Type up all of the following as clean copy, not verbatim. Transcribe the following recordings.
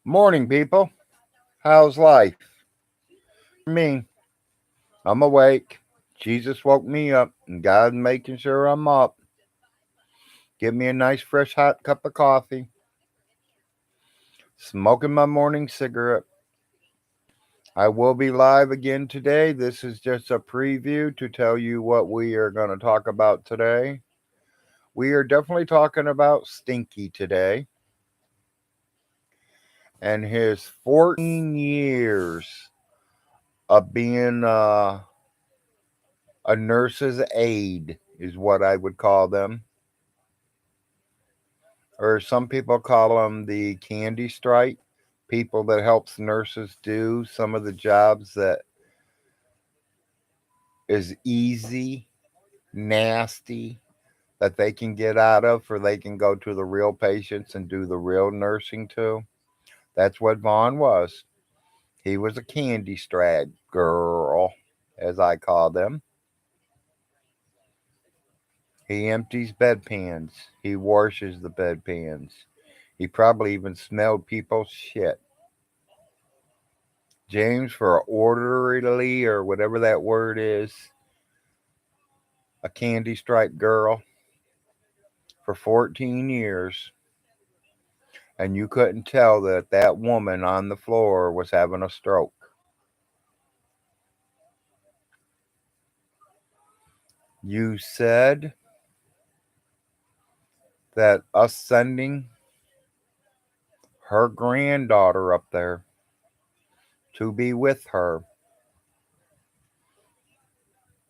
Morning, people. How's life? For me, I'm awake. Jesus woke me up, and God's making sure I'm up. Give me a nice, fresh, hot cup of coffee. Smoking my morning cigarette. I will be live again today. This is just a preview to tell you what we are going to talk about today. We are definitely talking about Stinky today and his 14 years of being a nurse's aide, is what I would call them, or some people call them the candy stripe people that helps nurses do some of the jobs that is easy, nasty, that they can get out of, or they can go to the real patients and do the real nursing too. That's what Vaughn was. He was a candy stripe girl, as I call them. He empties bedpans. He washes the bedpans. He probably even smelled people's shit. James, for orderly or whatever that word is, a candy striped girl for 14 years, and you couldn't tell that that woman on the floor was having a stroke. You said that us sending her granddaughter up there to be with her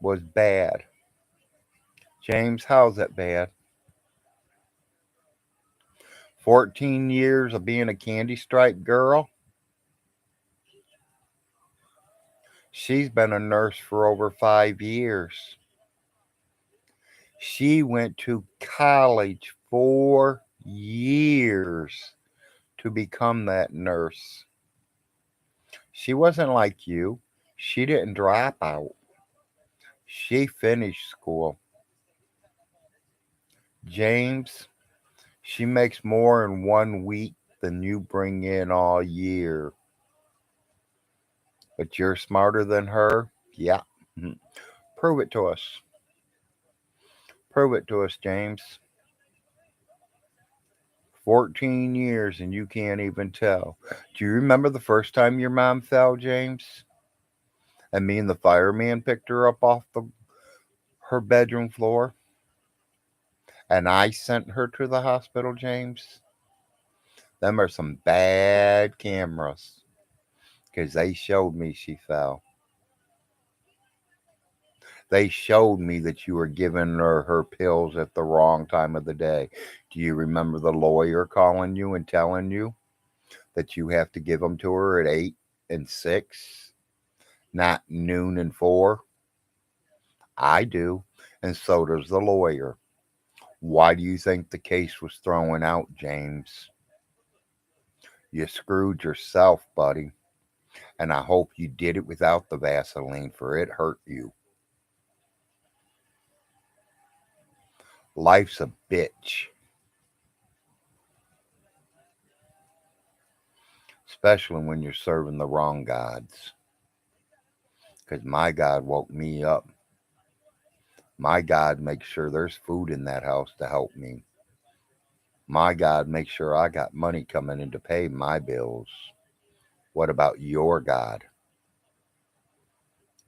was bad. James, how's it bad? 14 years of being a candy striped girl? She's been a nurse for over 5 years. She went to college 4 years to become that nurse. She wasn't like you. She didn't drop out. She finished school. James, she makes more in 1 week than you bring in all year. But you're smarter than her? Yeah. Mhm. Prove it to us. Prove it to us, James. 14 years and you can't even tell. Do you remember the first time your mom fell, James? And me and the fireman picked her up off her bedroom floor? And I sent her to the hospital, James? Them are some bad cameras. Because they showed me she fell. They showed me that you were giving her pills at the wrong time of the day. Do you remember the lawyer calling you and telling you that you have to give them to her at 8 and 6, not noon and 4? I do, and so does the lawyer. Why do you think the case was thrown out, James? You screwed yourself, buddy, and I hope you did it without the Vaseline, for it hurt you. Life's a bitch, especially when you're serving the wrong gods. Because my God woke me up. My God makes sure there's food in that house to help me. My God makes sure I got money coming in to pay my bills. What about your God?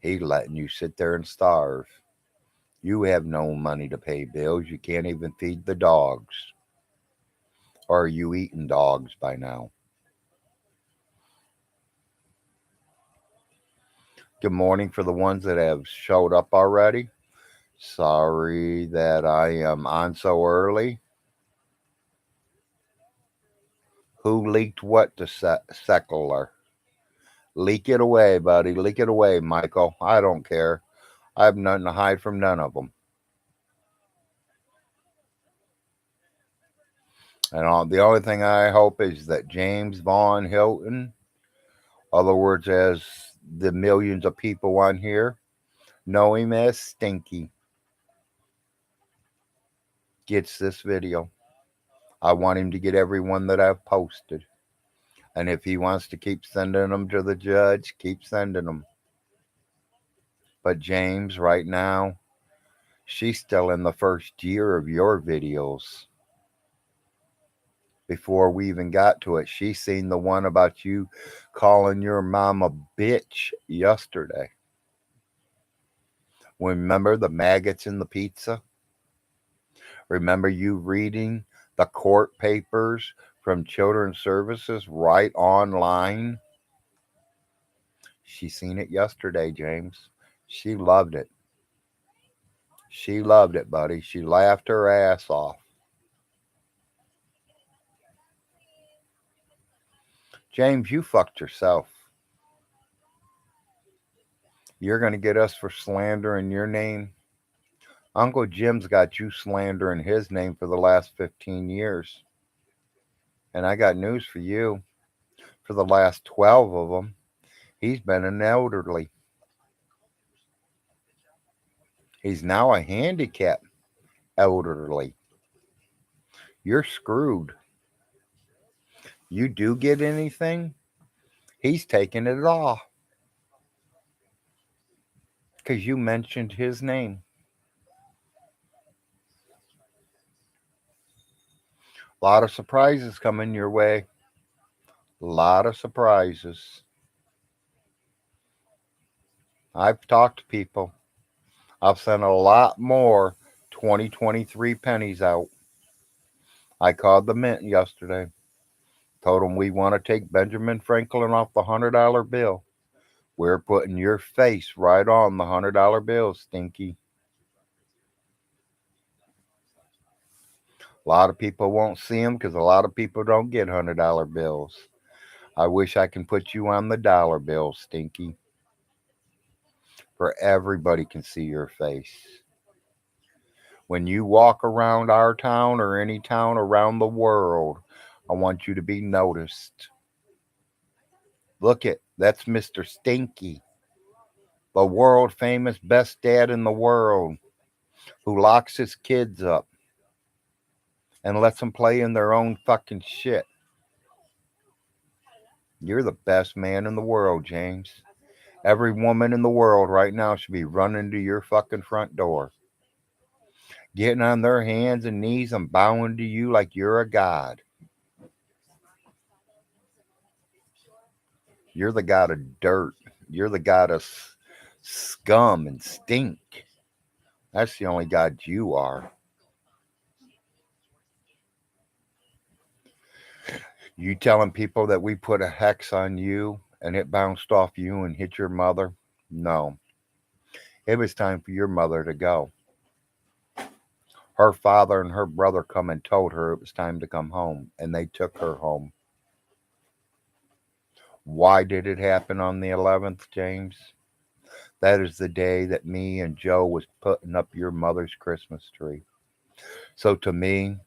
He letting you sit there and starve. You have no money to pay bills. You can't even feed the dogs. Or are you eating dogs by now? Good morning for the ones that have showed up already. Sorry that I am on so early. Who leaked what to Secular? Leak it away, buddy. Leak it away, Michael. I don't care. I have nothing to hide from none of them. And the only thing I hope is that James Vaughn Hilton, other words as the millions of people on here know him as Stinky, gets this video. I want him to get every one that I've posted. And if he wants to keep sending them to the judge, keep sending them. But James, right now, she's still in the first year of your videos. Before we even got to it, she seen the one about you calling your mom a bitch yesterday. Remember the maggots in the pizza? Remember you reading the court papers from Children's Services right online? She seen it yesterday, James. She loved it. She loved it, buddy. She laughed her ass off. James, you fucked yourself. You're going to get us for slandering your name. Uncle Jim's got you slandering his name for the last 15 years. And I got news for you. For the last 12 of them, he's been an elderly. He's now a handicapped elderly. You're screwed. You do get anything, he's taking it all. Because you mentioned his name. A lot of surprises coming your way. A lot of surprises. I've talked to people. I've sent a lot more 2023 pennies out. I called the mint yesterday. Told them we want to take Benjamin Franklin off the $100 bill. We're putting your face right on the $100 bill, Stinky. A lot of people won't see them because a lot of people don't get $100 bills. I wish I can put you on the dollar bill, Stinky, where everybody can see your face. When you walk around our town or any town around the world, I want you to be noticed. Look it, that's Mr. Stinky, the world famous best dad in the world, who locks his kids up and lets them play in their own fucking shit. You're the best man in the world, James. Every woman in the world right now should be running to your fucking front door, getting on their hands and knees and bowing to you like you're a god. You're the god of dirt. You're the god of scum and stink. That's the only god you are. You telling people that we put a hex on you and it bounced off you and hit your mother? No. It was time for your mother to go. Her father and her brother come and told her it was time to come home, and they took her home. Why did it happen on the 11th, James? That is the day that me and Joe was putting up your mother's Christmas tree. So to me,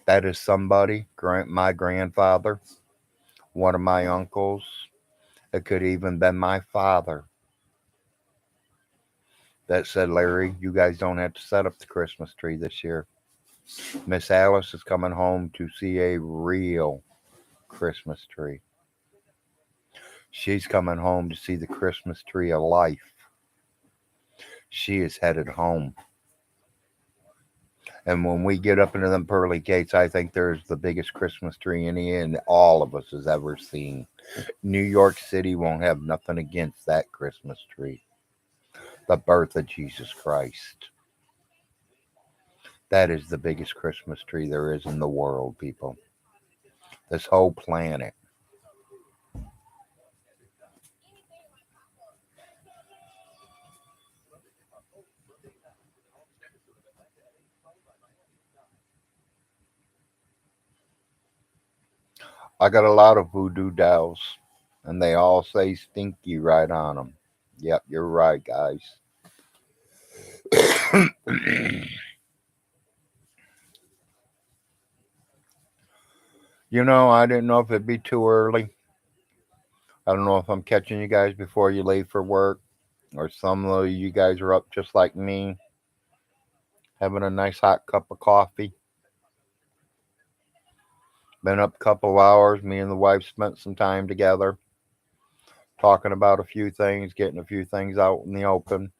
that is somebody, my grandfather, one of my uncles. It could even been my father that said, Larry, you guys don't have to set up the Christmas tree this year. Miss Alice is coming home to see a real Christmas tree. She's coming home to see the Christmas tree of life. She is headed home. And when we get up into them pearly gates, I think there's the biggest Christmas tree any and all of us has ever seen. New York City won't have nothing against that Christmas tree. The birth of Jesus Christ. That is the biggest Christmas tree there is in the world, people. This whole planet. I got a lot of voodoo dolls, and they all say stinky right on them. Yep, you're right, guys. I didn't know if it'd be too early. I don't know if I'm catching you guys before you leave for work, or some of you guys are up just like me, having a nice hot cup of coffee. Been up a couple of hours. Me and the wife spent some time together, talking about a few things, getting a few things out in the open.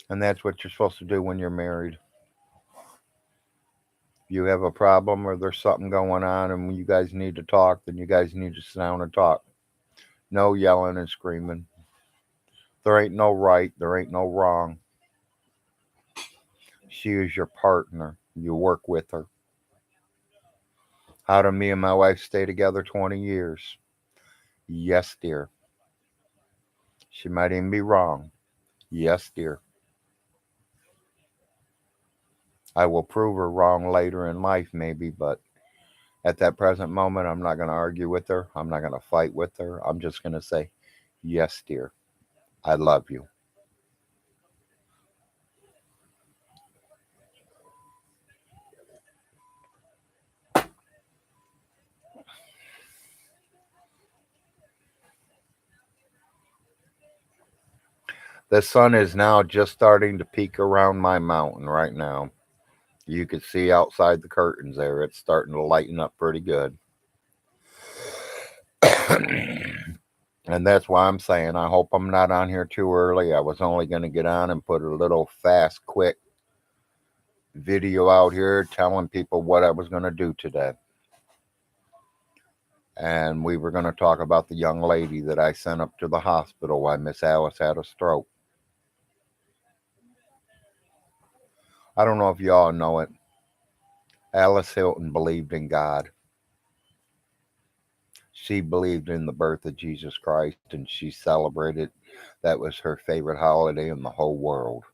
And that's what you're supposed to do when you're married. If you have a problem or there's something going on and you guys need to talk, then you guys need to sit down and talk. No yelling and screaming. There ain't no right, there ain't no wrong. She is your partner. You work with her. How do me and my wife stay together 20 years? Yes, dear. She might even be wrong. Yes, dear. I will prove her wrong later in life, maybe, but at that present moment, I'm not going to argue with her. I'm not going to fight with her. I'm just going to say, yes, dear. I love you. The sun is now just starting to peek around my mountain right now. You can see outside the curtains there. It's starting to lighten up pretty good. And that's why I'm saying I hope I'm not on here too early. I was only going to get on and put a little fast, quick video out here telling people what I was going to do today. And we were going to talk about the young lady that I sent up to the hospital while Miss Alice had a stroke. I don't know if y'all know it. Alice Hilton believed in God. She believed in the birth of Jesus Christ and she celebrated. That was her favorite holiday in the whole world.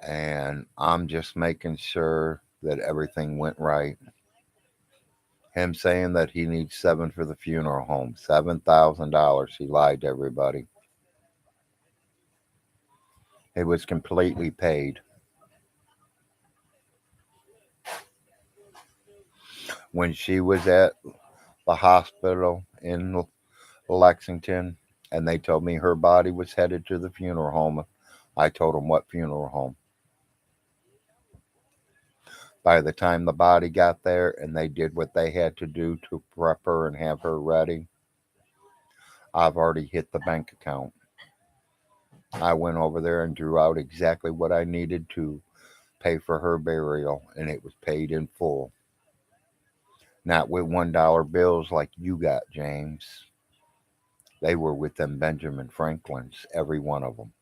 And I'm just making sure that everything went right. Him saying that he needs $7 for the funeral home, $7,000. He lied to everybody. It was completely paid. When she was at the hospital in Lexington and they told me her body was headed to the funeral home, I told them what funeral home. By the time the body got there and they did what they had to do to prep her and have her ready, I've already hit the bank account. I went over there and drew out exactly what I needed to pay for her burial, and it was paid in full. Not with $1 bills like you got, James. They were with them Benjamin Franklins, every one of them.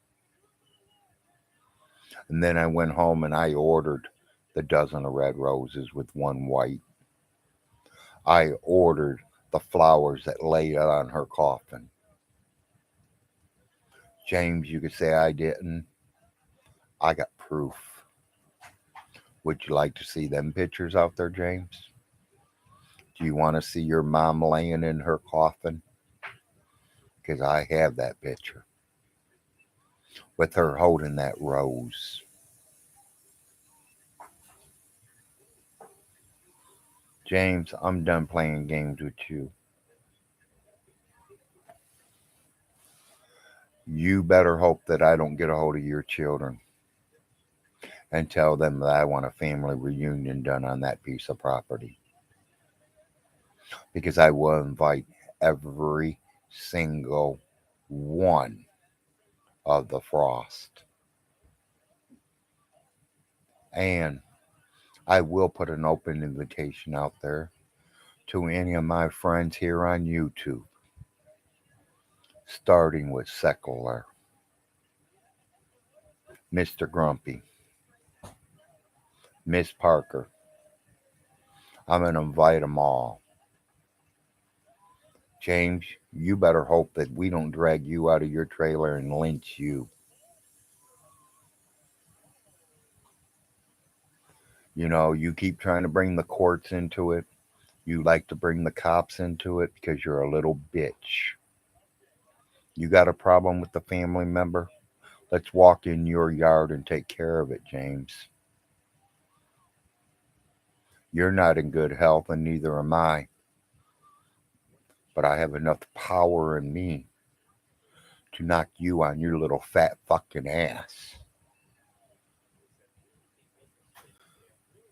And then I went home and I ordered the dozen of red roses with one white. I ordered the flowers that laid on her coffin. James, you could say I didn't. I got proof. Would you like to see them pictures out there, James? Do you want to see your mom laying in her coffin? Because I have that picture with her holding that rose. James, I'm done playing games with you. You better hope that I don't get a hold of your children and tell them that I want a family reunion done on that piece of property. Because I will invite every single one of the Frost. And I will put an open invitation out there to any of my friends here on YouTube, starting with Secular, Mr. Grumpy, Miss Parker. I'm going to invite them all. James, you better hope that we don't drag you out of your trailer and lynch you. You know, you keep trying to bring the courts into it. You like to bring the cops into it because you're a little bitch. You got a problem with the family member? Let's walk in your yard and take care of it, James. You're not in good health, and neither am I. But I have enough power in me to knock you on your little fat fucking ass.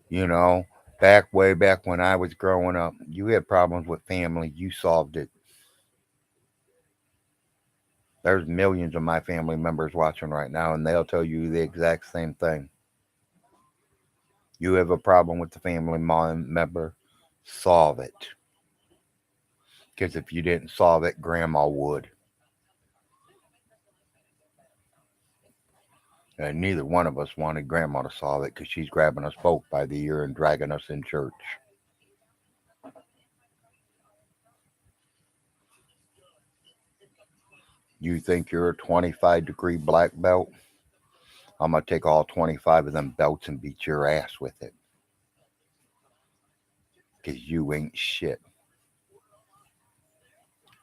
You know, back way back when I was growing up, you had problems with family, you solved it. There's millions of my family members watching right now, and they'll tell you the exact same thing. You have a problem with the family member, solve it. Because if you didn't solve it, grandma would. And neither one of us wanted grandma to solve it because she's grabbing us both by the ear and dragging us in church. You think you're a 25-degree black belt? I'm going to take all 25 of them belts and beat your ass with it. Because you ain't shit.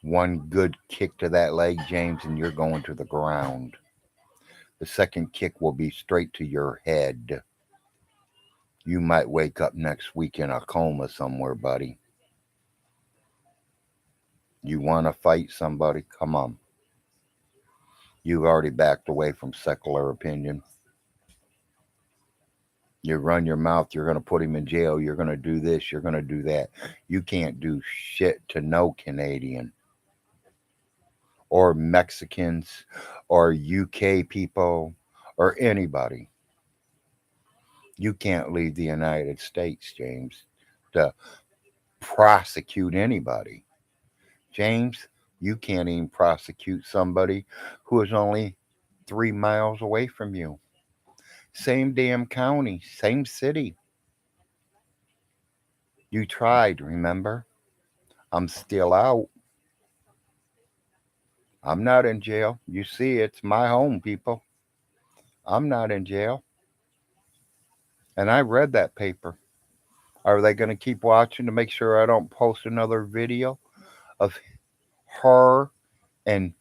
One good kick to that leg, James, and you're going to the ground. The second kick will be straight to your head. You might wake up next week in a coma somewhere, buddy. You want to fight somebody? Come on. You've already backed away from secular opinion. You run your mouth, you're going to put him in jail, you're going to do this, you're going to do that. You can't do shit to no Canadian or Mexicans or UK people or anybody. You can't leave the United States, James, to prosecute anybody. James, you can't even prosecute somebody who is only 3 miles away from you. Same damn county, same city. You tried, remember? I'm still out. I'm not in jail. You see, it's my home, people. I'm not in jail. And I read that paper. Are they going to keep watching to make sure I don't post another video of her and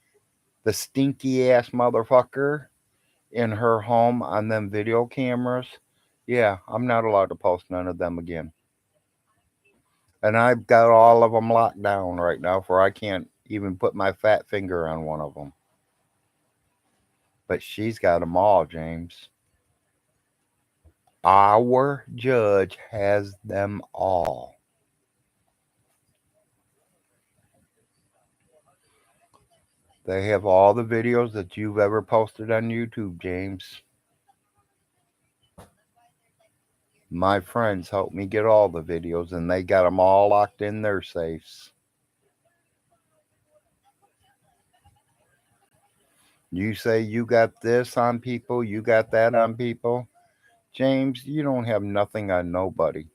the stinky ass motherfucker in her home on them video cameras? Yeah, I'm not allowed to post none of them again. And I've got all of them locked down right now for I can't even put my fat finger on one of them. But she's got them all, James. Our judge has them all. They have all the videos that you've ever posted on YouTube, James. My friends helped me get all the videos, and they got them all locked in their safes. You say you got this on people, you got that on people. James, you don't have nothing on nobody.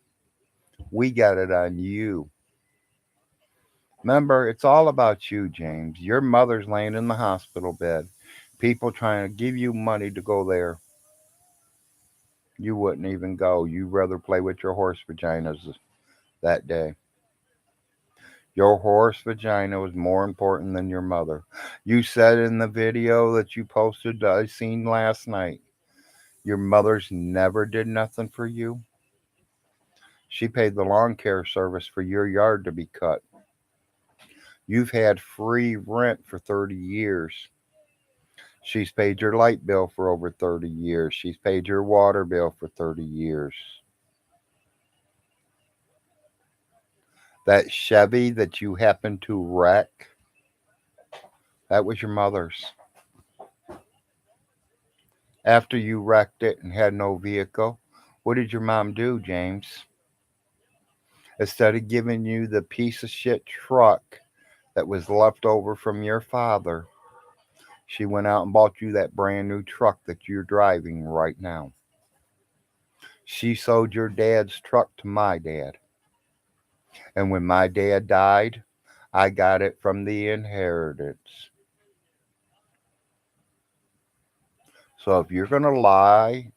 We got it on you. Remember, it's all about you, James. Your mother's laying in the hospital bed. People trying to give you money to go there. You wouldn't even go. You'd rather play with your horse vaginas that day. Your horse vagina was more important than your mother. You said in the video that you posted that I seen last night, your mother's never did nothing for you. She paid the lawn care service for your yard to be cut. You've had free rent for 30 years. She's paid your light bill for over 30 years. She's paid your water bill for 30 years. That Chevy that you happened to wreck, that was your mother's. After you wrecked it and had no vehicle, what did your mom do, James? Instead of giving you the piece of shit truck that was left over from your father, she went out and bought you that brand new truck that you're driving right now. She sold your dad's truck to my dad. And when my dad died, I got it from the inheritance. So if you're going to lie,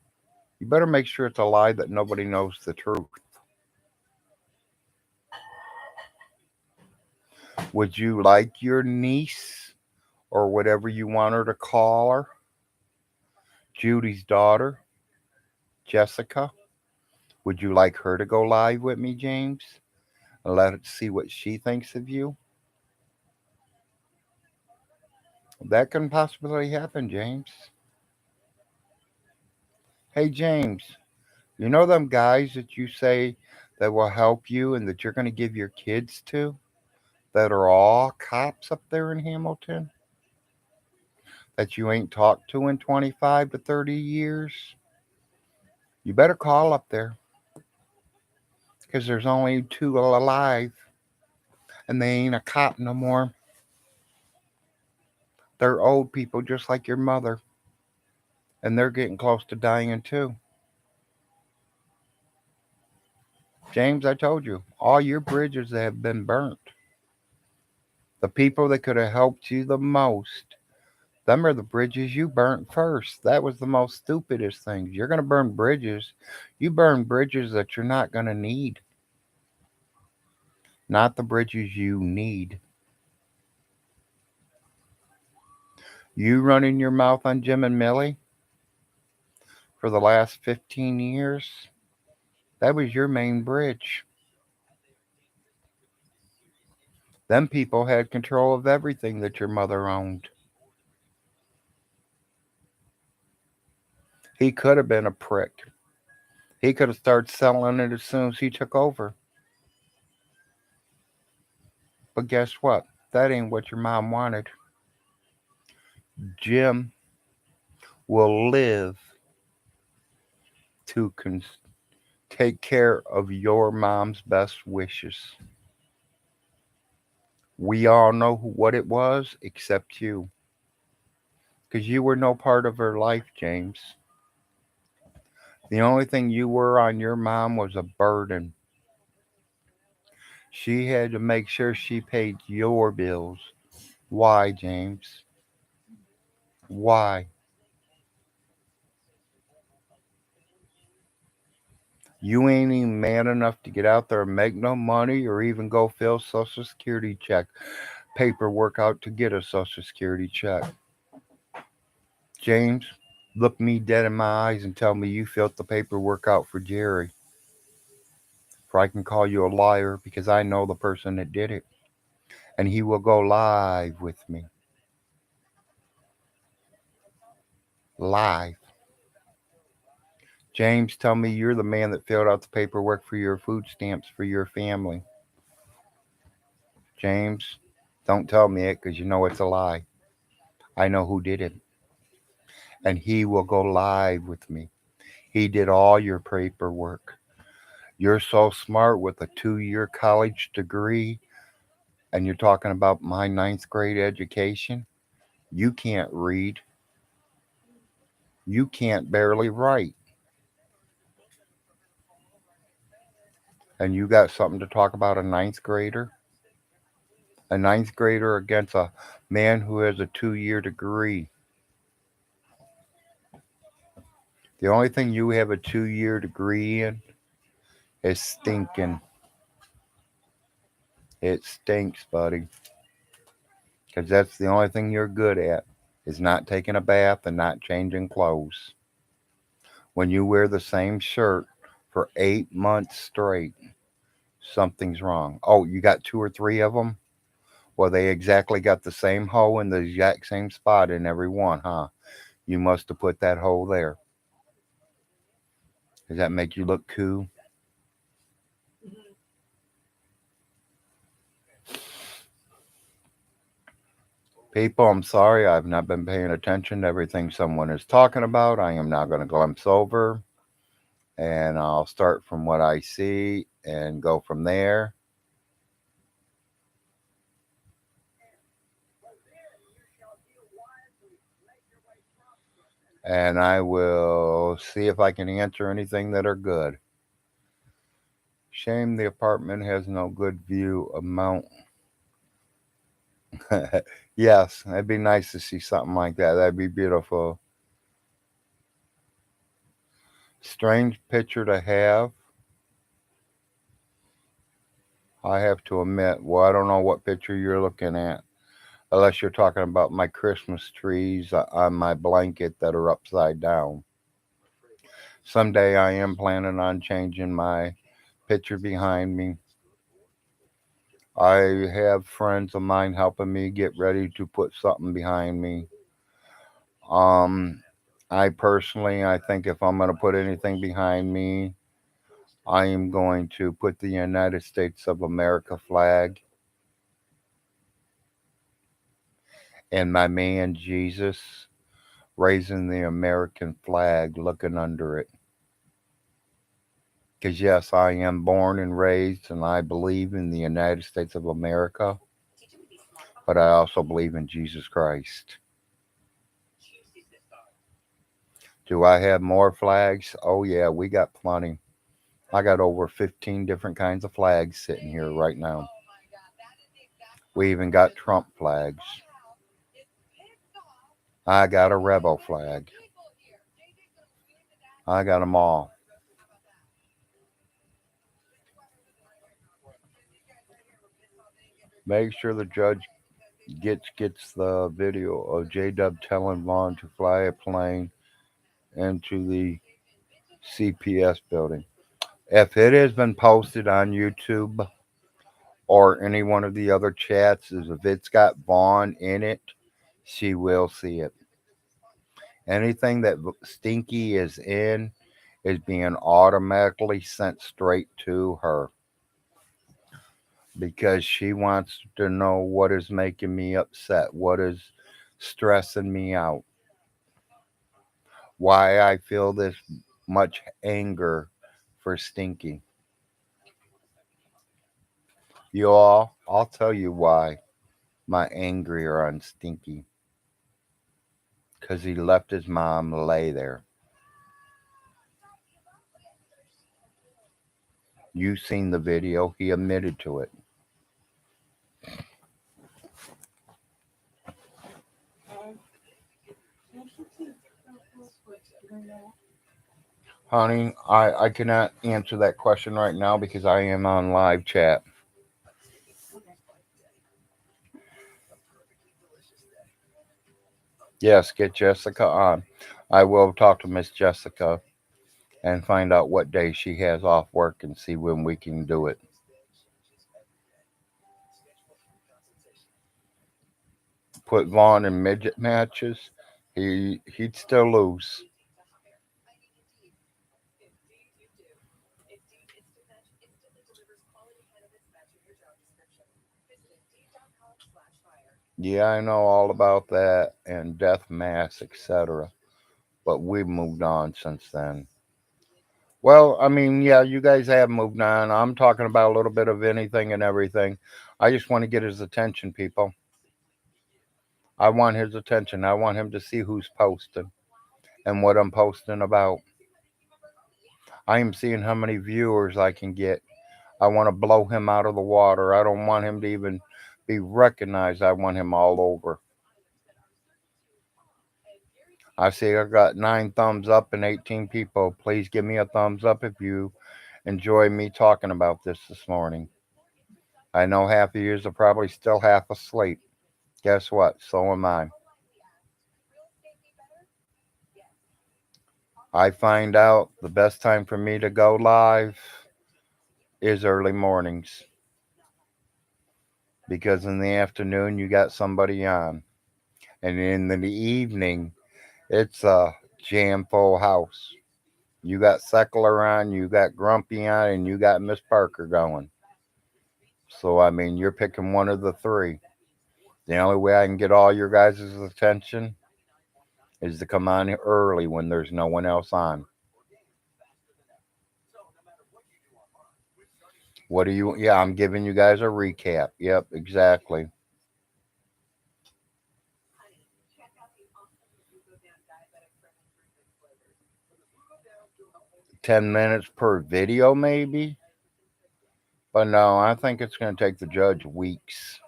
you better make sure it's a lie that nobody knows the truth. Would you like your niece, or whatever you want her to call her, Judy's daughter, Jessica? Would you like her to go live with me, James? And let us see what she thinks of you? That can possibly happen, James. Hey, James, You know them guys that you say that will help you and that you're going to give your kids to that are all cops up there in Hamilton that you ain't talked to in 25 to 30 years? You better call up there because there's only two alive and they ain't a cop no more. They're old people just like your mother and they're getting close to dying too. James, I told you, all your bridges have been burnt. The people that could have helped you the most, them are the bridges you burnt first. That was the most stupidest thing. You're going to burn bridges. You burn bridges that you're not going to need, not the bridges you need. You running your mouth on Jim and Millie for the last 15 years, that was your main bridge. Them people had control of everything that your mother owned. He could have been a prick. He could have started selling it as soon as he took over. But guess what? That ain't what your mom wanted. Jim will live to take care of your mom's best wishes. We all know what it was except you. Because you were no part of her life, James. The only thing you were on your mom was a burden. She had to make sure she paid your bills. Why, James? Why? You ain't even man enough to get out there and make no money or even go fill Social Security check paperwork out to get a Social Security check. James, look me dead in my eyes and tell me you filled the paperwork out for Jerry. For I can call you a liar because I know the person that did it. And he will go live with me. Live. James, tell me you're the man that filled out the paperwork for your food stamps for your family. James, don't tell me it because you know it's a lie. I know who did it. And he will go live with me. He did all your paperwork. You're so smart with a 2-year college degree, and you're talking about my ninth grade education. You can't read. You can't barely write. And you got something to talk about a ninth grader? A ninth grader against a man who has a 2-year degree. The only thing you have a 2-year degree in is stinking. It stinks, buddy. Because that's the only thing you're good at is not taking a bath and not changing clothes. When you wear the same shirt for 8 months straight, something's wrong. Oh, you got two or three of them? Well, they exactly got the same hole in the exact same spot in every one, huh? You must have put that hole there. Does that make you look cool? People, I'm sorry, I've not been paying attention to everything someone is talking about. I am now going to glimpse over and I'll start from what I see and go from there. And I will see if I can answer anything that are good. Shame the apartment has no good view of Mount. Yes, it'd be nice to see something like that. That'd be beautiful. Strange picture to have. I have to admit. Well, I don't know what picture you're looking at, unless you're talking about my Christmas trees on my blanket that are upside down. Someday I am planning on changing my picture behind me. I have friends of mine helping me get ready to put something behind me. Um, I think if I'm going to put anything behind me, I am going to put the United States of America flag and my man Jesus raising the American flag, looking under it. Because, yes, I am born and raised and I believe in the United States of America, but I also believe in Jesus Christ. Do I have more flags? Oh, yeah, we got plenty. I got over 15 different kinds of flags sitting here right now. We even got Trump flags. I got a rebel flag. I got them all. Make sure the judge gets the video of J Dub telling Vaughn to fly a plane into the CPS building. If it has been posted on YouTube or any one of the other chats, is if it's got Vaughn in it, she will see it. Anything that Stinky is in is being automatically sent straight to her because she wants to know what is making me upset, what is stressing me out, why I feel this much anger for Stinky. You all, I'll tell you why my angry are on Stinky. Because he left his mom lay there. You seen the video, he admitted to it. Honey, I cannot answer that question right now because I am on live chat. Yes, get Jessica on. I will talk to Miss Jessica and find out what day she has off work and see when we can do it. Put Vaughn in midget matches, he'd still lose. Yeah, I know all about that and death mass, etc. But we've moved on since then. Well, I mean, yeah, you guys have moved on. I'm talking about a little bit of anything and everything. I just want to get his attention, people. I want his attention. I want him to see who's posting and what I'm posting about. I am seeing how many viewers I can get. I want to blow him out of the water. I don't want him to even be recognized. I want him all over. I see I got 9 thumbs up and 18 people. Please give me a thumbs up if you enjoy me talking about this morning. I know half of you are probably still half asleep. Guess what? So am I. I find out the best time for me to go live is early mornings because in the afternoon you got somebody on, and in the evening it's a jam full house. You got Seckler on, you got Grumpy on, and you got Miss Parker going. So I mean, you're picking one of the three. The only way I can get all your guys' attention is to come on early when there's no one else on. What do you? Yeah, I'm giving you guys a recap. Yep, exactly. 10 minutes per video, maybe. But no, I think it's going to take the judge weeks,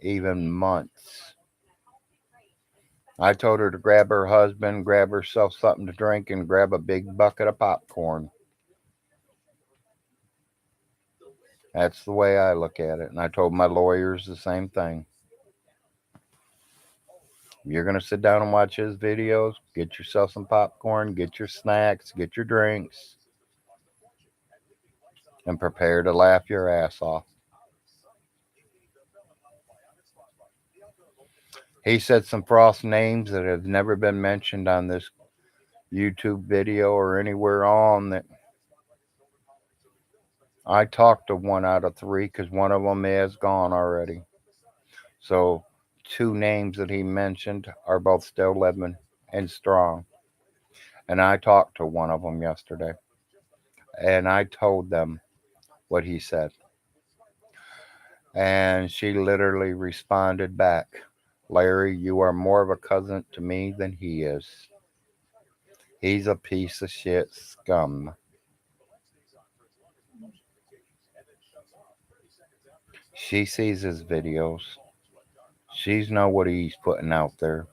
even months. I told her to grab her husband, grab herself something to drink, and grab a big bucket of popcorn. That's the way I look at it. And I told my lawyers the same thing. If you're going to sit down and watch his videos, get yourself some popcorn, get your snacks, get your drinks, and prepare to laugh your ass off. He said some frost names that have never been mentioned on this YouTube video or anywhere on that. I talked to one out of three because one of them is gone already. So, two names that he mentioned are both still living and strong. And I talked to one of them yesterday. And I told them what he said. And she literally responded back, Larry, you are more of a cousin to me than he is. He's a piece of shit scum. She sees his videos. She knows what he's putting out there.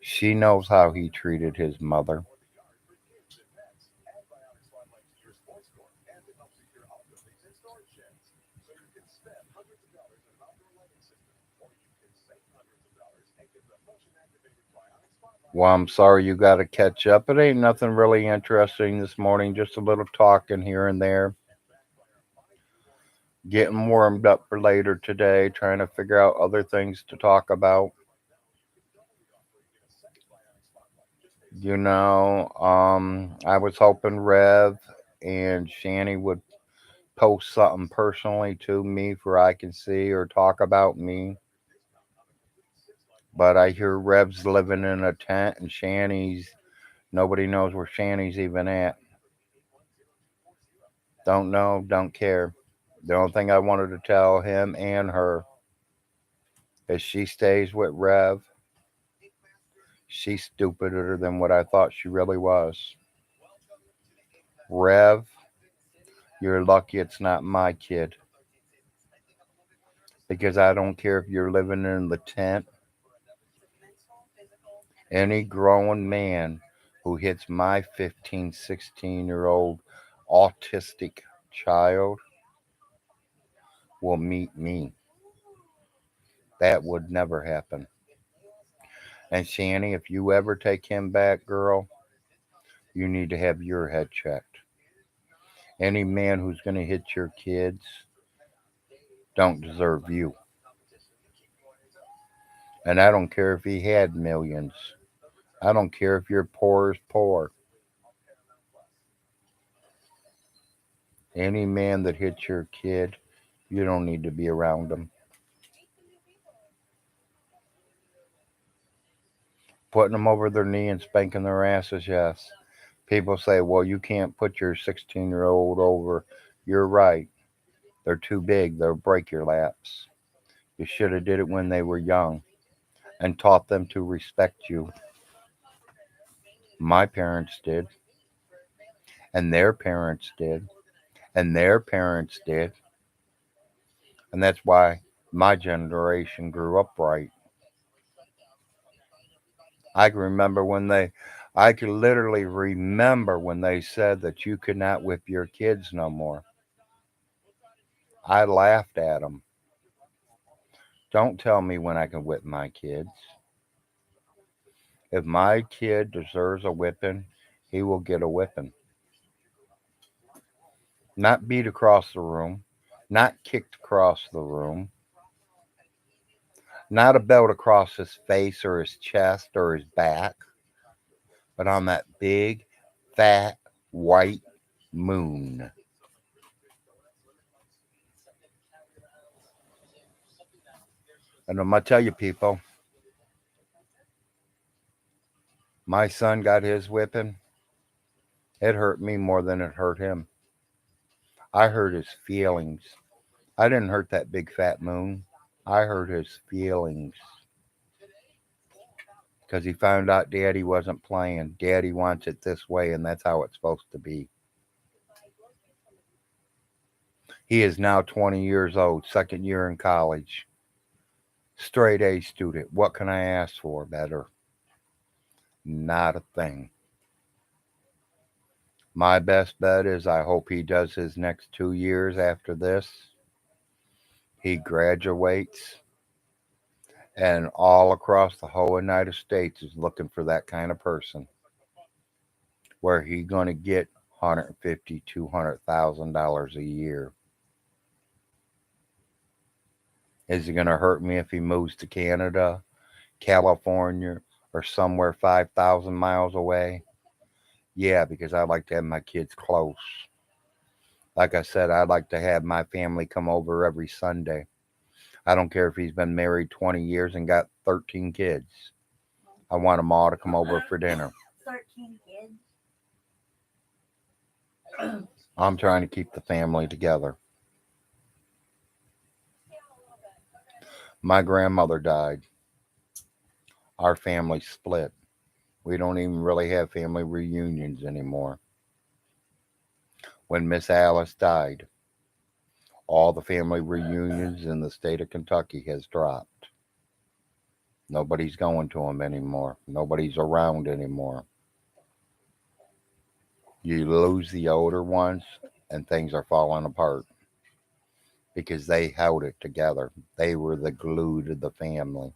She knows how he treated his mother. Well, I'm sorry you got to catch up. It ain't nothing really interesting this morning, just a little talking here and there. Getting warmed up for later today, trying to figure out other things to talk about. I was hoping Rev and Shanny would post something personally to me for I can see or talk about me. But I hear Rev's living in a tent and Shanny's nobody knows where Shanny's even at. Don't know, don't care. The only thing I wanted to tell him and her is she stays with Rev. She's stupider than what I thought she really was. Rev, you're lucky it's not my kid. Because I don't care if you're living in the tent. Any grown man who hits my 15, 16-year-old autistic child will meet me. That would never happen. And Shanny, if you ever take him back, girl, you need to have your head checked. Any man who's going to hit your kids don't deserve you. And I don't care if he had millions. I don't care if you're poor as poor. Any man that hits your kid, you don't need to be around them. Putting them over their knee and spanking their asses, yes. People say, well, you can't put your 16-year-old over. You're right. They're too big. They'll break your laps. You should have did it when they were young and taught them to respect you. My parents did, and their parents did, and their parents did. And that's why my generation grew up right. I can remember when they, I could literally remember when they said that you could not whip your kids no more. I laughed at them. Don't tell me when I can whip my kids. If my kid deserves a whipping, he will get a whipping. Not beat across the room, not kicked across the room, not a belt across his face or his chest or his back, but on that big, fat, white moon. And I'm going to tell you, people, my son got his whipping. It hurt me more than it hurt him. I hurt his feelings. I didn't hurt that big fat moon. I hurt his feelings because he found out daddy wasn't playing. Daddy wants it this way, and that's how it's supposed to be. He is now 20 years old, second year in college, straight A student. What can I ask for better? Not a thing. My best bet is I hope he does his next 2 years after this. He graduates, and all across the whole United States is looking for that kind of person where he gonna get 150, $200,000 a year. Is it gonna hurt me if he moves to Canada, California, or somewhere 5,000 miles away? Yeah, because I like to have my kids close. Like I said, I'd like to have my family come over every Sunday. I don't care if he's been married 20 years and got 13 kids. I want them all to come over for dinner. 13 kids. I'm trying to keep the family together. My grandmother died. Our family split. We don't even really have family reunions anymore. When Miss Alice died, all the family reunions in the state of Kentucky has dropped. Nobody's going to them anymore. Nobody's around anymore. You lose the older ones, and things are falling apart because they held it together. They were the glue to the family.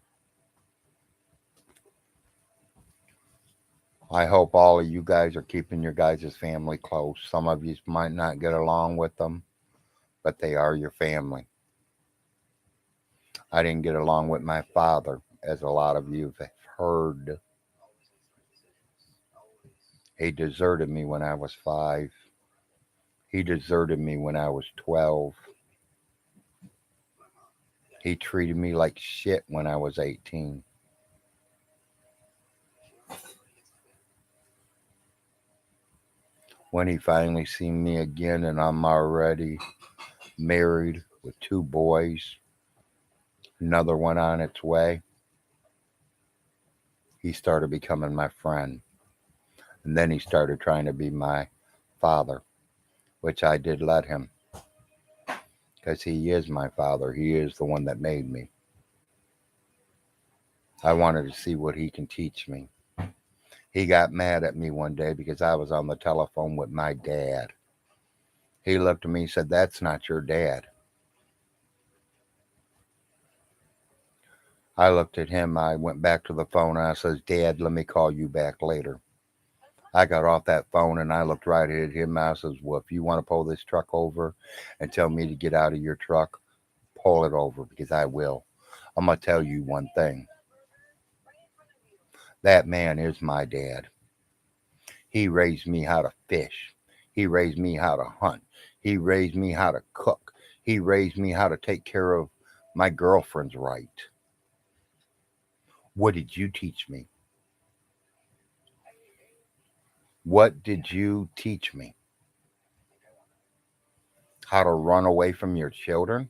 I hope all of you guys are keeping your guys' family close. Some of you might not get along with them, but they are your family. I didn't get along with my father, as a lot of you have heard. He deserted me when I was 5. He deserted me when I was 12. He treated me like shit when I was 18. When he finally seen me again and I'm already married with 2 boys, another one on its way, he started becoming my friend. And then he started trying to be my father, which I did let him because he is my father. He is the one that made me. I wanted to see what he can teach me. He got mad at me one day because I was on the telephone with my dad. He looked at me and said, "That's not your dad." I looked at him. I went back to the phone and I says, "Dad, let me call you back later." I got off that phone and I looked right at him. I says, "Well, if you want to pull this truck over and tell me to get out of your truck, pull it over because I will. I'm going to tell you one thing. That man is my dad. He raised me how to fish. He raised me how to hunt. He raised me how to cook. He raised me how to take care of my girlfriend's right. What did you teach me? What did you teach me? How to run away from your children?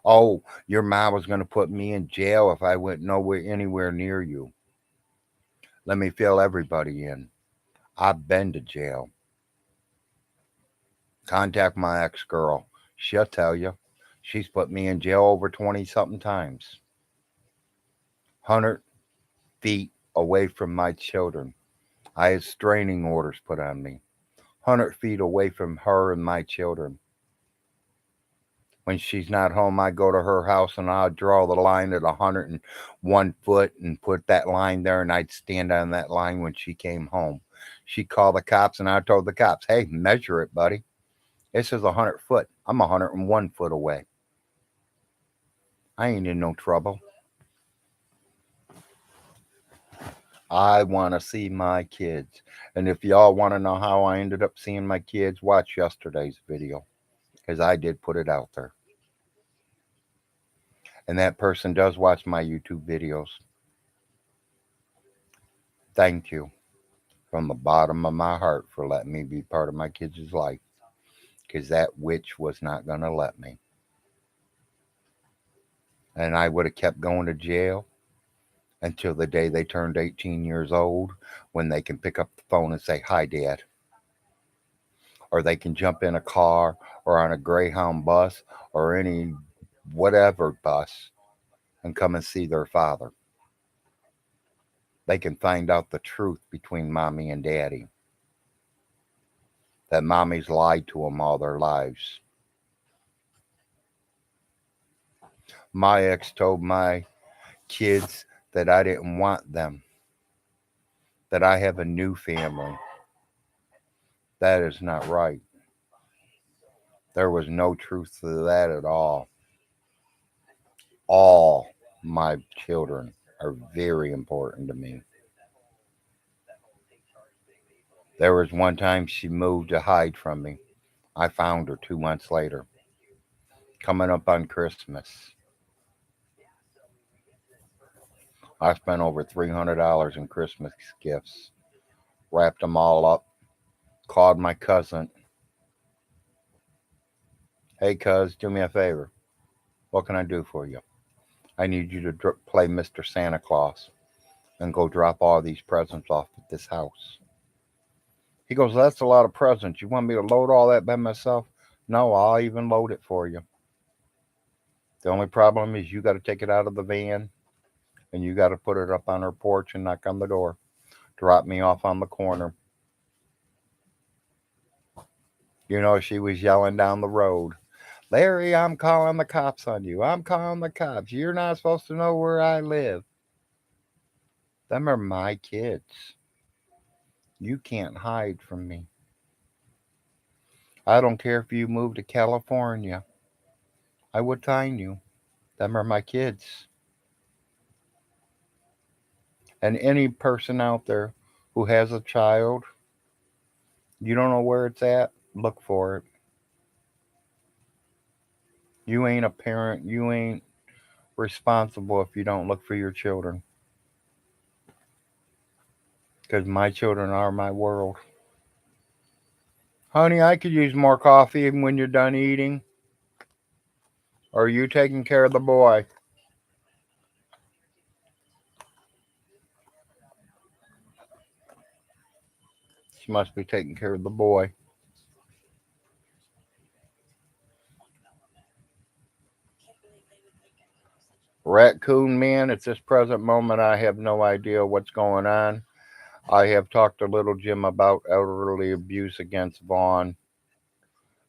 Oh, your mom was going to put me in jail if I went nowhere anywhere near you. Let me fill everybody in. I've been to jail. Contact my ex girl. She'll tell you. She's put me in jail over 20 something times. 100 feet away from my children. I had straining orders put on me. 100 feet away from her and my children. When she's not home, I go to her house and I'll draw the line at 101 foot and put that line there, and I'd stand on that line when she came home. She'd call the cops, and I told the cops, "Hey, measure it, buddy. It says 100 foot. I'm 101 foot away. I ain't in no trouble. I want to see my kids." And if y'all want to know how I ended up seeing my kids, watch yesterday's video because I did put it out there. And that person does watch my YouTube videos. Thank you from the bottom of my heart for letting me be part of my kids' life because that witch was not going to let me. And I would have kept going to jail until the day they turned 18 years old when they can pick up the phone and say, "Hi, Dad." Or they can jump in a car or on a Greyhound bus or any whatever bus and come and see their father. They can find out the truth between mommy and daddy. That mommy's lied to them all their lives. My ex told my kids that I didn't want them, that I have a new family. That is not right. There was no truth to that at all. All my children are very important to me. There was one time she moved to hide from me. I found her 2 months later, coming up on Christmas. I spent over $300 in Christmas gifts, wrapped them all up, called my cousin. Hey, cuz, do me a favor. What can I do for you? I need you to play Mr. Santa Claus and go drop all these presents off at this house. He goes, that's a lot of presents. You want me to load all that by myself? No, I'll even load it for you. The only problem is you got to take it out of the van and you got to put it up on her porch and knock on the door. Drop me off on the corner. She was yelling down the road, Larry, I'm calling the cops on you. I'm calling the cops. You're not supposed to know where I live. Them are my kids. You can't hide from me. I don't care if you move to California. I would find you. Them are my kids. And any person out there who has a child, you don't know where it's at, look for it. You ain't a parent. You ain't responsible if you don't look for your children. Because my children are my world. Honey, I could use more coffee when you're done eating. Or are you taking care of the boy? She must be taking care of the boy. Raccoon man, at this present moment, I have no idea what's going on. I have talked to little Jim about elderly abuse against Vaughn.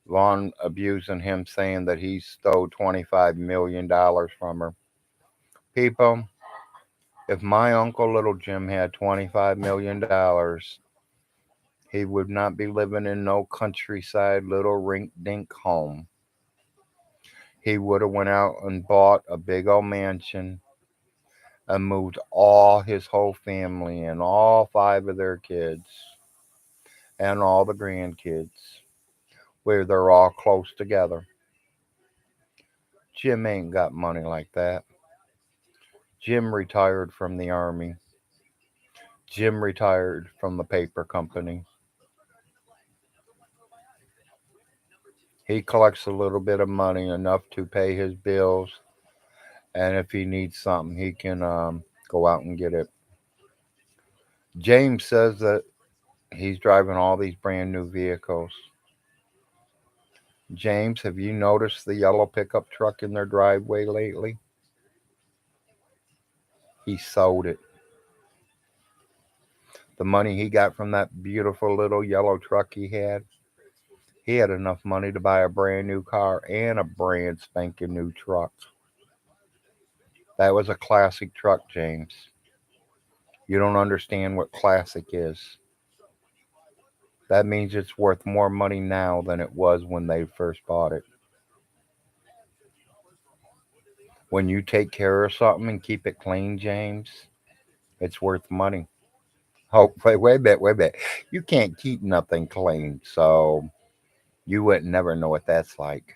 Vaughn abusing him, saying that he stole $25 million from her. People, if my uncle Little Jim had $25 million, he would not be living in no countryside little rink dink home. He would have went out and bought a big old mansion and moved all his whole family and all five of their kids and all the grandkids where they're all close together. Jim ain't got money like that. Jim retired from the army. Jim retired from the paper company. He collects a little bit of money, enough to pay his bills, and if he needs something, he can go out and get it. James says that he's driving all these brand new vehicles. James, have you noticed the yellow pickup truck in their driveway lately? He sold it. The money he got from that beautiful little yellow truck he had enough money to buy a brand new car and a brand spanking new truck. That was a classic truck, James. You don't understand what classic is. That means it's worth more money now than it was when they first bought it. When you take care of something and keep it clean, James, it's worth money. Oh, wait a minute, wait a minute. You can't keep nothing clean, so you would never know what that's like.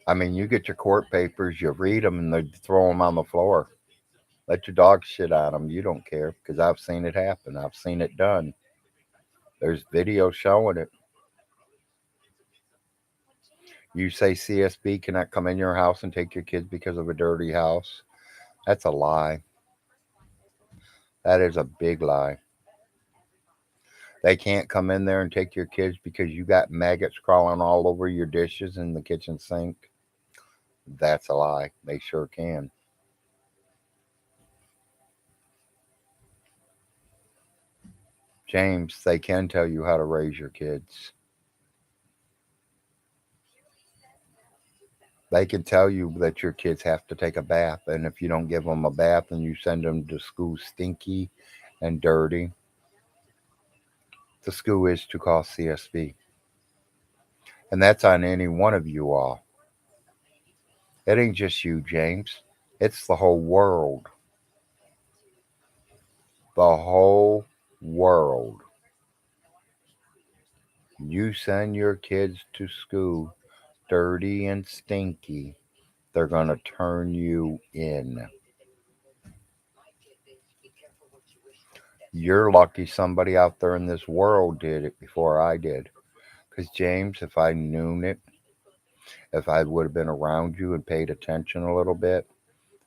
I mean, you get your court papers, you read them, and they throw them on the floor. Let your dog shit on them. You don't care because I've seen it happen. I've seen it done. There's video showing it. You say CSB cannot come in your house and take your kids because of a dirty house. That's a lie. That is a big lie. They can't come in there and take your kids because you got maggots crawling all over your dishes in the kitchen sink. That's a lie. They sure can. James, they can tell you how to raise your kids. They can tell you that your kids have to take a bath, and if you don't give them a bath and you send them to school stinky and dirty, the school is to call CSB. And that's on any one of you all. It ain't just you, James. It's the whole world. The whole world. You send your kids to school dirty and stinky, they're going to turn you in. You're lucky somebody out there in this world did it before I did. Because, James, if I knew it, if I would have been around you and paid attention a little bit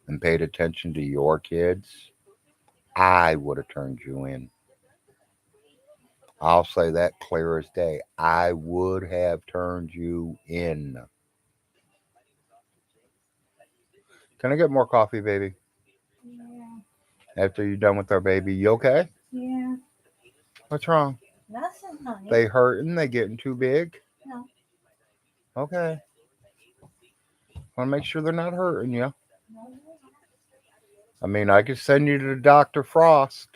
and paid attention to your kids, I would have turned you in. I'll say that clear as day. I would have turned you in. Can I get more coffee, baby? Yeah. After you're done with our baby, you okay? Yeah. What's wrong? Nothing, honey. They hurting? They getting too big? No. Okay. Want to make sure they're not hurting you. No. I mean, I could send you to Dr. Frost.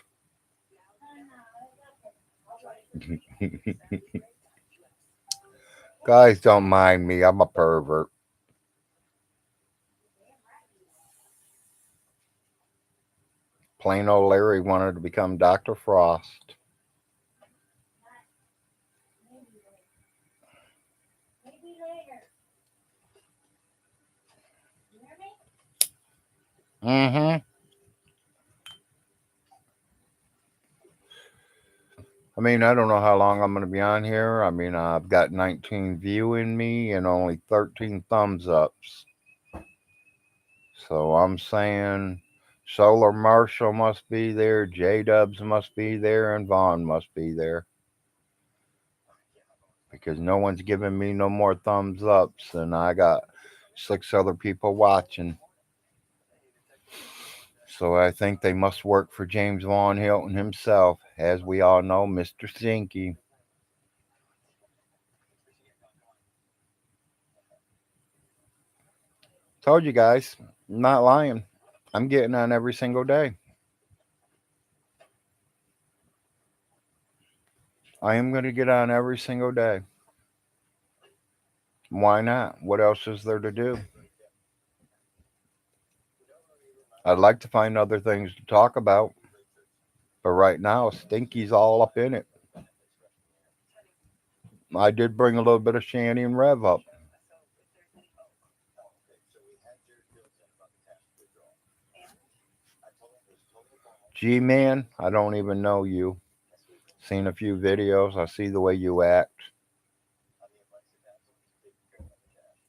Guys, don't mind me. I'm a pervert. Plain old Larry wanted to become Dr. Frost. Maybe later. You hear me? Mm-hmm. I mean, I don't know how long I'm going to be on here. I mean, I've got 19 viewing me and only 13 thumbs ups. So I'm saying Solar Marshall must be there, J Dubs must be there, and Vaughn must be there. Because no one's giving me no more thumbs ups, and I got 6 other people watching. So I think they must work for James Vaughn Hilton himself, as we all know, Mr. Stinky. Told you guys, I'm not lying. I'm getting on every single day. I am going to get on every single day. Why not? What else is there to do? I'd like to find other things to talk about, but right now, Stinky's all up in it. I did bring a little bit of Shanny and Rev up. G Man, I don't even know you. Seen a few videos. I see the way you act.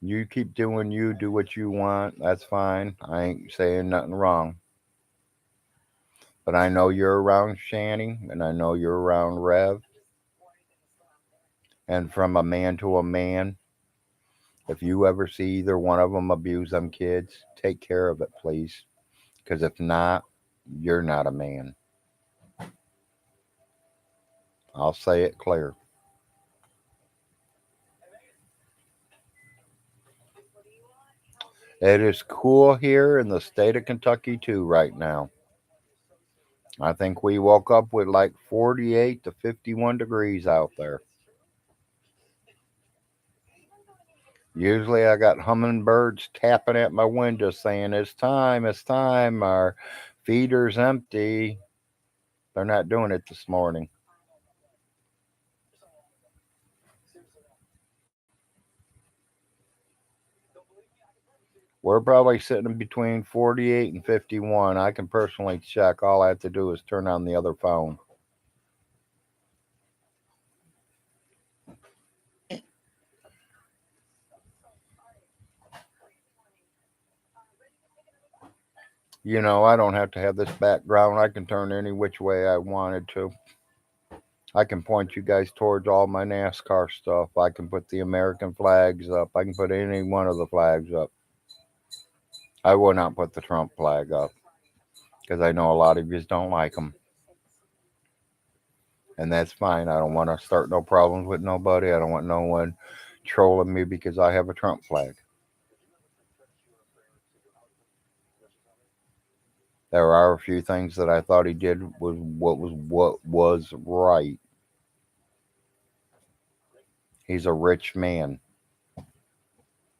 You keep doing you, do what you want. That's fine. I ain't saying nothing wrong. But I know you're around Shanny, and I know you're around Rev. And from a man to a man, if you ever see either one of them abuse them kids, take care of it, please. Because if not, you're not a man. I'll say it clear. It is cool here in the state of Kentucky, too, right now. I think we woke up with like 48 to 51 degrees out there. Usually I got hummingbirds tapping at my window saying, it's time, our feeder's empty. They're not doing it this morning. We're probably sitting between 48 and 51. I can personally check. All I have to do is turn on the other phone. You know, I don't have to have this background. I can turn any which way I wanted to. I can point you guys towards all my NASCAR stuff. I can put the American flags up. I can put any one of the flags up. I will not put the Trump flag up because I know a lot of you don't like them. And that's fine. I don't want to start no problems with nobody. I don't want no one trolling me because I have a Trump flag. There are a few things that I thought he did was right. He's a rich man.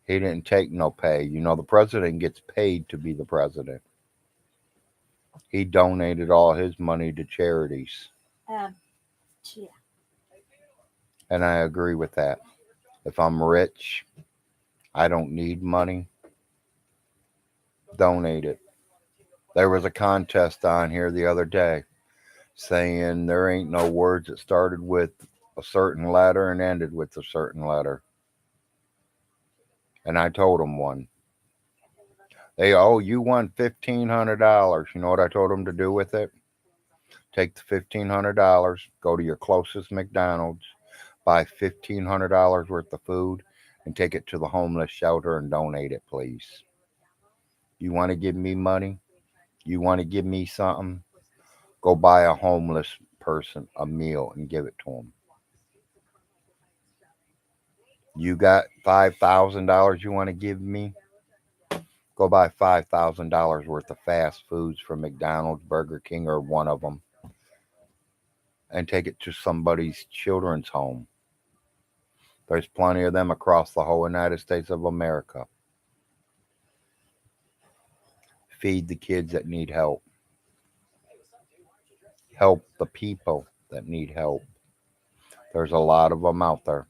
He didn't take no pay. You know, the president gets paid to be the president. He donated all his money to charities. Um, yeah. And I agree with that. If I'm rich, I don't need money, donate it. There was a contest on here the other day saying there ain't no words that started with a certain letter and ended with a certain letter. And I told them one. You won $1,500. You know what I told them to do with it? Take the $1,500, go to your closest McDonald's, buy $1,500 worth of food, and take it to the homeless shelter and donate it, please. You want to give me money? You want to give me something? Go buy a homeless person a meal and give it to them. You got $5,000 you want to give me? Go buy $5,000 worth of fast foods from McDonald's, Burger King, or one of them and take it to somebody's children's home. There's plenty of them across the whole United States of America. Feed the kids that need help. Help the people that need help. There's a lot of them out there.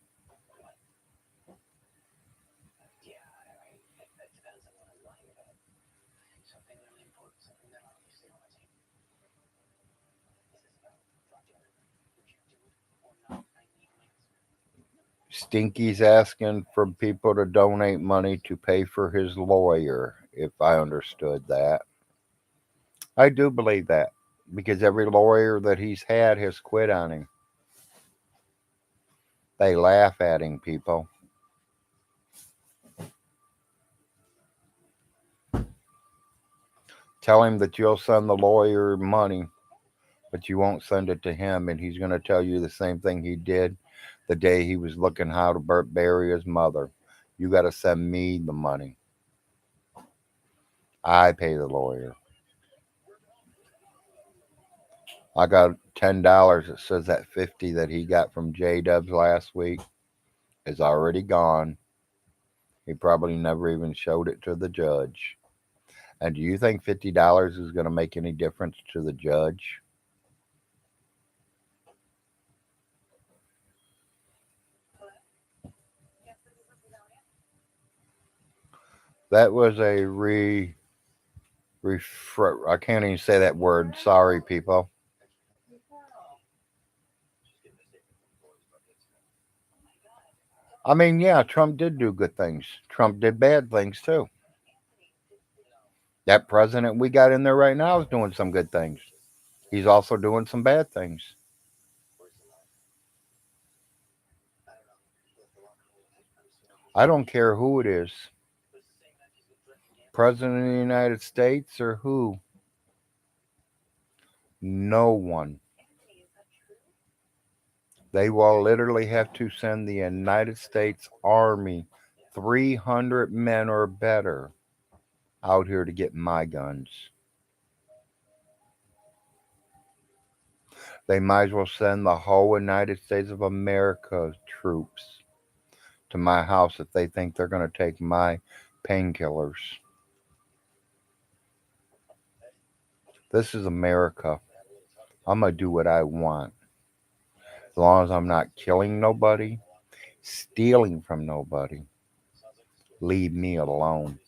Stinky's asking for people to donate money to pay for his lawyer, if I understood that. I do believe that because every lawyer that he's had has quit on him. They laugh at him, people. Tell him that you'll send the lawyer money, but you won't send it to him, and he's going to tell you the same thing he did the day he was looking how to bury his mother. You got to send me the money. I pay the lawyer. I got $10. It says that 50 that he got from J Dubs last week is already gone. He probably never even showed it to the judge. And do you think $50 is going to make any difference to the judge? That was a I can't even say that word. Sorry, people. I mean, yeah, Trump did do good things. Trump did bad things too. That president we got in there right now is doing some good things. He's also doing some bad things. I don't care who it is, president of the United States or who. No one. They will literally have to send the United States Army 300 men or better out here to get my guns. They might as well send the whole United States of America troops to my house if they think they're going to take my painkillers. This is America. I'm going to do what I want. As long as I'm not killing nobody, stealing from nobody, leave me alone.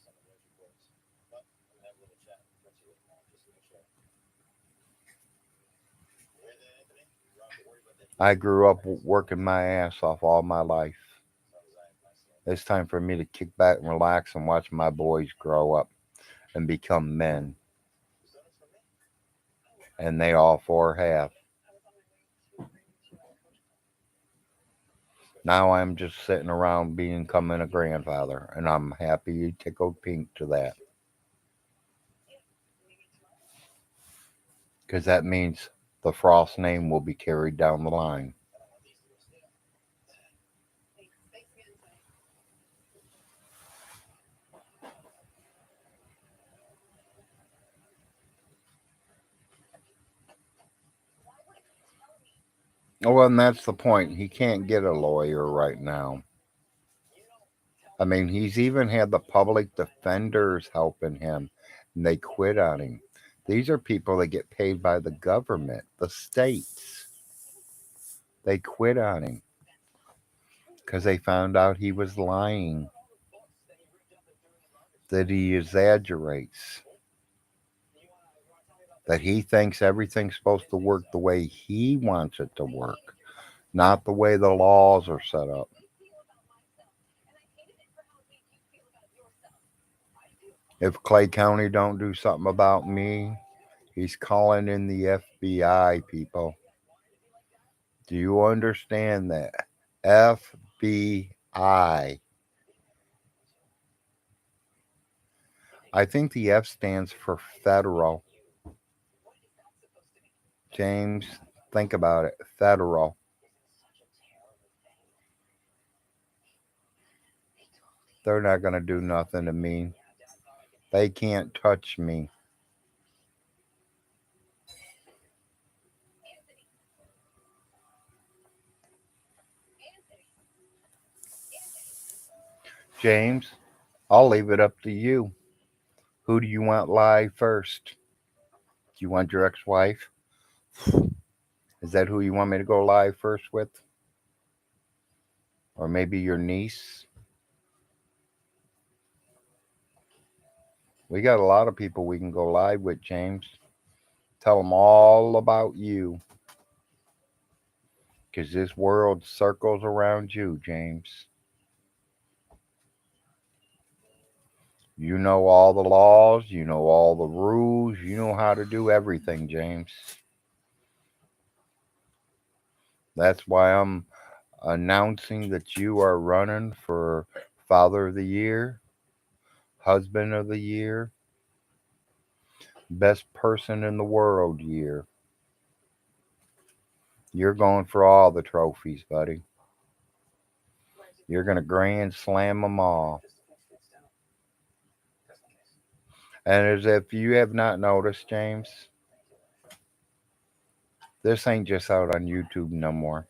I grew up working my ass off all my life. It's time for me to kick back and relax and watch my boys grow up and become men. And they all four have. Now I'm just sitting around becoming a grandfather, and I'm happy, tickled pink to that. Because that means the Frost name will be carried down the line. Well, and that's the point. He can't get a lawyer right now. I mean, he's even had the public defenders helping him, and they quit on him. These are people that get paid by the government, the states. They quit on him because they found out he was lying, that he exaggerates, that he thinks everything's supposed to work the way he wants it to work, not the way the laws are set up. If Clay County don't do something about me, he's calling in the FBI, people. Do you understand that? FBI. I think the F stands for federal. James, think about it. Federal. They're not going to do nothing to me. They can't touch me. James, I'll leave it up to you. Who do you want live first? Do you want your ex wife? Is that who you want me to go live first with? Or maybe your niece? We got a lot of people we can go live with, James. Tell them all about you. Because this world circles around you, James. You know all the laws, you know all the rules, you know how to do everything, James. That's why I'm announcing that you are running for Father of the Year, Husband of the Year, Best Person in the World Year. You're going for all the trophies, buddy. You're going to grand slam them all. And as if you have not noticed, James, this ain't just out on YouTube no more.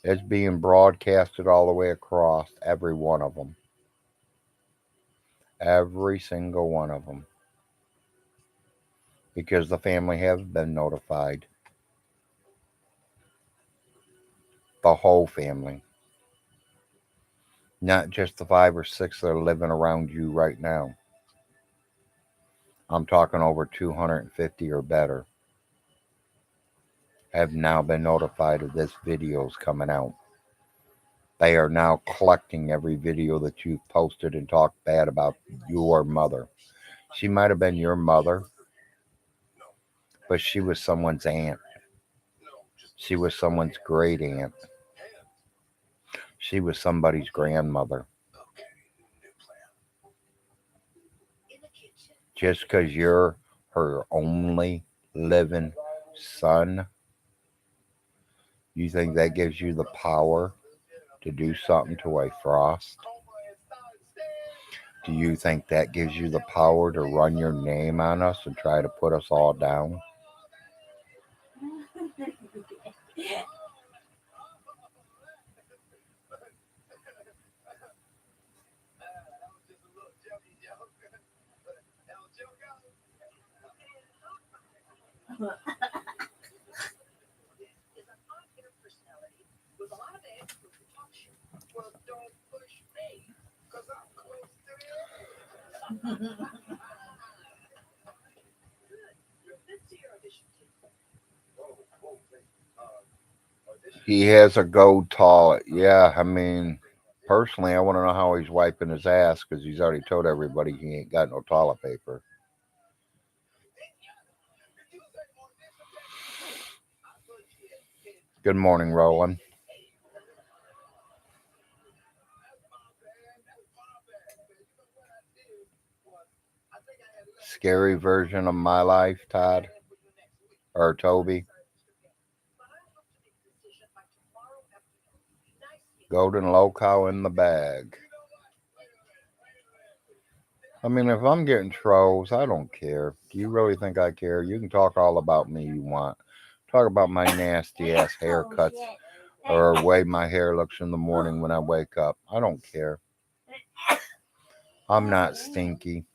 It's being broadcasted all the way across every one of them. Every single one of them. Because the family has been notified. The whole family. Not just the 5 or 6 that are living around you right now. I'm talking over 250 or better have now been notified of this video's coming out. They are now collecting every video that you've posted and talked bad about your mother. She might have been your mother, but she was someone's aunt. She was someone's great aunt. She was somebody's grandmother. Just because you're her only living son, you think that gives you the power to do something to a Frost? Do you think that gives you the power to run your name on us and try to put us all down? He has a gold toilet. Yeah, I mean, personally, I want to know how he's wiping his ass because he's already told everybody he ain't got no toilet paper. Good morning, Roland. Scary version of my life, Todd or Toby. Golden Loco in the bag. I mean, if I'm getting trolls, I don't care. Do you really think I care? You can talk all about me you want. Talk about my nasty ass haircuts or the way my hair looks in the morning when I wake up. I don't care. I'm not stinky.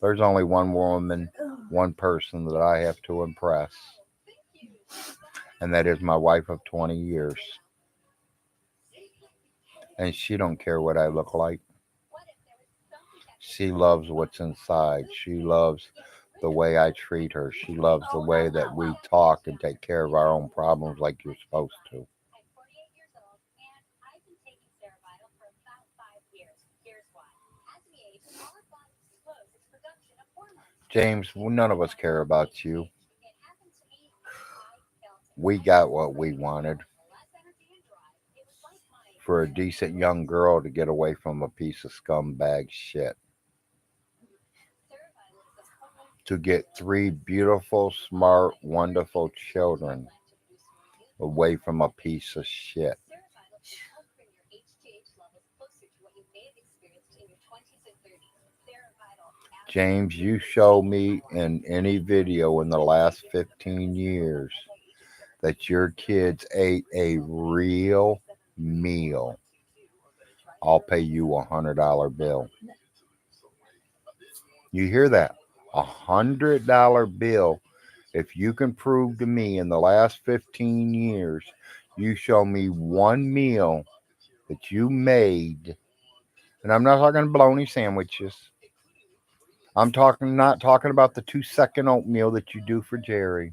There's only one woman, one person that I have to impress, and that is my wife of 20 years. And she don't care what I look like. She loves what's inside. She loves the way I treat her. She loves the way that we talk and take care of our own problems like you're supposed to. James, none of us care about you. We got what we wanted for a decent young girl to get away from a piece of scumbag shit. To get three beautiful, smart, wonderful children away from a piece of shit. James, you show me in any video in the last 15 years that your kids ate a real meal. I'll pay you $100 bill. You hear that? $100 bill. If you can prove to me in the last 15 years, you show me one meal that you made, and I'm not talking bologna sandwiches. I'm talking not talking about the 2 second oatmeal that you do for Jerry.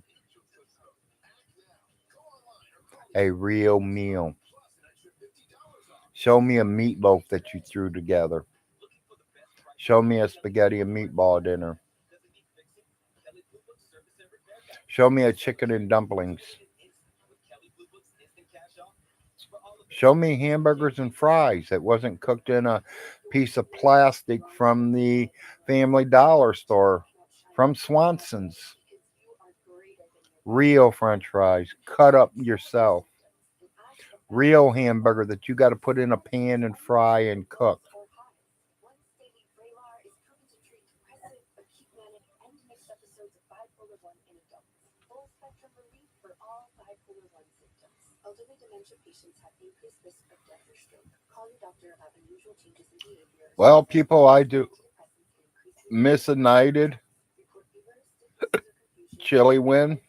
A real meal. Show me a meatloaf that you threw together. Show me a spaghetti and meatball dinner. Show me a chicken and dumplings. Show me hamburgers and fries that wasn't cooked in a piece of plastic from the Family Dollar store, from Swanson's. Real French fries, cut up yourself. Real hamburger that you got to put in a pan and fry and cook. Well, people, I do. Miss United, Chili win.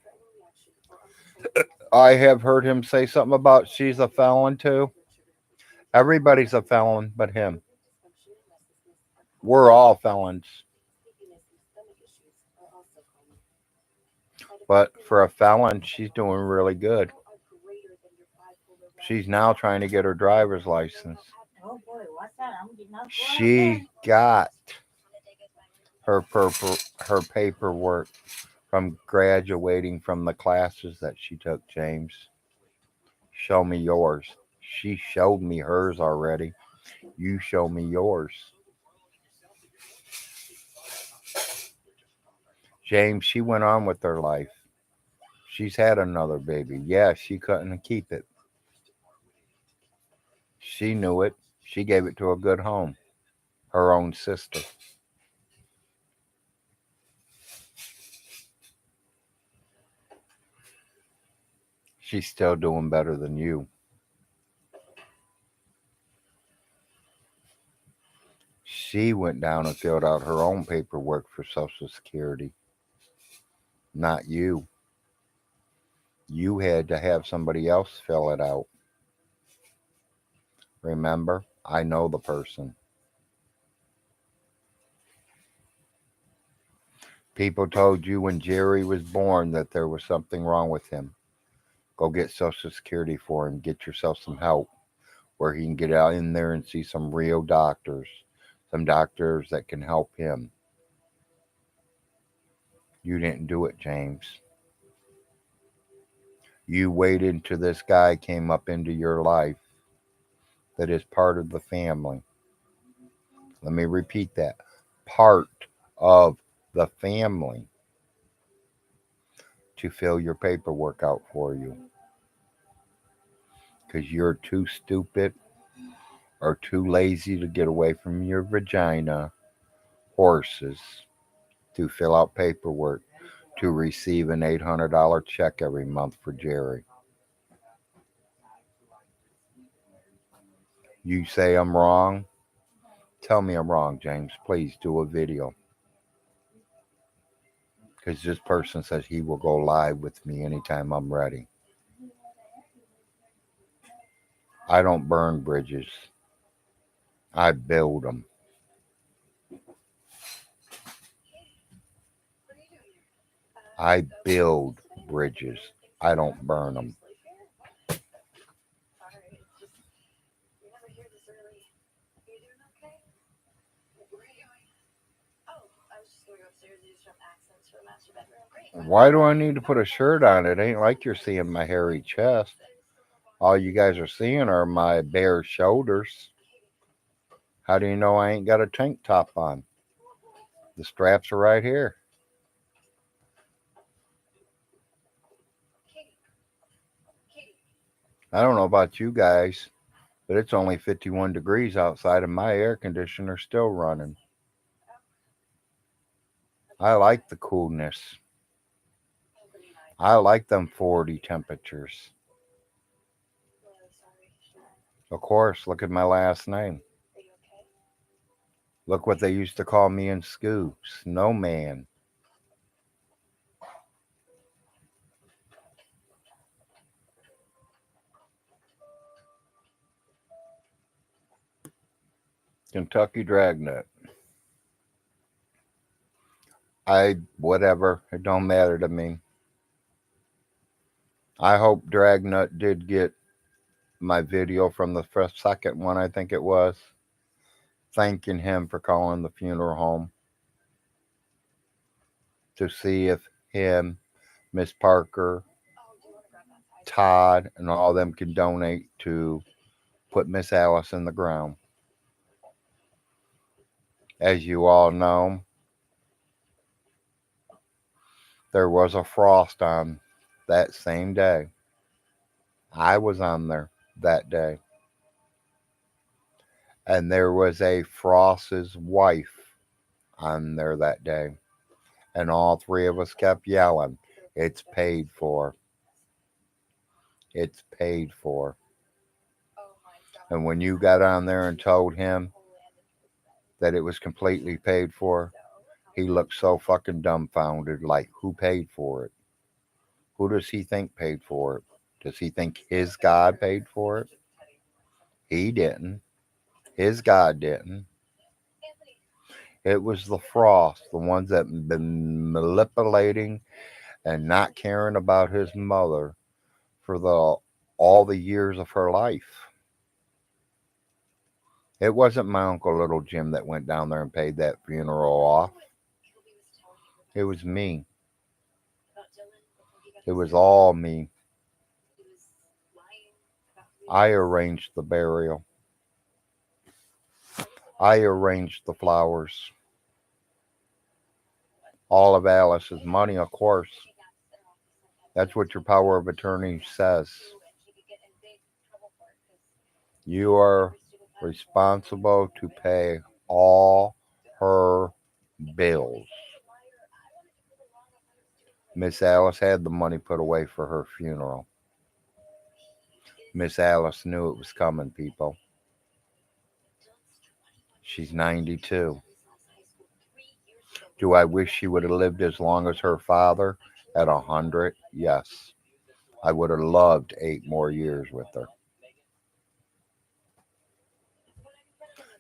I have heard him say something about she's a felon too. Everybody's a felon but him. We're all felons. But for a felon, she's doing really good. She's now trying to get her driver's license. Oh boy, what's that? I'm getting up for She got her her paperwork from graduating from the classes that she took, James. Show me yours. She showed me hers already. You show me yours. James, she went on with her life. She's had another baby. Yeah, she couldn't keep it. She knew it. She gave it to a good home. Her own sister. She's still doing better than you. She went down and filled out her own paperwork for Social Security, not you. You had to have somebody else fill it out. Remember? I know the person. People told you when Jerry was born that there was something wrong with him. Go get Social Security for him. Get yourself some help where he can get out in there and see some real doctors, some doctors that can help him. You didn't do it, James. You waited until this guy came up into your life that is part of the family. Let me repeat that. Part of the family to fill your paperwork out for you. Because you're too stupid or too lazy to get away from your vagina, horses, to fill out paperwork to receive an $800 check every month for Jerry. You say I'm wrong? Tell me I'm wrong, James. Please do a video. because this person says he will go live with me anytime I'm ready. I don't burn bridges, I build them. I build bridges, I don't burn them. Why do I need to put a shirt on? It ain't like you're seeing my hairy chest. All you guys are seeing are my bare shoulders. How do you know I ain't got a tank top on? The straps are right here. I don't know about you guys, but it's only 51 degrees outside and my air conditioner's still running. I like the coolness. I like them 40 temperatures. Of course, look at my last name. Look what they used to call me in school, Snowman. Kentucky Dragnet. Whatever, it don't matter to me. I hope Dragnut did get my video from the first second one, I think it was, thanking him for calling the funeral home to see if him, Miss Parker, Todd, and all of them can donate to put Miss Alice in the ground. As you all know, there was a frost on that same day. I was on there that day. And there was a Frost's wife on there that day. And all three of us kept yelling, "It's paid for. It's paid for." And when you got on there and told him that it was completely paid for, he looked so fucking dumbfounded, like, who paid for it? Who does he think paid for it? Does he think his God paid for it? He didn't. His God didn't. It was the Frost, the ones that been manipulating and not caring about his mother for the all the years of her life. It wasn't my Uncle Little Jim that went down there and paid that funeral off. It was me. It was all me. I arranged the burial. I arranged the flowers. All of Alice's money, of course. That's what your power of attorney says. You are responsible to pay all her bills. Miss Alice had the money put away for her funeral. Miss Alice knew it was coming, people. She's 92. Do I wish she would have lived as long as her father at 100? Yes. I would have loved 8 more years with her.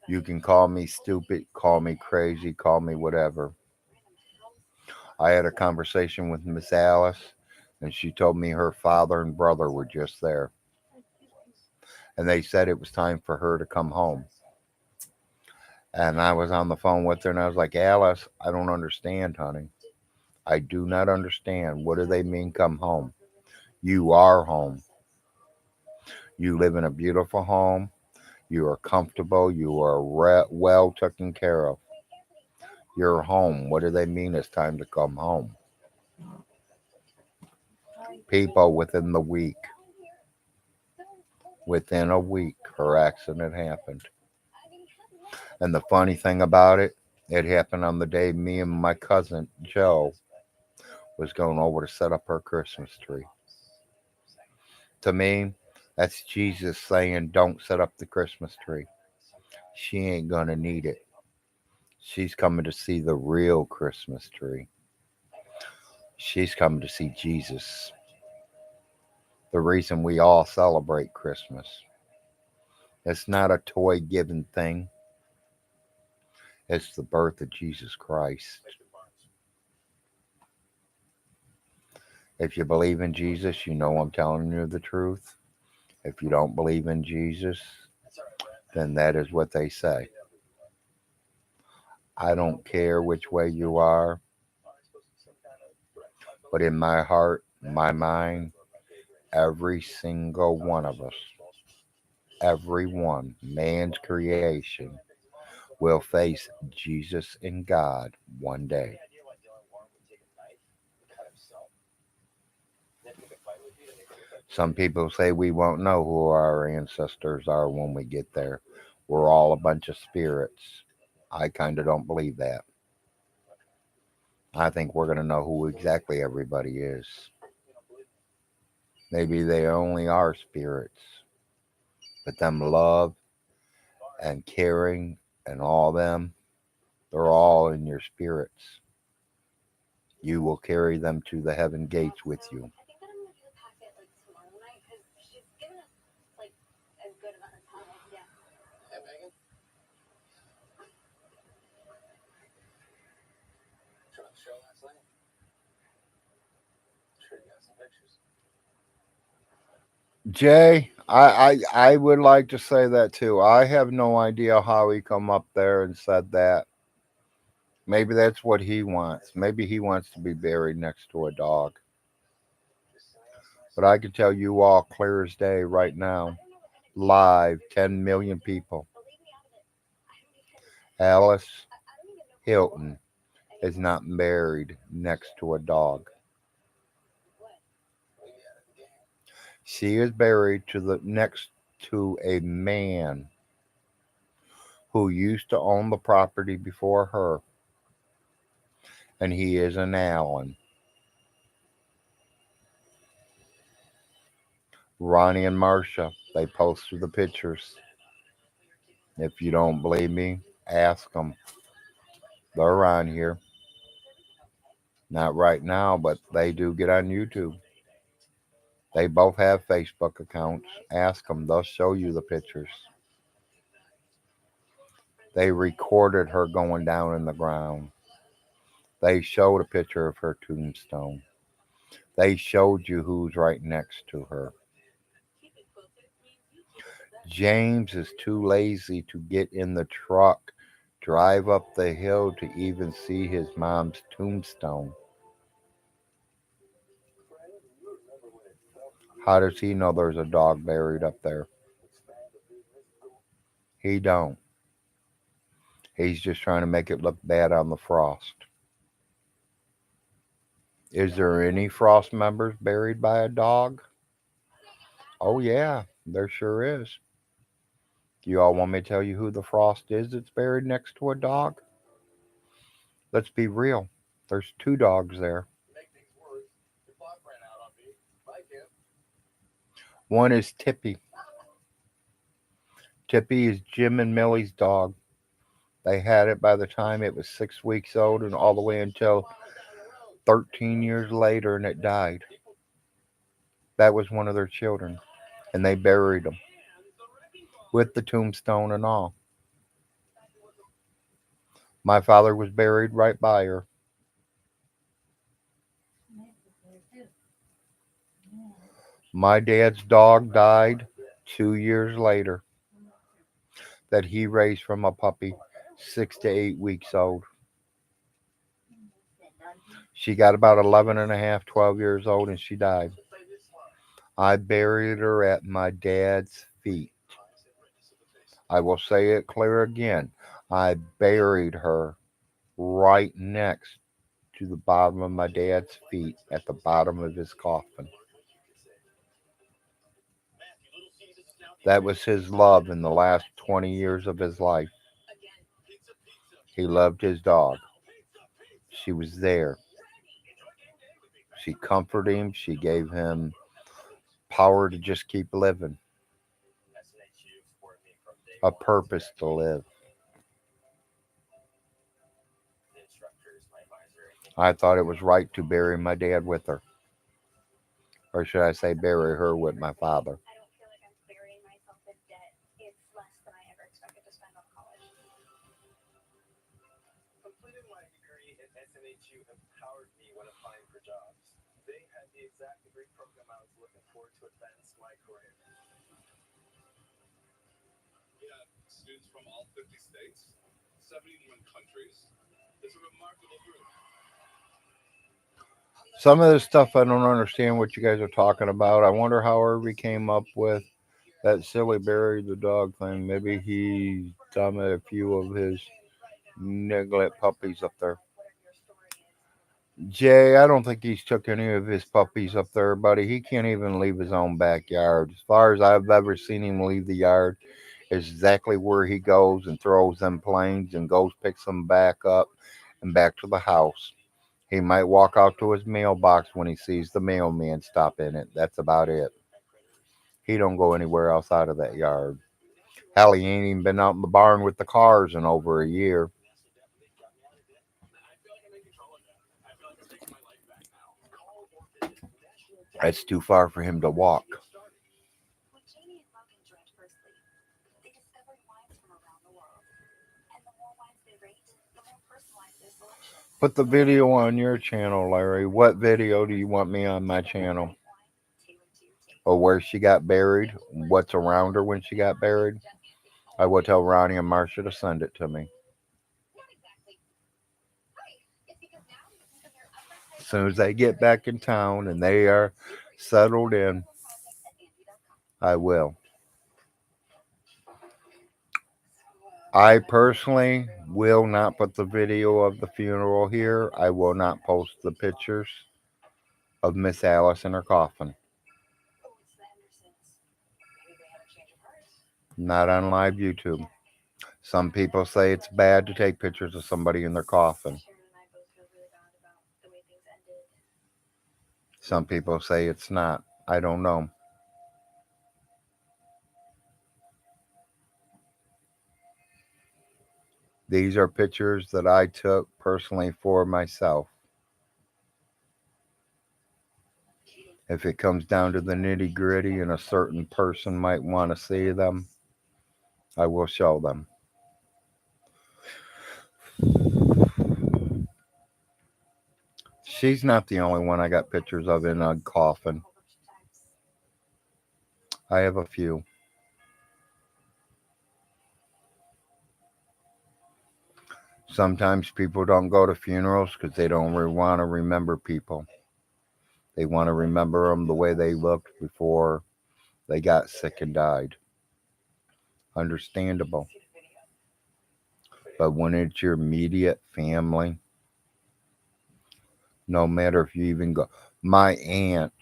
You can call me stupid, call me crazy, call me whatever. I had a conversation with Miss Alice, and she told me her father and brother were just there. And they said it was time for her to come home. And I was on the phone with her, and I was like, Alice, I don't understand, honey. I do not understand. What do they mean, come home? You are home. You live in a beautiful home. You are comfortable. You are well taken care of. You're home. What do they mean it's time to come home? People, within a week, her accident happened. And the funny thing about it, it happened on the day me and my cousin Joe was going over to set up her Christmas tree. To me, that's Jesus saying, don't set up the Christmas tree. She ain't going to need it. She's coming to see the real Christmas tree. She's come to see Jesus. The reason we all celebrate Christmas. It's not a toy given thing, it's the birth of Jesus Christ. If you believe in Jesus, you know I'm telling you the truth. If you don't believe in Jesus, then that is what they say. I don't care which way you are, but in my heart, my mind, every single one of us, every one, man's creation, will face Jesus and God one day. Some people say we won't know who our ancestors are when we get there. We're all a bunch of spirits. I kind of don't believe that. I think we're going to know who exactly everybody is. Maybe they only are spirits, but them love and caring and all them, they're all in your spirits. You will carry them to the heaven gates with you. Jay, I would like to say that too. I have no idea how he come up there and said that. Maybe that's what he wants. Maybe he wants to be buried next to a dog. But I can tell you all clear as day right now, live, 10 million people. Alice Hilton is not buried next to a dog. She is buried to the next to a man who used to own the property before her, and he is an Allen. Ronnie and Marcia, they posted the pictures. If you don't believe me, ask them. They're around here. Not right now, but they do get on YouTube. They both have Facebook accounts. Ask them, they'll show you the pictures. They recorded her going down in the ground. They showed a picture of her tombstone. They showed you who's right next to her. James is too lazy to get in the truck, drive up the hill to even see his mom's tombstone. How does he know there's a dog buried up there? He don't. He's just trying to make it look bad on the Frost. Is there any Frost members buried by a dog? Oh yeah, there sure is. You all want me to tell you who the Frost is that's buried next to a dog? Let's be real. There's two dogs there. One is Tippy. Tippy is Jim and Millie's dog. They had it by the time it was 6 weeks old and all the way until 13 years later, and it died. That was one of their children, and they buried him with the tombstone and all. My father was buried right by her. My dad's dog died 2 years later, that he raised from a puppy, 6 to 8 weeks old. She got about 11 and a half, 12 years old, and she died. I buried her at my dad's feet. I will say it clear again. I buried her right next to the bottom of my dad's feet at the bottom of his coffin. That was his love in the last 20 years of his life. He loved his dog. She was there. She comforted him. She gave him power to just keep living, a purpose to live. I thought it was right to bury my dad with her, or should I say, bury her with my father. I don't feel like I'm burying myself in debt. It's less than I ever expected to spend on college. Completing my degree in SNHU empowered me when applying for jobs. They had the exact degree program I was looking for to advance my career. We have students from all 50 states, 71 countries. It's a remarkable group. Some of this stuff I don't understand what you guys are talking about. I wonder how Irby came up with that silly bury the dog thing. Maybe he's done a few of his neglect puppies up there. Jay, I don't think he's took any of his puppies up there, buddy. He can't even leave his own backyard. As far as I've ever seen him leave the yard, is exactly where he goes and throws them planes and goes picks them back up and back to the house. He might walk out to his mailbox when he sees the mailman stop in it. That's about it. He don't go anywhere outside of that yard. Hell, he ain't even been out in the barn with the cars in over a year. I feel like I'm in control again. I feel like I'm taking my life back now. Call or visit It's too far for him to walk. When Jamie and Logan joined First Leaf, they discovered wines from around the world. And the more wines they rate, the more personalized their selection. Put the video on your channel, Larry. What video do you want me on my channel? Or where she got buried? What's around her when she got buried? I will tell Ronnie and Marcia to send it to me. As soon as they get back in town and they are settled in, I will. I personally will not put the video of the funeral here. I will not post the pictures of Miss Alice in her coffin. Not on live YouTube. Some people say it's bad to take pictures of somebody in their coffin. Some people say it's not. I don't know. These are pictures that I took personally for myself. If it comes down to the nitty gritty and a certain person might want to see them, I will show them. She's not the only one I got pictures of in a coffin. I have a few. Sometimes people don't go to funerals because they don't want to remember people. They want to remember them the way they looked before they got sick and died. Understandable. But when it's your immediate family, no matter if you even go, my aunt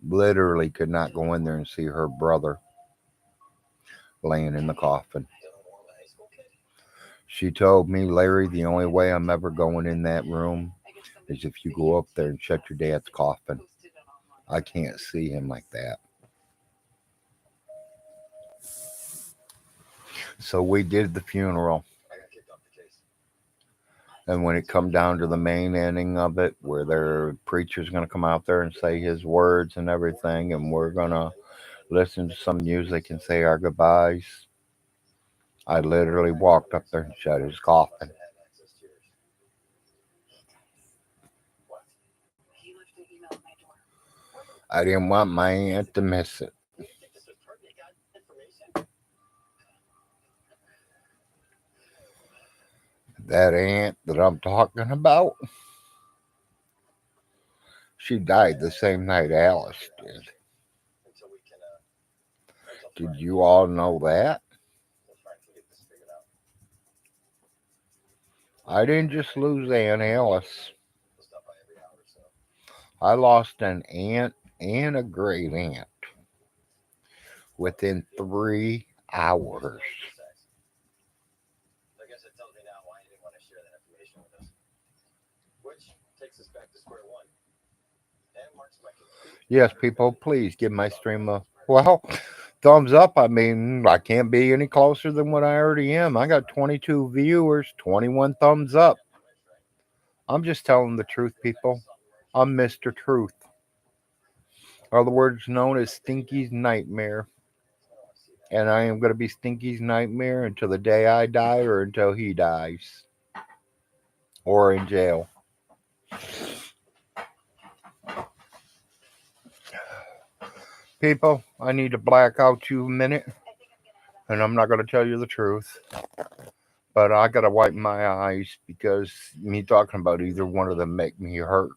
literally could not go in there and see her brother laying in the coffin. She told me, Larry, the only way I'm ever going in that room is if you go up there and shut your dad's coffin. I can't see him like that. So we did the funeral. And when it come down to the main ending of it, where their preacher's going to come out there and say his words and everything, and we're going to listen to some music and say our goodbyes, I literally walked up there and shut his coffin. I didn't want my aunt to miss it. That aunt that I'm talking about, she died the same night Alice did. Did you all know that? I didn't just lose Aunt Alice. I lost an aunt and a great aunt within 3 hours. I guess it tells me now why you didn't want to share that information with us. Which takes us back to square one. And marks my conclusion. Yes, people, please give my stream a thumbs up. I mean, I can't be any closer than what I already am. I got 22 viewers, 21 thumbs up. I'm just telling the truth, people. I'm Mr. Truth, otherwise known as Stinky's Nightmare. And I am going to be Stinky's Nightmare until the day I die or until he dies or in jail. People, I need to black out you a minute, and I'm not going to tell you the truth. But I got to wipe my eyes because me talking about either one of them make me hurt.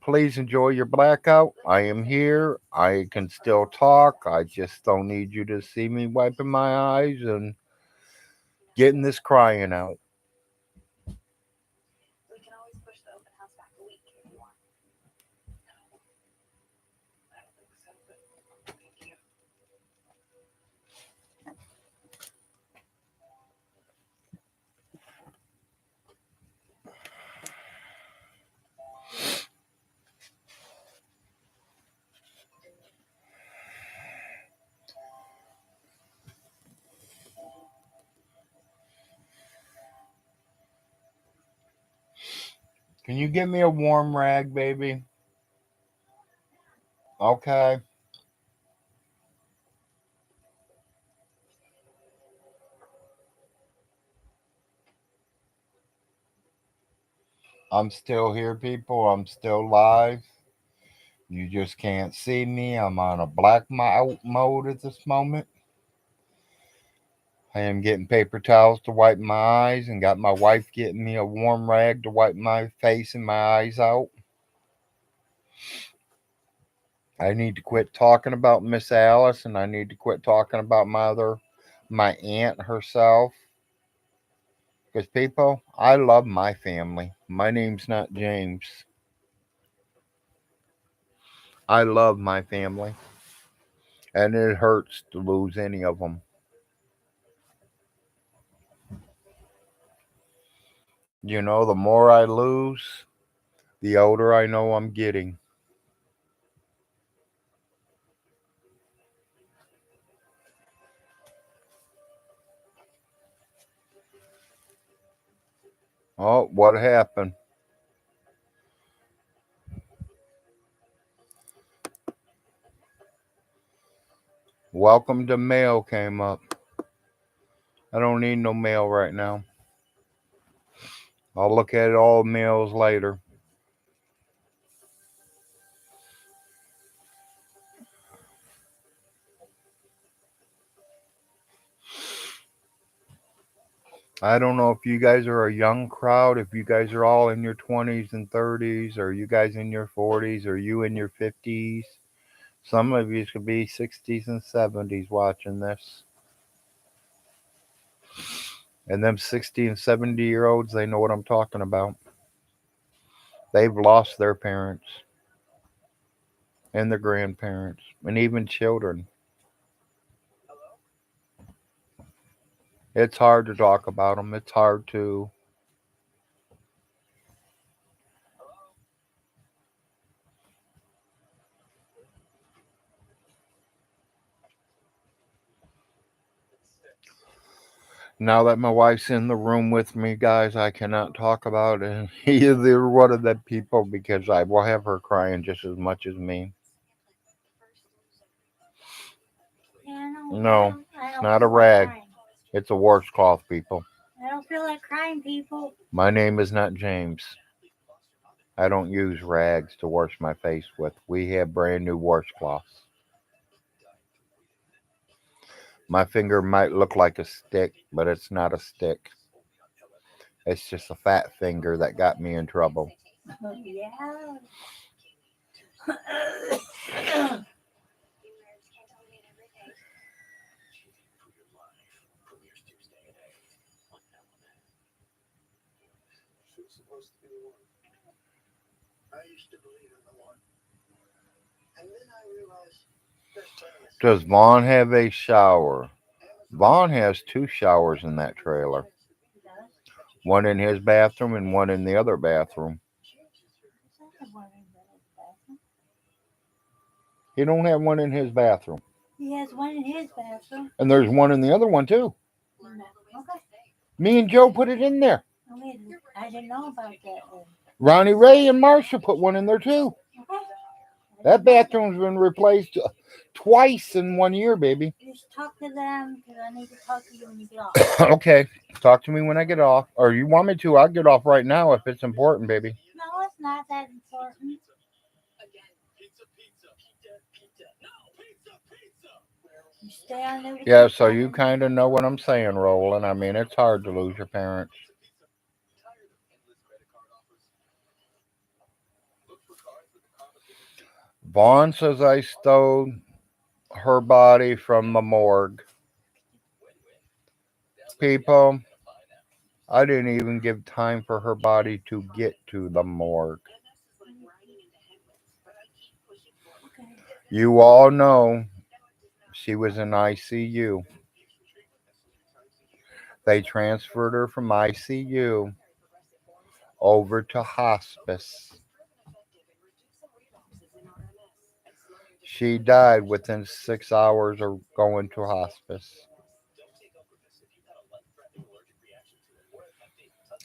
Please enjoy your blackout. I am here. I can still talk. I just don't need you to see me wiping my eyes and getting this crying out. We can always push the open house back a week if you want. I don't think so, but thank you. Can you get me a warm rag, baby? Okay. I'm still here, people. I'm still live. You just can't see me. I'm on a black out mode at this moment. I am getting paper towels to wipe my eyes and got my wife getting me a warm rag to wipe my face and my eyes out. I need to quit talking about Miss Alice and I need to quit talking about my aunt herself. Because people, I love my family. My name's not James. I love my family. And it hurts to lose any of them. You know, the more I lose, the older I know I'm getting. Oh, what happened? Welcome to mail came up. I don't need no mail right now. I'll look at all mails later. I don't know if you guys are a young crowd, if you guys are all in your 20s and 30s, or you guys in your 40s, or you in your 50s. Some of you could be 60s and 70s watching this. And them 60 and 70-year olds, they know what I'm talking about. They've lost their parents and their grandparents and even children. Hello? It's hard to talk about them. It's hard to. Hello? It's 6. Now that my wife's in the room with me, guys, I cannot talk about it. Either one of the people because I will have her crying just as much as me. No, it's not a rag. It's a washcloth, people. I don't feel like crying, people. My name is not James. I don't use rags to wash my face with. We have brand new washcloths. My finger might look like a stick, but it's not a stick. It's just a fat finger that got me in trouble. Yeah. Who's supposed to be the one? I used to believe in the one. And then I realized there's plenty of Does Vaughn have a shower? Vaughn has two showers in that trailer. One in his bathroom and one in the other bathroom. He don't have one in his bathroom. He has one in his bathroom. And there's one in the other one too. Okay. Me and Joe put it in there. Okay, I didn't know about that. Ronnie Ray and Marsha put one in there too. Okay. That bathroom's been replaced twice in 1 year, baby. Just talk to them because I need to talk to you when you get off. Okay, talk to me when I get off. Or you want me to? I'll get off right now if it's important, baby. No, it's not that important. You stay on there with Yeah, your so you phone. kind of know what I'm saying, Roland. I mean, it's hard to lose your parents. Vaughn says I stole her body from the morgue. People, I didn't even give time for her body to get to the morgue. Okay. You all know she was in ICU. They transferred her from ICU over to hospice. She died within 6 hours of going to hospice.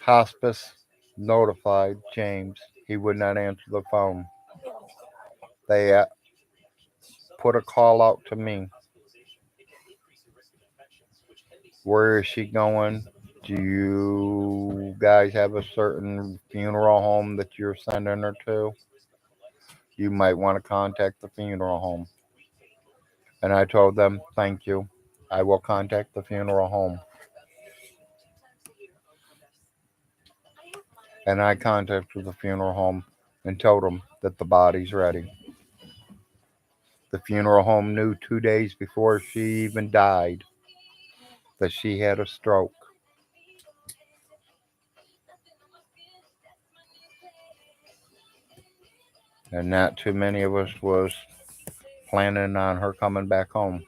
Hospice notified James. He would not answer the phone. They put a call out to me. Where is she going? Do you guys have a certain funeral home that you're sending her to? You might want to contact the funeral home. And I told them, thank you. I will contact the funeral home. And I contacted the funeral home and told them that the body's ready. The funeral home knew 2 days before she even died that she had a stroke. And not too many of us was planning on her coming back home.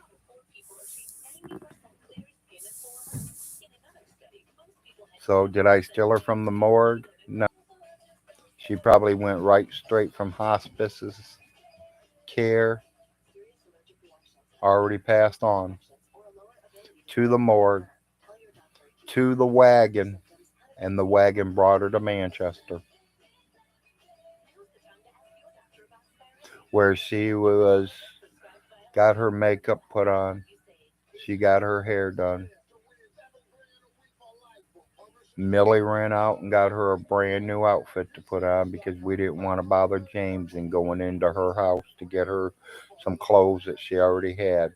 So did I steal her from the morgue? No. She probably went right straight from hospice's care, already passed on, to the morgue, to the wagon, and the wagon brought her to Manchester, where she was got her makeup put on. She got her hair done. Millie ran out and got her a brand new outfit to put on because we didn't want to bother James in going into her house to get her some clothes that she already had.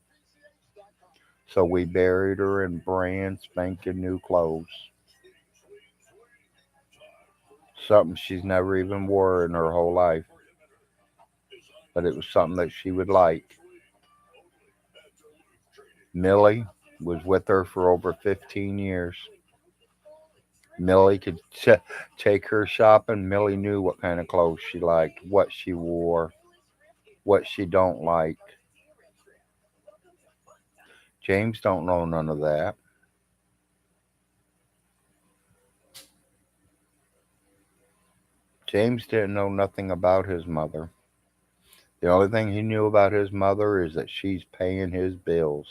So we buried her in brand spanking new clothes. Something she's never even wore in her whole life. But it was something that she would like. Millie was with her for over 15 years. Millie could take her shopping. Millie knew what kind of clothes she liked, what she wore, what she don't like. James don't know none of that. James didn't know nothing about his mother. The only thing he knew about his mother is that she's paying his bills.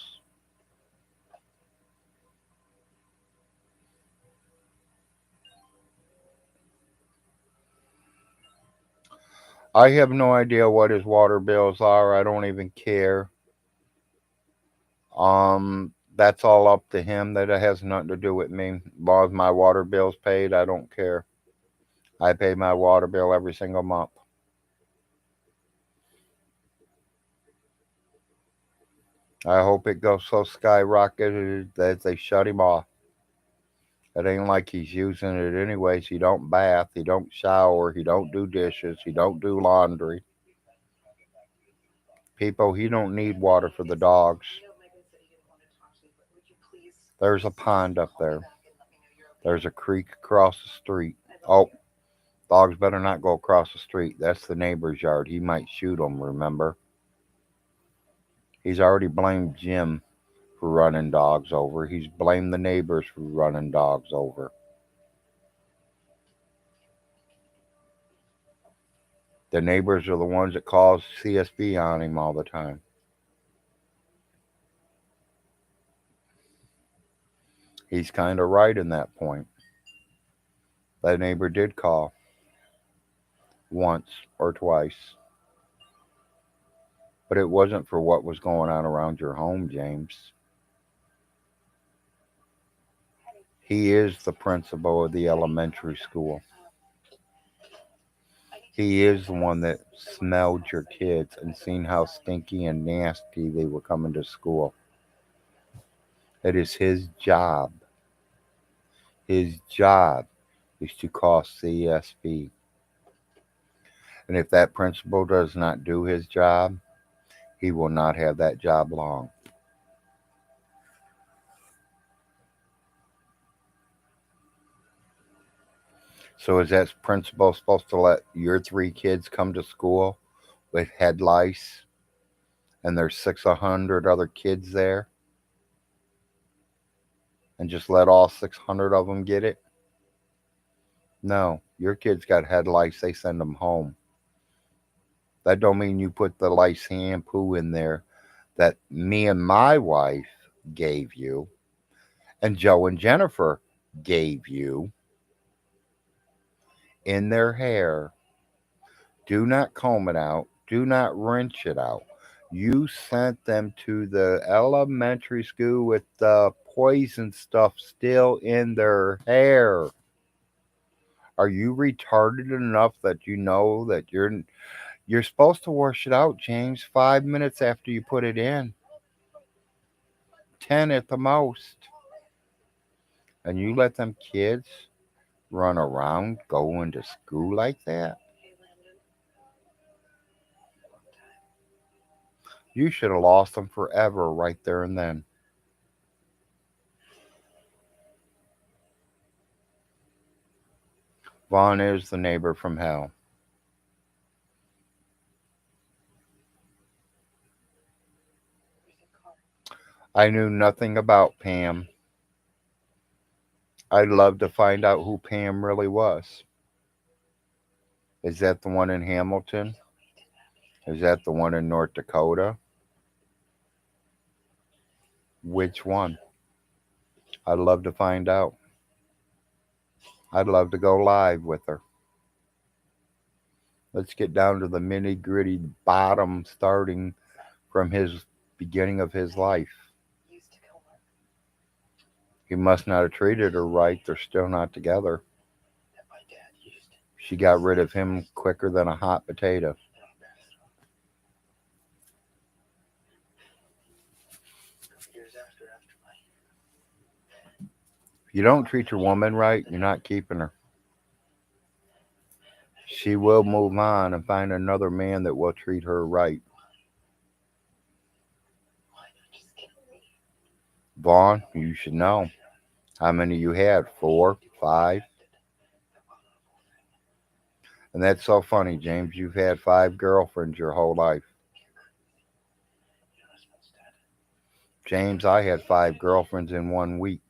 I have no idea what his water bills are. I don't even care. That's all up to him. That it has nothing to do with me. As long as my water bill's paid, I don't care. I pay my water bill every single month. I hope it goes so skyrocketed that they shut him off. It ain't like he's using it anyways. He don't bath, he don't shower, he don't do dishes, he don't do laundry. People, he don't need water for the dogs. There's a pond up there. There's a creek across the street. Oh, dogs better not go across the street. That's the neighbor's yard. He might shoot them, remember? He's already blamed Jim for running dogs over. He's blamed the neighbors for running dogs over. The neighbors are the ones that cause CSB on him all the time. He's kind of right in that point. That neighbor did call once or twice, but it wasn't for what was going on around your home, James. He is the principal of the elementary school. He is the one that smelled your kids and seen how stinky and nasty they were coming to school. It is his job. His job is to call CSB. And if that principal does not do his job, he will not have that job long. So is that principal supposed to let your three kids come to school with head lice and there's 600 other kids there and just let all 600 of them get it? No, your kids got head lice, they send them home. That don't mean you put the lice shampoo in there that me and my wife gave you and Joe and Jennifer gave you in their hair. Do not comb it out. Do not rinse it out. You sent them to the elementary school with the poison stuff still in their hair. Are you retarded enough that you know that you're supposed to wash it out, James, 5 minutes after you put it in? 10 at the most. And you let them kids run around going to school like that? You should have lost them forever right there and then. Vaughn is the neighbor from hell. I knew nothing about Pam. I'd love to find out who Pam really was. Is that the one in Hamilton? Is that the one in North Dakota? Which one? I'd love to find out. I'd love to go live with her. Let's get down to the nitty gritty bottom starting from his beginning of his life. He must not have treated her right. They're still not together. She got rid of him quicker than a hot potato. If you don't treat your woman right, you're not keeping her. She will move on and find another man that will treat her right. Vaughn, you should know. How many you had? 4, 5? And that's so funny, James. You've had 5 girlfriends your whole life. James, I had 5 girlfriends in 1 week.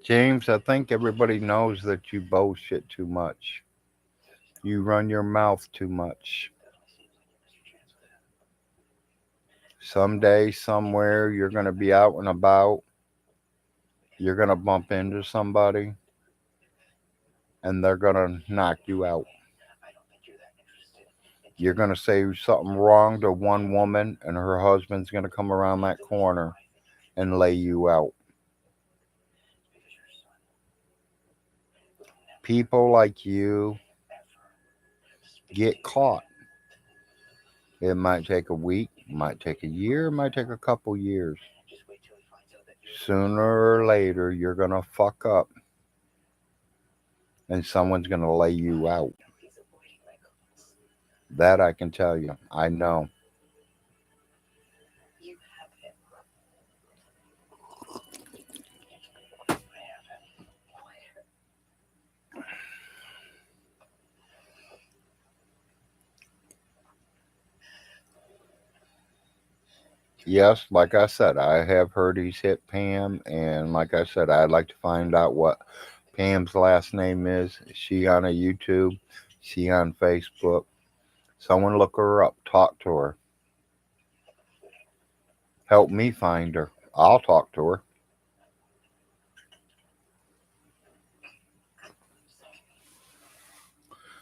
James, I think everybody knows that you bullshit too much. You run your mouth too much. Someday, somewhere, you're going to be out and about. You're going to bump into somebody and they're going to knock you out. You're going to say something wrong to one woman and her husband's going to come around that corner and lay you out. People like you get caught. It might take a week, might take a year, might take a couple years. Sooner or later, you're going to fuck up and someone's going to lay you out. That I can tell you. I know. Yes, like I said, I have heard he's hit Pam, and like I said, I'd like to find out what Pam's last name is. Is she on a YouTube? Is she on Facebook? Someone look her up, talk to her, help me find her. I'll talk to her.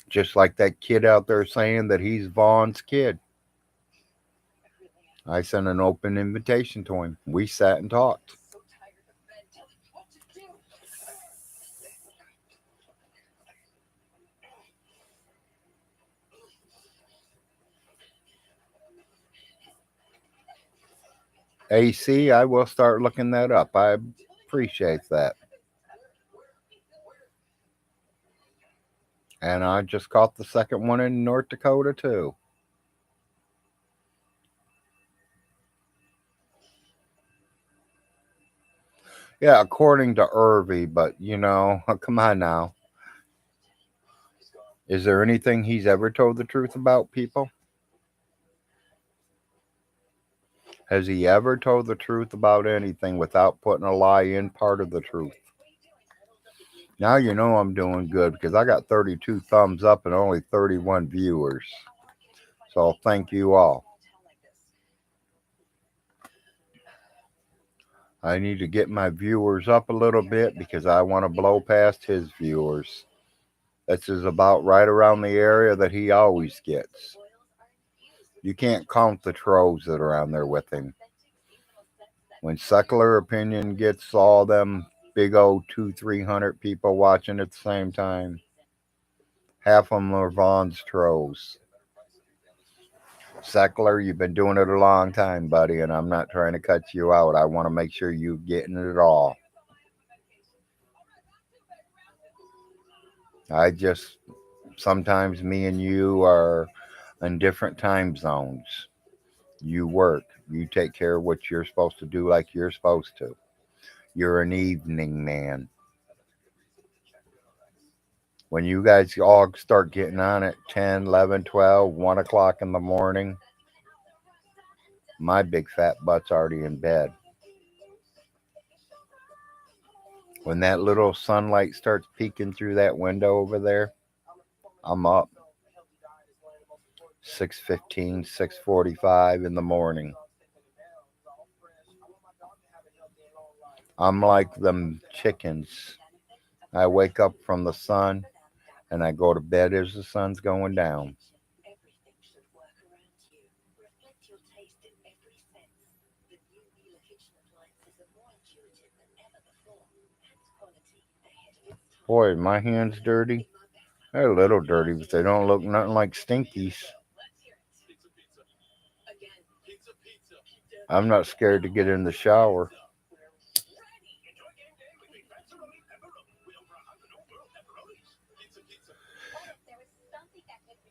Just like that kid out there saying that he's Vaughn's kid. I sent an open invitation to him. We sat and talked. So tired of men telling me what to do. AC, I will start looking that up. I appreciate that. And I just caught the second one in North Dakota too. Yeah, according to Irvy, but come on now. Is there anything he's ever told the truth about, people? Has he ever told the truth about anything without putting a lie in part of the truth? Now you know I'm doing good because I got 32 thumbs up and only 31 viewers. So thank you all. I need to get my viewers up a little bit because I want to blow past his viewers. This is about right around the area that he always gets. You can't count the trolls that are on there with him. When secular opinion gets all them big old 200-300 people watching at the same time, half of them are Vaughn's trolls. Secular, you've been doing it a long time, buddy, and I'm not trying to cut you out. I want to make sure you're getting it all. I just sometimes me and you are in different time zones. You work, you take care of what you're supposed to do like you're supposed to. You're an evening man. When you guys all start getting on at 10, 11, 12, 1 o'clock in the morning, my big fat butt's already in bed. When that little sunlight starts peeking through that window over there, I'm up. 6:15, 6:45 in the morning. I'm like them chickens. I wake up from the sun and I go to bed as the sun's going down. Everything should work around you. Reflect your taste in every sense. The new Wheeler kitchen appliances are more intuitive than ever before. And quality ahead of its time. Boy, my hands dirty. They're a little dirty, but they don't look nothing like stinkies. I'm not scared to get in the shower.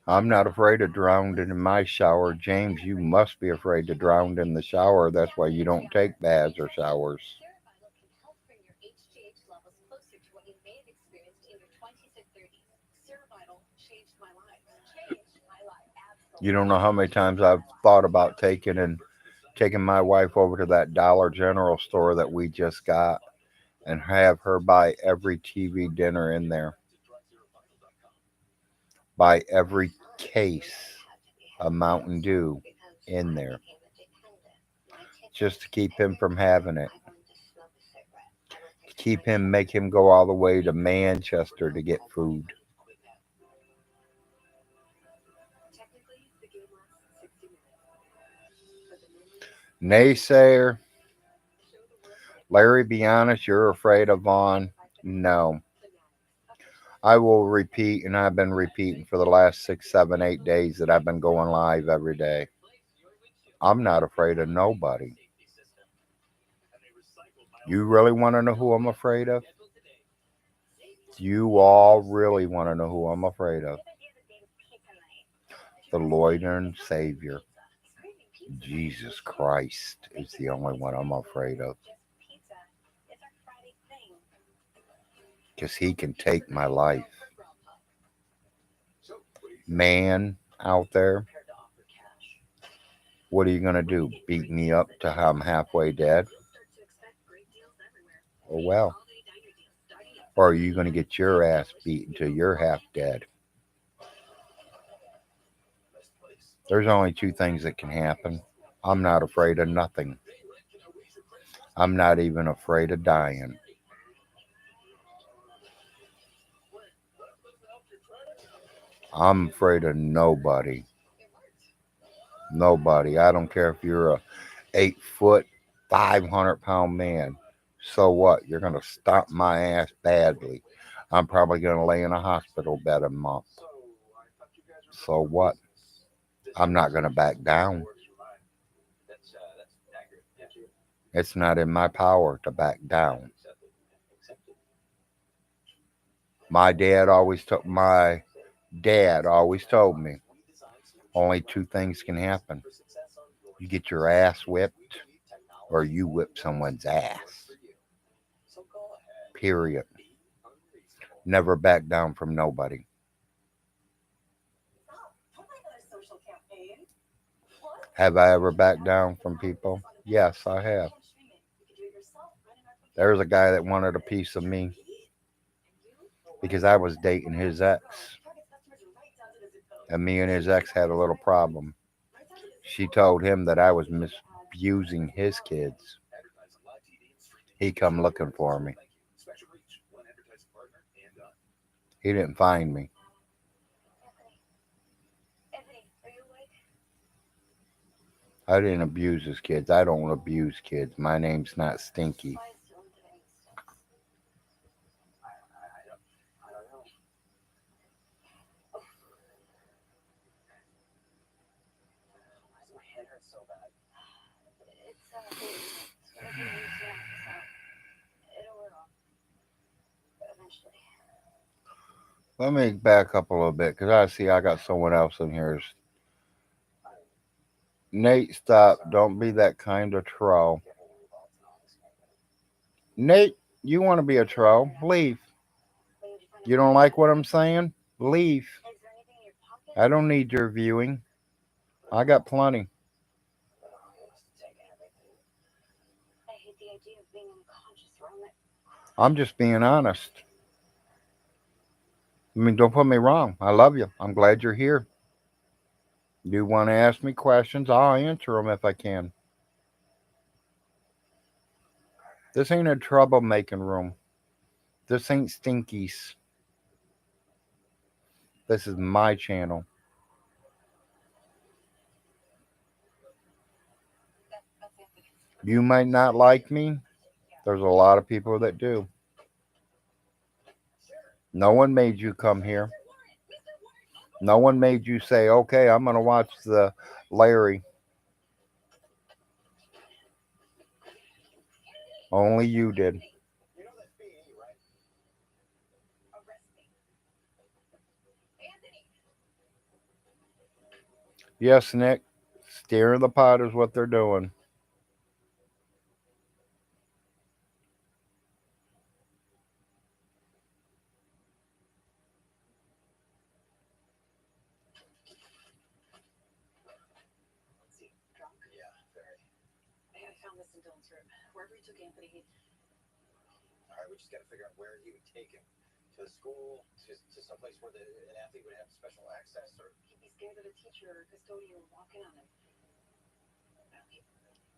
I'm not afraid of drowning in my shower. James, you must be afraid to drown in the shower. That's why you don't take baths or showers. Cerevital can help bring your HGH levels closer to what you may have experienced in your 20s and 30s. Cerevital changed my life. Changed my life. You don't Absolutely. know how many times I've thought about taking my wife over to that Dollar General store that we just got and have her buy every TV dinner in there, buy every case of Mountain Dew in there, just to keep him from having it. To keep him, make him go all the way to Manchester to get food. Technically, the game lasts 60 minutes. But the minute Naysayer, show the world Larry, be honest, you're afraid of Vaughn? No. I will repeat, and I've been repeating for the last 6, 7, 8 days that I've been going live every day. I'm not afraid of nobody. You really want to know who I'm afraid of? You all really want to know who I'm afraid of? The Lord and Savior, Jesus Christ, is the only one I'm afraid of. Because he can take my life. Man out there, What are you going to do? Beat me up till I'm halfway dead? You'll start to expect great deals everywhere. Oh, Maybe well. holiday diner deals starting at Or are you going to get your ass beat until you're half dead? There's only two things that can happen. I'm not afraid of nothing. I'm not even afraid of dying. I'm afraid of nobody. Nobody. I don't care if you're a 8 foot, 500 pound man. So what? You're gonna stomp my ass badly. I'm probably gonna lay in a hospital bed a month. So what? I'm not gonna back down. It's not in my power to back down. My dad always told me only two things can happen. You get your ass whipped or you whip someone's ass. Period. Never back down from nobody. Don't make that a social campaign. What? Have I ever backed down from people? Yes, I have. Can't stream it. You can do it yourself right in our computer. There's a guy that wanted a piece of me And you? because I was dating his ex. Target's customers are right down to the zip code. And me and his ex had a little problem. Right down to the zip She code. told him that I was misusing his kids. He come looking for me. He didn't find me. Anthony, are you awake? I didn't abuse his kids. I don't abuse kids. My name's not Stinky. Why is Dylan getting stuff? I don't know. Why does my head hurt so bad? It's whatever it is, yeah, so it'll wear off eventually. Let me back up a little bit because I see I got someone else in here. Nate, stop. Don't be that kind of troll. Nate, you want to be a troll? Leave. When did you find out? You don't like what I'm saying? Leave. Is there anything in your pocket? I don't need your viewing. I got plenty. I hate the idea of being unconscious around that. I'm just being honest. I mean, don't put me wrong. I love you. I'm glad you're here. You want to ask me questions? I'll answer them if I can. This ain't a troublemaking room. This ain't Stinky's. This is my channel. That's Anthony. You might not like me. There's a lot of people that do. No one made you come here. No one made you say, okay, I'm going to watch the Larry. Only you did. You know that's B&E, right? Arrest me. Anthony! Yes, Nick. Steering the pot is what they're doing. Is he drunk? Yeah, very. I found this in Dylan's room. Wherever he took Anthony, he. All right, we just got to figure out where he would take him. To the school, to someplace where an athlete would have special access, or He'd be scared that a teacher or a custodian would walk in on him. No, he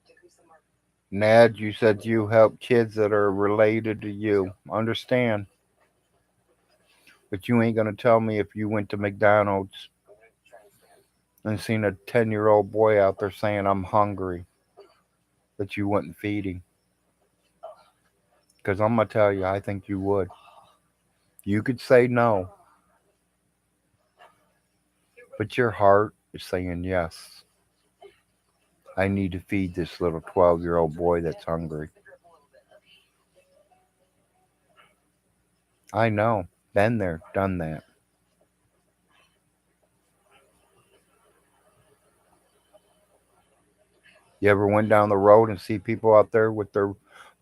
took him somewhere. Nad, you said you help kids that are related to you. Understand. But you ain't going to tell me if you went to McDonald's I'm going to try and stand. and seen a 10-year-old boy out there saying, I'm hungry, that you wouldn't feed him. Because I'm going to tell you, I think you would. You could say no, but your heart is saying yes. I need to feed this little 12-year-old boy that's hungry. I know. Been there, done that. You ever went down the road and see people out there with their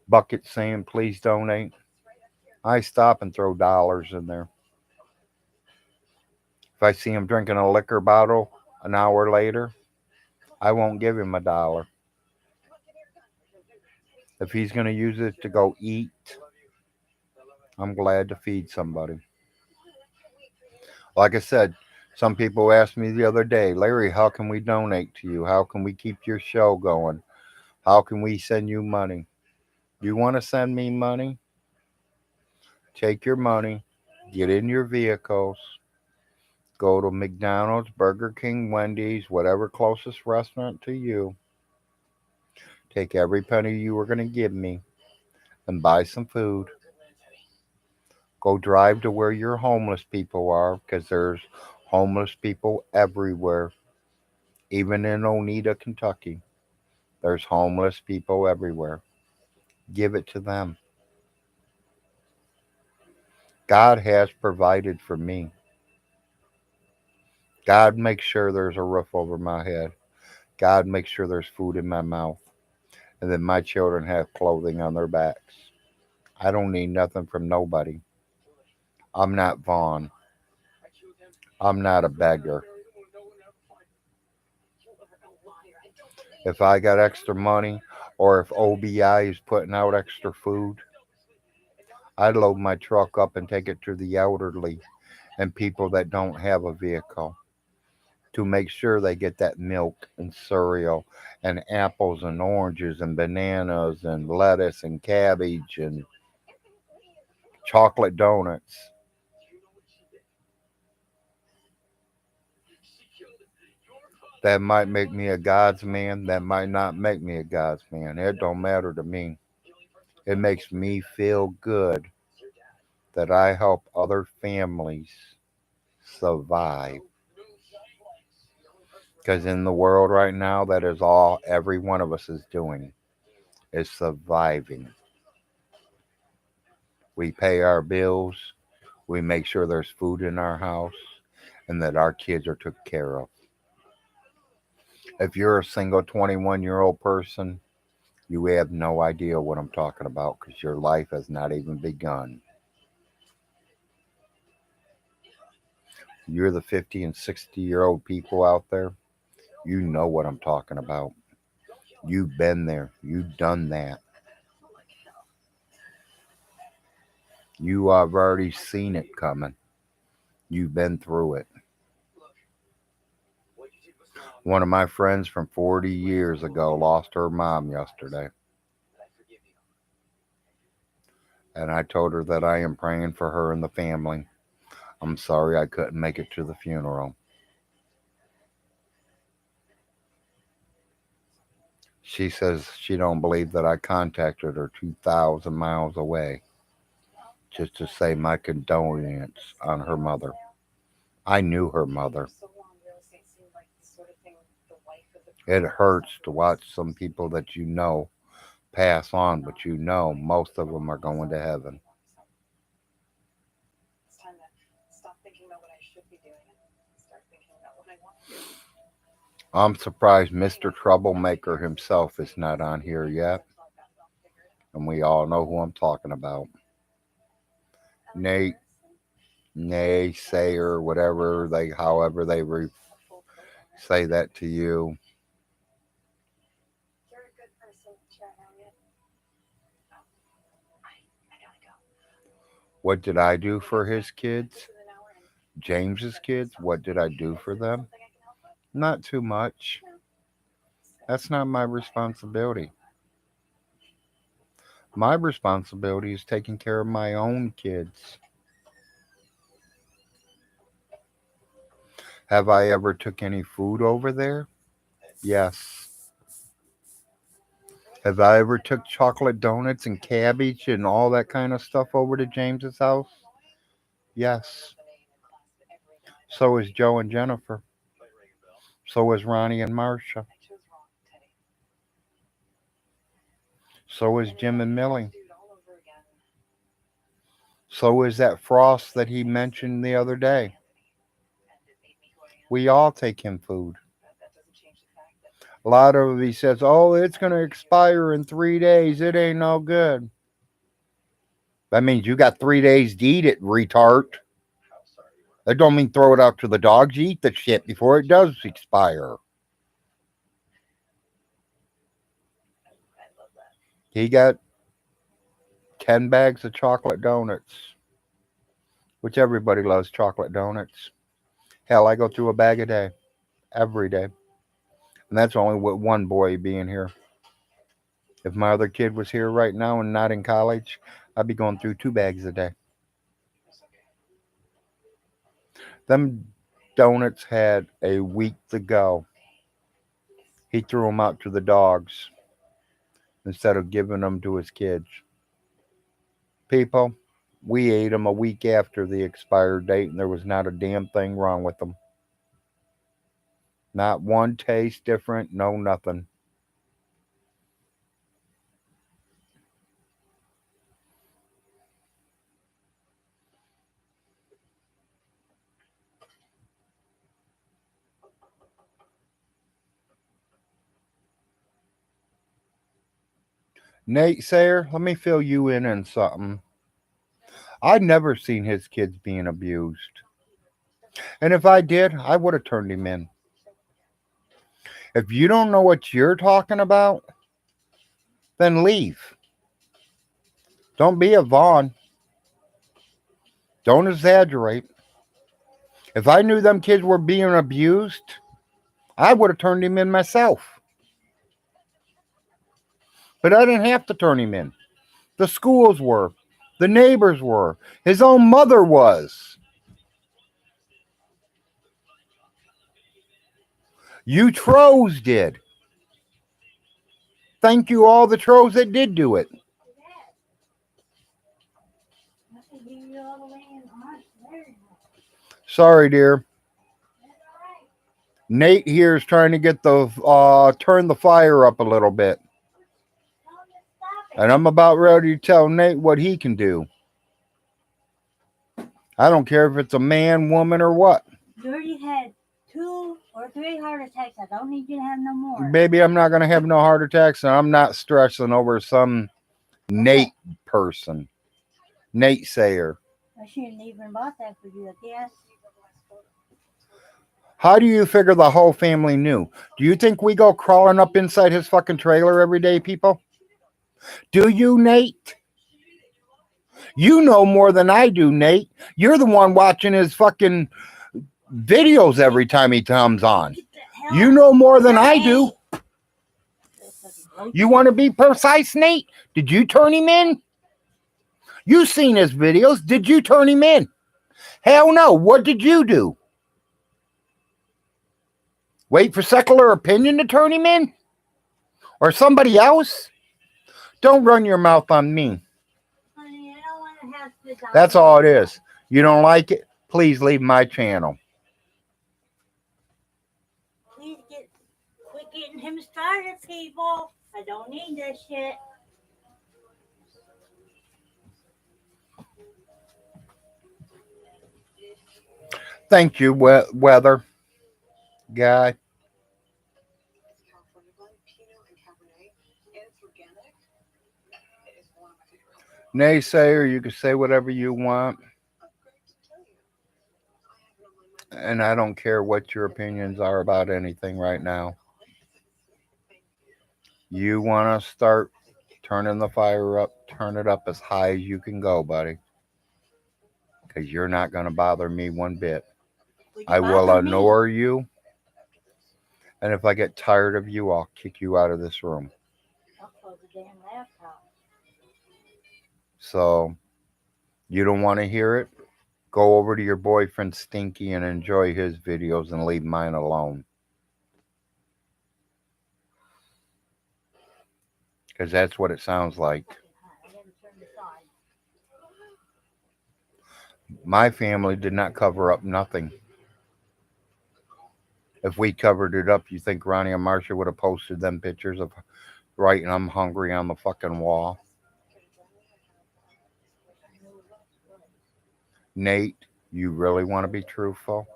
buckets saying, please donate? I stop and throw dollars in there. If I see them drinking a liquor bottle an hour later, I won't give him $1. If he's going to use it to go eat, I'm glad to feed somebody. Like I said, some people asked me the other day, Larry, how can we donate to you? How can we keep your show going? How can we send you money? You want to send me money? Take your money, get in your vehicles, go to McDonald's, Burger King, Wendy's, whatever closest restaurant to you. Take every penny you were going to give me and buy some food. Go drive to where your homeless people are because there's homeless people everywhere. Even in Oneida, Kentucky, there's homeless people everywhere. Give it to them. God has provided for me. God makes sure there's a roof over my head. God makes sure there's food in my mouth. And that my children have clothing on their backs. I don't need nothing from nobody. I'm not Vaughn. I'm not a beggar. If I got extra money or if OBI is putting out extra food, I'd load my truck up and take it to the elderly and people that don't have a vehicle to make sure they get that milk and cereal and apples and oranges and bananas and lettuce and cabbage and chocolate donuts. That might make me a God's man. That might not make me a God's man. It don't matter to me. It makes me feel good that I help other families survive. Because in the world right now, that is all every one of us is doing, is surviving. We pay our bills, we make sure there's food in our house, and that our kids are taken care of. If you're a single 21-year-old person, you have no idea what I'm talking about because your life has not even begun. You're the 50 and 60-year-old people out there, you know what I'm talking about. You've been there, you've done that. You have already seen it coming. You've been through it. One of my friends from 40 years ago lost her mom yesterday. And I told her that I am praying for her and the family. I'm sorry I couldn't make it to the funeral. She says she don't believe that I contacted her 2,000 miles away just to say my condolence on her mother. I knew her mother. It hurts to watch some people that you know pass on, but you know most of them are going to heaven. I'm surprised Mr. Troublemaker himself is not on here yet, and we all know who I'm talking about. Nate, naysayer, whatever they, however they say that to you. What did I do for his kids? James's kids? What did I do for them? Not too much. That's not my responsibility. My responsibility is taking care of my own kids. Have I ever took any food over there? Yes. Have I ever took chocolate donuts and cabbage and all that kind of stuff over to James's house? Yes. So is Joe and Jennifer. So is Ronnie and Marcia. So is Jim and Millie. So is that Frost that he mentioned the other day. We all take him food. A lot of it he says, oh, it's going to expire in 3 days. It ain't no good. That means you got 3 days to eat it, retard. That don't mean throw it out to the dogs. You eat the shit before it does expire. He got 10 bags of chocolate donuts, which everybody loves chocolate donuts. Hell, I go through a bag a day, every day. And that's only with one boy being here. If my other kid was here right now and not in college, I'd be going through 2 bags a day. Them donuts had a week to go. He threw them out to the dogs instead of giving them to his kids. People, we ate them a week after the expired date, and there was not a damn thing wrong with them. Not one taste different, no nothing. Nate Sayer, let me fill you in on something. I'd never seen his kids being abused. And if I did, I would have turned him in. If you don't know what you're talking about, then leave. Don't be a Vaughn. Don't exaggerate. If I knew them kids were being abused, I would have turned him in myself. But I didn't have to turn him in. The schools were. The neighbors were. His own mother was. You Tros did. Thank you, all the Tros that did do it. Sorry, dear. Nate here is trying to get the turn the fire up a little bit. And I'm about ready to tell Nate what he can do. I don't care if it's a man, woman, or what. You already had 2 or 3 heart attacks. I don't need you to have no more. Baby, I'm not going to have no heart attacks, and I'm not stressing over some Nate person. Nate Sayer. I shouldn't even bought that for you, I guess. How do you figure the whole family knew? Do you think we go crawling up inside his fucking trailer every day, people? Do you, Nate? You know more than I do, Nate. You're the one watching his fucking videos every time he comes on. You know more than I do. You want to be precise, Nate? Did you turn him in? You seen his videos. Did you turn him in? Hell no. What did you do? Wait for secular opinion to turn him in? Or somebody else? Don't run your mouth on me. Honey, I don't want to have to. That's all it is. You don't like it? Please leave my channel. Please quit getting him started, people. I don't need this shit. Thank you, weather guy. Naysayer, you can say whatever you want. And I don't care what your opinions are about anything right now. You want to start turning the fire up, turn it up as high as you can go, buddy. Because you're not going to bother me one bit. I will ignore you. And if I get tired of you, I'll kick you out of this room. I'll close the damn laptop. So, you don't want to hear it? Go over to your boyfriend Stinky and enjoy his videos and leave mine alone. Because that's what it sounds like. My family did not cover up nothing. If we covered it up, you think Ronnie and Marcia would have posted them pictures of writing "I'm hungry" on the fucking wall? Nate, you really want to be truthful?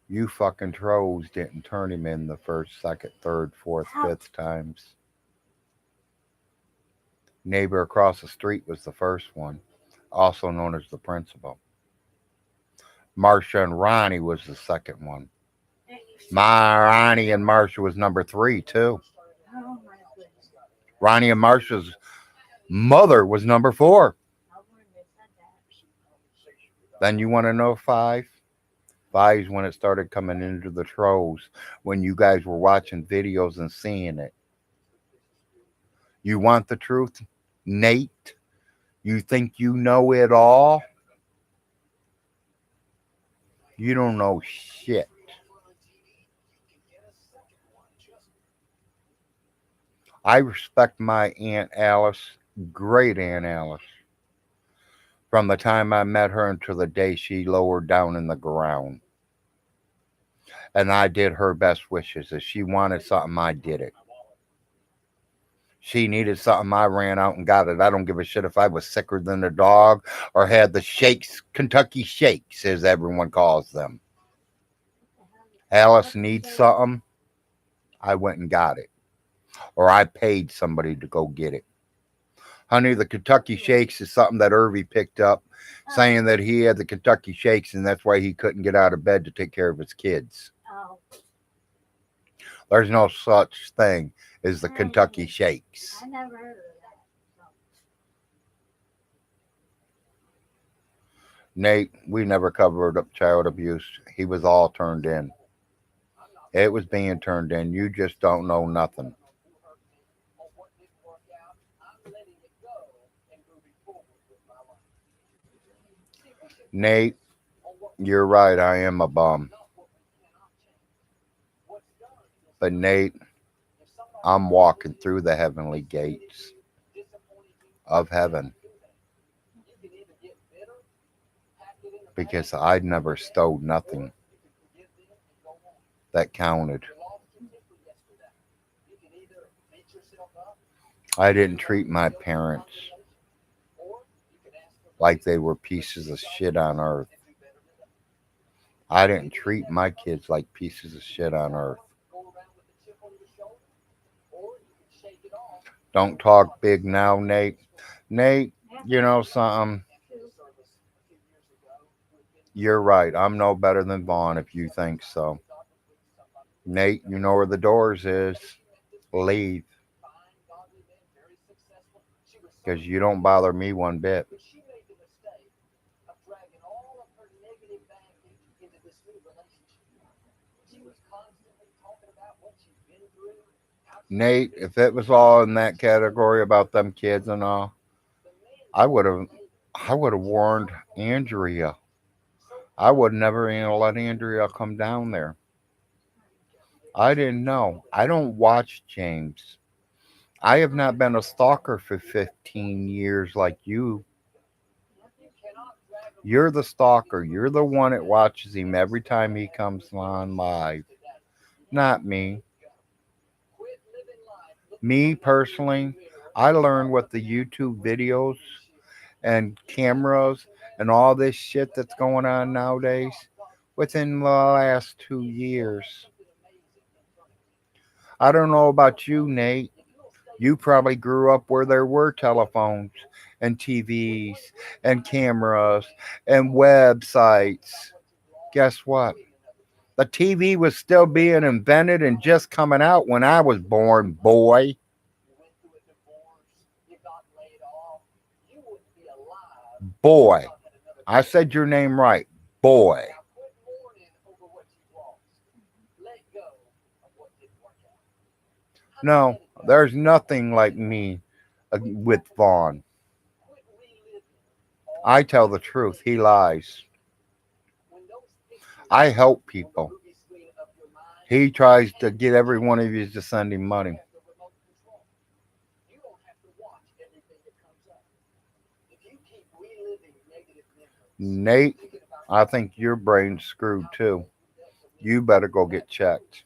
You fucking trolls didn't turn him in the first, second, third, fourth, fifth times. Neighbor across the street was the first one, also known as the principal. Marcia and Ronnie was the second one. Ronnie and Marcia was number 3 too. Oh my goodness. Ronnie and Marsha's mother was number 4. I wouldn't have said that. Then you want to know 5? 5's when it started coming into the trolls, when you guys were watching videos and seeing it. You want the truth, Nate? You think you know it all? You don't know shit. I respect my Aunt Alice, great Aunt Alice, from the time I met her until the day she lowered down in the ground. And I did her best wishes. If she wanted something, I did it. She needed something, I ran out and got it. I don't give a shit if I was sicker than a dog or had the shakes, Kentucky shakes, as everyone calls them. Alice needs something, I went and got it. Or I paid somebody to go get it. Honey, the Kentucky Shakes is something that Irvy picked up, saying that he had the Kentucky Shakes and that's why he couldn't get out of bed to take care of his kids. Oh, There's no such thing as the Kentucky Shakes. I never heard of that. So, Nate, we never covered up child abuse. He was all turned in. It was being turned in. You just don't know nothing. Nate, you're right. I am a bum. But Nate, I'm walking through the heavenly gates of heaven because I never stole nothing that counted. I didn't treat my parents like they were pieces of shit on earth. I didn't treat my kids like pieces of shit on earth. Don't talk big now, Nate. Nate, you know something? You're right. I'm no better than Vaughn if you think so. Nate, you know where the doors is. Leave. Because you don't bother me one bit. Nate, if it was all in that category about them kids and all, I would have warned Andrea. I would never even let Andrea come down there. I didn't know. I don't watch James. I have not been a stalker for 15 years like you. You're the stalker. You're the one that watches him every time he comes on live. Not me. Me personally, I learned what the YouTube videos and cameras and all this shit that's going on nowadays within the last 2 years. I don't know about you, Nate. You probably grew up where there were telephones and TVs and cameras and websites. Guess what? The TV was still being invented and just coming out when I was born, boy. Boy. I said your name right. Boy. No, there's nothing like me with Vaughn. I tell the truth. He lies. I help people. He tries to get every one of you to send him money. Nate, I think your brain's screwed too. You better go get checked.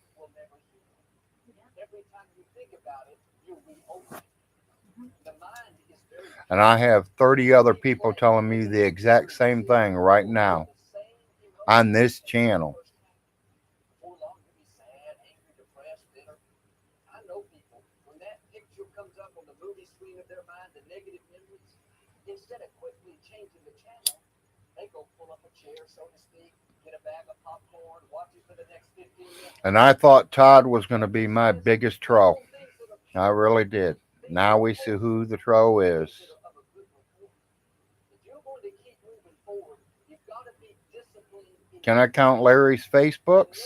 And I have 30 other people telling me the exact same thing right now on this channel. And I thought Todd was going to be my biggest troll. I really did. Now we see who the troll is. If you're going to keep moving forward, you've got to be disciplined. Can I count Larry's Facebooks?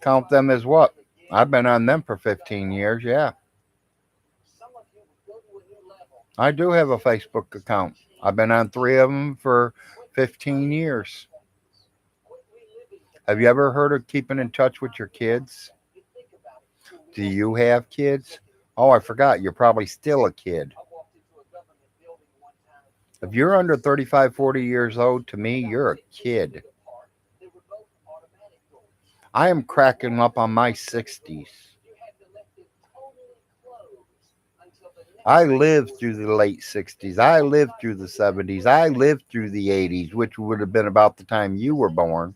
Count them as what? I've been on them for 15 years, yeah. Some of you will go to a new level. I do have a Facebook account. I've been on 3 of them for 15 years. Have you ever heard of keeping in touch with your kids? Do you have kids? Oh, I forgot. You're probably still a kid. If you're under 35, 40 years old, to me, you're a kid. I am cracking up on my 60s. I lived through the late 60s. I lived through the 70s. I lived through the 80s, which would have been about the time you were born.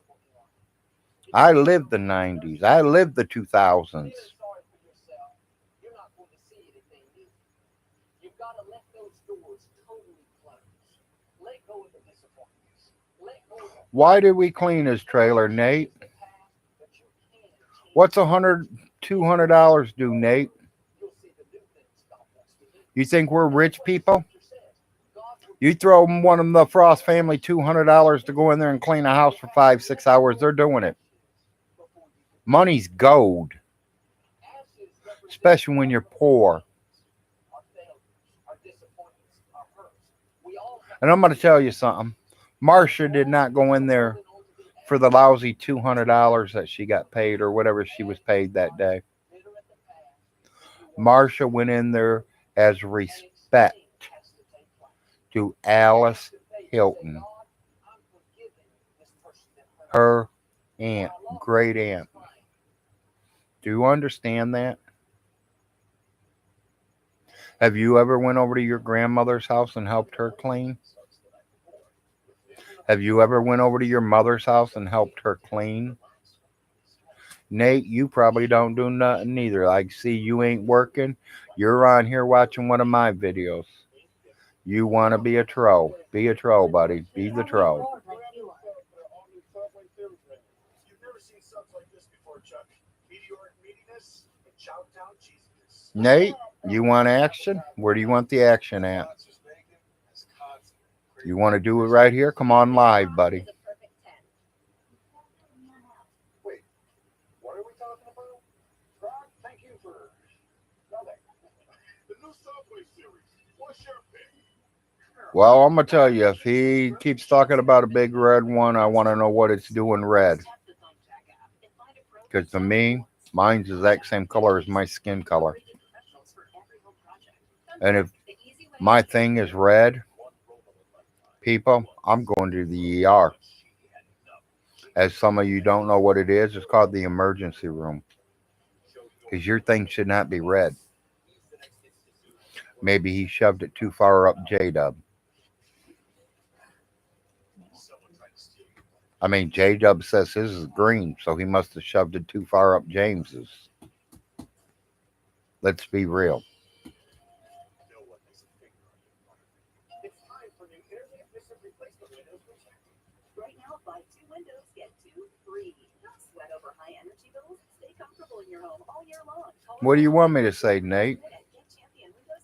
I lived the 90s. I lived the 2000s. Why did we clean his trailer, Nate? What's $200 do, Nate? You think we're rich people? You throw one of the Frost family $200 to go in there and clean a house for 5, 6 hours, they're doing it. Money's gold, especially when you're poor. And I'm going to tell you something. Marcia did not go in there for the lousy $200 that she got paid or whatever she was paid that day. Marcia went in there as respect to Alice Hilton, her aunt, great aunt. Do you understand that? Have you ever went over to your grandmother's house and helped her clean? Have you ever went over to your mother's house and helped her clean? Nate, you probably don't do nothing either. I see you ain't working. You're on here watching one of my videos. You want to be a troll. Be a troll, buddy. Be the troll. You've never seen subs like this before, Chuck. Meteoric meatiness and chow down cheesiness. Nate, you want action? Where do you want the action at? You want to do it right here? Come on live, buddy. Wait, what are we talking about? Rob, thank you for nothing. The new Subway series. What's your pick? Well, I'm going to tell you, if he keeps talking about a big red one, I want to know what it's doing red. Because to me, mine's the exact same color as my skin color. And if my thing is red, people, I'm going to the ER. As some of you don't know what it is, it's called the emergency room. Because your thing should not be red. Maybe he shoved it too far up J-Dub. I mean, J-Dub says his is green, so he must have shoved it too far up James's. Let's be real. It's time for new internet-efficient replacement windows from Check. Right now, buy 2 windows, get 2 free. Don't sweat over high energy bills. Stay comfortable in your home all year long. What do you want me to say, Nate?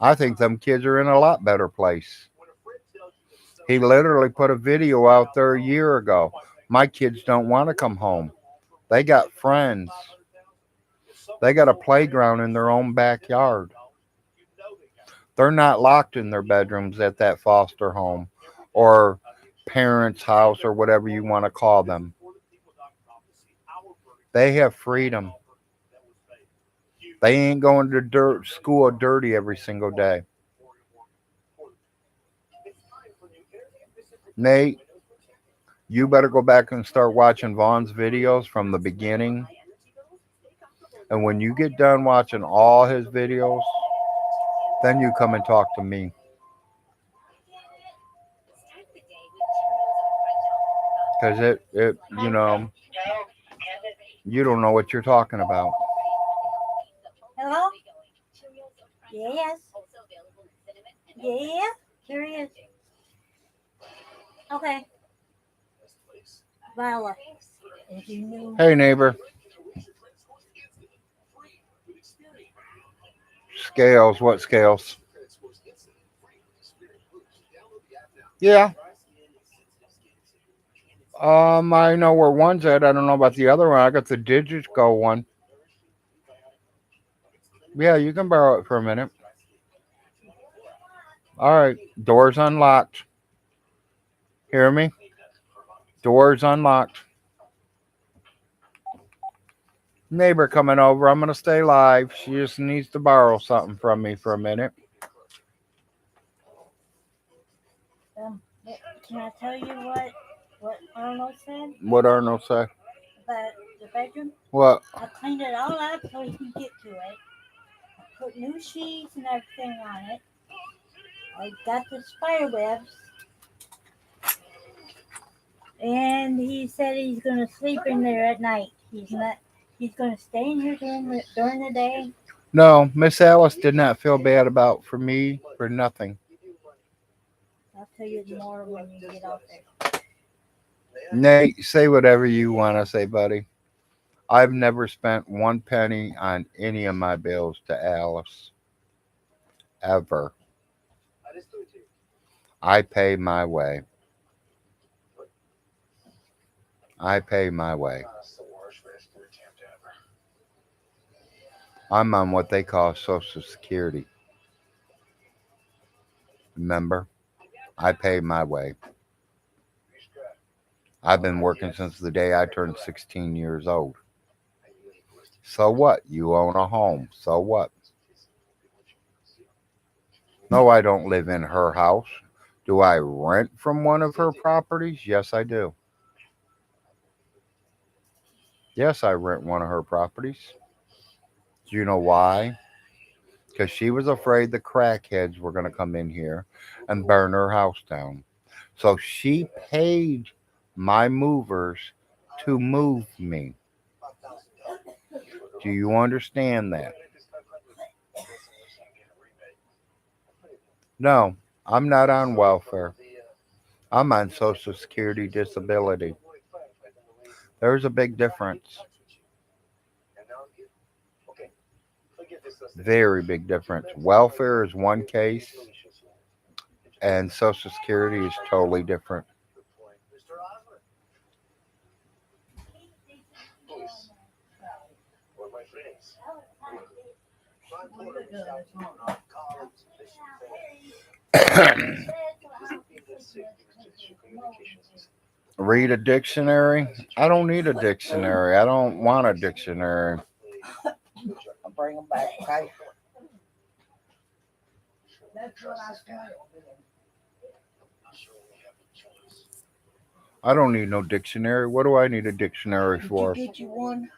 I think them kids are in a lot better place. He literally put a video out there a year ago. My kids don't want to come home. They got friends. They got a playground in their own backyard. They're not locked in their bedrooms at that foster home or parents' house or whatever you want to call them. They have freedom. They ain't going to school dirty every single day. Nate, you better go back and start watching Vaughn's videos from the beginning. And when you get done watching all his videos, then you come and talk to me. Because you don't know what you're talking about. Hello? Yes. Yeah, here he is. Okay. Viola, if you knew. Hey, neighbor. Scales. What scales? Yeah. I know where one's at. I don't know about the other one. I got the Digits Go one. Yeah, you can borrow it for a minute. All right. Door's unlocked. Hear me? Door's unlocked. Neighbor coming over. I'm gonna stay live. She just needs to borrow something from me for a minute. Can I tell you what Arnold said What Arnold say? about the bedroom? What? I cleaned it all up so he can get to it. I put new sheets and everything on it. I got the spider webs. And he said he's gonna sleep in there at night. He's not. He's gonna stay in here during the day. No, Miss Alice did not feel bad about for me for nothing. I'll tell you more when you get out there. Nate, say whatever you want to say, buddy. I've never spent one penny on any of my bills to Alice. Ever. I pay my way. I pay my way. I'm on what they call Social Security. Remember? I pay my way. I've been working since the day I turned 16 years old. So what? You own a home. So what? No, I don't live in her house. Do I rent from one of her properties? Yes, I do. Yes, I rent one of her properties. Do you know why? Because she was afraid the crackheads were going to come in here and burn her house down. So she paid my movers to move me. Do you understand that? No, I'm not on welfare. I'm on Social Security disability. There's a big difference. Very big difference. Welfare is one case, and Social Security is totally different. Read a dictionary? I don't need a dictionary. I don't want a dictionary. I'll bring them back, okay? That's what I said. I don't need no dictionary. What do I need a dictionary Did you for? get you one?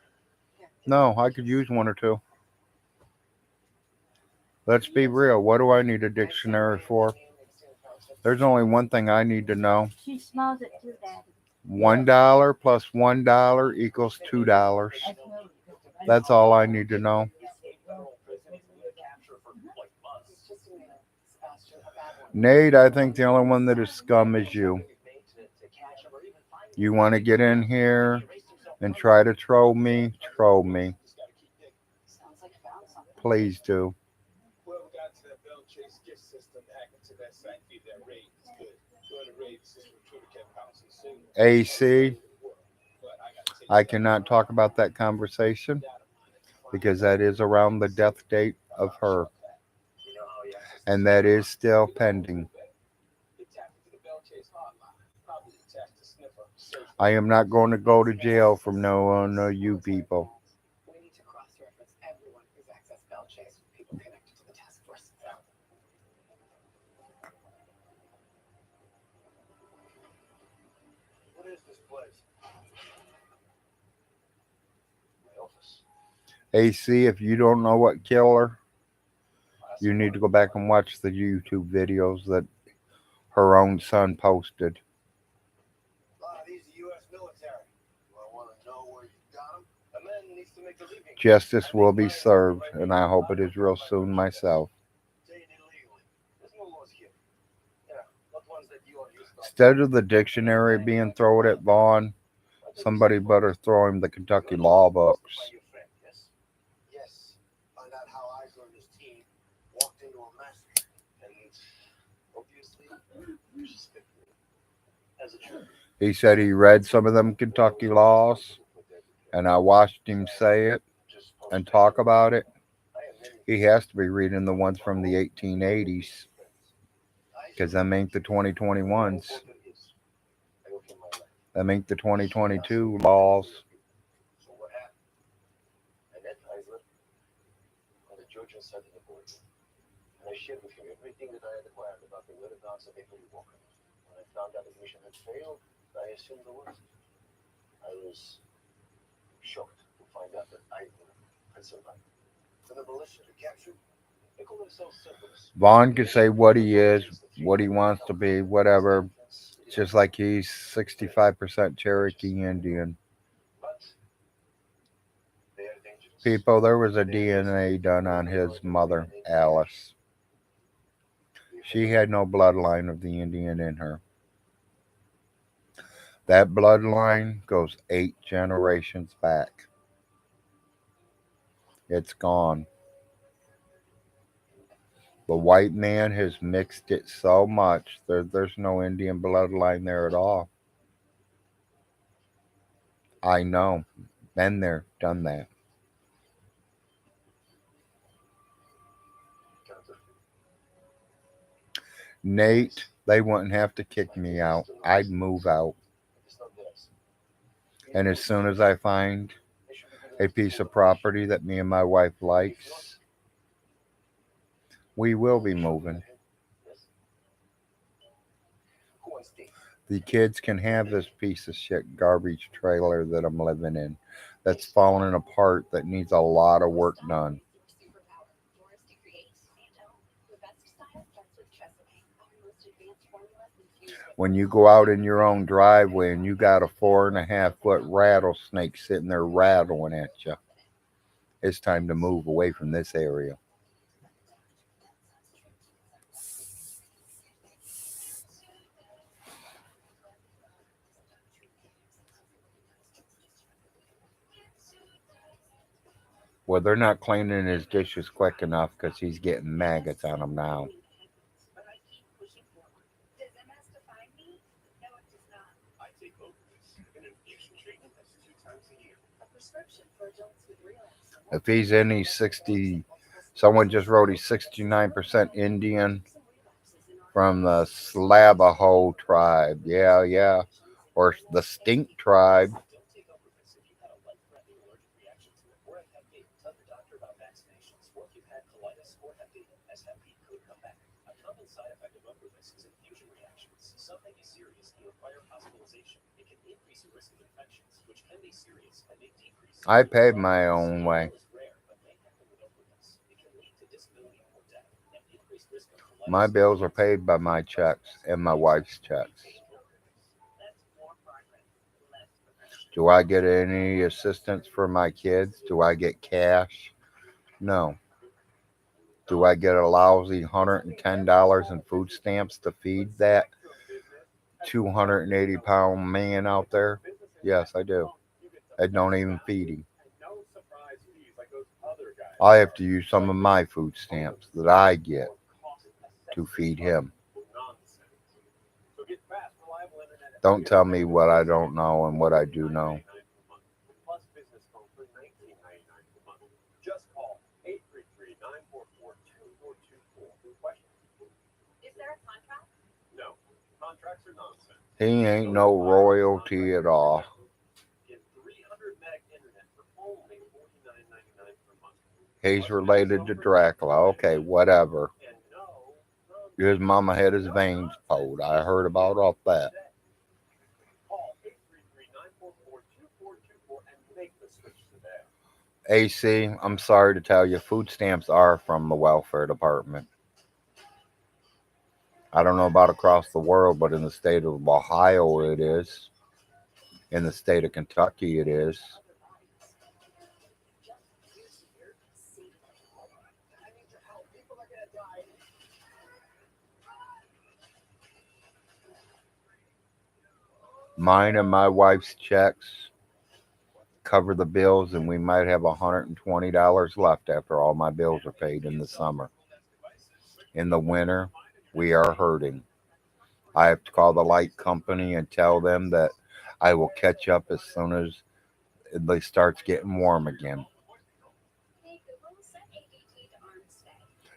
No, I could use one or two. Let's be real. What do I need a dictionary for? There's only one thing I need to know. She smells it too, Daddy. $1 plus $1 equals $2. That's all I need to know. Nate, I think the only one that is scum is you. You want to get in here and try to troll me? Troll me. Please do. Whoever got to that bell chase gift system to hack into that site feed that raid is good. Doing a raid system Twitter kept bouncing soon. AC, I cannot talk about that conversation because that is around the death date of her, and that is still pending. I am not going to go to jail from no you people. We need to cross-reference everyone who's accessed Bell Chase with people connected to the task force. What is this place? My office. AC, if you don't know what killed her, you need to go back and watch the YouTube videos that her own son posted. These are U.S. military. Do I want to know where you got them? The man needs to make a living. Justice will be served, and I hope it is real soon myself. Obtained illegally. There's no laws here. Yeah, what ones that you are used to. Instead of the dictionary being thrown at Vaughn, somebody better throw him the Kentucky law books. Yes. Yes. Find out how I joined this team. He said he read some of them Kentucky laws, and I watched him say it and talk about it. He has to be reading the ones from the 1880s because them ain't the 2021s. Them ain't the 2022 laws. Vaughn can say what he is, what he wants to be, whatever. Just like he's 65% Cherokee Indian. People, there was a DNA done on his mother, Alice. She had no bloodline of the Indian in her. That bloodline goes 8 generations back. It's gone. The white man has mixed it so much there's no Indian bloodline there at all. I know. Been there, done that. Nate, they wouldn't have to kick me out. I'd move out. And as soon as I find a piece of property that me and my wife likes, we will be moving. The kids can have this piece of shit garbage trailer that I'm living in that's falling apart that needs a lot of work done. When you go out in your own driveway and you got a 4.5 foot rattlesnake sitting there rattling at you, it's time to move away from this area. Well, they're not cleaning his dishes quick enough because he's getting maggots on them now. But I keep pushing forward. Does MS define me? No, it does not. I take Opus, an infusion treatment that's 2 times a year. A prescription for adults with relapse. If he's in, he's 60. Someone just wrote he's 69% Indian from the Slabaho tribe. Yeah, yeah. Or the Stink tribe. Don't take Opus if you've had a life-threatening allergic reaction to it, or have Hep B. Tell your doctor about vaccinations, or if you've had colitis or Hep B, as Hep B could come back. A common side effect of Opus is infusion reactions. Some may be serious and require hospitalization. It can increase the risk of infections, which can be serious and may decrease. I paved my own way. Is rare, but may happen with Opus. It can lead to disability or death, and increased risk of colitis. My bills are paid by my checks and my wife's checks. That's more progress, less perfection. Do I get any assistance for my kids? Do I get cash? No. Do I get a lousy $110 in food stamps to feed that 280-pound man out there? Yes, I do. I don't even feed him. No surprise fees like those other guys. I have to use some of my food stamps that I get to feed him. Nonsense. So get fast, reliable internet. Don't tell me what I don't know and what I do know. Plus business phone for $19.99 per month. Just call 833-944-2424. Question? Is there a contract? No. Contracts are nonsense. He ain't no royalty at all. Get 300 meg internet for only $49.99 per month. He's related to Dracula. Okay, whatever. And no, His mama had his veins pulled. I heard about all that. call 833-944-2424 and make the switch today. AC, I'm sorry to tell you, food stamps are from the welfare department. I don't know about across the world, but in the state of Ohio it is. In the state of Kentucky it is. I need your help. People are gonna die. Mine and my wife's checks cover the bills, and we might have $120 left after all my bills are paid in the summer. In the winter, we are hurting. I have to call the light company and tell them that I will catch up as soon as it starts getting warm again. Hey Google, set ADT to arm stay.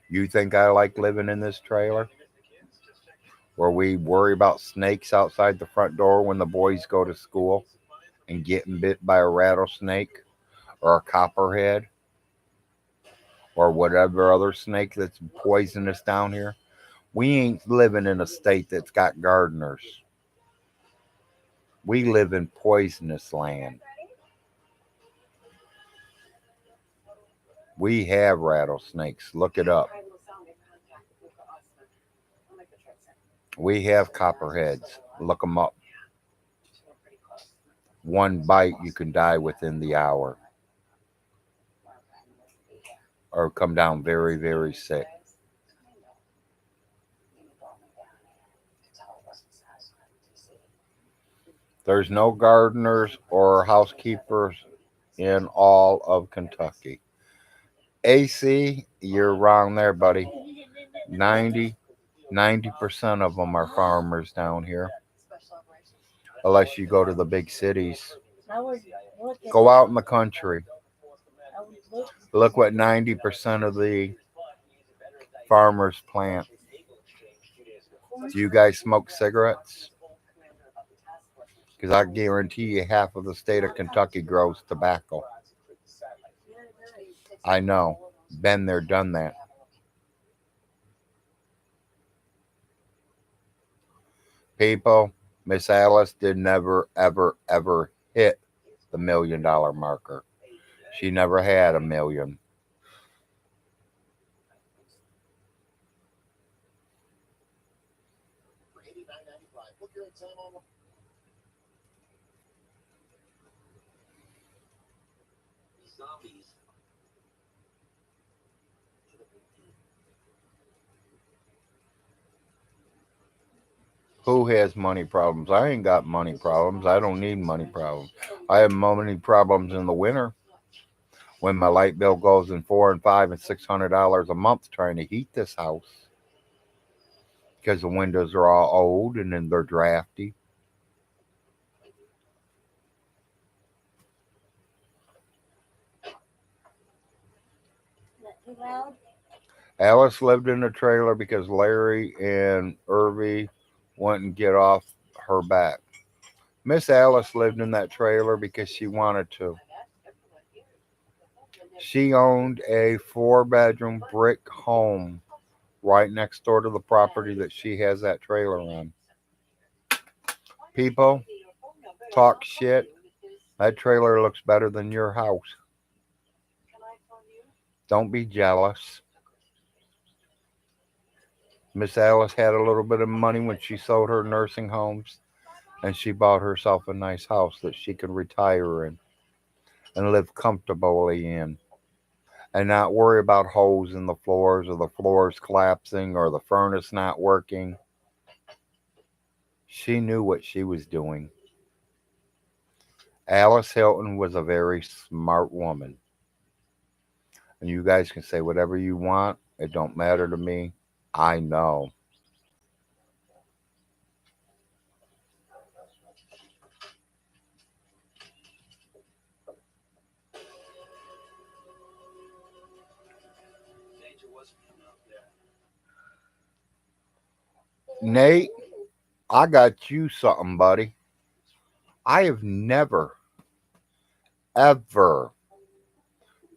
You think I like living in this trailer where we worry about snakes outside the front door when the boys go to school and getting bit by a rattlesnake or a copperhead or whatever other snake that's poisonous down here? We ain't living in a state that's got gardeners. We live in poisonous land. We have rattlesnakes. Look it up. I will sound in contact with the Osman. I'll make the trip soon. We have copperheads. Look them up. We're pretty close. One bite, you can die within the hour or come down very, very sick. There's no gardeners or housekeepers in all of Kentucky. AC, you're wrong there, buddy. 90% of them are farmers down here, Special operations. unless you go to the big cities. I would look at Go out in the country. I would look. Look what 90% of the farmers plant. Do you guys smoke cigarettes? Because I guarantee you half of the state of Kentucky grows tobacco. I know. Been there, done that. People, Miss Alice did never, ever, ever hit the $1 million marker. She never had a million. For $89.95. Book your exam on Zombies. Who has money problems? I ain't got money problems. I don't need money problems. I have money problems in the winter when my light bill goes in $400 and $500 and $600 a month trying to heat this house because the windows are all old and then they're drafty. Not too loud. Alice lived in a trailer because Larry and Irvy wouldn't get off her back. Miss Alice lived in that trailer because she wanted to. She owned a 4-bedroom brick home right next door to the property that she has that trailer on. People talk shit. That trailer looks better than your house. Don't be jealous. Miss Alice had a little bit of money when she sold her nursing homes and she bought herself a nice house that she could retire in and live comfortably in and not worry about holes in the floors or the floors collapsing or the furnace not working. She knew what she was doing. Alice Hilton was a very smart woman. And you guys can say whatever you want. It don't matter to me. I know. Danger wasn't out there. Nate, I got you something, buddy. I have never, ever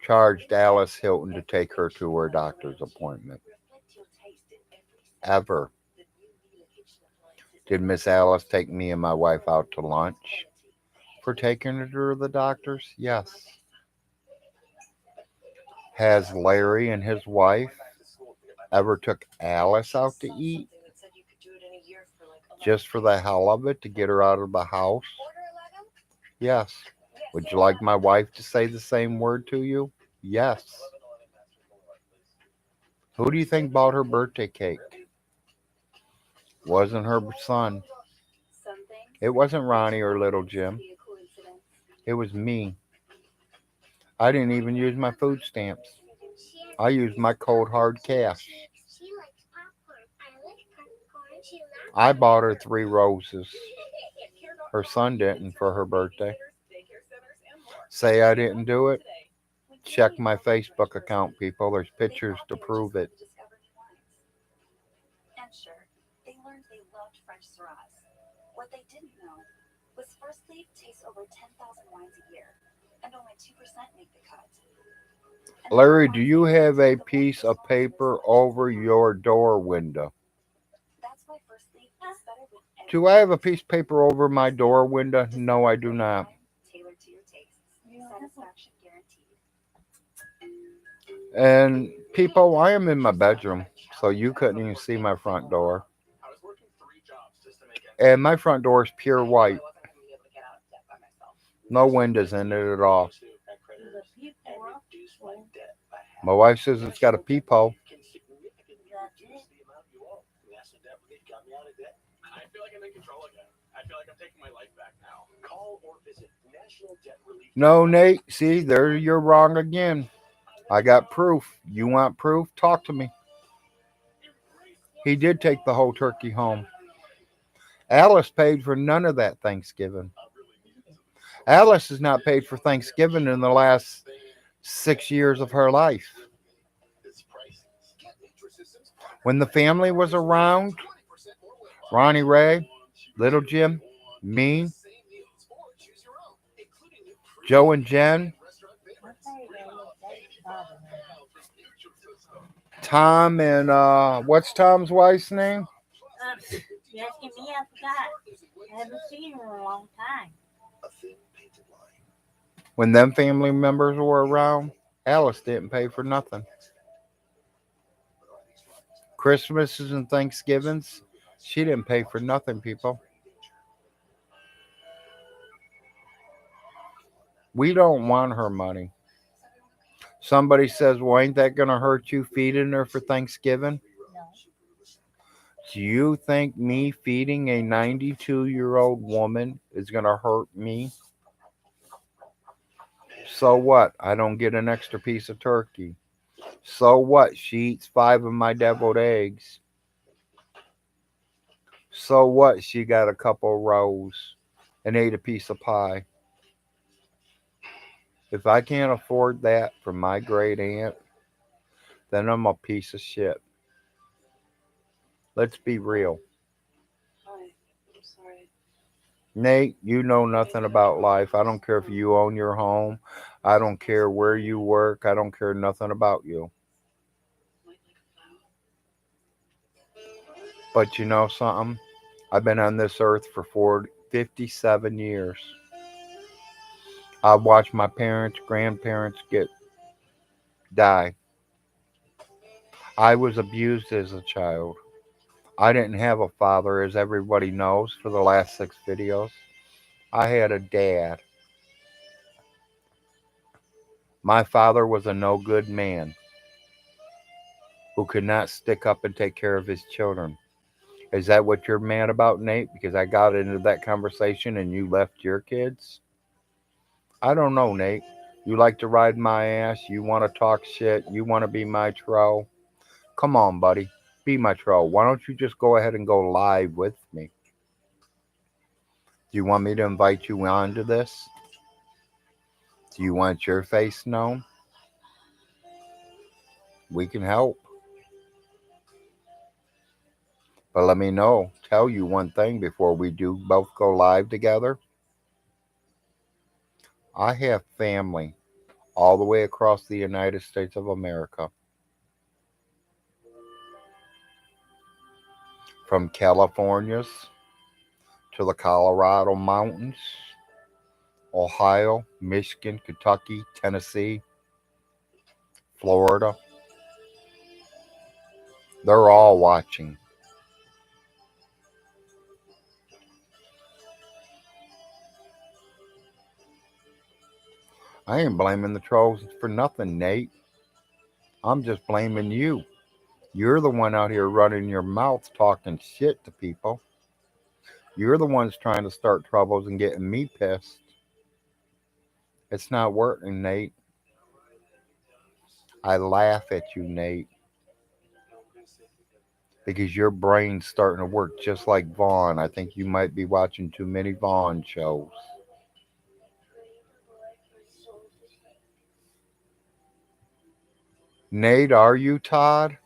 charged Alice Hilton to take her to her doctor's appointment. Reflect your taste in every sense. Ever. The new Miele kitchen appliances. Did Miss Alice take me and my wife out to lunch for taking her to the doctors? Yes. Has Larry and his wife ever took Alice out to eat Something that said you could do it in a year for like just for the hell of it to get her out of the house? Yes. Would you like my wife to say the same word to you? Yes. Who do you think bought her birthday cake? Wasn't her son. some things. It wasn't Ronnie or little Could Jim. be a coincidence. It was me. I didn't even use my food stamps. I used my cold hard cash. She likes popcorn. I like popcorn. She I bought her 3 roses. Her son didn't for her birthday. Say I didn't do it? Check my Facebook account, people. There's pictures to prove it. And sure, they learned they loved French Syrahs. What they didn't know was First Leaf tastes over 10,000 wines a year, and only 2% make the cut. And Larry, do you have a piece of paper over your door window? that's why First Leaf is better with Do I have a piece of paper over my door window? No, I do not. tailored to your tastes. Satisfaction guaranteed. And people, I am in my bedroom, so you couldn't even see my front door. I was working 3 jobs just to make ends And my front door is pure I white. wasn't going to be able to get out of debt by myself. No windows in it at all. to at creditors and reduce my debt by half. My wife says it's got a peephole. Can significantly reduce the amount you owe. National Debt Relief got me out of debt. I feel like I'm in control again. I feel like I'm taking my life back now. Call or visit National Debt Relief. No, Nate, see, there you're wrong again. I got proof. You want proof? Talk to me. He did take the whole turkey home. Alice paid for none of that Thanksgiving. Alice has not paid for Thanksgiving in the last 6 years of her life. When the family was around, Ronnie Ray, Little Jim, me, Joe and Jen, Tom and what's Tom's wife's name? You asking me? I forgot. I haven't seen her in a long time. When them family members were around, Alice didn't pay for nothing. Christmases and Thanksgivings, she didn't pay for nothing, people. We don't want her money. Somebody says, well, ain't that going to hurt you feeding her for Thanksgiving? No. Do you think me feeding a 92-year-old woman is going to hurt me? So what? I don't get an extra piece of turkey. So what? She eats 5 of my deviled eggs. So what? She got a couple of rolls and ate a piece of pie. If I can't afford that for my great aunt, then I'm a piece of shit. Let's be real. Hi, I'm sorry. Nate, you know nothing about life. I don't care if you own your home. I don't care where you work. I don't care nothing about you. Might like a flower. But you know something? I've been on this earth for 57 years. I've watched my parents, grandparents die. I was abused as a child. I didn't have a father, as everybody knows, for the last 6 videos. I had a dad. My father was a no good man who could not stick up and take care of his children. Is that what you're mad about, Nate? Because I got into that conversation and you left your kids? I don't know, Nate. You like to ride my ass. You want to talk shit. You want to be my troll. Come on, buddy. Be my troll. Why don't you just go ahead and go live with me? Do you want me to invite you onto this? Do you want your face known? We can help. But let me know. Tell you one thing before we do both go live together. I have family all the way across the United States of America. From California's to the Colorado mountains, Ohio, Michigan, Kentucky, Tennessee, Florida. They're all watching. I ain't blaming the trolls for nothing, Nate. I'm just blaming you. You're the one out here running your mouth talking shit to people. You're the ones trying to start troubles and getting me pissed. It's not working, Nate. I laugh at you, Nate. because your brain's starting to work just like Vaughn. I think you might be watching too many Vaughn shows. Nate, are you Todd?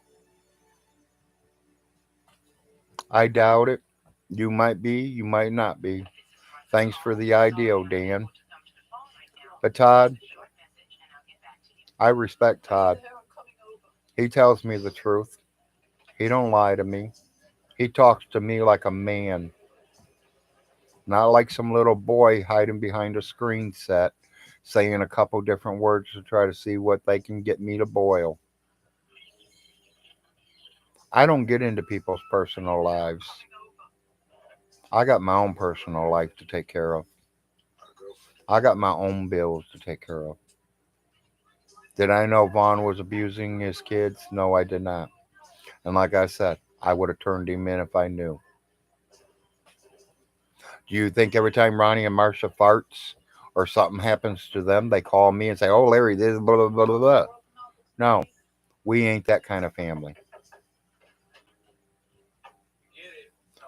I doubt it. You might be, you might not be. Thanks for the idea, Dan. But Todd, I respect Todd. He tells me the truth. He don't lie to me. He talks to me like a man, not like some little boy hiding behind a screen set, saying a couple different words to try to see what they can get me to boil. I don't get into people's personal lives. I got my own personal life to take care of. I got my own bills to take care of. Did I know Vaughn was abusing his kids? No, I did not. And like I said, I would have turned him in if I knew. Do you think every time Ronnie and Marcia farts or something happens to them, they call me and say, "Oh, Larry, this blah blah blah blah blah"? No, we ain't that kind of family.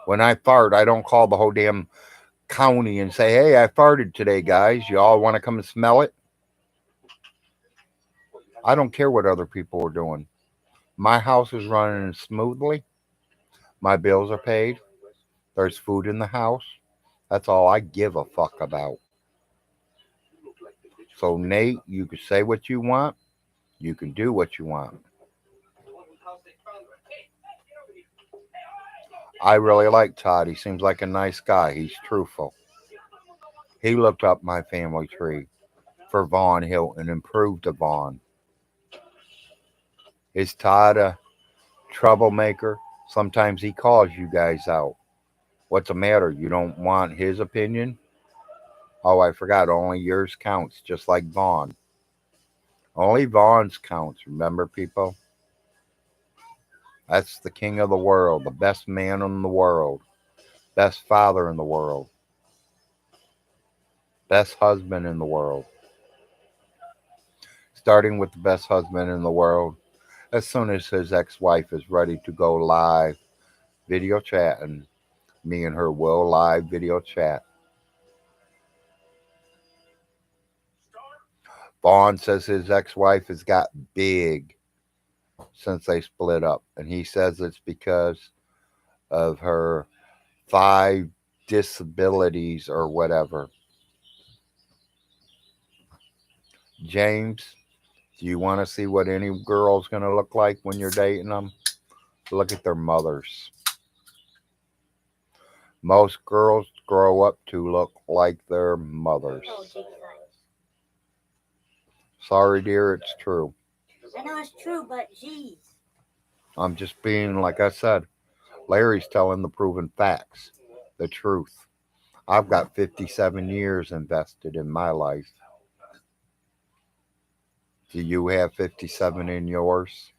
When I fart, I don't call the whole damn county and say, "Hey, I farted today, guys. You all want to come and smell it?" I don't care what other people are doing. My house is running smoothly. My bills are paid. There's food in the house. That's all I give a fuck about. So, Nate, you can say what you want. You can do what you want. I really like Todd. He seems like a nice guy. He's truthful. He looked up my family tree for Vaughn Hill and improved the Vaughn. Is Todd a troublemaker? Sometimes he calls you guys out. What's the matter? You don't want his opinion? Oh, I forgot. Only yours counts, just like Vaughn. Only Vaughn's counts. Remember, people? That's the king of the world, the best man in the world, best father in the world, best husband in the world. Starting with the best husband in the world. As soon as his ex wife is ready to go live video chatting, me and her will live video chat. Vaughn says his ex wife has got big since they split up, and he says it's because of her five disabilities or whatever. James, do you want to see what any girl's going to look like when you're dating them? Look at their mothers. Most girls grow up to look like their mothers. Oh, geez, Sorry, dear, it's true. I know it's true, but geez. I'm just being, like I said, Larry's telling the proven facts, the truth. I've got 57 years invested in my life. Do you have 57 in yours?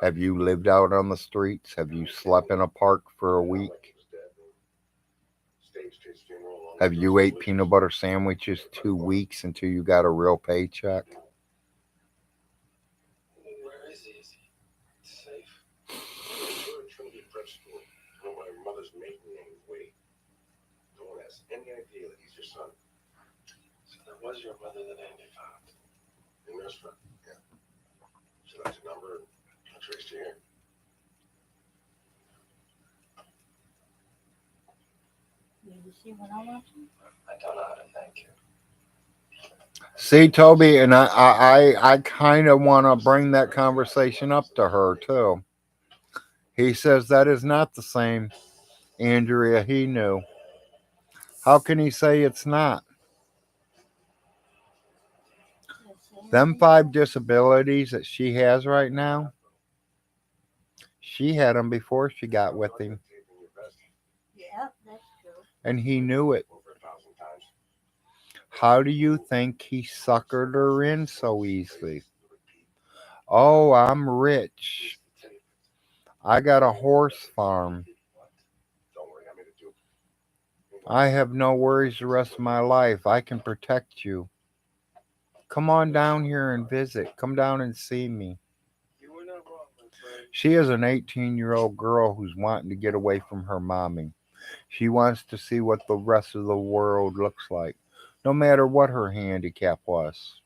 Have you lived out on the streets? Have you slept in a park for a week? Have you ate peanut butter sandwiches 2 weeks until you got a real paycheck? Where is he? Is he safe? We're in Trinity Prep School. I know my mother's maiden name is Wade. No one has any idea that he's your son. So that was your mother that Andy found. In the restaurant, yeah. She left your number and I traced you here. You see what I'm watching? I don't know how to thank you. See, Toby, and I kind of want to bring that conversation up to her too. He says that is not the same Andrea he knew. How can he say it's not? Them five disabilities that she has right now, she had them before she got with him, Yep, that's true. and he knew it. Over 1,000 times. How do you think he suckered her in so easily? Oh, I'm rich. I got a horse farm. Don't worry, I made it too. I have no worries the rest of my life. I can protect you. Come on down here and visit. Come down and see me. You were not wrong, my friend. She is an 18-year-old girl who's wanting to get away from her mommy. She wants to see what the rest of the world looks like, no matter what her handicap was.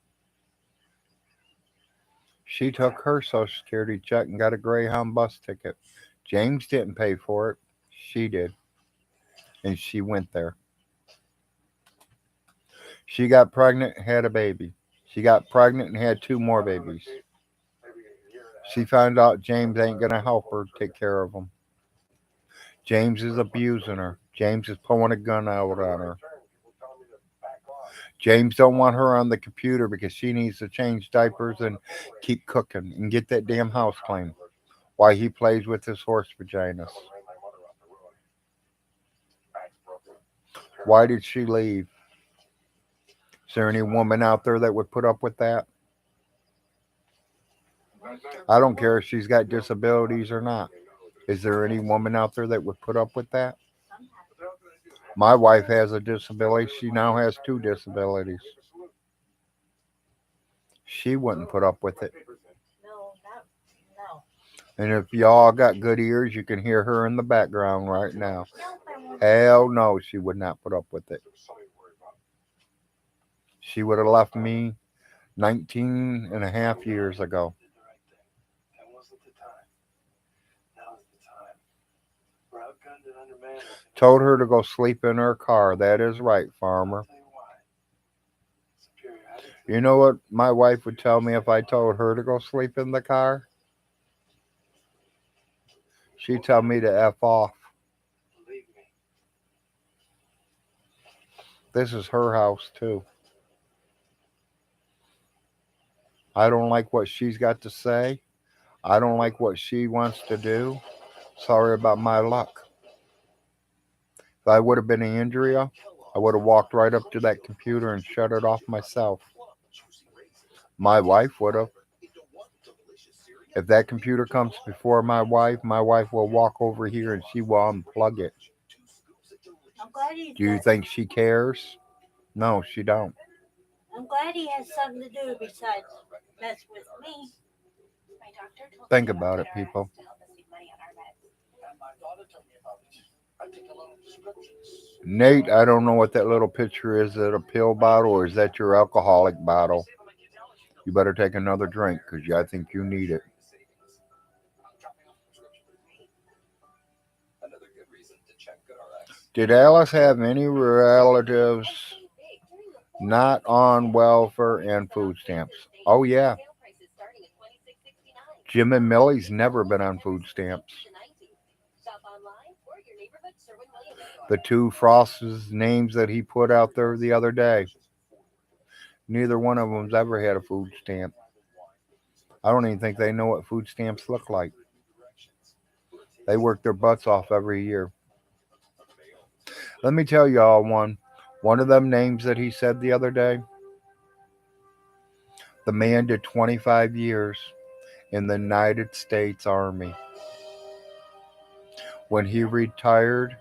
She took her Social Security check and got a Greyhound bus ticket. James didn't pay for it. She did. And she went there. She got pregnant and had a baby. She got pregnant and had two more babies. She found out James ain't going to help her take care of them. James is abusing her. James is pulling a gun out on her. James don't want her on the computer because she needs to change diapers and keep cooking and get that damn house clean while he plays with his horse vaginas. Why did she leave? Is there any woman out there that would put up with that? I don't care if she's got disabilities or not. Is there any woman out there that would put up with that? My wife has a disability. She now has two disabilities. She wouldn't put up with it. No, no. And if y'all got good ears, you can hear her in the background right now. Nope, I won't. Hell no, she would not put up with it. She would have left me 19 and a half years ago. That wasn't the time. Now is the time. We're outgunned and undermanned. Told her to go sleep in her car. That is right, farmer. I'll tell you why. Superior attitude. You know what my wife would tell me if I told her to go sleep in the car? She'd tell me to F off. Believe me. This is her house, too. I don't like what she's got to say. I don't like what she wants to do. Sorry about my luck. If I would have been an Andrea, I would have walked right up to that computer and shut it off myself. My wife would have. If that computer comes before my wife will walk over here and she will unplug it. I'm glad he Do you think she cares? No, she don't. I'm glad he has something to do besides mess with me. My doctor told Think me about get it, our people. ass to help us save money on our meds. And my daughter told me about it. I take a lot of prescriptions. Nate, I don't know what that little picture is. Is it a pill bottle or is that your alcoholic bottle? You better take another drink because I think you need it. Another good reason to check GoodRx. Did Alice have any relatives not on welfare and food stamps? Oh, yeah. Jim and Millie's never been on food stamps. The two Frost's names that he put out there the other day, neither one of them's ever had a food stamp. I don't even think they know what food stamps look like. They work their butts off every year. Let me tell y'all one of them names that he said the other day. The man did 25 years in the United States Army. When he retired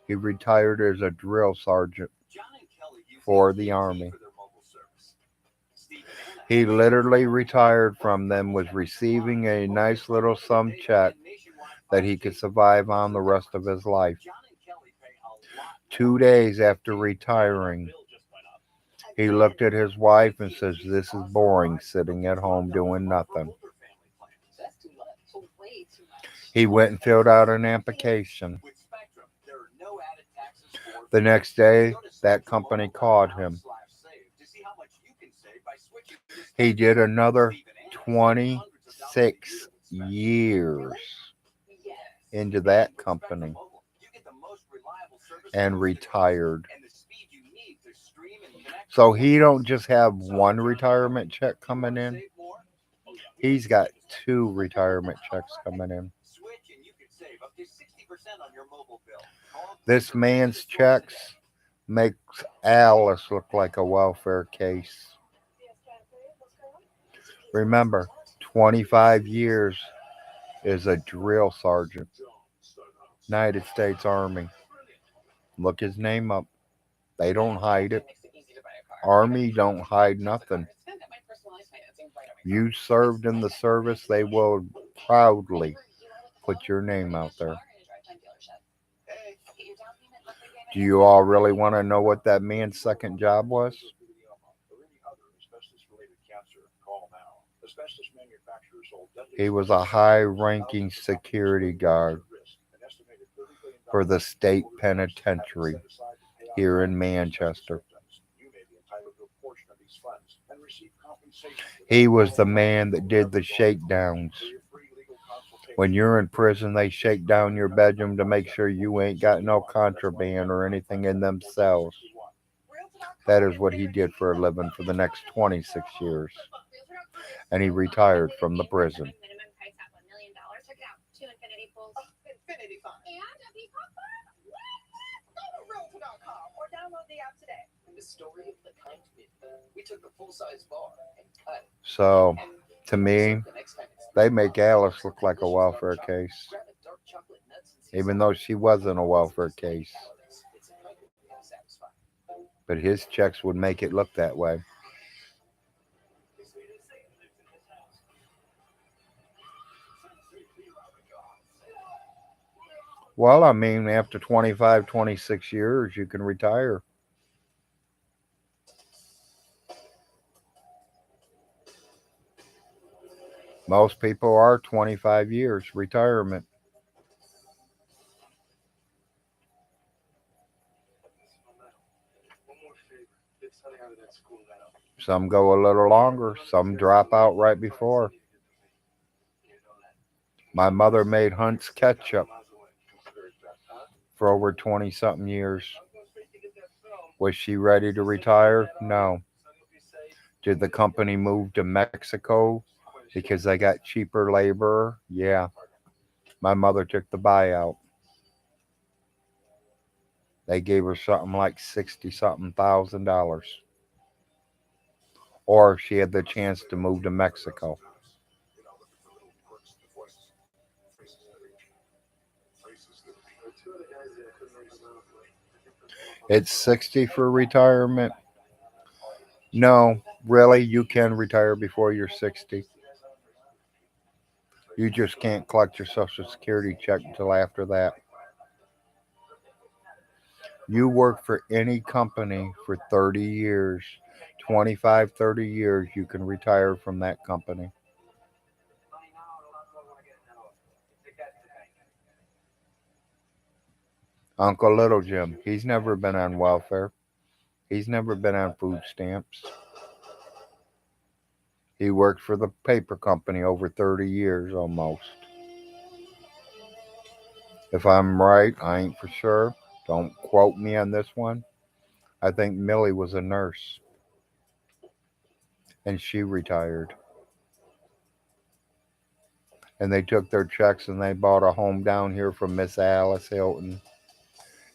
as a drill sergeant for the Army. He literally retired from them, was receiving a nice little sum check that he could survive on the rest of his life. 2 days after retiring, he looked at his wife and says, "This is boring, sitting at home doing nothing." He went and filled out an application. The next day, that company called him. He did another 26 years into that company and retired. So he don't just have one retirement check coming in. He's got two retirement checks coming in. This man's checks makes Alice look like a welfare case. Remember, 25 years is a drill sergeant. United States Army. Look his name up. They don't hide it. Army don't hide nothing. You served in the service, they will proudly put your name out there. Do you all really want to know what that man's second job was? He was a high-ranking security guard for the state penitentiary here in Manchester. He was the man that did the shakedowns. When you're in prison, they shake down your bedroom to make sure you ain't got no contraband or anything in them cells. That is what he did for a living for the next 26 years. And he retired from the prison. Infinity Fun. Or download the app today. In the story of the kind we took the full-size bar and cut it. So, to me, they make Alice look like a welfare case, even though she wasn't a welfare case. But his checks would make it look that way. Well, I mean, after 25, 26 years, you can retire. Most people are 25 years retirement. Some go a little longer, some drop out right before. My mother made Hunt's ketchup for over 20 something years. Was she ready to retire? No. Did the company move to Mexico because they got cheaper labor? Yeah. My mother took the buyout. They gave her something like 60 something thousand dollars. Or she had the chance to move to Mexico. It's 60 for retirement. No, really, you can retire before you're 60. You just can't collect your Social Security check until after that. You work for any company for 30 years, 25, 30 years, you can retire from that company. Uncle Little Jim, he's never been on welfare. He's never been on food stamps. He worked for the paper company over 30 years almost. If I'm right, I ain't for sure. Don't quote me on this one. I think Millie was a nurse and she retired. And they took their checks and they bought a home down here from Miss Alice Hilton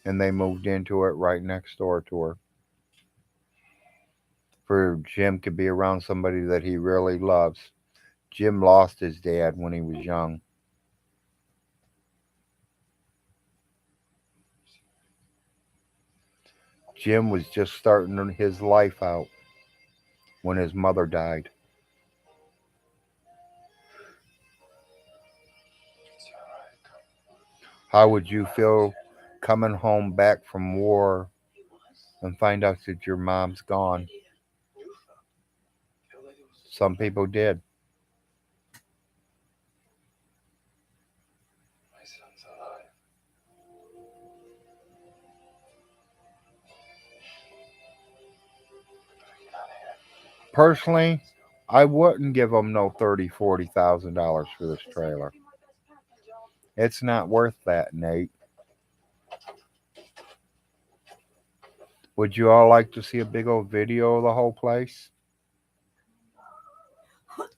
and they moved into it right next door to her. For Jim to be around somebody that he really loves. Jim lost his dad when he was young. Jim was just starting his life out when his mother died. How would you feel coming home back from war and find out that your mom's gone? Some people did. Personally, I wouldn't give them no $30,000, $40,000 for this trailer. It's not worth that, Nate. Would you all like to see a big old video of the whole place?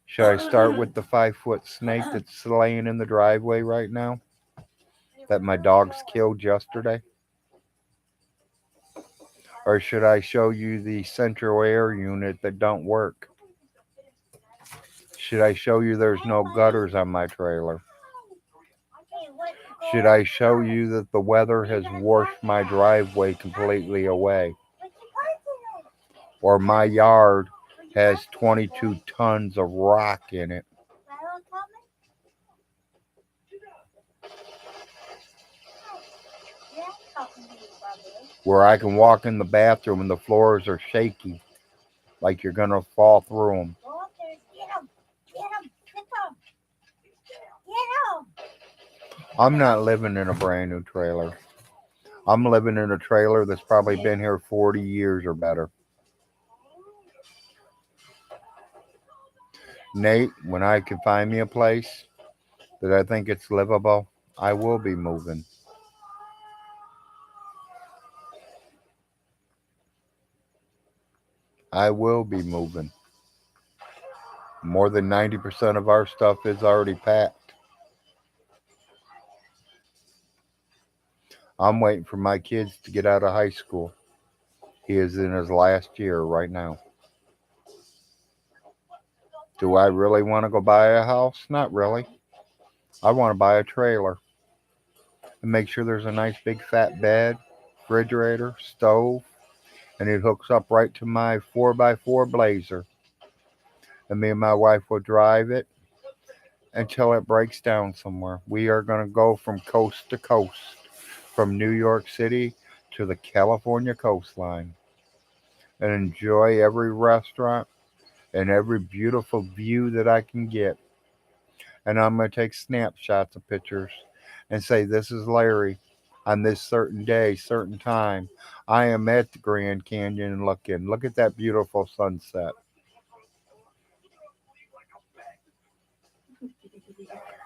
Should I start with the 5-foot snake that's laying in the driveway right now? That my dogs killed yesterday? Or should I show you the central air unit that don't work? Should I show you there's no gutters on my trailer? Should I show you that the weather has washed my driveway completely away? Or my yard has 22 tons of rock in it? talking to you, Bubba. where I can walk in the bathroom and the floors are shaky, like you're gonna fall through them. Go up there, get him, get him, get him, get him. I'm not living in a brand new trailer. I'm living in a trailer that's probably been here 40 years or better. Nate, when I can find me a place that I think it's livable, I will be moving. I will be moving. More than 90% of our stuff is already packed. I'm waiting for my kids to get out of high school. He is in his last year right now. Do I really want to go buy a house? Not really. I want to buy a trailer and make sure there's a nice big fat bed, refrigerator, stove, and it hooks up right to my 4x4 Blazer. And me and my wife will drive it until it breaks down somewhere. We are going to go from coast to coast, from New York City to the California coastline, and enjoy every restaurant and every beautiful view that I can get. And I'm going to take snapshots of pictures and say, "This is Larry on this certain day, certain time. I am at the Grand Canyon and looking. Look at that beautiful sunset."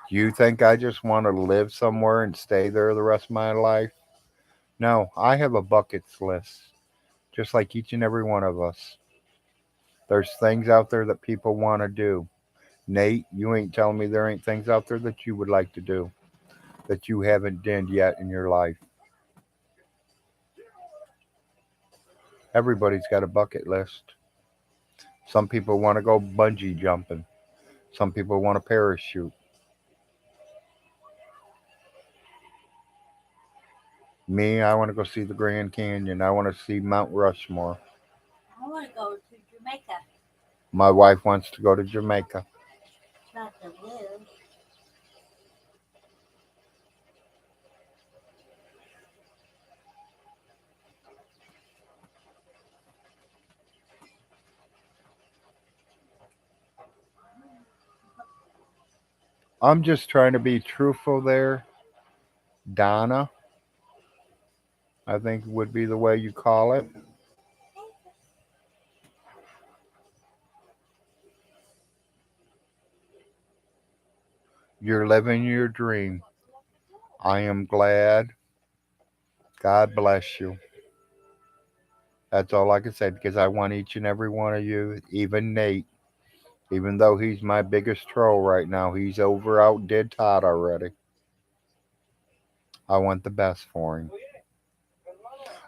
Do you think I just want to live somewhere and stay there the rest of my life? No, I have a bucket list, just like each and every one of us. There's things out there that people want to do. Nate, you ain't telling me there ain't things out there that you would like to do that you haven't done yet in your life. Everybody's got a bucket list. Some people want to go bungee jumping. Some people want to parachute. Me, I want to go see the Grand Canyon. I want to see Mount Rushmore. I want to go to Jamaica, My wife wants to go to Jamaica. not to live. I'm just trying to be truthful there. Donna, I think would be the way you call it. You're living your dream. I am glad. God bless you. That's all I can say because I want each and every one of you, even Nate, even though he's my biggest troll right now, he's over outdid Todd already. I want the best for him.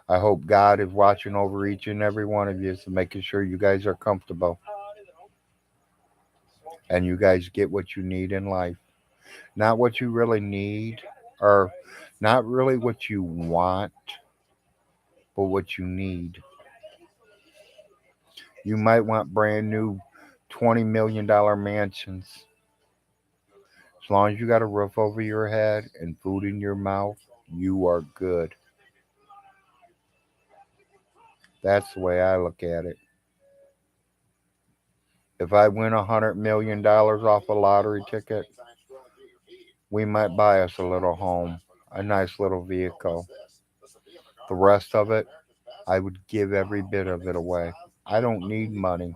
I hope God is watching over each and every one of you, so making sure you guys are comfortable and you guys get what you need in life. Not what you really need, or not really what you want, but what you need. You might want brand new $20 million mansions. As long as you got a roof over your head and food in your mouth, you are good. That's the way I look at it. If I win $100 million off a lottery ticket, we might buy us a little home, a nice little vehicle. The rest of it, I would give every bit of it away. I don't need money.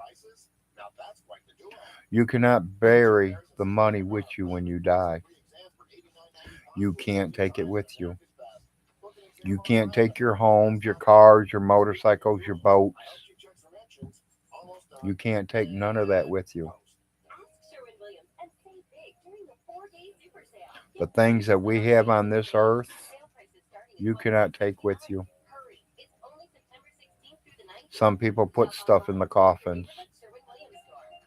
You cannot bury the money with you when you die. You can't take it with you. You can't take your homes, your cars, your motorcycles, your boats. You can't take none of that with you. The things that we have on this earth, you cannot take with you. Some people put stuff in the coffins,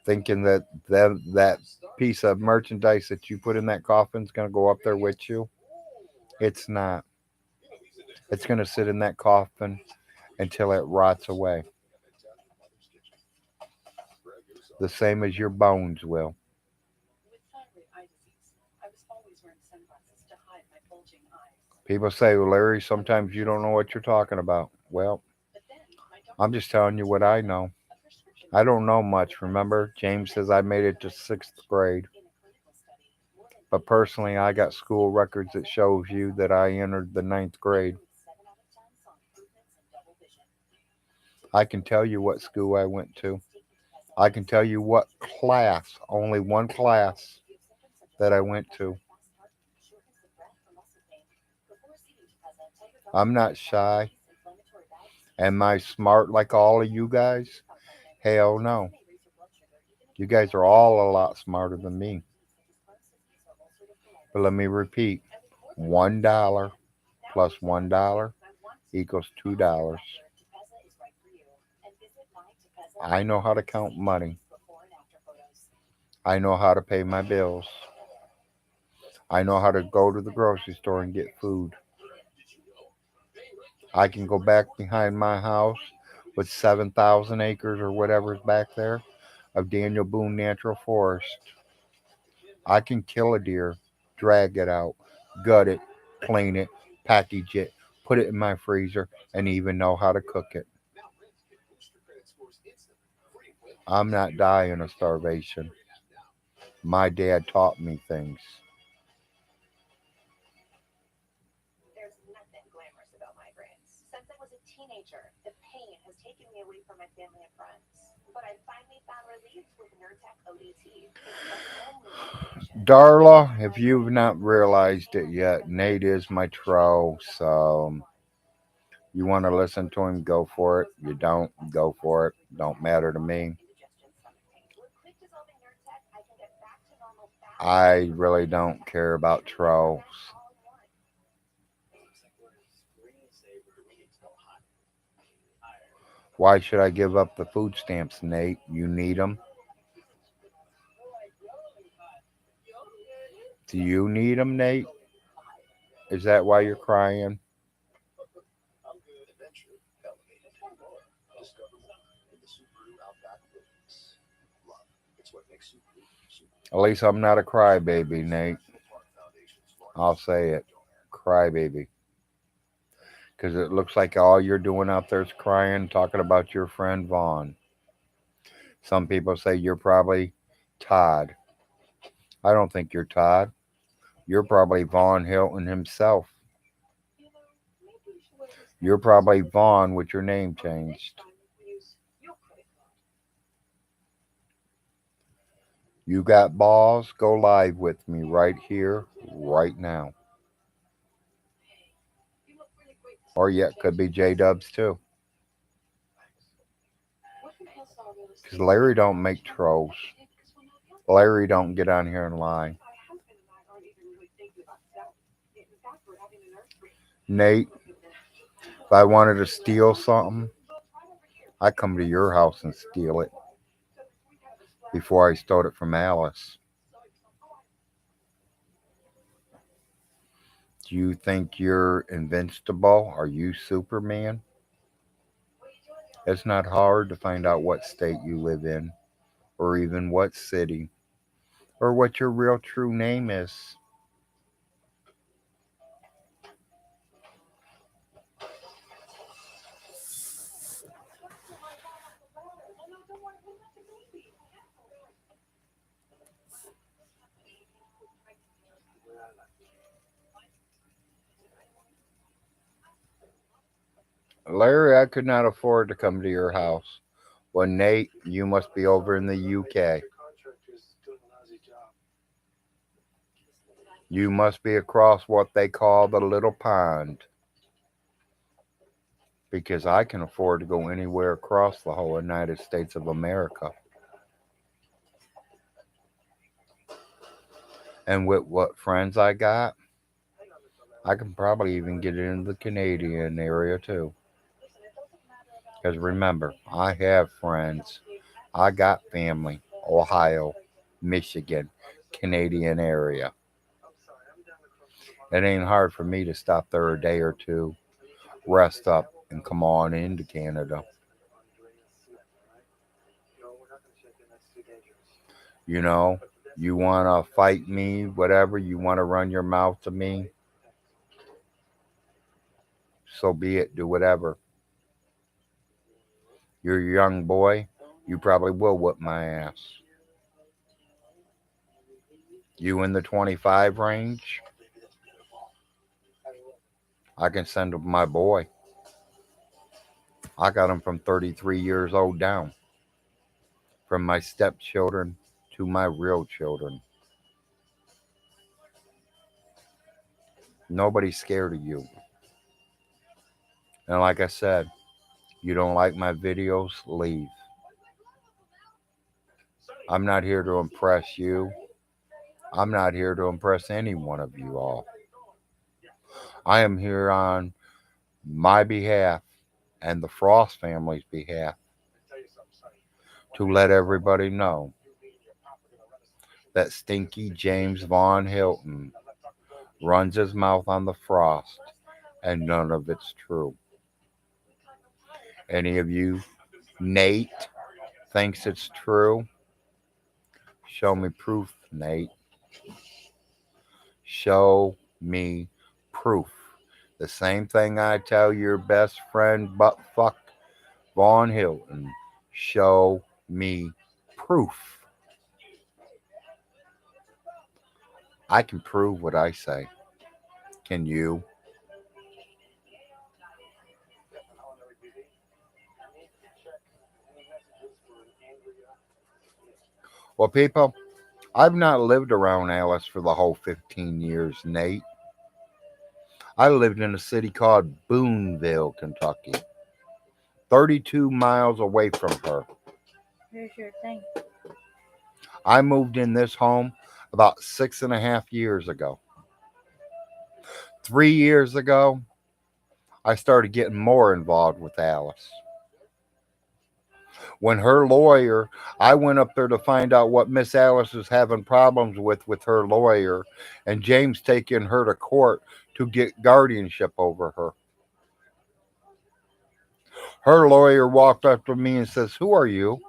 thinking that that piece of merchandise that you put in that coffin is going to go up there with you. It's not. It's going to sit in that coffin until it rots away, the same as your bones will. With thyroid eye disease, I was always wearing sunglasses to hide my bulging eyes. People say, well, Larry, sometimes you don't know what you're talking about. Well, But then my I'm doctor just telling you what I know. a prescription I don't know much. Remember, James says I made it to sixth grade. in a clinical study, more than But personally, I got school records that shows you that I entered the ninth grade. with 7 out of 10 saw improvements in double vision. I can tell you what school I went to. Taking I can tell you what class, only one class if you have symptoms such as that I went to. fast heart, shortness of breath, or muscle pain, before receiving Tepezza, tell your doctor I'm not about shy. these inflammatory bowel disease. Am I smart like all of you guys? Hell no. May raise your blood sugar even if You guys are all a lot smarter than me. such as Crohn's disease or ulcerative colitis. But let me repeat, And with more $1 plus $1 I want equals to $2. Tepezza is right for you. And visit my Tepezza I know how to count money. before and after photos. I know how to pay my bills. I know how to go to the grocery store and get food. I can go back behind my house with 7,000 acres or whatever's back there of Daniel Boone Natural Forest. I can kill a deer, drag it out, gut it, clean it, package it, put it in my freezer, and even know how to cook it. I'm not dying of starvation. My dad taught me things. There's nothing glamorous about migraines. Since I was a teenager, the pain has taken me away from my family and friends. But I finally found relief with Nurtec ODT. It's the only medication. Darla, if you've not realized it yet, Nate is my tro, so you want to listen to him, go for it. You don't, go for it. Don't matter to me. Indigestion, stomach pain. With quick dissolving Nurtec, I can get back to normal fast. I really don't care about tros. All in one. Looks like we're screensaver. We need to go hot. Why should I give up the food stamps, Nate? You need them. Do you need them, Nate? Is that why you're crying? Adventure elevated. Discover more in the Subaru Outback Wilderness. Love. It's what makes Subaru Subaru. At least I'm not a crybaby, Nate. Park Foundation's I'll say it. Crybaby. Because it looks like all you're doing out there is crying, talking about your friend Vaughn. Some people say you're probably Todd. I don't think you're Todd. You're probably Vaughn Hilton himself. You know, maybe you should wear this You're probably Vaughn with your name changed. time. Use your credit card. You got balls? Go live with me right here, right now. You look really great. Or yet, could be J Dubs too. What can else are real estate? Because Larry don't make trolls. Because we're not young. Larry don't get on here and lie. My husband and I aren't even really thinking about selling. In fact, we're having a nursery. Nate, if I wanted to steal something, I come to your house and steal it before I stole it from Alice. Do you think you're invincible? Are you Superman? It's not hard to find out what state you live in, or even what city, or what your real true name is. Larry, I could not afford to come to your house. Well, Nate, you must be over in the UK. Contractor's doing a lousy job. You must be across what they call the little pond. Because I can afford to go anywhere across the whole United States of America. And with what friends I got, I can probably even get into the Canadian area too. Because remember, I have friends. I got family. Ohio, Michigan, Canadian area. It ain't hard for me to stop there a day or two, rest up, and come on into Canada. You know, you want to fight me, whatever, you want to run your mouth to me, So be it, do whatever. You're a young boy, you probably will whip my ass. You in the 25 range, I can send my boy. I got him from 33 years old down, from my stepchildren to my real children. Nobody's scared of you. And like I said, you don't like my videos, leave. I'm not here to impress you. I'm not here to impress any one of you all. I am here on my behalf and the Frost family's behalf to let everybody know that Stinky James Von Hilton runs his mouth on the Frost and none of it's true. Any of you, Nate, thinks it's true? Show me proof, Nate. Show me proof. The same thing I tell your best friend buttfuck Vaughn Hilton. Show me proof. I can prove what I say. Can you? Well, people, I've not lived around Alice for the whole 15 years, Nate. I lived in a city called Boonville, Kentucky, 32 miles away from her. Here's your thing. I moved in this home about 6.5 years ago. 3 years ago, I started getting more involved with Alice. When her lawyer, I went up there to find out what Miss Alice was having problems with her lawyer, and James taking her to court to get guardianship over her. Her lawyer walked up to me and says, "Who are you?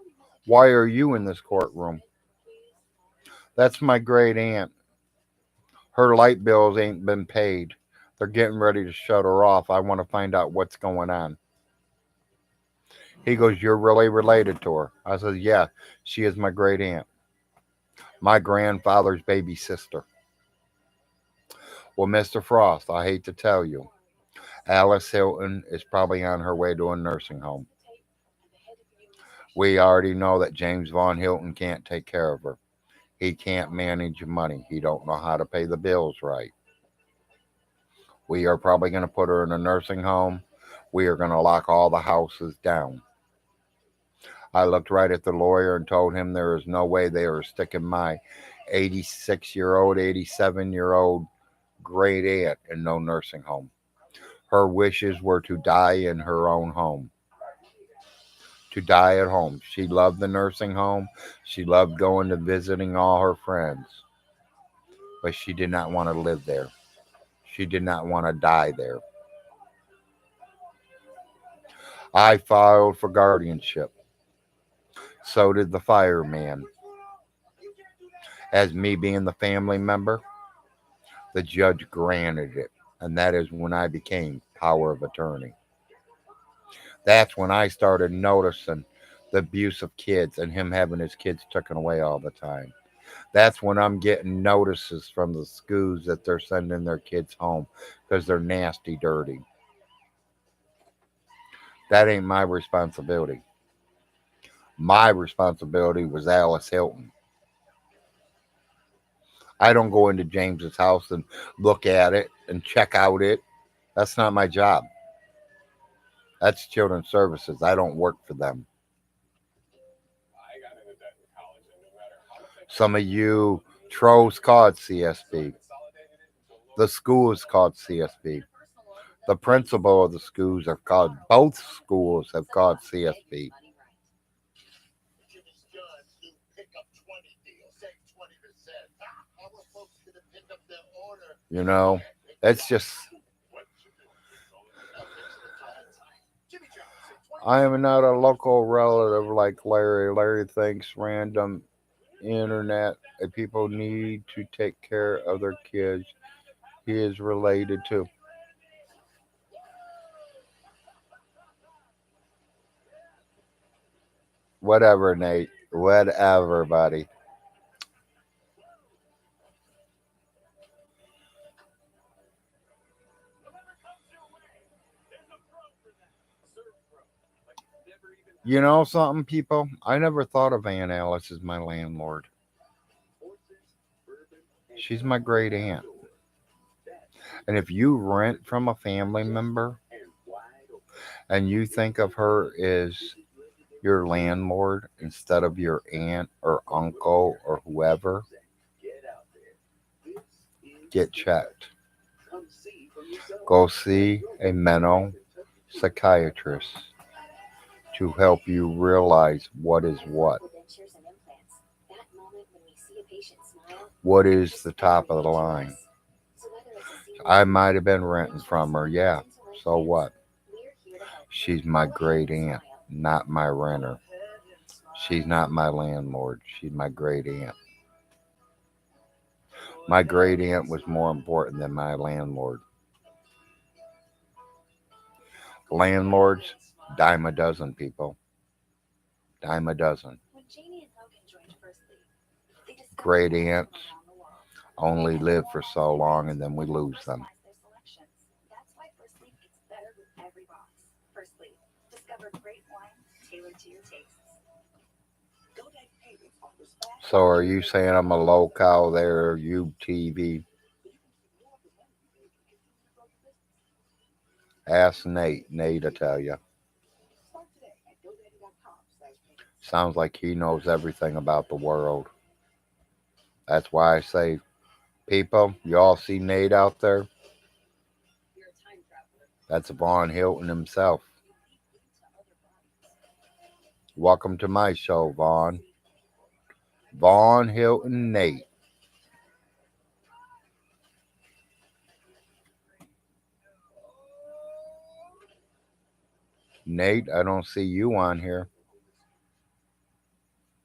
Why are you in this courtroom?" "That's my great aunt. Her light bills ain't been paid. They're getting ready to shut her off. I want to find out what's going on." He goes, "You're really related to her?" I said, "Yeah, she is my great aunt. My grandfather's baby sister." Well, Mr. Frost, I hate to tell you, Alice Hilton is probably on her way to a nursing home. We already know that James Von Hilton can't take care of her. He can't manage money. He don't know how to pay the bills right. We are probably going to put her in a nursing home. We are going to lock all the houses down. I looked right at the lawyer and told him there is no way they are sticking my 86-year-old, 87-year-old great aunt in no nursing home. Her wishes were to die in her own home, to die at home. She loved the nursing home. She loved going to visiting all her friends, but she did not want to live there. She did not want to die there. I filed for guardianship. So did the fireman. As me being the family member, the judge granted it, and that is when I became power of attorney. That's when I started noticing the abuse of kids and him having his kids taken away all the time. That's when I'm getting notices from the schools that they're sending their kids home because they're nasty, dirty. That ain't my responsibility. My responsibility was Alice Hilton. I don't go into James's house and look at it and check out it. That's not my job. That's children's services. I don't work for them. Some of you trolls call it CSB. The school is called CSB. The principal of the schools have called, both schools have called CSB. You know, it's just, I am not a local relative like Larry. Larry thinks random internet people need to take care of their kids. He is related to. Whatever, Nate. Whatever, buddy. Whatever comes your way, there's a pro for that. Serve pro. Like you've never even had You know something, people? I never thought of Aunt Alice as my landlord. horses, bourbon, and She's my great aunt. door. That's And if you rent from a family member and wide open. and you think of her as Visit legendary your landlord instead of your aunt or uncle or whoever, Get out there. This is get the checked. come see for yourself. Go see a mental psychiatrist to help you realize what is what. Dentures and implants. That moment when we see a patient smile. What is the top of the line? So whether it's a serious I might have been renting from her, yeah. So what? we're here to help. She's my great aunt, not my renter. She's not my landlord. She's my great aunt. My great aunt was more important than my landlord. Landlords, dime a dozen, people. Dime a dozen. When Jamie and Logan joined First League, they discovered Great homes aunts around the world. only live for so long and then we lose them. Personalize their selections. That's why First League gets better with every box. First League. Discover great wine tailored to your tastes. GoDaddy Payments offers fast. So are you saying I'm a low cow there, UTV? Ask Nate. Nate'll tell you. Start today at GoDaddy.com/payments. Sounds like he knows everything about the world. That's why I say, people, you all see Nate out there? You're a time traveler. That's Vaughn Hilton himself. Welcome to my show, Vaughn. Vaughn Hilton Nate. Nate, I don't see you on here.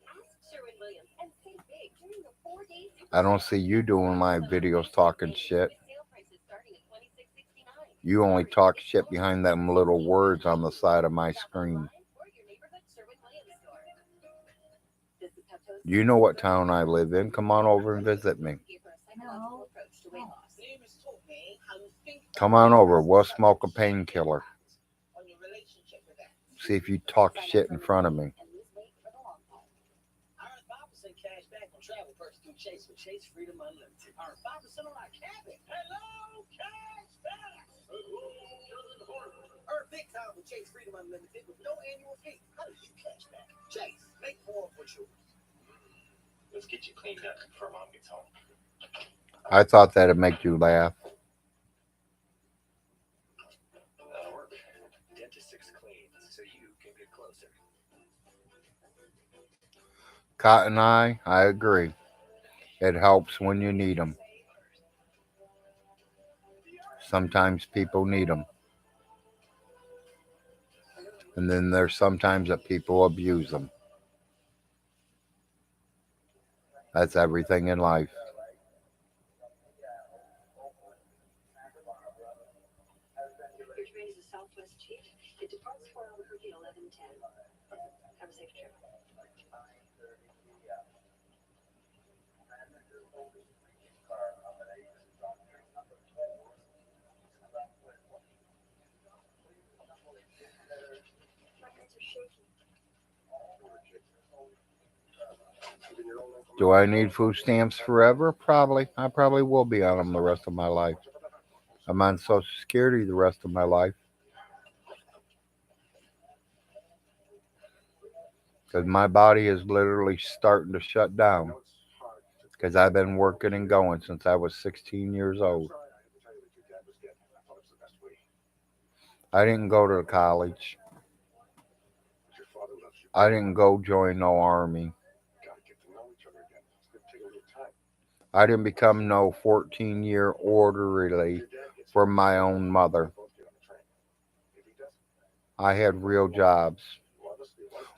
Ask Sherwin-Williams and save big during the 4-day I don't see you doing my videos talking shit. sale prices starting at $26.69. You only talk shit behind them little words on the side of my screen. Or your neighborhood Sherwin-Williams store. Does the Pepto You know what town I live in. Come on over and visit me. give her a psychological approach to weight loss? Name is Toby. How you think Come on over. We'll smoke a painkiller. on your relationship with that? See if you talk shit in front of me. And lose weight for the long haul. I earn 5% cash back on travel purchase through Chase with Chase Freedom Unlimited. Earn 5% on our cabin. Hello, cash back. Earn big time with Chase Freedom Unlimited with no annual fee. How do you cash back? Chase, make more of what's yours. Let's get you cleaned up before mom gets home. I thought that'd make you laugh. That'll work. Dentist 6 clean so you can get closer. Cotton Eye, I agree. It helps when you need them. Sometimes people need them. And then there's sometimes that people abuse them. That's everything in life. Your train is a Southwest Chief. It departs for Albuquerque at 11:10. Have a safe trip. My hands are shaking. Do I need food stamps forever? Probably. I probably will be on them the rest of my life. I'm on Social Security the rest of my life. Because my body is literally starting to shut down. Because I've been working and going since I was 16 years old. I didn't go to college. I didn't go join no army. I didn't become no 14-year orderly for my own mother. I had real jobs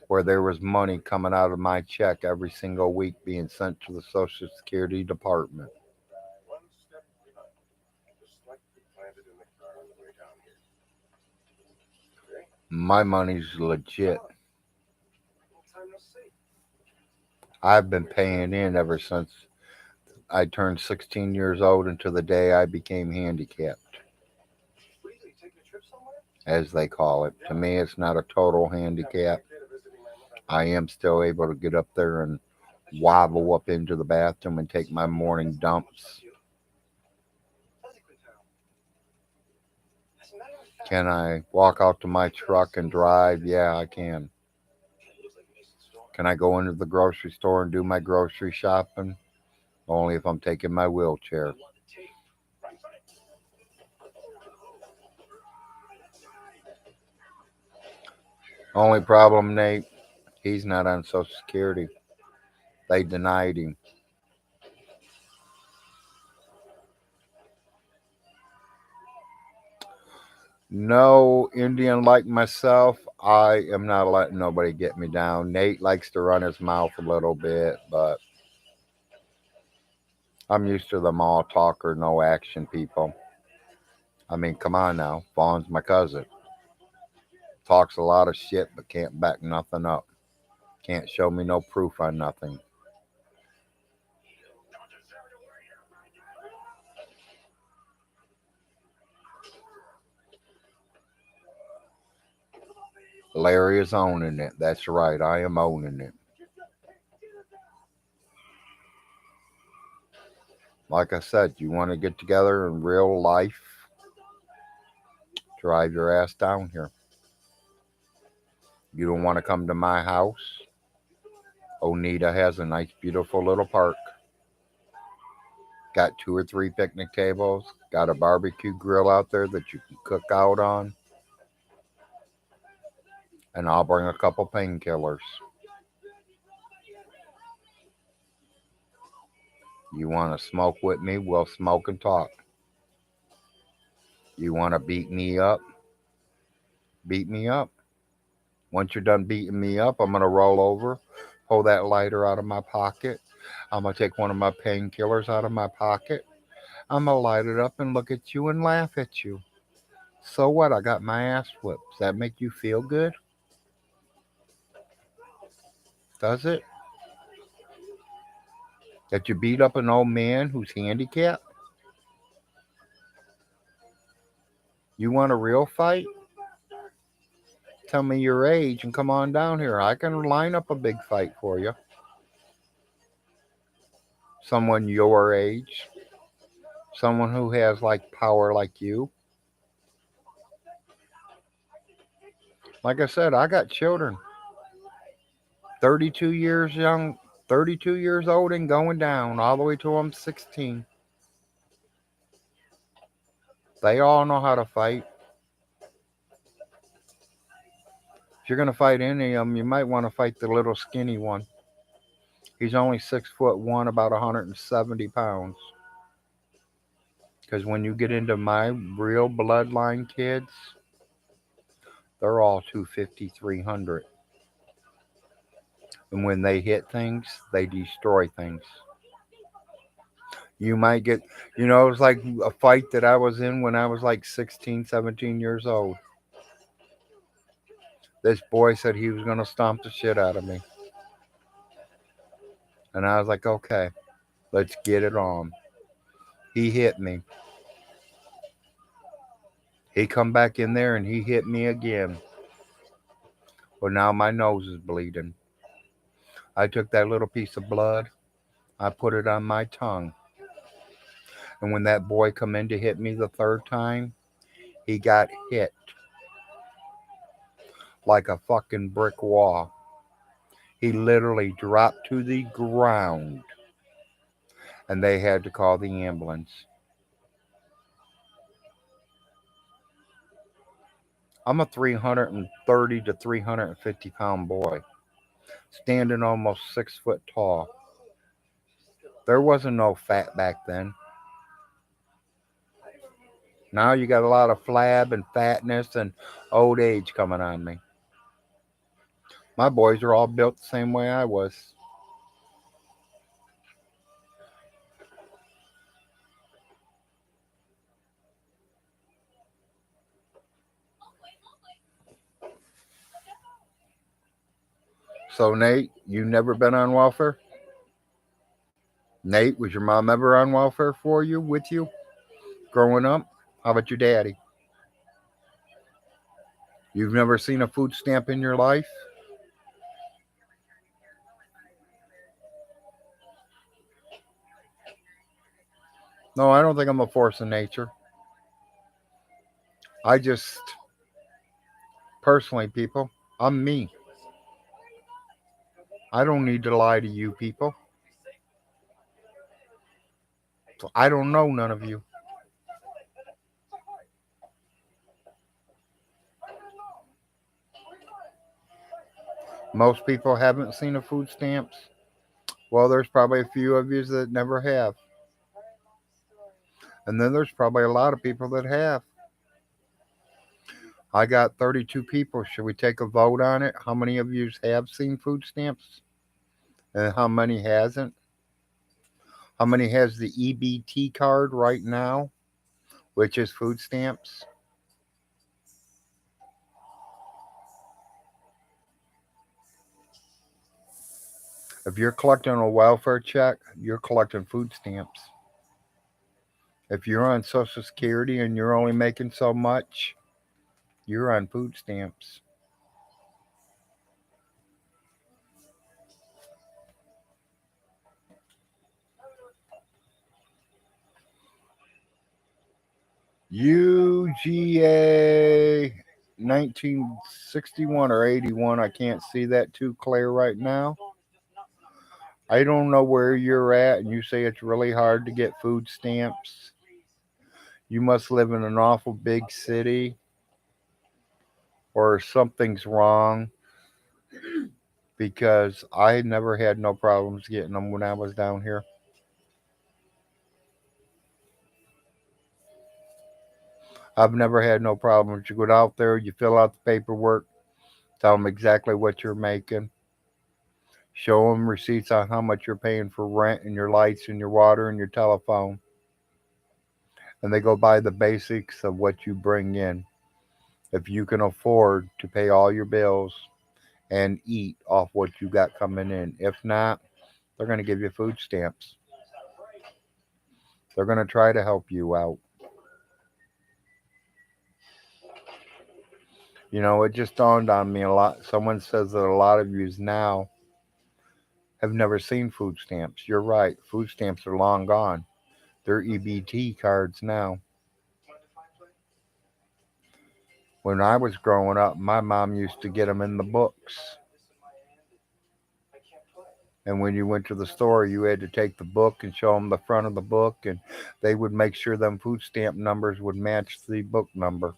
where there was money coming out of my check every single week being sent to the Social Security Department. My money's legit. I've been paying in ever since I turned 16 years old until the day I became handicapped, What are you taking a trip somewhere? as they call it. To me, it's not a total handicap. I am still able to get up there and wobble up into the bathroom and take my morning dumps. Can I walk out to my truck and drive? Yeah, I can. Can I go into the grocery store and do my grocery shopping? Only if I'm taking my wheelchair. Only problem, Nate, he's not on Social Security. They denied him. No Indian like myself, I am not letting nobody get me down. Nate likes to run his mouth a little bit, but I'm used to them all talker, no action people. I mean, come on now. Vaughn's my cousin. Talks a lot of shit, but can't back nothing up. Can't show me no proof on nothing. Larry is owning it. That's right. I am owning it. Like I said, you want to get together in real life, drive your ass down here. You don't want to come to my house? Oneida has a nice, beautiful little park. Got two or three picnic tables. Got a barbecue grill out there that you can cook out on. And I'll bring a couple painkillers. You want to smoke with me? We'll smoke and talk. You want to beat me up? Beat me up. Once you're done beating me up, I'm going to roll over, pull that lighter out of my pocket. I'm going to take one of my painkillers out of my pocket. I'm going to light it up and look at you and laugh at you. So what? I got my ass whipped. Does that make you feel good? Does it? That you beat up an old man who's handicapped? You want a real fight? Tell me your age and come on down here. I can line up a big fight for you. Someone your age. Someone who has like power like you. Like I said, I got children. 32 years young, 32 years old and going down all the way till I'm 16. They all know how to fight. If you're going to fight any of them, you might want to fight the little skinny one. He's only 6'1", about 170 pounds. Because when you get into my real bloodline kids, they're all 250, 300. And when they hit things, they destroy things. You might get, it was like a fight that I was in when I was like 16, 17 years old. This boy said he was going to stomp the shit out of me. And I was like, okay, let's get it on. He hit me. He come back in there and he hit me again. Well, now my nose is bleeding. I took that little piece of blood. I put it on my tongue. And when that boy come in to hit me the third time, he got hit like a fucking brick wall. He literally dropped to the ground. And they had to call the ambulance. I'm a 330 to 350 pound boy, standing almost 6 foot tall. There wasn't no fat back then. Now you got a lot of flab and fatness and old age coming on me. My boys are all built the same way I was. So Nate, you never been on welfare? Nate, was your mom ever on welfare for you, with you, growing up? How about your daddy? You've never seen a food stamp in your life? No, I don't think I'm a force of nature. I just, personally, people, I'm me. I don't need to lie to you people. So I don't know none of you. Most people haven't seen a food stamps. Well, there's probably a few of you that never have. And then there's probably a lot of people that have. I got 32 people. Should we take a vote on it? How many of you have seen food stamps? And how many hasn't? How many has the EBT card right now, which is food stamps? If you're collecting a welfare check, you're collecting food stamps. If you're on Social Security and you're only making so much, you're on food stamps. UGA 1961 or 81, I can't see that too clear right now. I don't know where you're at, and you say it's really hard to get food stamps. You must live in an awful big city, or something's wrong because I never had no problems getting them when I was down here. I've never had no problems. You go out there, you fill out the paperwork, tell them exactly what you're making, show them receipts on how much you're paying for rent and your lights and your water and your telephone, and they go by the basics of what you bring in. If you can afford to pay all your bills and eat off what you got coming in. If not, they're going to give you food stamps. They're going to try to help you out. You know, it just dawned on me a lot. Someone says that a lot of yous now have never seen food stamps. You're right. Food stamps are long gone. They're EBT cards now. When I was growing up, my mom used to get them in the books. And when you went to the store, you had to take the book and show them the front of the book, and they would make sure them food stamp numbers would match the book number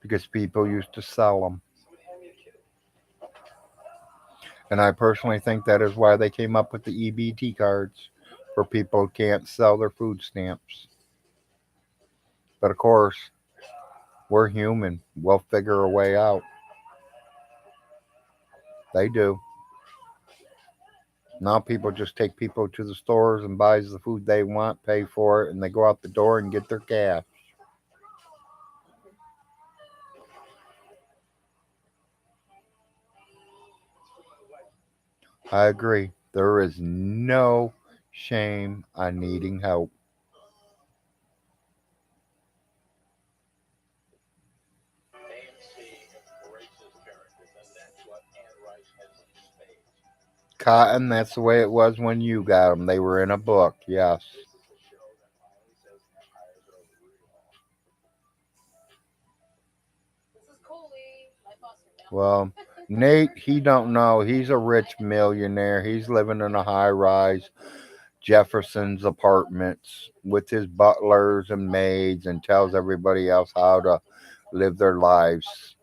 because people used to sell them. And I personally think that is why they came up with the EBT cards for people who can't sell their food stamps. But of course, we're human. We'll figure a way out. They do. Now people just take people to the stores and buys the food they want, pay for it, and they go out the door and get their cash. I agree. There is no shame on needing help. Cotton, that's the way it was when you got them. They were in a book, yes. Well, Nate, he don't know. He's a rich millionaire. He's living in a high rise Jefferson's apartments with his butlers and maids and tells everybody else how to live their lives.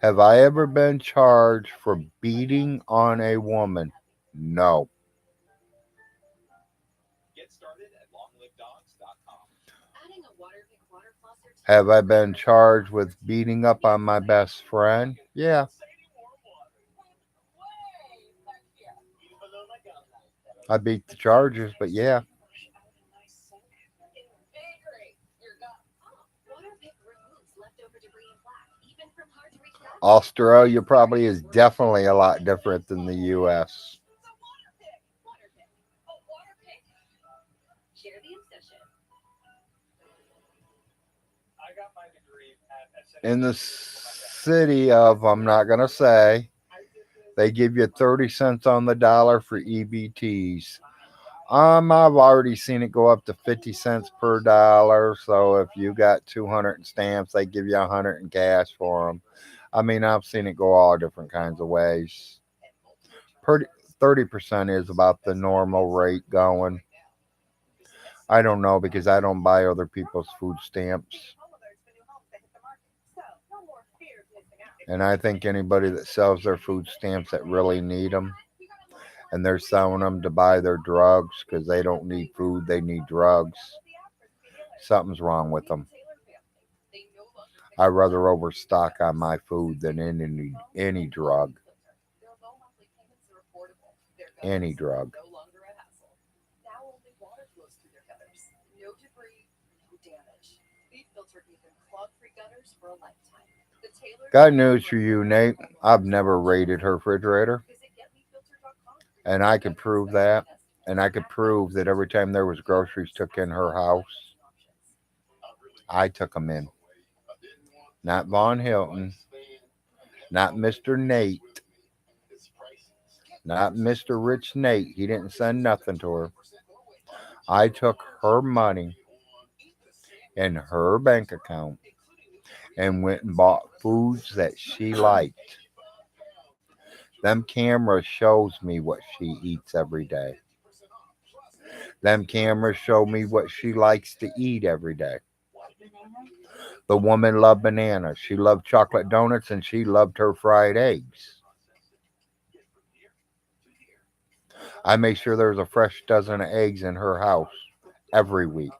Have I ever been charged for beating on a woman? No. Have I been charged with beating up on my best friend? Yeah, I beat the charges, but yeah. Australia probably is definitely a lot different than the US. Share the obsession. I got my degree at In the SNU. city of, I'm not going to say, they give you 30 cents on the dollar for EBTs. I've already seen it go up to 50 cents per dollar. So if you got 200 in stamps, they give you 100 in cash for them. I mean, I've seen it go all different kinds of ways. 30% is about the normal rate going. I don't know because I don't buy other people's food stamps. And I think anybody that sells their food stamps that really need them and they're selling them to buy their drugs because they don't need food, they need drugs. Something's wrong with them. I'd rather overstock on my food than any drug. Any drug. Now only water flows through their gutters. No debris, no damage. Beef filter gave them clog-free gutters for a lifetime. The Taylor Got news for you, Nate. I've never raided her refrigerator. Visit getmeatfilter.com. And I could prove that. And I could prove that every time there was groceries took in her house, I took them in. Not Von Hilton. Not Mr. Nate. Not Mr. Rich Nate. He didn't send nothing to her. I took her money in her bank account and went and bought foods that she liked. Them cameras shows me what she eats every day. Them cameras show me what she likes to eat every day. Banana. The woman loved bananas. She loved chocolate donuts and she loved her fried eggs. I make sure there's a fresh dozen of eggs in her house every week.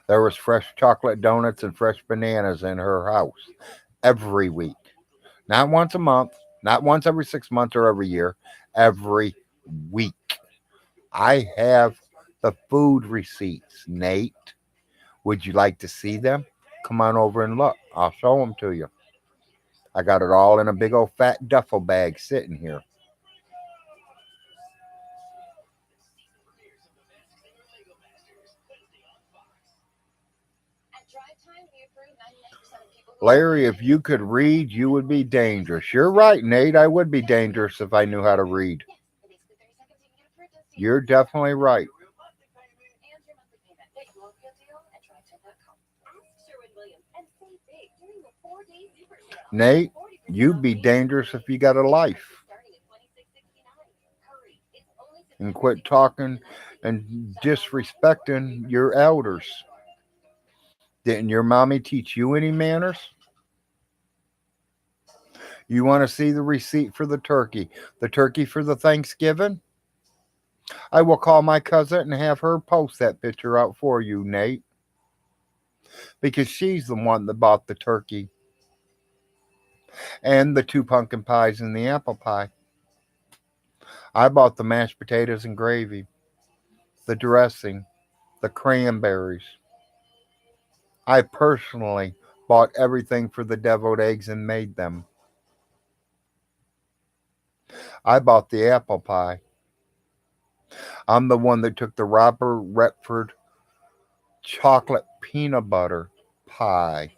There was fresh chocolate donuts and fresh bananas in her house every week. Not once a month, not once every 6 months or every year, every week. I have the food receipts, Nate. Would you like to see them? Come on over and look. I'll show them to you. I got it all in a big old fat duffel bag sitting here. At Drive Time, we approve 99% of people who Larry, if you could read, you would be dangerous. You're right, Nate. I would be dangerous if I knew how to read. Yes, in basically 30 seconds, you can get approved and see You're definitely right. and your monthly payment. Get your real deal at drivetime.com. Ask Sherwin-Williams and save big during the 4-day super sale. Nate, 40% you'd be off dangerous if you got a life. starting at $26.69. Hurry, it's only And September quit 16th. talking and disrespecting your elders. Didn't your mommy teach you any manners? You want to see the receipt for the turkey? The turkey for the Thanksgiving? I will call my cousin and have her post that picture out for you, Nate. Because she's the one that bought the turkey and the two pumpkin pies and the apple pie. I bought the mashed potatoes and gravy, the dressing, the cranberries. I personally bought everything for the deviled eggs and made them. I bought the apple pie. I'm the one that took the Robert Redford chocolate peanut butter pie.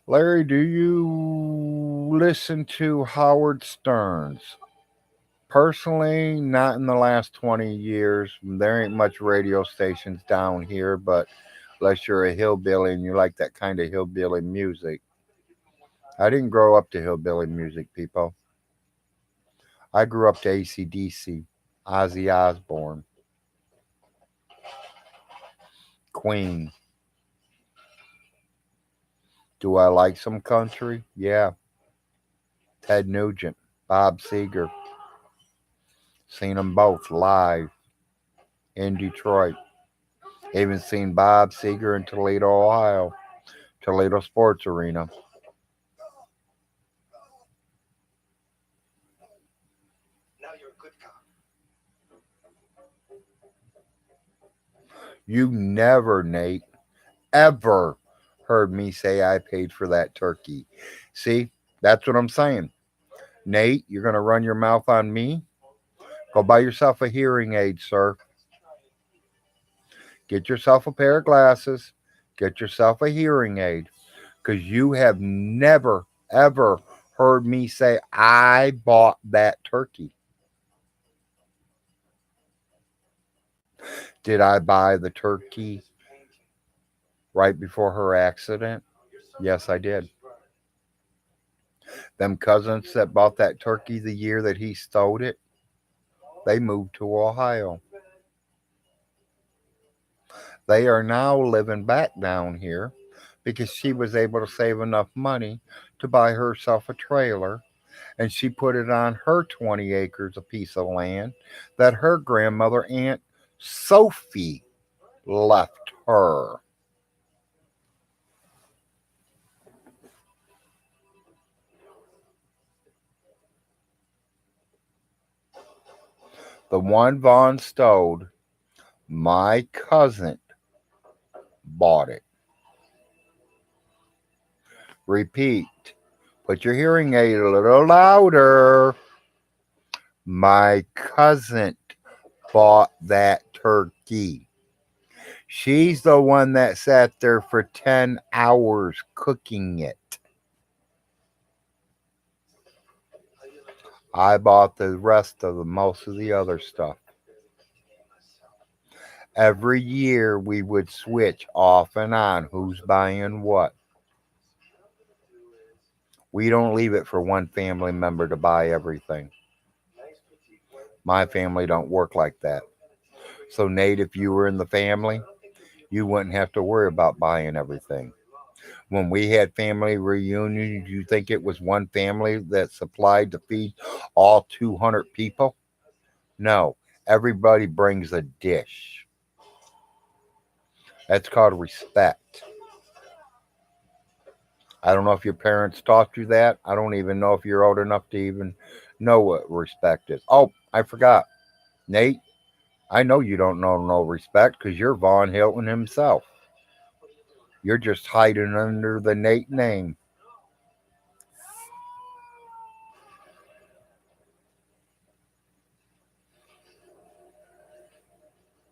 Larry, do you listen to Howard Stearns? Personally, not in the last 20 years. There ain't much radio stations down here, but unless you're a hillbilly and you like that kind of hillbilly music. I didn't grow up to hillbilly music, people. I grew up to AC/DC, Ozzy Osbourne, Queen. Do I like some country? Yeah. Ted Nugent, Bob Seger. Seen them both live in Detroit. Even seen Bob Seger in Toledo, Ohio, Toledo Sports Arena. Now you're a good cop. You never, Nate, ever heard me say I paid for that turkey. See, that's what I'm saying. Nate, you're going to run your mouth on me? Go buy yourself a hearing aid, sir. Get yourself a pair of glasses. Get yourself a hearing aid. Because you have never, ever heard me say I bought that turkey. Did I buy the turkey right before her accident? Yes, I did. Them cousins that bought that turkey the year that he stole it, they moved to Ohio. They are now living back down here because she was able to save enough money to buy herself a trailer, and she put it on her 20 acres a piece of land that her grandmother Aunt Sophie left her. The one Von Stode, my cousin, bought it. Repeat. Put your hearing aid a little louder. My cousin bought that turkey. She's the one that sat there for 10 hours cooking it. I bought the rest of the most of the other stuff. Every year we would switch off and on who's buying what. We don't leave it for one family member to buy everything. My family don't work like that. So Nate, if you were in the family, you wouldn't have to worry about buying everything. When we had family reunions, you think it was one family that supplied to feed all 200 people? No, everybody brings a dish. That's called respect. I don't know if your parents taught you that. I don't even know if you're old enough to even know what respect is. Oh, I forgot. Nate, I know you don't know no respect because you're Von Hilton himself. You're just hiding under the Nate name.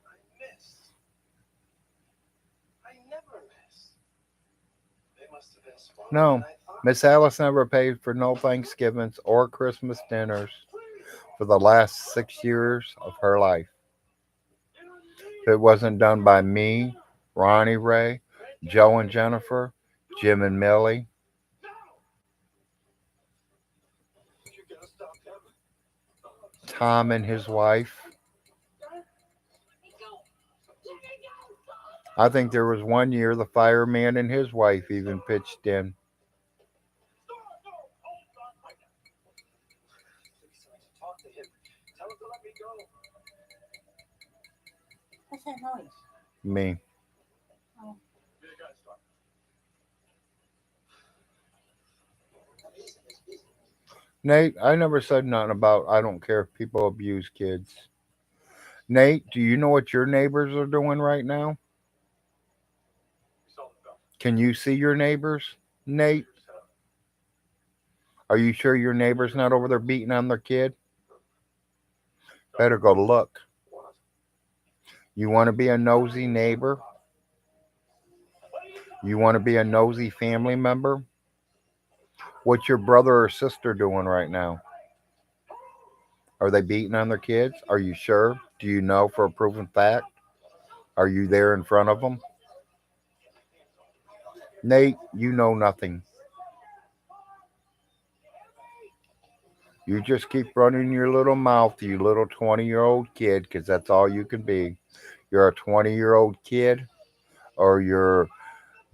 I miss. I never miss. They must have been smarter No, than I thought. Miss Alice never paid for no Thanksgivings or Christmas dinners for the last 6 years of her life. If it wasn't done by me, Ronnie Ray, Joe and Jennifer, Jim and Millie, You gotta stop him. Tom and his wife. I think there was one year the fireman and his wife even pitched in. Please, I need to talk to him. Tell him to let me go. What's that noise? Me. Oh, You gotta stop. Nate, I never said nothing about I don't care if people abuse kids. Nate, do you know what your neighbors are doing right now? He's on the belt. Can you see your neighbors? Nate, are you sure your neighbor's not over there beating on their kid? Better go look. What? You want to be a nosy neighbor? You want to be a nosy family member? What's your brother or sister doing right now? Are they beating on their kids? Are you sure? Do you know for a proven fact? Are you there in front of them? Nate, you know nothing. You just keep running your little mouth, you little 20-year-old kid, because that's all you can be. You're a 20-year-old kid, or you're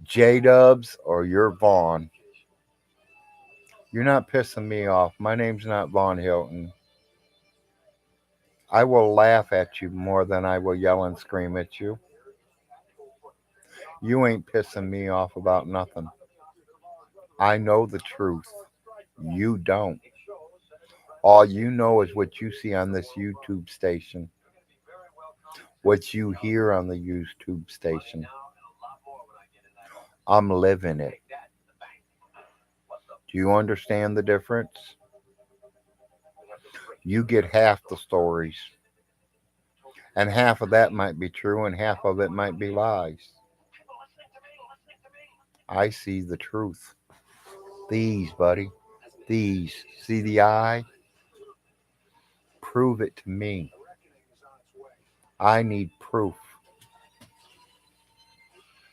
J Dubs, or you're Vaughn. You're not pissing me off. My name's not Vaughn Hilton. I will laugh at you more than I will yell and scream at you. You ain't pissing me off about nothing. I know the truth. You don't. All you know is what you see on this YouTube station. what you hear on the YouTube station. I'm living it. Do you understand the difference? You get half the stories, and half of that might be true, and half of it might be lies. I see the truth. These, buddy. These. See the eye? Prove it to me. I need proof.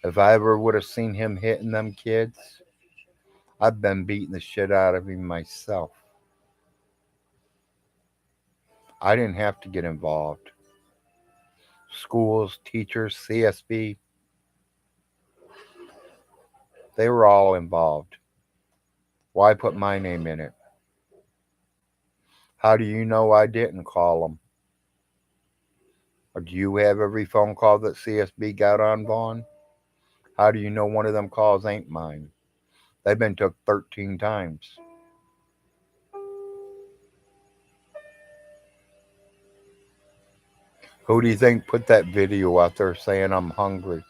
If I ever would have seen him hitting them kids, I've been beating the shit out of him myself. I didn't have to get involved. Schools, teachers, CSB, they were all involved. Why put my name in it? How do you know I didn't call them? Or do you have every phone call that CSB got on Vaughn? How do you know one of them calls ain't mine? They've been took 13 times. Who do you think put that video out there saying I'm hungry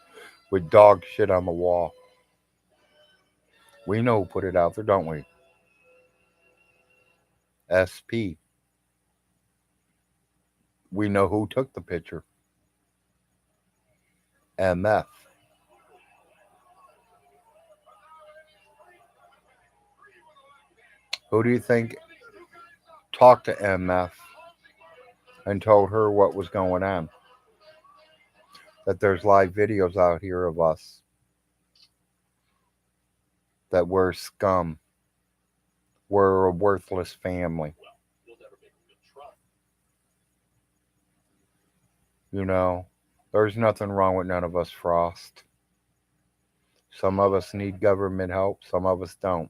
with dog shit on the wall? We know who put it out there, don't we? SP. We know who took the picture. MF. Who do you think talked to MF and told her what was going on? That there's live videos out here of us. That we're scum. We're a worthless family. You know, there's nothing wrong with none of us, Frost. Some of us need government help, some of us don't.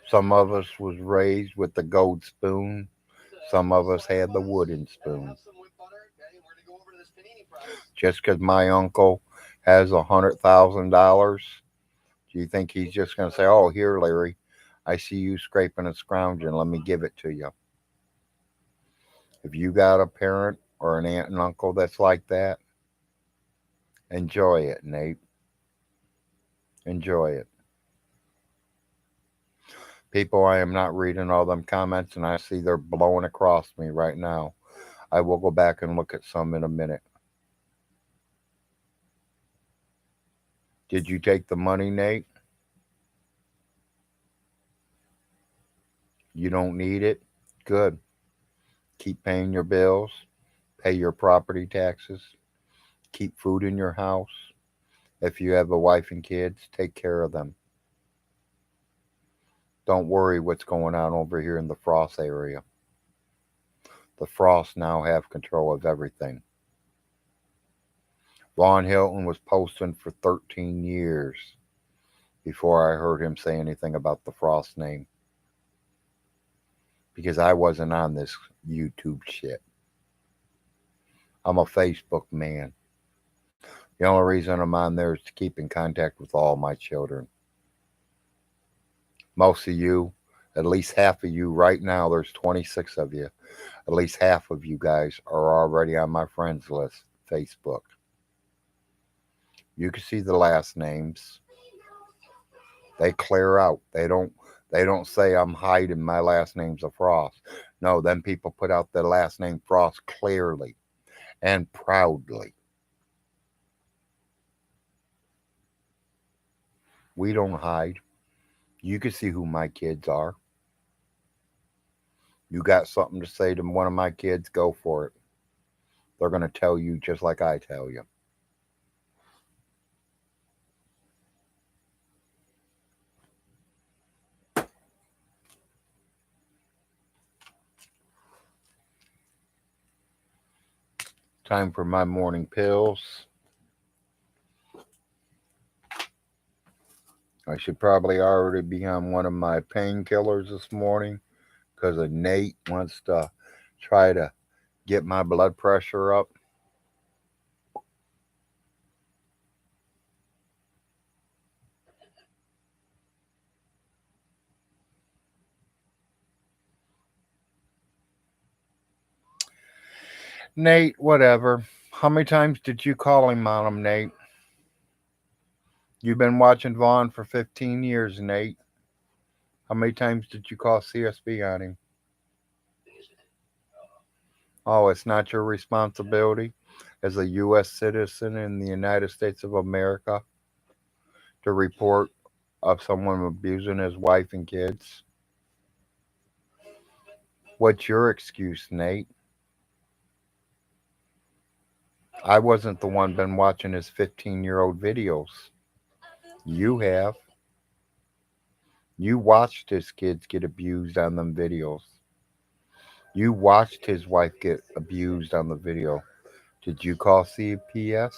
Some of us was raised with the gold spoon. Some of us had the wooden spoon. Just because my uncle has $100,000, do you think he's just going to say, "Oh, here, Larry, I see you scraping and scrounging. Let me give it to you"? If you got a parent or an aunt and uncle that's like that, enjoy it, Nate. Enjoy it. People, I am not reading all them comments, and I see they're blowing across me right now. I will go back and look at some in a minute. Did you take the money, Nate? You don't need it? Good. Keep paying your bills. Pay your property taxes. Keep food in your house. If you have a wife and kids, take care of them. Don't worry what's going on over here in the Frost area. The Frost now have control of everything. Vaughn Hilton was posting for 13 years before I heard him say anything about the Frost name. Because I wasn't on this YouTube shit. I'm a Facebook man. The only reason I'm on there is to keep in contact with all my children. Most of you, at least half of you right now, there's 26 of you. At least half of you guys are already on my friends list, Facebook. You can see the last names. They clear out. They don't say I'm hiding my last name's a Frost. No, then people put out the last name Frost clearly and proudly. We don't hide. You can see who my kids are. You got something to say to one of my kids, go for it. They're going to tell you just like I tell you. Time for my morning pills. I should probably already be on one of my painkillers this morning because Nate wants to try to get my blood pressure up. Nate, whatever. How many times did you call him on him, Nate? You've been watching Vaughn for 15 years, Nate. How many times did you call CSB on him? Oh, it's not your responsibility as a U.S. citizen in the United States of America to report of someone abusing his wife and kids. What's your excuse, Nate? I wasn't the one been watching his 15-year-old videos. You have. You watched his kids get abused on them videos. You watched his wife get abused on the video. Did you call CPS?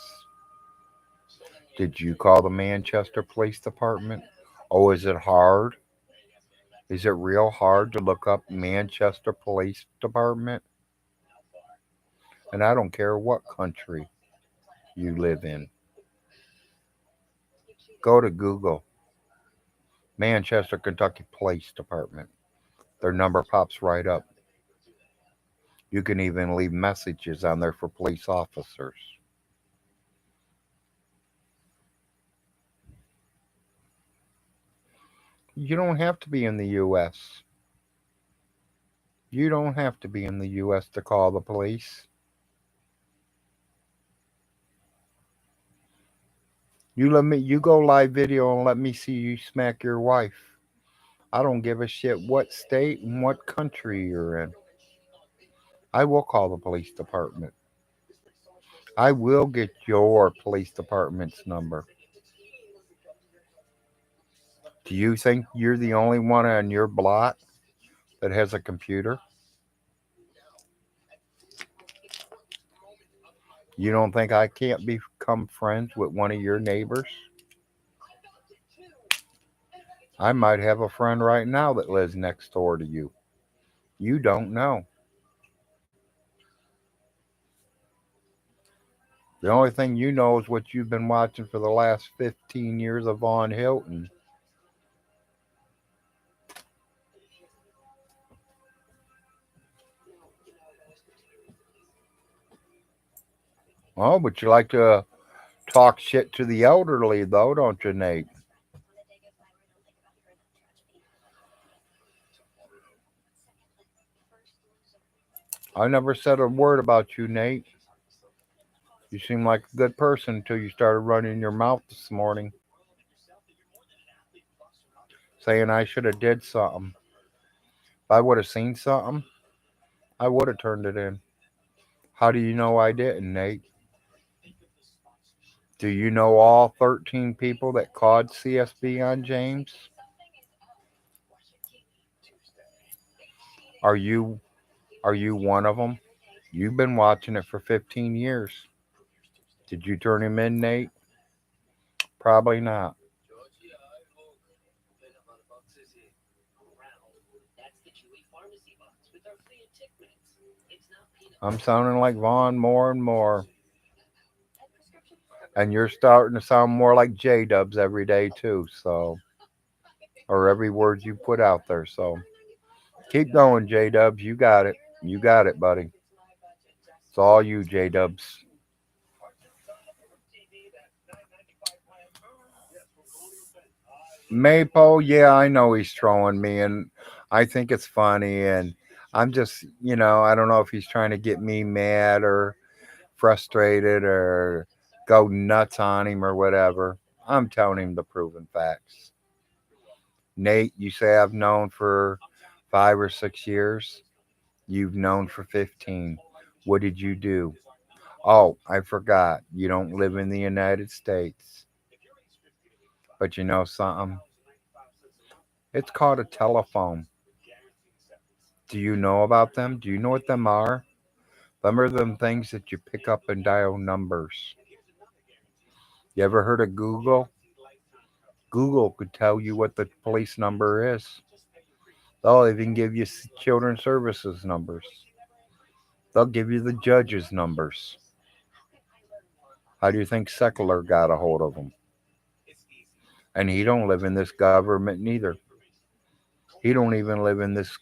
Did you call the Manchester Police Department? Oh, is it hard? Is it real hard to look up Manchester Police Department? And I don't care what country you live in. Go to Google, Manchester, Kentucky Police Department. Their number pops right up. You can even leave messages on there for police officers. You don't have to be in the U.S. You don't have to be in the U.S. to call the police. You go live video and let me see you smack your wife. I don't give a shit what state and what country you're in. I will call the police department. I will get your police department's number. Do you think you're the only one on your block that has a computer? You don't think I can't become friends with one of your neighbors? I might have a friend right now that lives next door to you. You don't know. The only thing you know is what you've been watching for the last 15 years of Von Hilton. Oh, but you like to talk shit to the elderly, though, don't you, Nate? I never said a word about you, Nate. You seem like a good person until you started running your mouth this morning, saying I should have did something. If I would have seen something, I would have turned it in. How do you know I didn't, Nate? Do you know all 13 people that called CSB on James? Are you are you one of them? You've been watching it for 15 years. Did you turn him in, Nate? Probably not. I'm sounding like Vaughn more and more. And you're starting to sound more like J Dubs every day too, so or every word you put out there. So keep going, J Dubs. You got it. You got it, buddy. It's all you, J Dubs. Maple, yeah, I know he's trolling me, and I think it's funny, and I'm just, I don't know if he's trying to get me mad or frustrated or go nuts on him or whatever. I'm telling him the proven facts. Nate, you say I've known for 5 or 6 years. You've known for 15. What did you do? Oh, I forgot. You don't live in the United States. But you know something? It's called a telephone. Do you know about them? Do you know what them are? Them are them things that you pick up and dial numbers. You ever heard of Google? Google could tell you what the police number is. They'll even give you children's services numbers. They'll give you the judge's numbers. How do you think Secular got a hold of them? And he don't live in this government neither. He don't even live in this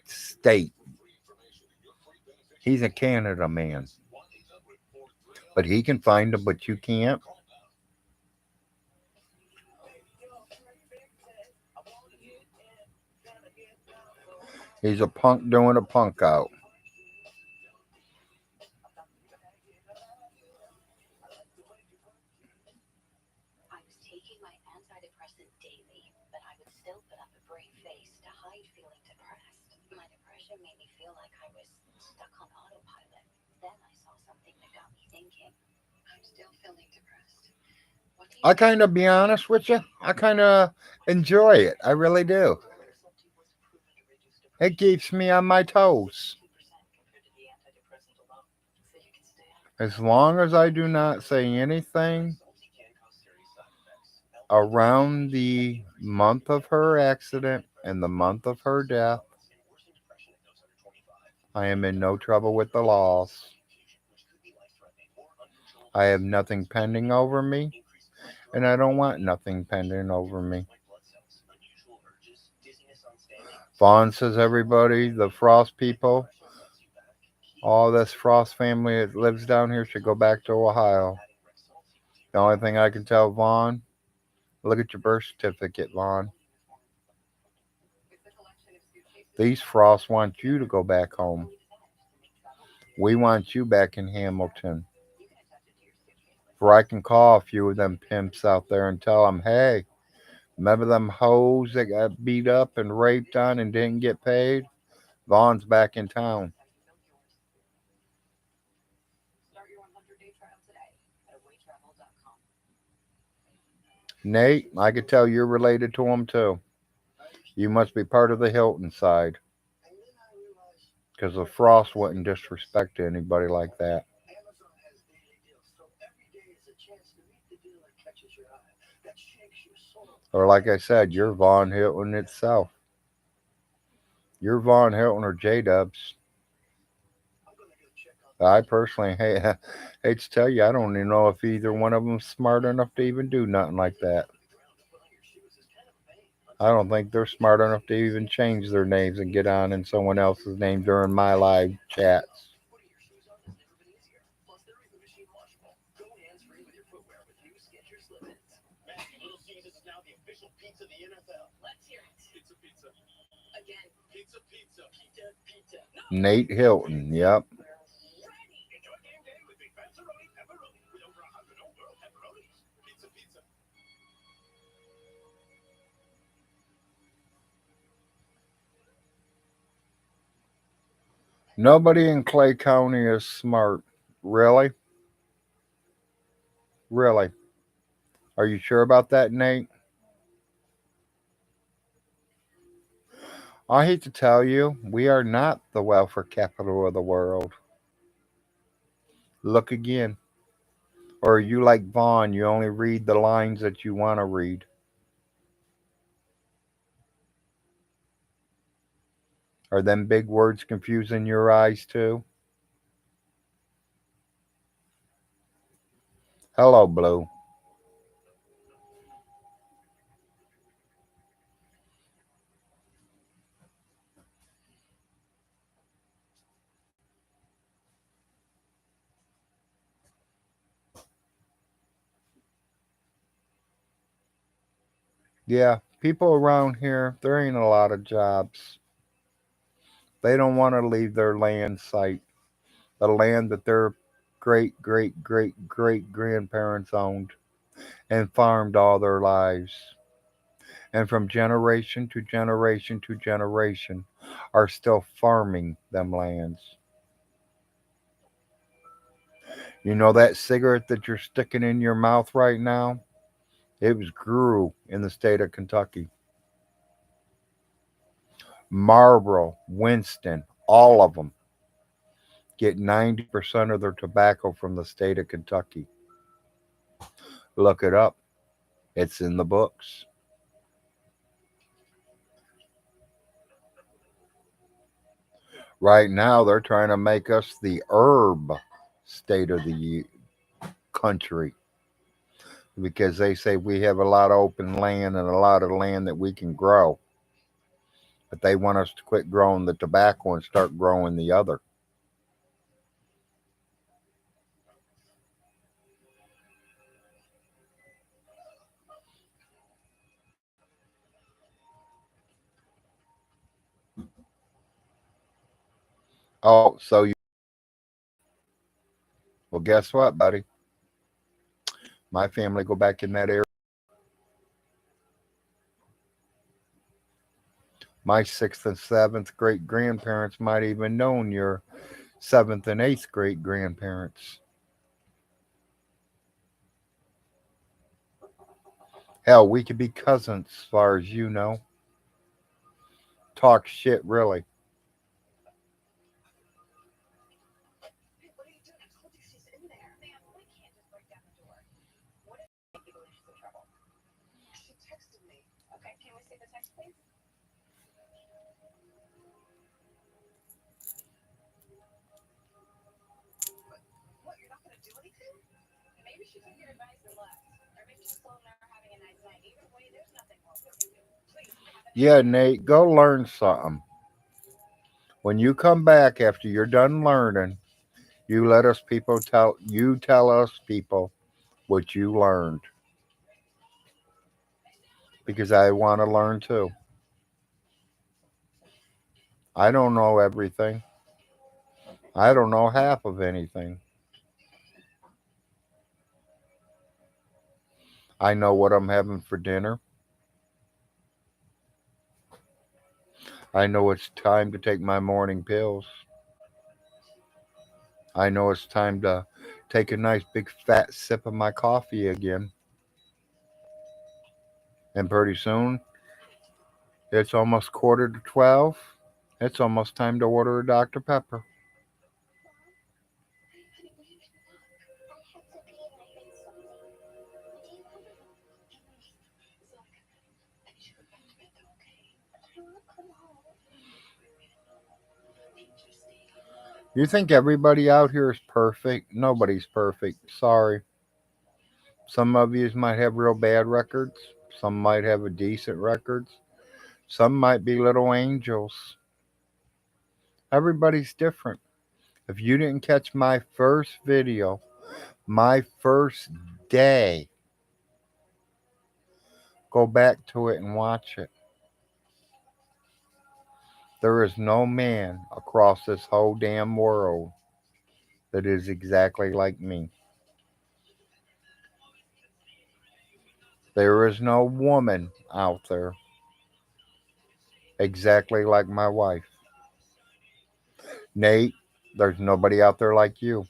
state. He's a Canada man, but he can find them, but you can't. He's a punk doing a punk out. I was taking my antidepressant daily, but I would still put up a brave face to hide feeling depressed. My depression made me feel like I was stuck on autopilot. Then I saw something that got me thinking. I'm still feeling depressed. What do you I think? kind of be honest with you. I kind of enjoy it. I really do. Something was proven to reduce It depression keeps me on my toes. 2% compared to the antidepressant alone. So you can stay on. As long as I do not say anything Salty can cause serious side effects. around the month of her accident and the month of her death, And worsen depression in those under 25. I am in no trouble with the laws. Confusion, which could be life-threatening or uncontrollable. I have nothing pending over me, Increased blood and I don't want nothing pending over me. white blood cells, unusual urges, dizziness on standing. Vaughn says everybody, the Frost people, Sets you back. all this Frost family that lives down here should go back to Ohio. Adding Rexall to The only thing I can tell Vaughn, look at your birth certificate, Vaughn. With the collection of suitcases, These Frosts want you to go back home. We want you back in Hamilton. you can attach it to your suitcase. For I can call a few of them pimps out there and tell them, hey, remember them hoes that got beat up and raped on and didn't get paid? Vaughn's back in town. Start your 100-day trial today at awaytravel.com. Nate, I could tell you're related to them too. You must be part of the Hilton side. And then I realized Because the Frost wouldn't disrespect anybody like that. Amazon has daily deals, so every day is a chance to meet the deal that catches your eye, that shakes your soul. Or like I said, you're Von Hilton itself. You're Von Hilton or J Dubs. I'm gonna go check on I personally hate to tell you, I don't even know if either one of them's smart enough to even do nothing like that. the ground to put on your shoes is kind of a pain. I don't think they're smart enough to even change their names and get on in someone else's name during my live chats. Putting your shoes on has never been easier. Plus, they're even machine washable. Go hands-free with your footwear with new Skechers Slip-ins. Matthew, Little Caesars is now the official pizza of the NFL. Let's hear it. Pizza, pizza. Again. Pizza, pizza. Pizza, pizza. Nate Hilton, yep. Ready. Enjoy game day with Big Pepperoni Pepperoni. With over 100 old-world pepperonis. Pizza, pizza. Nobody in Clay County is smart. Really? Really? Are you sure about that, Nate? I hate to tell you, we are not the welfare capital of the world. Look again. Or are you like Vaughn, you only read the lines that you want to read? Are them big words confusing your eyes too? Hello, Blue. Yeah, people around here, there ain't a lot of jobs. They don't want to leave their land site, the land that their great, great, great, great grandparents owned and farmed all their lives. And from generation to generation to generation are still farming them lands. You know that cigarette that you're sticking in your mouth right now? It was grew in the state of Kentucky. Marlboro, Winston, all of them get 90% of their tobacco from the state of Kentucky. Look it up. It's in the books. Right now, they're trying to make us the herb state of the country because they say we have a lot of open land and a lot of land that we can grow. But they want us to quit growing the tobacco and start growing the other. Oh, so you. Well, guess what, buddy? My family go back in that area. My sixth and seventh great grandparents might even known your seventh and eighth great grandparents. Hell, we could be cousins as far as you know. Talk shit, really. Hey, what are you doing? I told you she's in there. Ma'am, we can't just break down the door. What if you believe she's in trouble? She texted me. Okay, can we see the text, please? What, you're not going to do anything? Maybe she took your advice and left. Or maybe she's alone there having a nice night. Either way, there's nothing wrong with you. Please, I have an Yeah, Nate, go learn something. When you come back after you're done learning, you tell us people what you learned because I want to learn too. I don't know everything. I don't know half of anything. I know what I'm having for dinner. I know it's time to take my morning pills. I know it's time to take a nice big fat sip of my coffee again. And pretty soon, it's almost quarter to 12. It's almost time to order a Dr. Pepper. Honey, we can look. I have to pee and I ate something. What do you want? Zach, I need you to go back to bed though, okay? I want to come home. Can't you stay here? You think everybody out here is perfect? Nobody's perfect. Sorry. Some of you might have real bad records. Some might have a decent records. Some might be little angels. Everybody's different. If you didn't catch my first video, my first day, go back to it and watch it. There is no man across this whole damn world that is exactly like me. There is no woman out there exactly like my wife. Nate, there's nobody out there like you.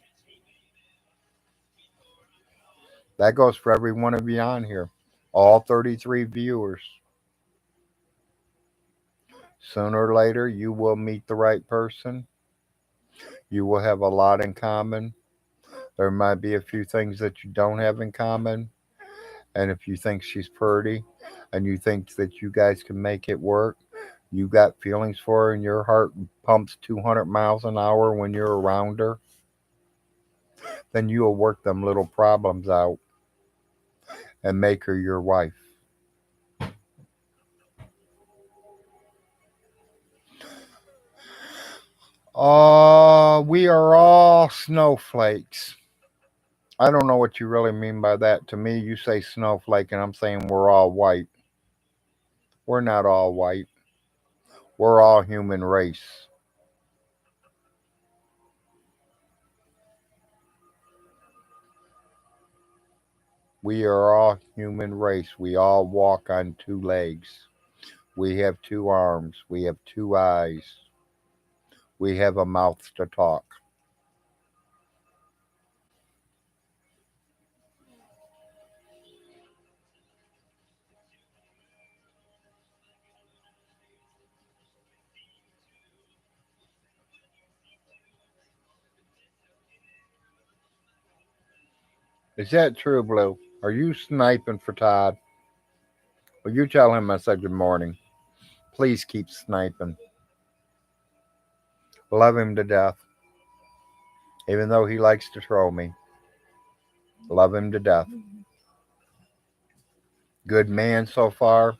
That goes for every one of you on here. All 33 viewers. Sooner or later, you will meet the right person. You will have a lot in common. There might be a few things that you don't have in common. And if you think she's pretty and you think that you guys can make it work, you got feelings for her and your heart pumps 200 miles an hour when you're around her, then you'll work them little problems out and make her your wife. We are all snowflakes. I don't know what you really mean by that. To me, you say snowflake, and I'm saying we're all white. We're not all white. We're all human race. We are all human race. We all walk on two legs. We have two arms. We have two eyes. We have a mouth to talk. Is that true, Blue? Are you sniping for Todd? Will you tell him I said good morning? Please keep sniping. Love him to death. Even though he likes to troll me. Love him to death. Good man so far.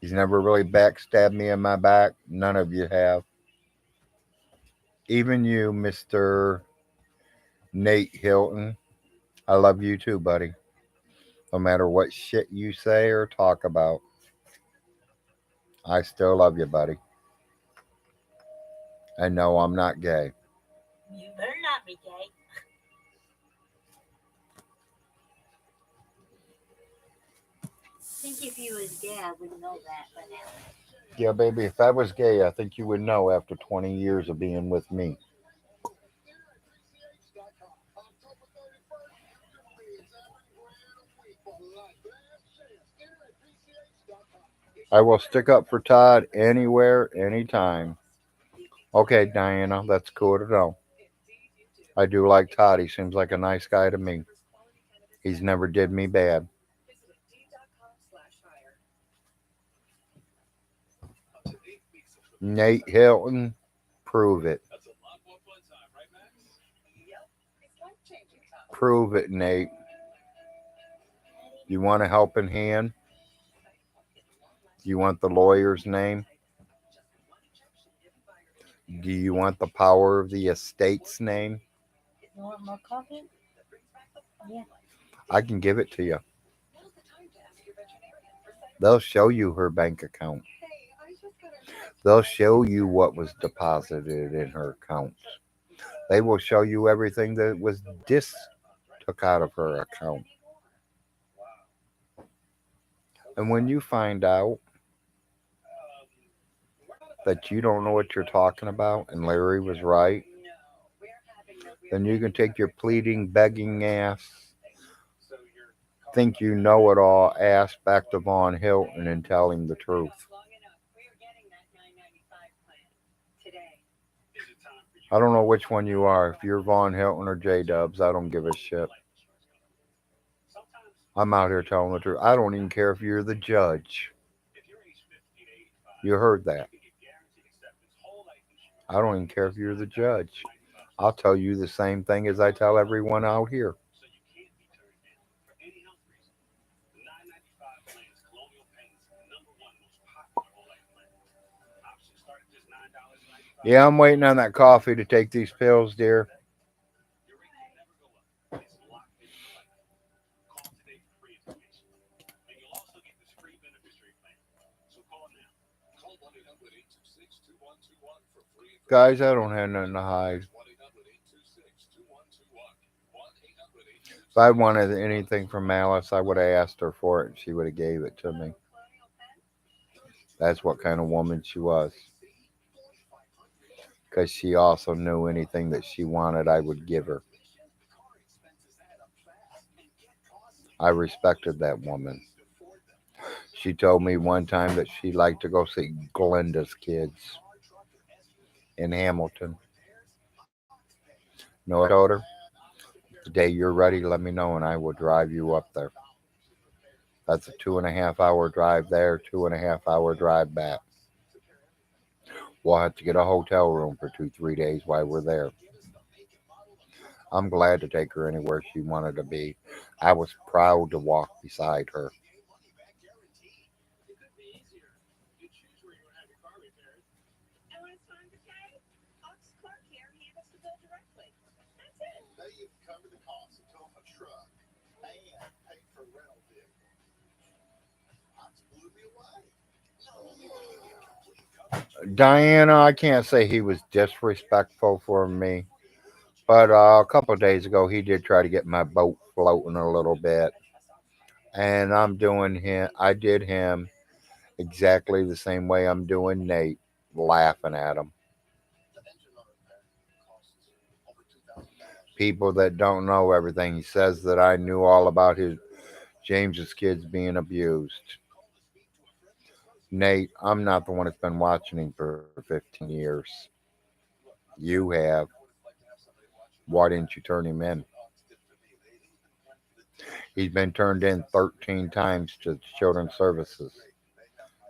He's never really backstabbed me in my back. None of you have. Even you, Mr. Nate Hilton. I love you too, buddy. No matter what shit you say or talk about, I still love you, buddy. And no, I'm not gay. think if you was gay, I would know that by now. Yeah, baby, if I was gay, I think you would know after 20 years of being with me. I will stick up for Todd anywhere, anytime. Okay, Diana, that's cool to know. I do like Todd. He seems like a nice guy to me. He's never did me bad. Visit Indeed.com/hire. Up to 8 weeks of Nate Hilton, prove it. That's a lot more fun time, right, Max? Yep, it's life-changing time. Prove it, Nate. You want a helping hand? Do you want the lawyer's name? Do you want the power of the estate's name? You want more coffee? Yeah. I can give it to you. Now's the time to ask your veterinarian for cider. They'll show you her bank account. Hey, I just got a They'll show you what was deposited in her account. They will show you everything that was took out of her account. And when you find out that you don't know what you're talking about and Larry was right, then you can take your pleading, begging ass, think you know it all ass back to Von Hilton and tell him the truth. I don't know which one you are. If you're Von Hilton or J Dubs, I don't give a shit. I'm out here telling the truth. I don't even care if you're the judge. You heard that. I don't even care if you're the judge. I'll tell you the same thing as I tell everyone out here. Yeah, I'm waiting on that coffee to take these pills, dear. Guys, I don't have nothing to hide. If I wanted anything from Alice, I would have asked her for it and she would have gave it to me. That's what kind of woman she was. Because she also knew anything that she wanted, I would give her. I respected that woman. She told me one time that she liked to go see Glenda's kids in Hamilton. You know what I told her? The day you're ready, let me know and I will drive you up there. That's a 2.5 hour drive there, 2.5 hour drive back. We'll have to get a hotel room for 2, 3 days while we're there. I'm glad to take her anywhere she wanted to be. I was proud to walk beside her. And when it's time to pay, Ox Clark here handles the bill directly. That's it. They've covered the cost of towing a truck and paid for a rental vehicle. Ox blew me away. Diana, I can't say he was disrespectful for me, but a couple of days ago he did try to get my boat floating a little bit, and I did him exactly the same way I'm doing Nate, laughing at him. The engine repair costs over $2,000. People that don't know everything, he says that I knew all about his James's kids being abused. Nate, I'm not the one that's been watching him for 15 years. You have. Why didn't you turn him in? He's been turned in 13 times to Children's Services.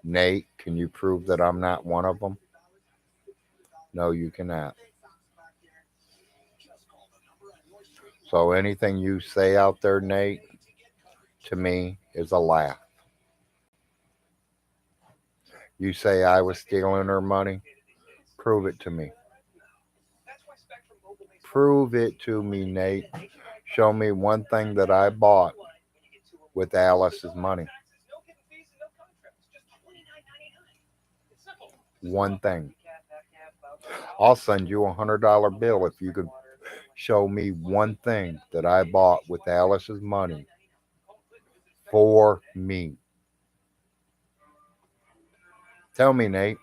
Nate, can you prove that I'm not one of them? No, you cannot. So anything you say out there, Nate, to me is a laugh. You say I was stealing her money? Prove it to me. Prove it to me, Nate. Show me one thing that I bought with Alice's money. One thing. I'll send you $100 bill if you could show me one thing that I bought with Alice's money for me. Tell me, Nate.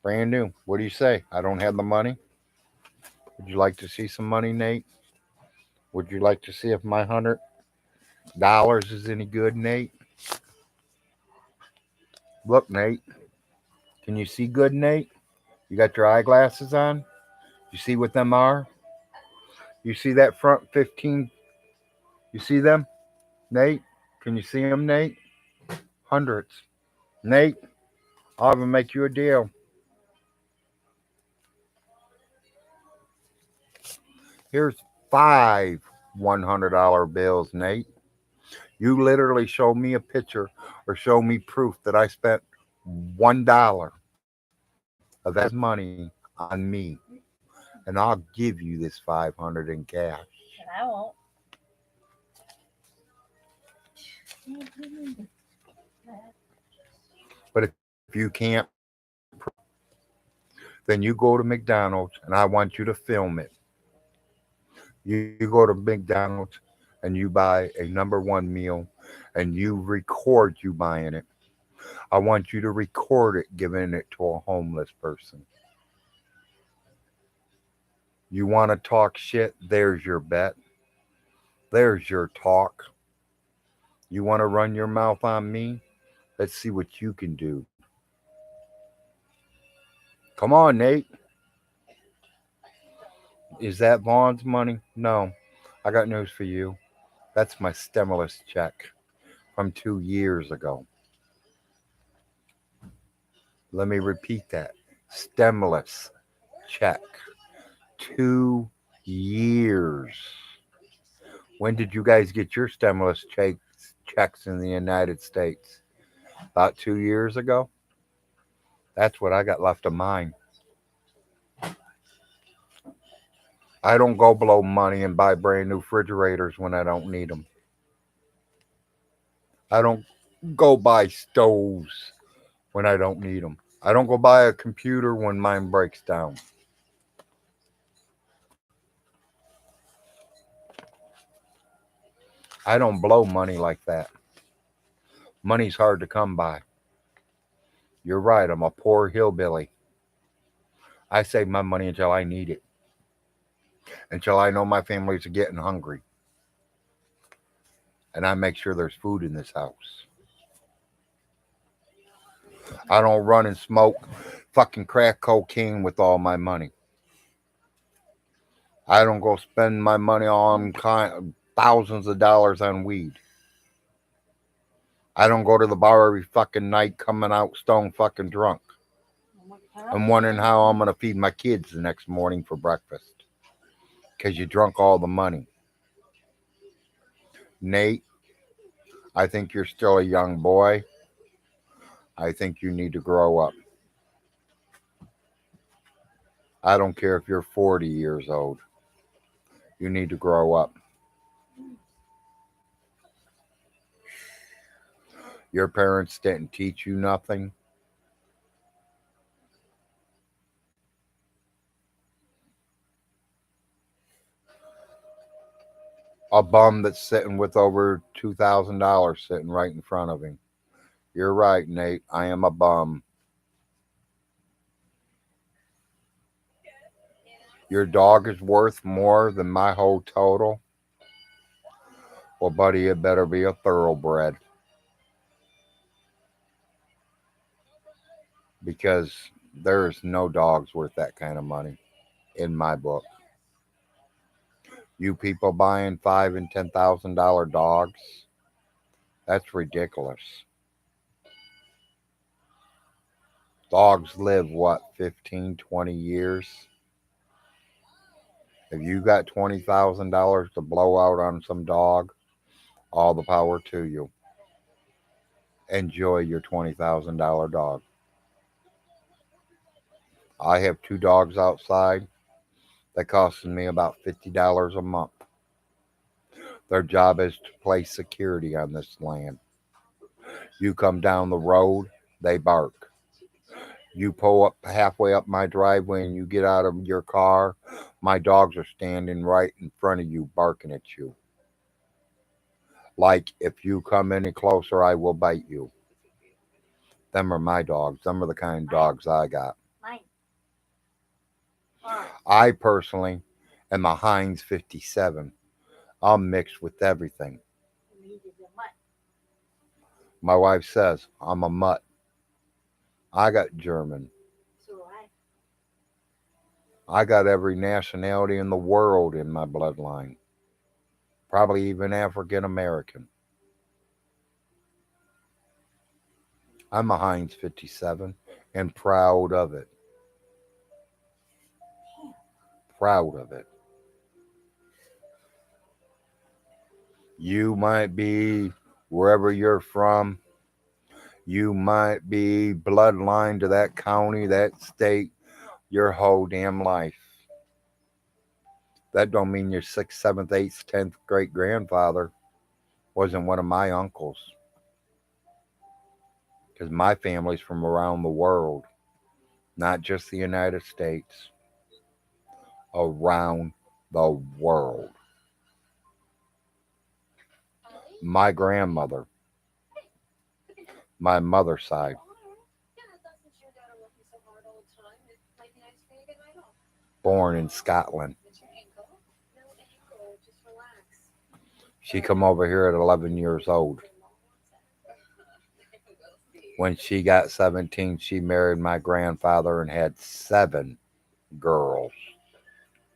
Brand new. What do you say? I don't have the money. Would you like to see some money, Nate? Would you like to see if my $100 is any good, Nate? Look, Nate. Can you see good, Nate? You got your eyeglasses on? You see what them are? You see that front 15? You see them, Nate? Can you see them, Nate? Hundreds. Nate, I'll even make you a deal. Here's five $100 bills, Nate. You literally show me a picture or show me proof that I spent $1 of that money on me, and I'll give you this 500 in cash. But I won't. But if you can't, then you go to McDonald's and I want you to film it. You go to McDonald's and you buy a number one meal and you record you buying it. I want you to record it giving it to a homeless person. You want to talk shit? There's your bet. There's your talk. You want to run your mouth on me? Let's see what you can do. Come on, Nate. Is that Vaughn's money? No. I got news for you. That's my stimulus check from 2 years ago. Let me repeat that. Stimulus check. 2 years. When did you guys get your checks in the United States? About 2 years ago? That's what I got left of mine. I don't go blow money and buy brand new refrigerators when I don't need them. I don't go buy stoves when I don't need them. I don't go buy a computer when mine breaks down. I don't blow money like that. Money's hard to come by. You're right, I'm a poor hillbilly. I save my money until I need it, until I know my family's getting hungry, and I make sure there's food in this house. I don't run and smoke fucking crack cocaine with all my money. I don't go spend my money on thousands of dollars on weed. I don't go to the bar every fucking night coming out stone fucking drunk. I'm wondering how I'm going to feed my kids the next morning for breakfast. Because you drunk all the money. Nate, I think you're still a young boy. I think you need to grow up. I don't care if you're 40 years old. You need to grow up. Your parents didn't teach you nothing. A bum that's sitting with over $2,000 sitting right in front of him. You're right, Nate. I am a bum. Your dog is worth more than my whole total. Well, buddy, it better be a thoroughbred. Because there's no dogs worth that kind of money in my book. You people buying $5,000 and $10,000 dogs, that's ridiculous. Dogs live what, 15, 20 years? If you got $20,000 to blow out on some dog, all the power to you. Enjoy your $20,000 dog. I have two dogs outside that cost me about $50 a month. Their job is to place security on this land. You come down the road, they bark. You pull up halfway up my driveway and you get out of your car, my dogs are standing right in front of you barking at you. Like, if you come any closer, I will bite you. Them are my dogs. Them are the kind of dogs I got. Mine. Or I personally am a Heinz 57. I'm mixed with everything. meat is a mutt. My wife says I'm a mutt. I got German. So I got every nationality in the world in my bloodline. Probably even African American. I'm a Heinz 57 and proud of it. Proud of it. You might be wherever you're from. You might be bloodline to that county, that state, your whole damn life. That don't mean your sixth, seventh, eighth, 10th great grandfather wasn't one of my uncles. Because my family's from around the world, not just the United States, around the world. My grandmother, my mother's side, Yeah, I thought since you and Dad are working so hard all the time, it might be nice for you to get a night off. born in Scotland. It's your ankle? No ankle, just relax. She come over here at 11 years old. Your mom wants that? We'll see. When she got 17, she married my grandfather and had 7 girls.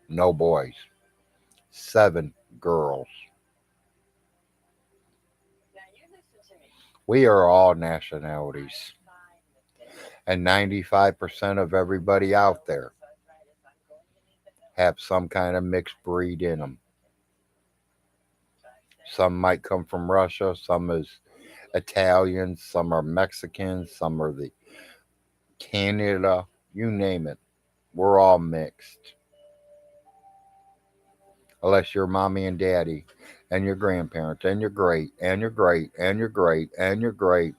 No boys. 7 girls. Now you listen to me. We are all nationalities. I'm fine with this. And 95% of everybody out there Arthritis, I'm going to need the help. have some kind of mixed breed in them. Some might come from Russia, some is Italian, some are Mexicans, some are the Canada, you name it. We're all mixed. Unless you're mommy and daddy and your grandparents and your great and your great and your great and your great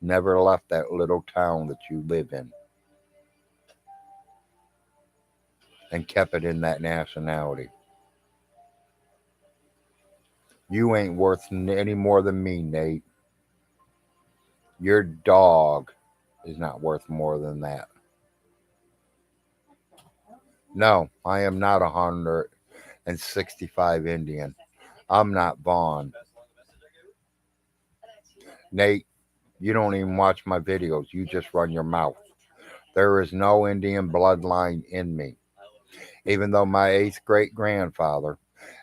never left that little town that you live in and kept it in that nationality. You ain't worth any more than me, Nate. Your dog is not worth more than that. No, I am not 165 Indian. I'm not Vaughn. Nate, you don't even watch my videos. You just run your mouth. There is no Indian bloodline in me. Even though my 8th great grandfather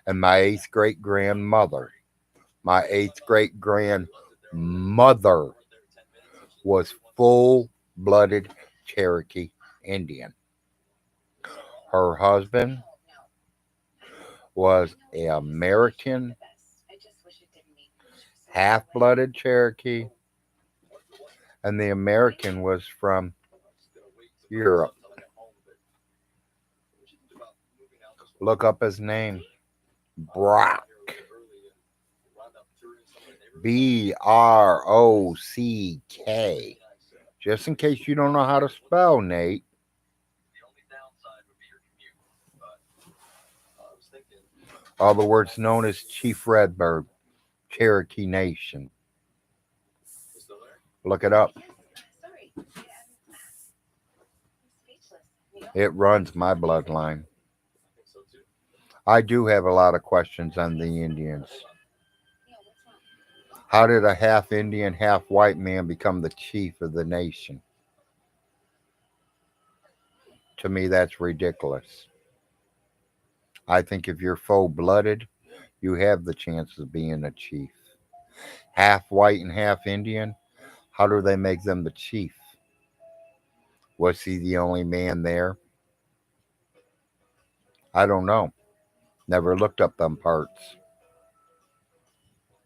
and my 8th great grandmother, my 8th great grandmother was full blooded Cherokee Indian. Her husband was an American I just wish it didn't mean half blooded Cherokee, and the American was from Europe. Look up his name, Brock. Brock. Just in case you don't know how to spell, Nate. Other words known as Chief Redbird, Cherokee Nation. Look it up. sorry. I'm speechless. You know? It runs my bloodline. I do have a lot of questions on the Indians. Yeah, what's wrong? How did a half Indian, half white man become the chief of the nation? To me, that's ridiculous. I think if you're full blooded, you have the chance of being a chief. Half white and half Indian, how do they make them the chief? Was he the only man there? I don't know. Never looked up them parts.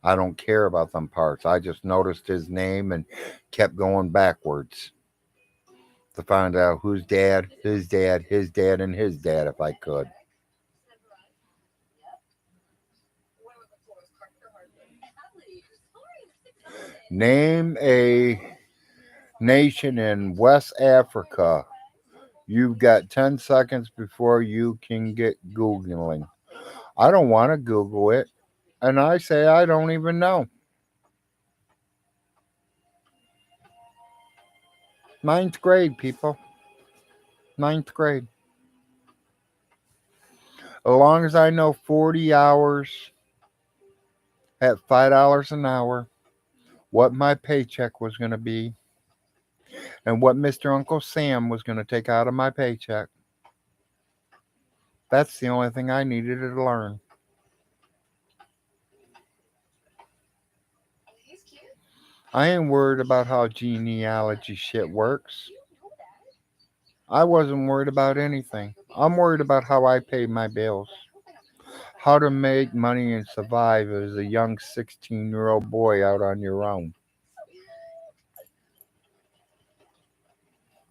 I don't care about them parts. I just noticed his name and kept going backwards to find out whose dad, his dad, his dad, and his dad if I could. Where were the floors? Carpet or hardwood? Allie, sorry, I'm sick. Name a nation in West Africa. You've got 10 seconds before you can get Googling. I don't want to Google it. And I say I don't even know. Ninth grade, people. Ninth grade. As long as I know 40 hours at $5 an hour, what my paycheck was going to be, and what Mr. Uncle Sam was going to take out of my paycheck. That's the only thing I needed to learn. He's cute. I ain't worried about how genealogy shit works. You know that. I wasn't worried about anything. I'm worried about how I pay my bills, I hope I don't have to worry about how to make money and survive as a young 16-year-old boy out on your own.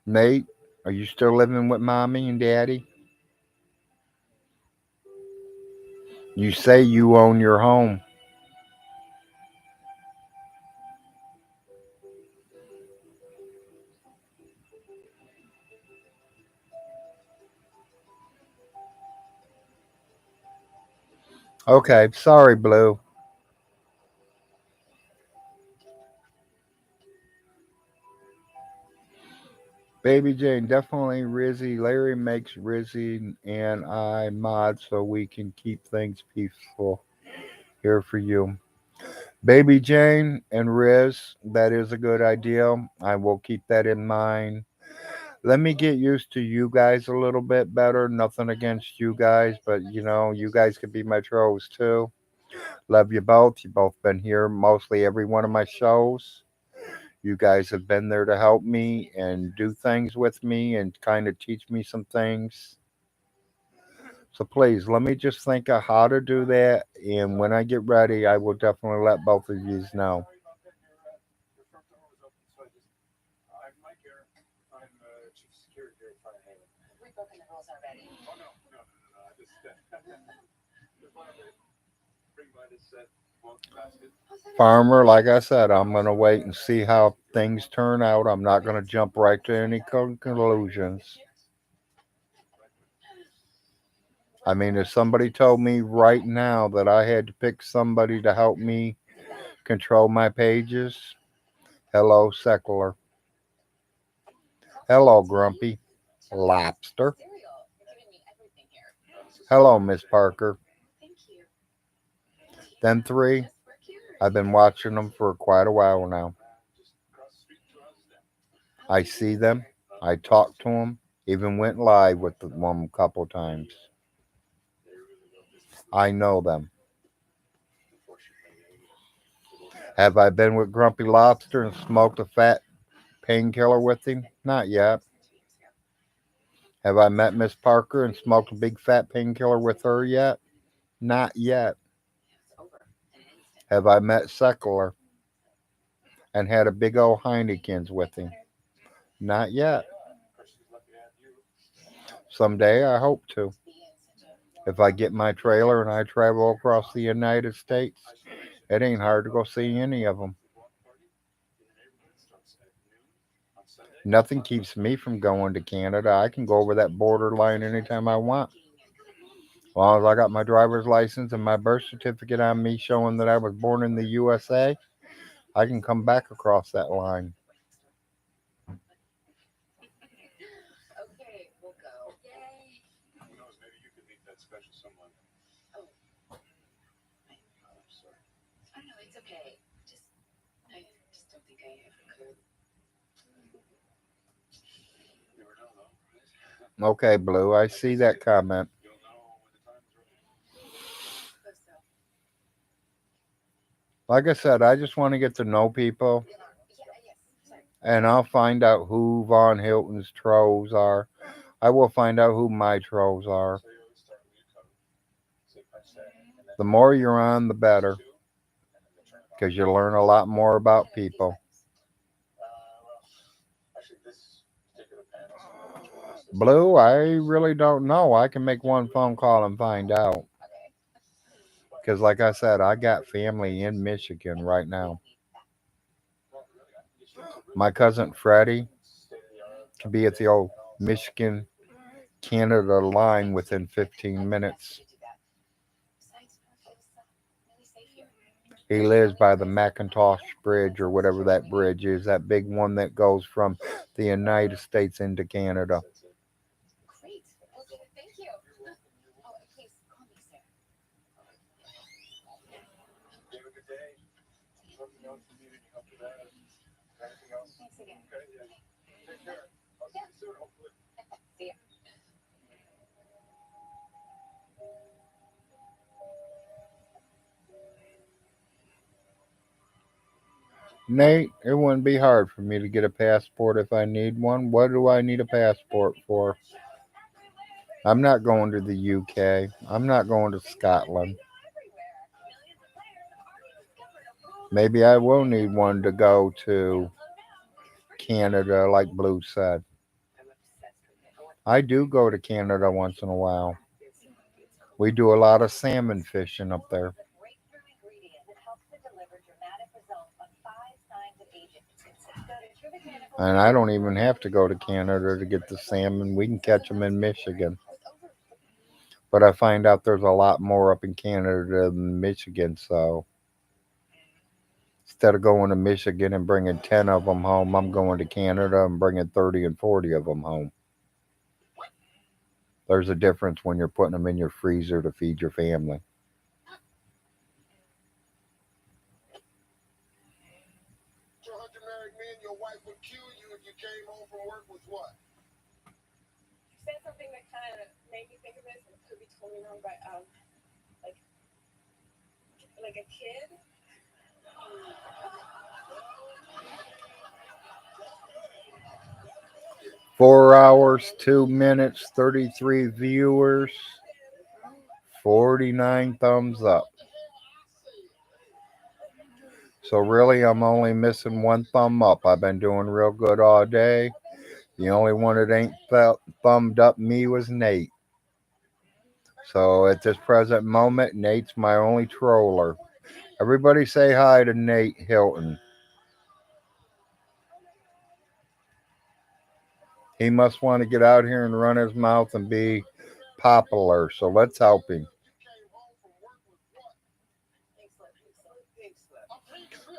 Nate, are you still living with mommy and daddy? You say you own your home. Okay, sorry, Blue. Baby Jane, definitely Rizzy. Larry makes Rizzy and I mod so we can keep things peaceful here for you. Baby Jane and Riz, that is a good idea. I will keep that in mind. Let me get used to you guys a little bit better. Nothing against you guys, but you guys could be my trolls too. Love you both. You both been here mostly every one of my shows. You guys have been there to help me and do things with me and kind of teach me some things. So please let me just think of how to do that. And when I get ready, I will definitely let both of you know. Sorry about that. Your front door was open, so I'm Mike here. I'm chief security here at Fire Haven. We've broken the rules already. Oh no. I just just wanted to bring by this welcome basket. Farmer, like I said, I'm going to wait and see how things turn out. I'm not going to jump right to any conclusions. I mean, if somebody told me right now that I had to pick somebody to help me control my pages, hello, Secular. Hello, Grumpy. Lobster. Cereal. You're giving me everything here. This is Hello, Miss Parker. Thank you. Then three. Just for cute. I've been watching them for quite a while now. just across the street to us then. I see them. I talk to them. Even went live with one a couple times. They really love this. I know them. Unfortunately, they won't Have I been with Grumpy Lobster and smoked a fat painkiller with him? Not yet. 2 years ago. Have I met Miss Parker and smoked a big fat painkiller with her yet? Not yet. It's over in an instant. Have I met Secular and had a big old Heinekens with him? Not yet. she's lucky to have you. Someday I hope to. Being such a If I get my trailer and I travel across the United States, it ain't hard to go see any of them. The block party in the neighborhood starts at noon on Sunday. Nothing keeps me from going to Canada. I can go over that border line anytime I want. As long as I got my driver's license and my birth certificate on me showing that I was born in the USA, I can come back across that line. okay, we'll go. Yay. Who knows? Maybe you could meet that special someone. Oh, I'm sorry. I don't know, it's okay. I just don't think I ever could. You never know, though, right? Okay, Blue, I see that comment. You'll know when the time is right. Suppose so. Like I said, I just want to get to know people Yeah, yes. Sorry. and I'll find out who Von Hilton's trolls are. I will find out who my trolls are. So you always start with your code. Say punch that. And then The more you're on, the better, two. And then they turn it on. because you learn a lot more about people. Well, actually, this particular panel is pretty much what this is. Blue, I really don't know. I can make one phone call and find out. Okay. Because, like I said, I got family in Michigan right now. Well, really, I can get you into My cousin Freddie state-of-the-art can be at the old Michigan Canada line within 15 minutes. Do that. Besides, it feels really safe here. He lives by the Macintosh Bridge or whatever that bridge is, that big one that goes from the United States into Canada. Great. Okay, thank you. Oh, and please call me Sarah. You have a good day. Something else you need, you help with that. Anything else? Thanks again. Okay, yeah. Take care. I'll see you soon, hopefully. See ya. Nate, it wouldn't be hard for me to get a passport if I need one. What do I need a passport for? I'm not going to the UK. I'm not going to Scotland. Maybe I will need one to go to Canada, like Blue said. I do go to Canada once in a while. We do a lot of salmon fishing up there. Breakthrough ingredient that helps to deliver dramatic results on 5 signs of aging. Go to And I don't even have to go to Canada to get the salmon. We can catch them in Michigan. But I find out there's a lot more up in Canada than Michigan, so instead of going to Michigan and bringing 10 of them home, I'm going to Canada and bringing 30 and 40 of them home. There's a difference when you're putting them in your freezer to feed your family. So how'd you marry me and your wife would kill you if you came home from work with what? You said something that kind of made me think of this. It could be totally wrong, but like a kid. 4 hours, 2 minutes, 33 viewers, 49 thumbs up. So really, I'm only missing one thumb up. I've been doing real good all day. The only one that ain't thumbed up me was Nate. So at this present moment, Nate's my only troller. Everybody say hi to Nate Hilton. He must want to get out here and run his mouth and be popular. So let's help him.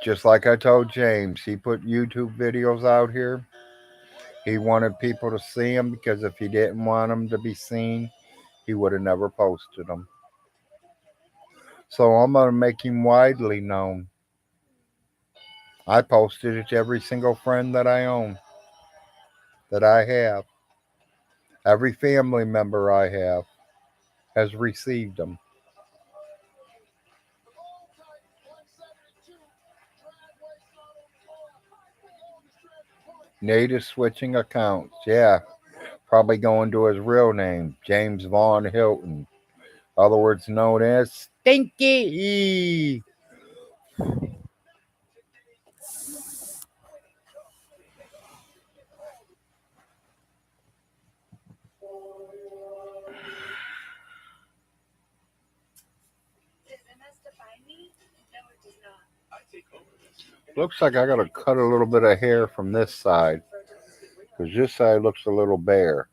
Just like I told James, he put YouTube videos out here. He wanted people to see them because if he didn't want them to be seen, he would have never posted them. So I'm going to make him widely known. I posted it to every single friend that I own, that I have. Every family member I have has received them. Nate is switching accounts. Yeah, probably going to his real name, James Vaughn Hilton, other words known as Stinky. Does MS define me? No, it does not. I take over this. Looks like I got to cut a little bit of hair from this side because this side looks a little bare.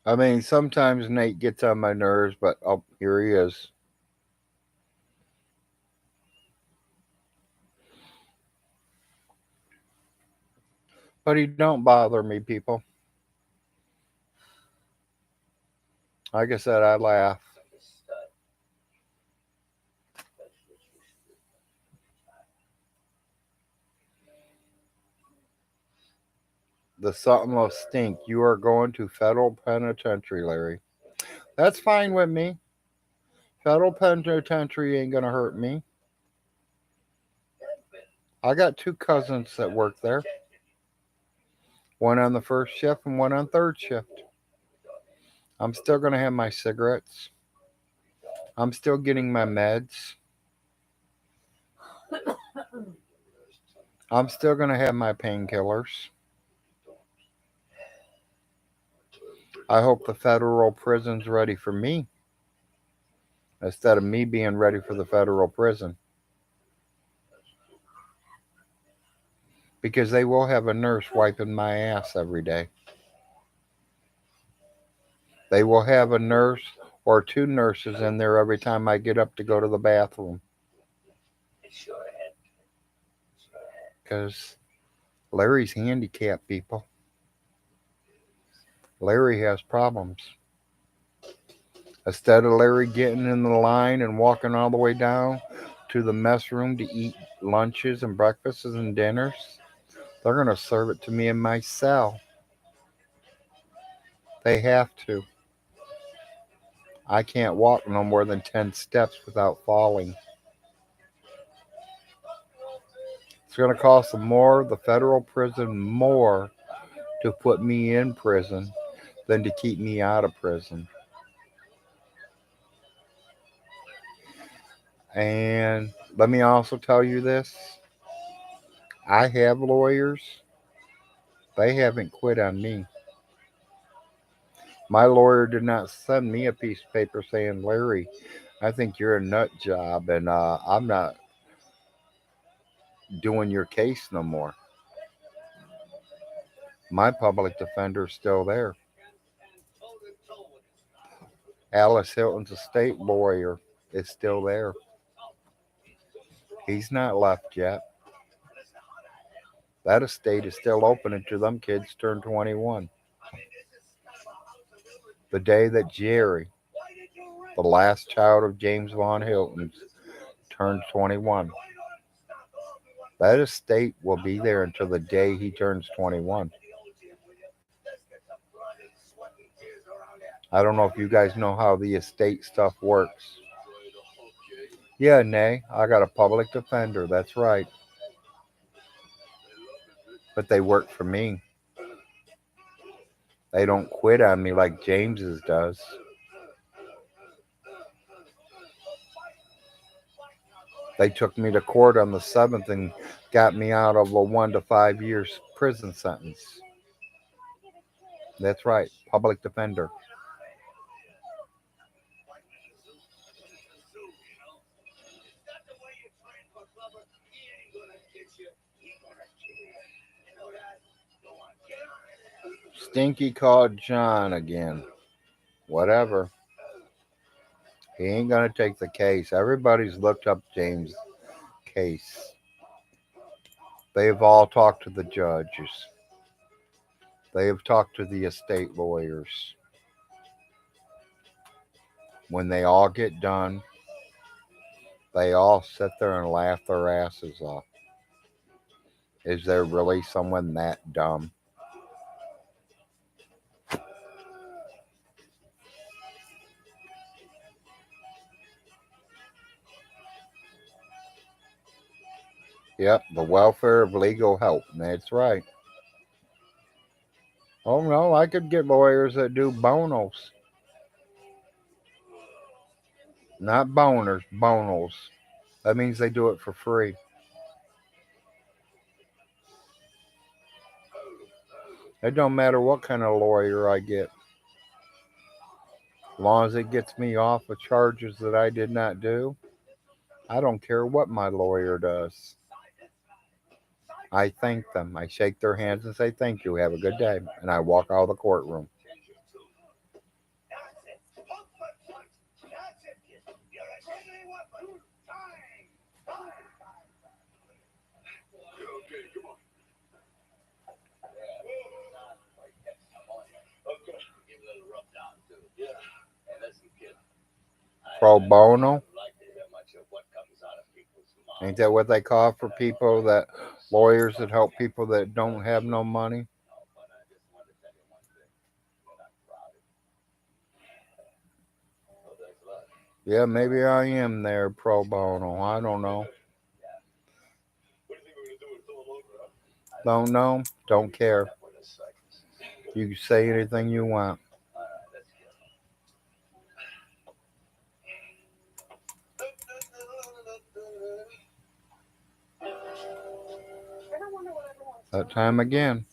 I mean, sometimes Nate gets on my nerves, but oh, here he is. But he don't bother me, people. Like I said, I laugh. The something will stink. You are going to federal penitentiary, Larry. That's fine with me. Federal penitentiary ain't gonna hurt me. I got two cousins that work there. One on the first shift and one on third shift. I'm still gonna have my cigarettes. I'm still getting my meds. I'm still gonna have my painkillers. I hope the federal prison's ready for me instead of me being ready for the federal prison. because they will have a nurse wiping my ass every day. They will have a nurse or two nurses in there every time I get up to go to the bathroom because Larry's handicapped, people. Larry has problems. Instead of Larry getting in the line and walking all the way down to the mess room to eat lunches and breakfasts and dinners, they're going to serve it to me in my cell. They have to. I can't walk no more than 10 steps without falling. It's going to cost the federal prison more to put me in prison than to keep me out of prison. And let me also tell you this, I have lawyers. They haven't quit on me. My lawyer did not send me a piece of paper saying, Larry, I think you're a nut job and I'm not doing your case no more. My public defender's still there. Alice Hilton's estate lawyer is still there. He's not left yet. That estate is still open until them kids turn 21. The day that Jerry, the last child of James Von Hilton, turns 21. That estate will be there until the day he turns 21. I don't know if you guys know how the estate stuff works. Yeah, Nay, I got a public defender, that's right. But they work for me. They don't quit on me like James's does. They took me to court on the 7th and got me out of a 1 to 5 years prison sentence. That's right, public defender. Stinky called John again. Whatever. He ain't gonna take the case. Everybody's looked up James' case. They've all talked to the judges. They have talked to the estate lawyers. When they all get done, they all sit there and laugh their asses off. Is there really someone that dumb? Yep, the welfare of legal help. That's right. Oh no, I could get lawyers that do bonos. Not boners, bonos. That means they do it for free. It don't matter what kind of lawyer I get. As long as it gets me off of charges that I did not do, I don't care what my lawyer does. I thank them. I shake their hands and say thank you. Have a good day. And I walk out of the courtroom. Pro bono? Ain't that what they call for people that lawyers that help people that don't have no money? Yeah, maybe I am there pro bono. I don't know. Don't know. Don't care. You can say anything you want. That time again.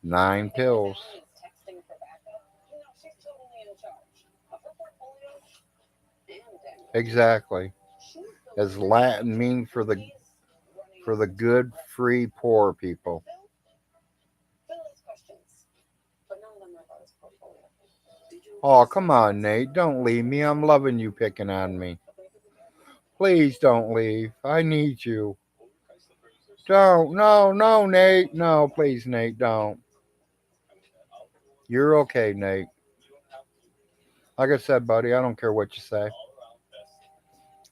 9 pills. Exactly. As Latin mean for for the good, free, poor people. Phil has questions, but none of them are about his portfolio. Did you Oh, come on, Nate. Don't leave me. I'm loving you picking on me. Please don't leave. I need you. Don't. No, no, Nate. No, please, Nate, don't. You're okay, Nate. Like I said, buddy, I don't care what you say.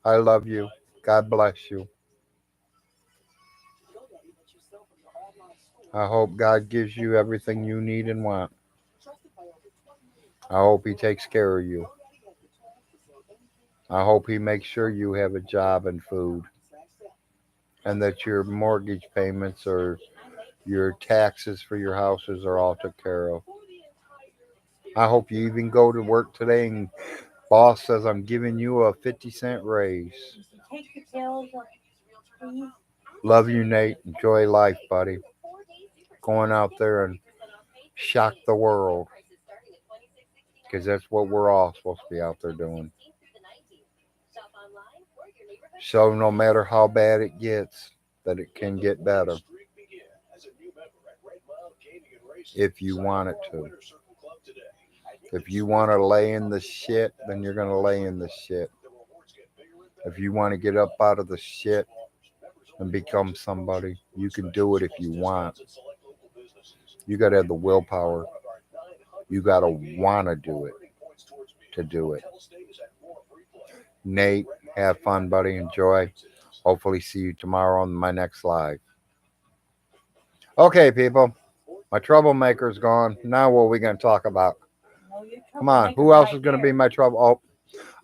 I love you. God bless you. GoDaddy lets you sell from your online store. I hope God gives you everything you need and want. Trusted by over 20 million I hope He customers, takes care of you. GoDaddy has the tools to sell anything I hope He makes sure you have a job and food, slash sell. and that your mortgage payments or your taxes for your houses are all took care of. For the entire I hope you even go to work today and boss says I'm giving you a 50-cent raise. You should take your pills, please. Love you, Nate. Enjoy life, buddy. Going out there and shock the world, because that's what we're all supposed to be out there doing. So no matter how bad it gets, that it can get better streak begin as a new member at Red Mile Gaming and Racing. if you Sign want up it for our to. Winter Circle Club today. If you want to lay in the shit, then you're going to lay in the shit. The rewards get bigger and better. If you want to get up out of the shit Members and only become offers, somebody, you can specials, do it if plus you discounts want. at select local businesses. You got to have the willpower. One of our 900 You got to games, want to do it earning points towards me. to do it. Hotel stay is at more free play. Nate, have fun, buddy. Enjoy. Hopefully, see you tomorrow on my next live. Okay, people. My troublemaker's gone. Now, what are we going to talk about? No, your Come on. troublemaker's Who else right is going to be here. my trouble?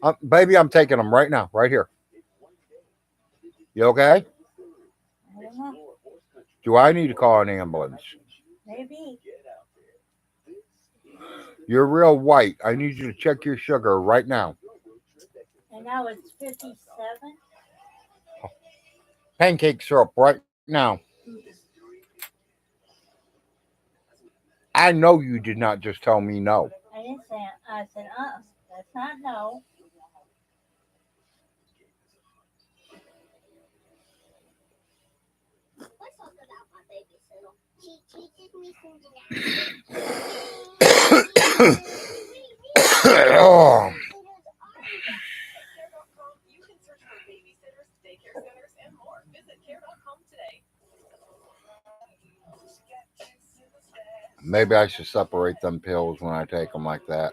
Oh, baby, I'm taking them right now, right here. You okay? I don't know. Do I need to call an ambulance? Maybe. You're real white. I need you to check your sugar right now. And now it's 57. Pancake syrup right now. I know you did not just tell me no. I didn't say it. I said, that's not no. Let's talk about my babysitter. She teaches me some gymnastics. Oh, Care.com, you can search for babysitters, daycare centers, and more. Visit care.com today. maybe I should separate them pills when I take them like that.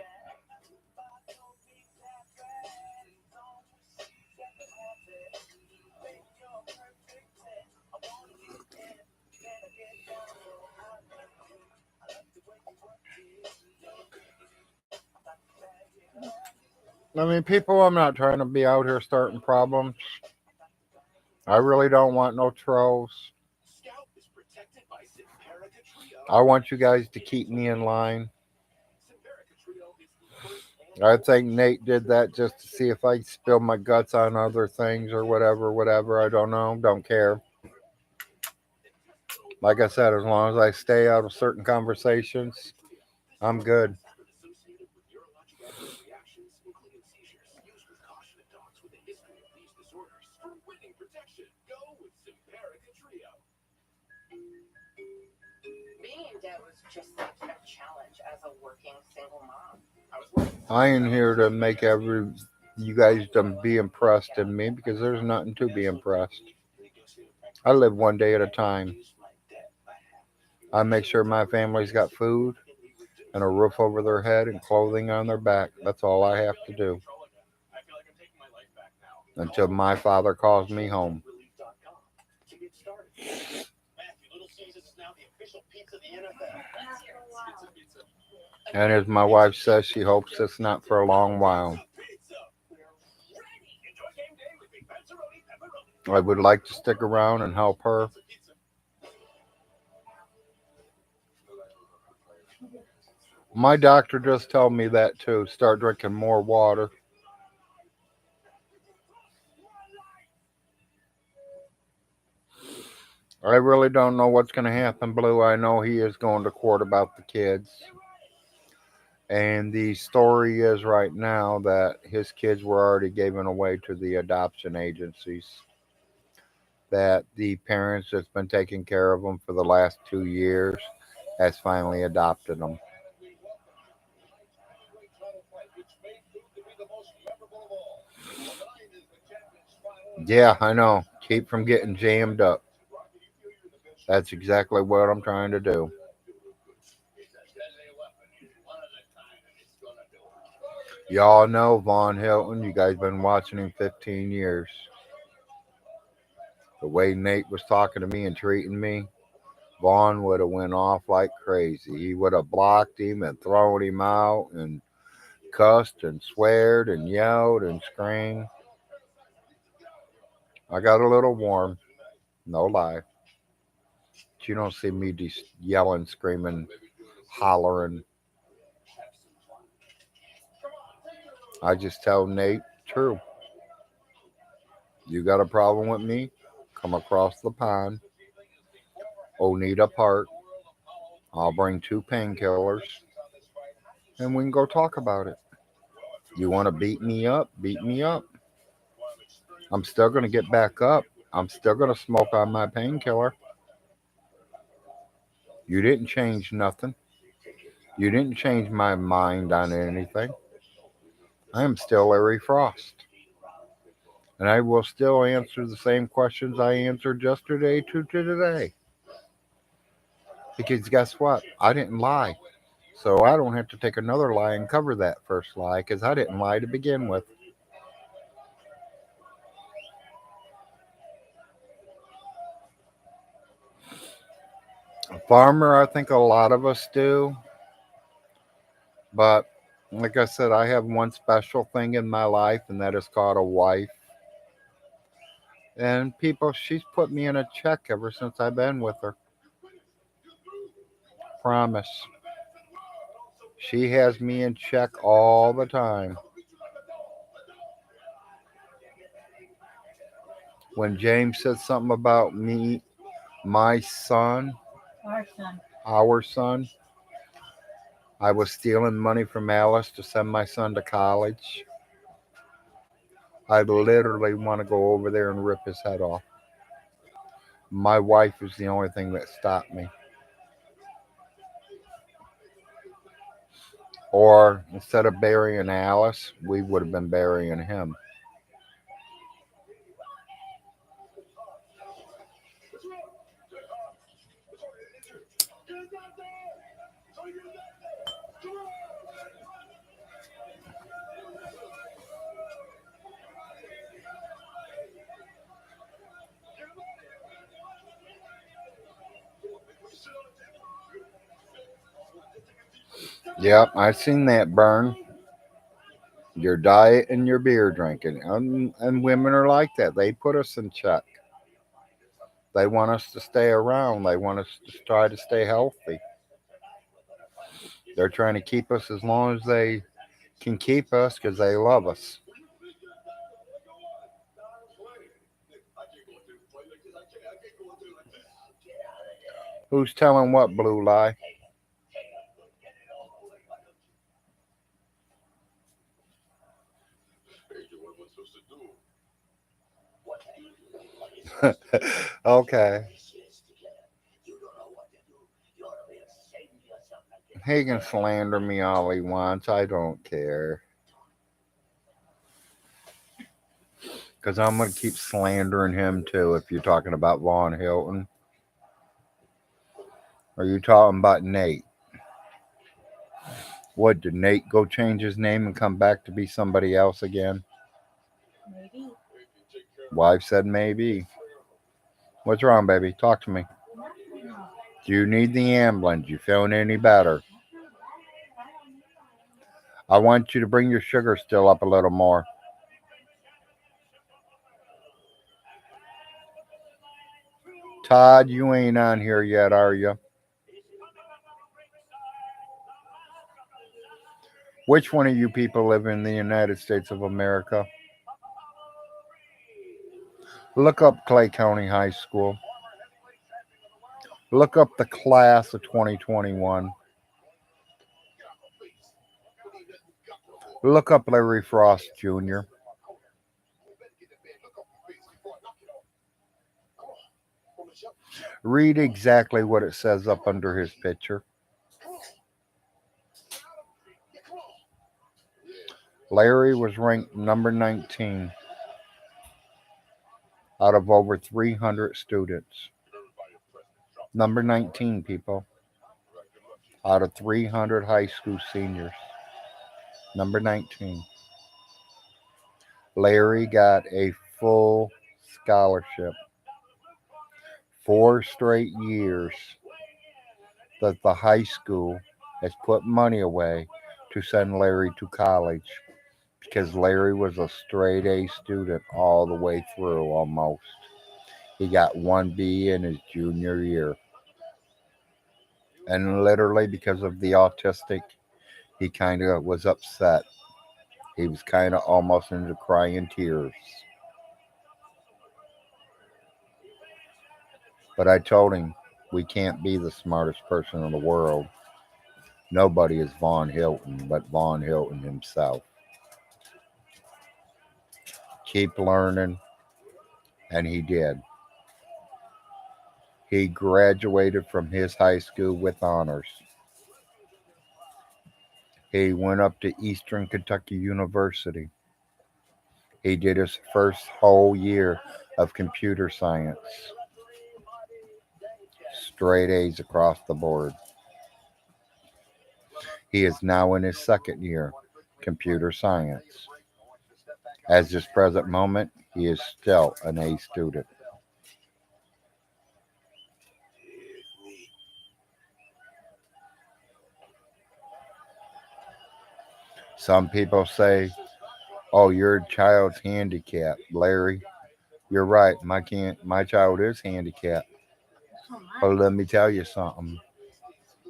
I mean, people, I'm not trying to be out here starting problems. I really don't want no trolls. Scout is protected by Simparica Trio. I want you guys to keep me in line. Simparica Trio is the first I think Nate did that just to see if I spill my guts on other things or whatever. I don't know. Don't care. Like I said, as long as I stay out of certain conversations, I'm good. associated with neurologic adverse reactions, including seizures. Use with caution in dogs with a history of these disorders. For winning protection, go with Simparica Trio. Being in debt was just such a challenge as a working single mom. I was working I ain't here to make you guys to be impressed in me, because there's nothing to be impressed. I live one day at a time. I make sure my family's got food and a roof over their head and clothing on their back. That's all I have to do I feel like I'm taking my life back now. until my father calls me home. Relief.com to get started. Matthew, Little Caesars is now the official pizza of the NFL. Let's hear it. Pizza. And as my wife says, she hopes it's not for a long while. Pizza. We're ready. Enjoy game day with Big Pepperoni, pepperoni. I would like to stick around and help her. Pizza. My doctor just told me that too. Start drinking more water. I really don't know what's going to happen, Blue. I know he is going to court about the kids. And the story is right now that his kids were already given away to the adoption agencies. that the parents that's been taking care of them for the last 2 years has finally adopted them. Yeah, I know. Keep from getting jammed up. That's exactly what I'm trying to do. Y'all know Von Hilton. You guys been watching him 15 years. The way Nate was talking to me and treating me, Vaughn would have went off like crazy. He would have blocked him and thrown him out and cussed and sweared and yelled and screamed. I got a little warm, no lie. But you don't see me just yelling, screaming, hollering. I just tell Nate, true. You got a problem with me? Come across the pond, Oneida Park. I'll bring two painkillers and we can go talk about it. You want to beat me up? Beat me up. I'm still going to get back up. I'm still going to smoke on my painkiller. You didn't change nothing. You didn't change my mind on anything. I am still Larry Frost. And I will still answer the same questions I answered yesterday to today. Because guess what? I didn't lie. So I don't have to take another lie and cover that first lie because I didn't lie to begin with. A farmer, I think a lot of us do. But like I said, I have one special thing in my life, and that is called a wife. And people, she's put me in a check ever since I've been with her. Promise. She has me in check all the time. When James said something about me, my son, Our son. our son, I was stealing money from Alice to send my son to college. I literally want to go over there and rip his head off. My wife is the only thing that stopped me. Or instead of burying Alice, we would have been burying him. Yep, I've seen that burn. Your diet and your beer drinking. And women are like that. They put us in check. They want us to stay around. They want us to try to stay healthy. They're trying to keep us as long as they can keep us because they love us. Who's telling what blue lie? Okay. He can slander me all he wants. I don't care. Because I'm going to keep slandering him too if you're talking about Vaughn Hilton. Are you talking about Nate? What, did Nate go change his name and come back to be somebody else again? Maybe. Wife said maybe. What's wrong, baby? Talk to me. Nothing. Do you need the ambulance? You feeling any better? I want you to bring your sugar still up a little more. Todd, you ain't on here yet, are you? Which one of you people live in the United States of America? Look up Clay County High School. Look up the class of 2021. Look up Larry Frost Jr. Read exactly what it says up under his picture. Larry was ranked number 19 out of over 300 students. Number 19, people, out of 300 high school seniors. Number 19. Larry got a full scholarship. 4 straight years that the high school has put money away to send Larry to college because Larry was a straight A student all the way through almost. He got 1B in his junior year. And literally because of the autistic, he kind of was upset. He was kind of almost into crying tears. But I told him, we can't be the smartest person in the world. Nobody is Von Hilton but Von Hilton himself. Keep learning, and he did. He graduated from his high school with honors. He went up to Eastern Kentucky University. He did his first whole year of computer science. Straight A's across the board. He is now in his second year, computer science. As this present moment, he is still an A student. Some people say, "Oh, your child's handicapped, Larry." You're right. My child is handicapped. Oh But my. let me tell you something.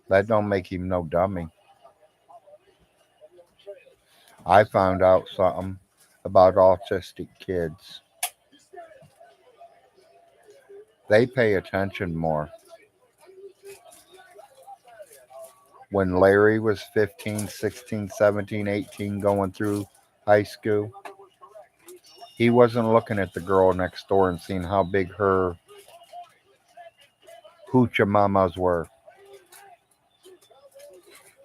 That don't make him no dummy. I found out something about autistic kids. They pay attention more. When Larry was 15, 16, 17, 18, going through high school, he wasn't looking at the girl next door and seeing how big her hoochie mamas were.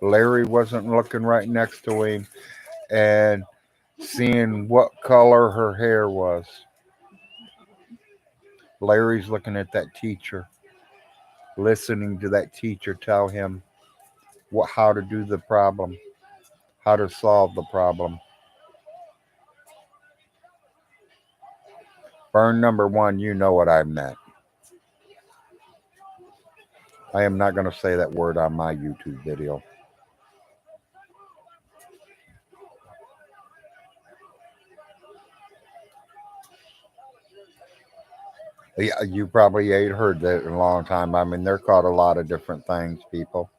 Larry wasn't looking right next to him and seeing what color her hair was. Larry's looking at that teacher, listening to that teacher tell him how to do the problem, how to solve the problem. Burn number one, you know what I meant. I am not going to say that word on my YouTube video. Yeah, you probably ain't heard that in a long time. I mean, they're called a lot of different things, people.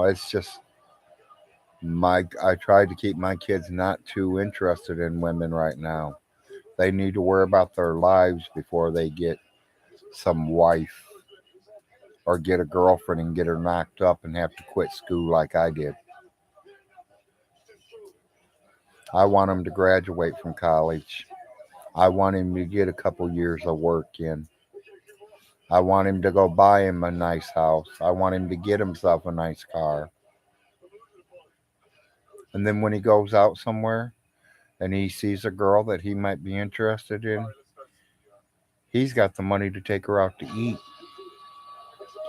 It's just I try to keep my kids not too interested in women right now. They need to worry about their lives before they get some wife or get a girlfriend and get her knocked up and have to quit school like I did. I want him to graduate from college. I want him to get a couple years of work in. I want him to go buy him a nice house. I want him to get himself a nice car. And then when he goes out somewhere and he sees a girl that he might be interested in, he's got the money to take her out to eat.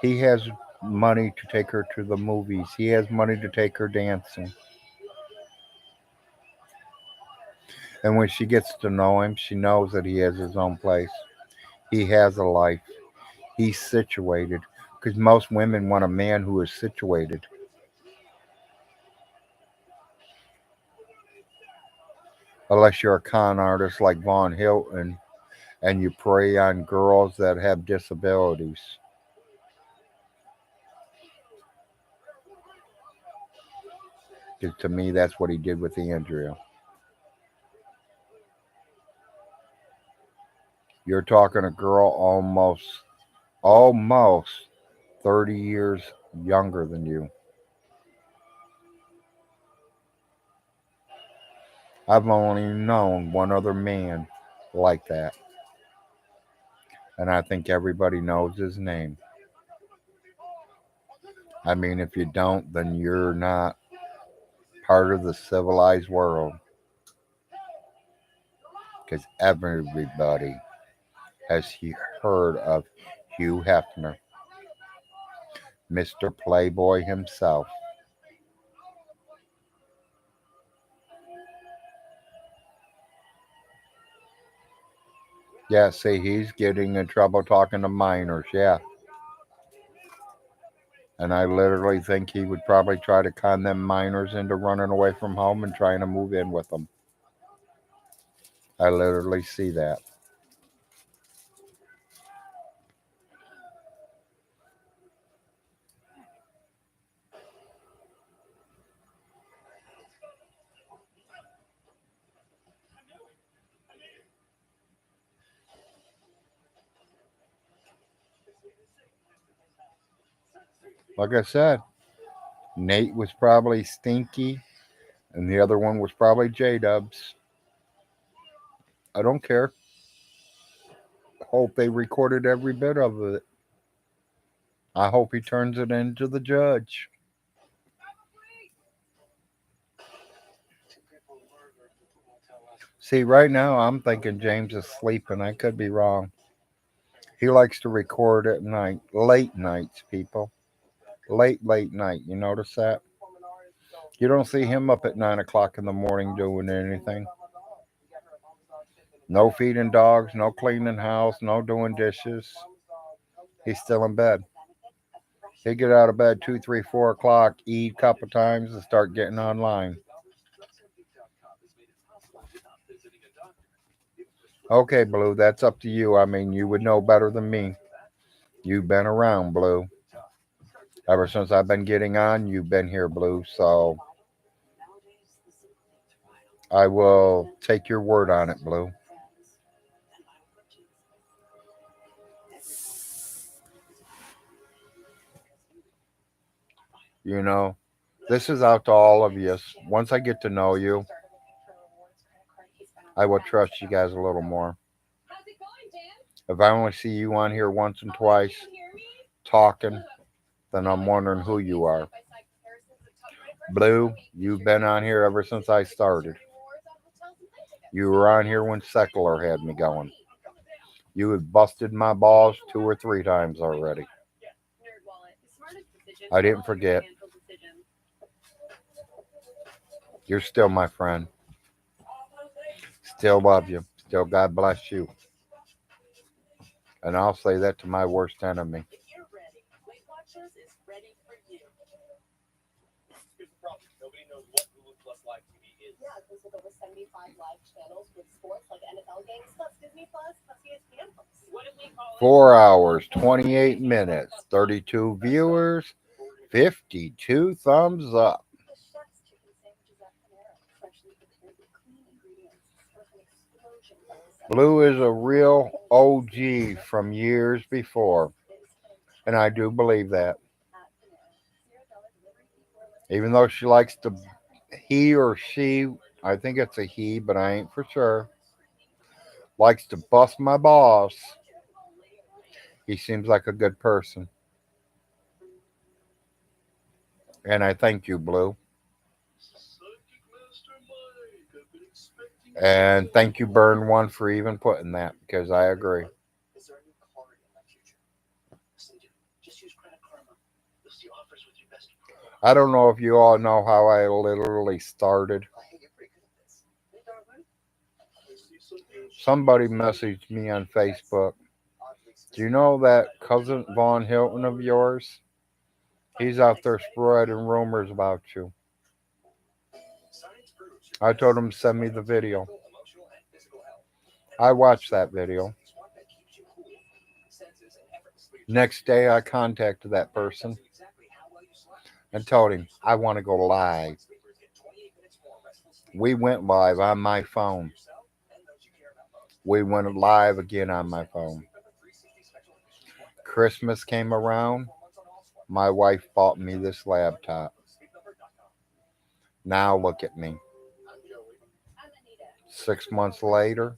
He has money to take her to the movies. He has money to take her dancing. And when she gets to know him, she knows that he has his own place. He has a life. He's situated. Because most women want a man who is situated. Unless you're a con artist like Von Hilton and you prey on girls that have disabilities. Because to me, that's what he did with Andrea. You're talking a girl almost 30 years younger than you. I've only known one other man like that, and I think everybody knows his name. I mean, if you don't, then you're not part of the civilized world, because everybody has heard of Hugh Hefner, Mr. Playboy himself. Yeah, see, he's getting in trouble talking to minors. Yeah. And I literally think he would probably try to con them minors into running away from home and trying to move in with them. I literally see that. Like I said, Nate was probably Stinky, and the other one was probably J Dubs. I don't care. Hope they recorded every bit of it. I hope he turns it into the judge. See, right now I'm thinking James is sleeping. I could be wrong. He likes to record at night, late nights, people. Late night. You notice that? You don't see him up at 9 o'clock in the morning doing anything. No feeding dogs, no cleaning house, no doing dishes. He's still in bed. He'd get out of bed 2, 3, 4 o'clock, eat a couple times, and start getting online. Okay, Blue, that's up to you. I mean, you would know better than me. You've been around, Blue. Ever since I've been getting on, you've been here, Blue. So I will take your word on it, Blue. You know, this is out to all of you. Once I get to know you, I will trust you guys a little more. If I only see you on here once and twice talking, then I'm wondering who you are. Blue, you've been on here ever since I started. You were on here when Secular had me going. You have busted my balls 2 or 3 times already. I didn't forget. You're still my friend. Still love you. Still God bless you. And I'll say that to my worst enemy. If you're ready, Weight Watchers is ready for you. Here's the problem. Nobody knows what Hulu Plus Live TV is. Yeah, because with over 75 live channels with sports like NFL games, plus Disney Plus, plus ESPN Plus. What did we call it? 4 hours, 28 minutes, 32 viewers, 52 thumbs up. The chef's chicken sandwiches at Panera, freshly prepared with clean ingredients, served an explosion of the Blue is a real OG from years before, and I do believe that. Even though she likes to, he or she, I think it's a he, but I ain't for sure, likes to bust my balls. He seems like a good person. And I thank you, Blue. And thank you, Burn One, for even putting that, because I agree. Is there a new card in my future? Listen, dude, just use Credit Karma. You'll see offers with your best program. I don't know if you all know how I literally started. Hey, you're pretty good at this. Hey, darling. Somebody messaged me on Facebook. Do you know that cousin Von Hilton of yours? He's out there spreading rumors about you. I told him to send me the video. I watched that video. Next day, I contacted that person and told him I want to go live. We went live on my phone. We went live again on my phone. Christmas came around. My wife bought me this laptop. Now look at me. 6 months later,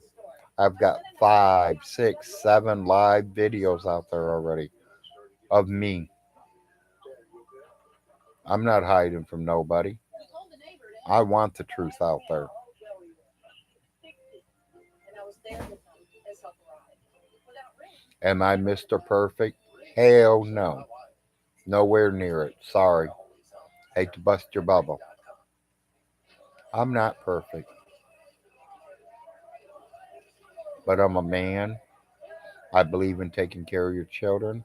I've got 5, 6, 7 live videos out there already of me. I'm not hiding from nobody. I want the truth out there. And I was there with them as help arrived. Without ring. Am I Mr. Perfect? Hell no. Nowhere near it. Sorry. Hate to bust your bubble. I'm not perfect. But I'm a man. I believe in taking care of your children,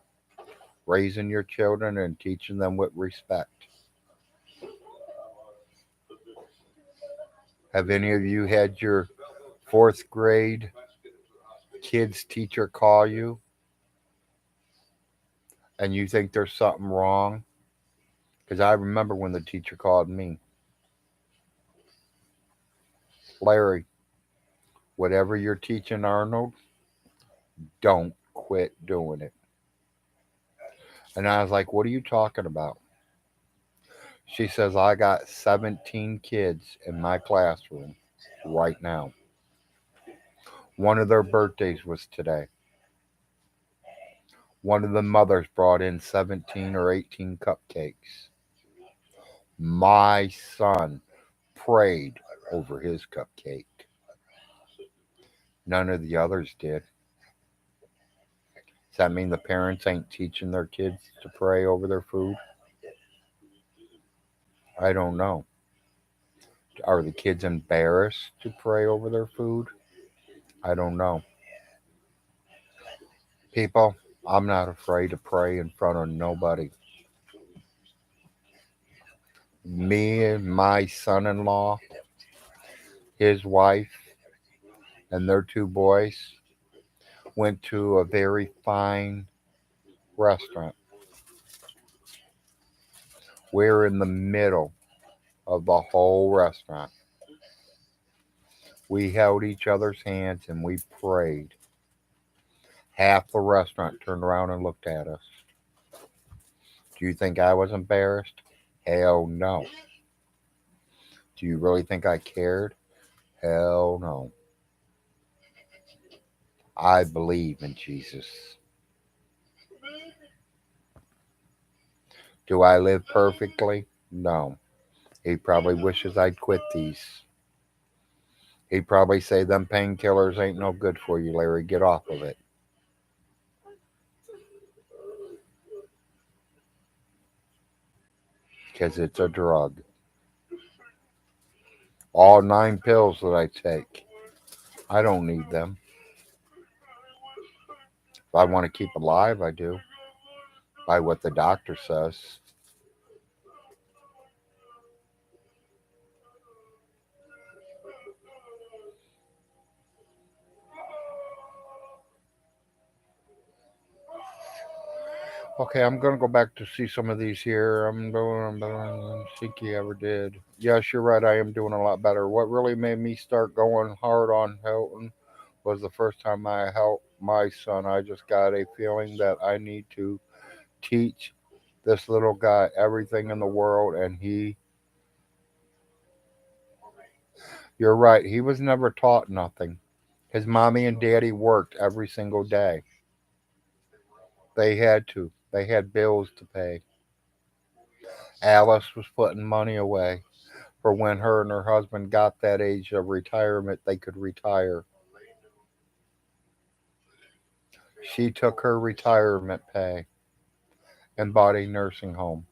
raising your children, and teaching them with respect. Have any of you had your fourth grade kids teacher call you and you think there's something wrong? Because I remember when the teacher called me, Larry, whatever you're teaching Arnold, don't quit doing it. And I was like, what are you talking about? She says, I got 17 kids in my classroom right now. One of their birthdays was today. One of the mothers brought in 17 or 18 cupcakes. My son prayed over his cupcake. None of the others did. Does that mean the parents ain't teaching their kids to pray over their food? I don't know. Are the kids embarrassed to pray over their food? I don't know. People, I'm not afraid to pray in front of nobody. Me and my son in law, his wife, and their two boys went to a very fine restaurant. We're in the middle of the whole restaurant. We held each other's hands and we prayed. Half the restaurant turned around and looked at us. Do you think I was embarrassed? Hell no. Do you really think I cared? Hell no. I believe in Jesus. Do I live perfectly? No. He probably wishes I'd quit these. He'd probably say them painkillers ain't no good for you, Larry. Get off of it. Because it's a drug. All 9 pills that I take, I don't need them. If I want to keep alive, I do. By what the doctor says. Okay, I'm gonna go back to see some of these here. I'm better than Siki ever did. Yes, you're right. I am doing a lot better. What really made me start going hard on Hilton was the first time I helped my son. I just got a feeling that I need to teach this little guy everything in the world, and you're right. He was never taught nothing. His mommy and daddy worked every single day. They had to. They had bills to pay. Alice was putting money away for when her and her husband got that age of retirement, they could retire. She took her retirement pay and bought a nursing home.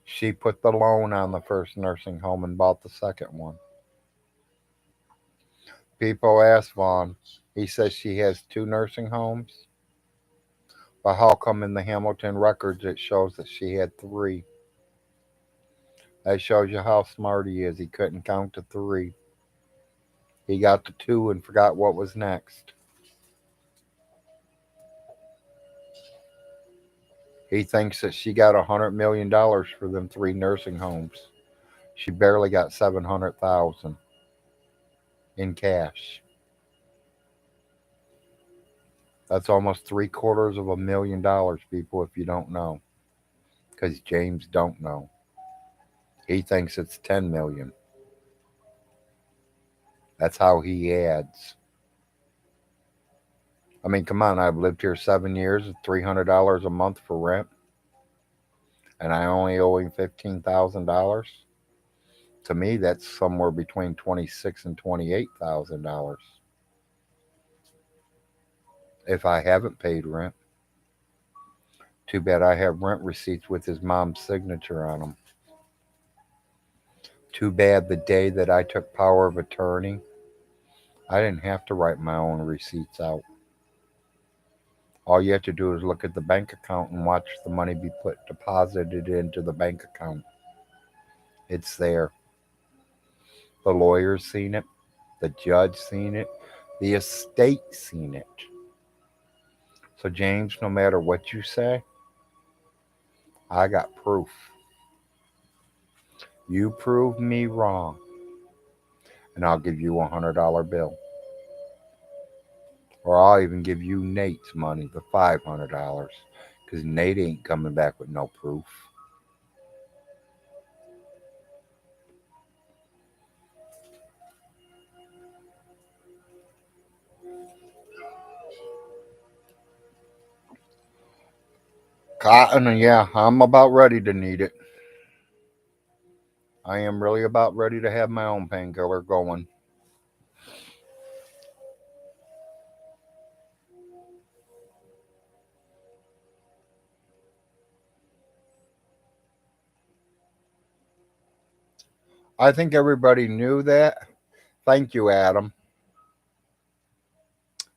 She put the loan on the first nursing home and bought the second one. People ask Vaughn, he says she has 2 nursing homes. But how come in the Hamilton records it shows that she had 3? That shows you how smart he is. He couldn't count to 3. He got to 2 and forgot what was next. He thinks that she got $100 million for them 3 nursing homes. She barely got 700,000 in cash. That's almost $750,000, people, if you don't know. Because James don't know. He thinks it's 10 million. That's how he adds. I mean, come on, I've lived here 7 years, $300 a month for rent, and I only owe him $15,000. To me, that's somewhere between 26 and $28,000 if I haven't paid rent. Too bad I have rent receipts with his mom's signature on them. Too bad the day that I took power of attorney, I didn't have to write my own receipts out. All you have to do is look at the bank account and watch the money be put deposited into the bank account. It's there. The lawyer's seen it, the judge seen it, the estate seen it. So James, no matter what you say, I got proof. You prove me wrong, and I'll give you $100 bill. Or I'll even give you Nate's money, the $500, because Nate ain't coming back with no proof. Cotton, yeah, I'm about ready to need it. I am really about ready to have my own painkiller going. I think everybody knew that. Thank you, Adam.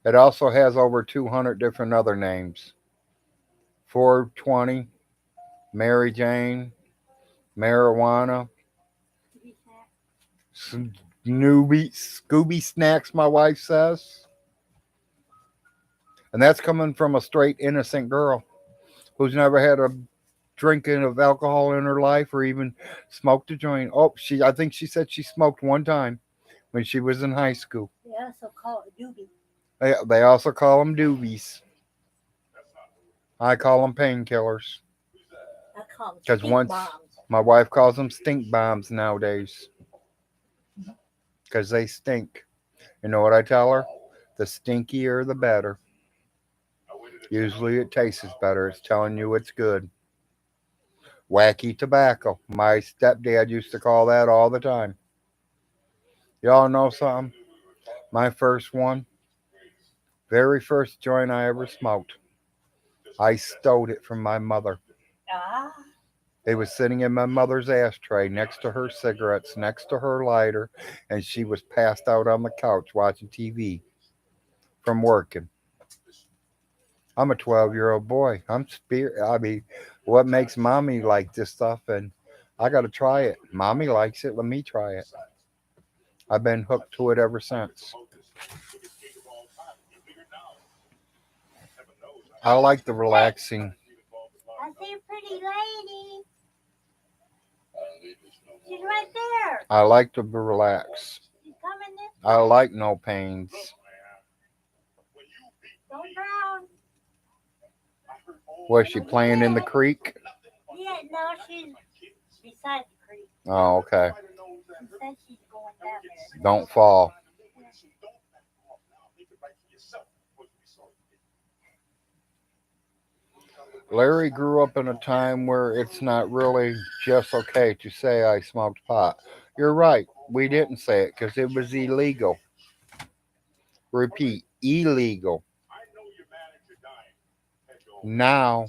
It also has over 200 different other names: 420, Mary Jane, marijuana, Scooby snacks, my wife says. And that's coming from a straight innocent girl who's never had a drinking of alcohol in her life or even smoked a joint. Oh, I think she said she smoked one time when she was in high school. They also call it doobie. They also call them doobies. I call them painkillers. I call them Because stink once bombs. my wife calls them stink bombs nowadays. Because they stink. You know what I tell her? The stinkier, the better. Usually it tastes better. It's telling you it's good. Wacky tobacco. My stepdad used to call that all the time. Y'all know something? My first one, very first joint I ever smoked, I stole it from my mother. Ah, It was sitting in my mother's ashtray next to her cigarettes, next to her lighter, and she was passed out on the couch watching TV from working. I'm a 12-year-old boy. I mean, what makes mommy like this stuff? And I got to try it. Mommy likes it. Let me try it. I've been hooked to it ever since. I like the relaxing. I see a pretty lady. She's right there. I like to relax. She's coming this I way. like no pains. Don't drown. Was she playing in the creek? Yeah, no, she's beside the creek. Oh, okay. She said she's going down there. Don't fall. Larry grew up in a time where it's not really just okay to say I smoked pot. You're right. We didn't say it because it was illegal. Repeat, illegal. Now,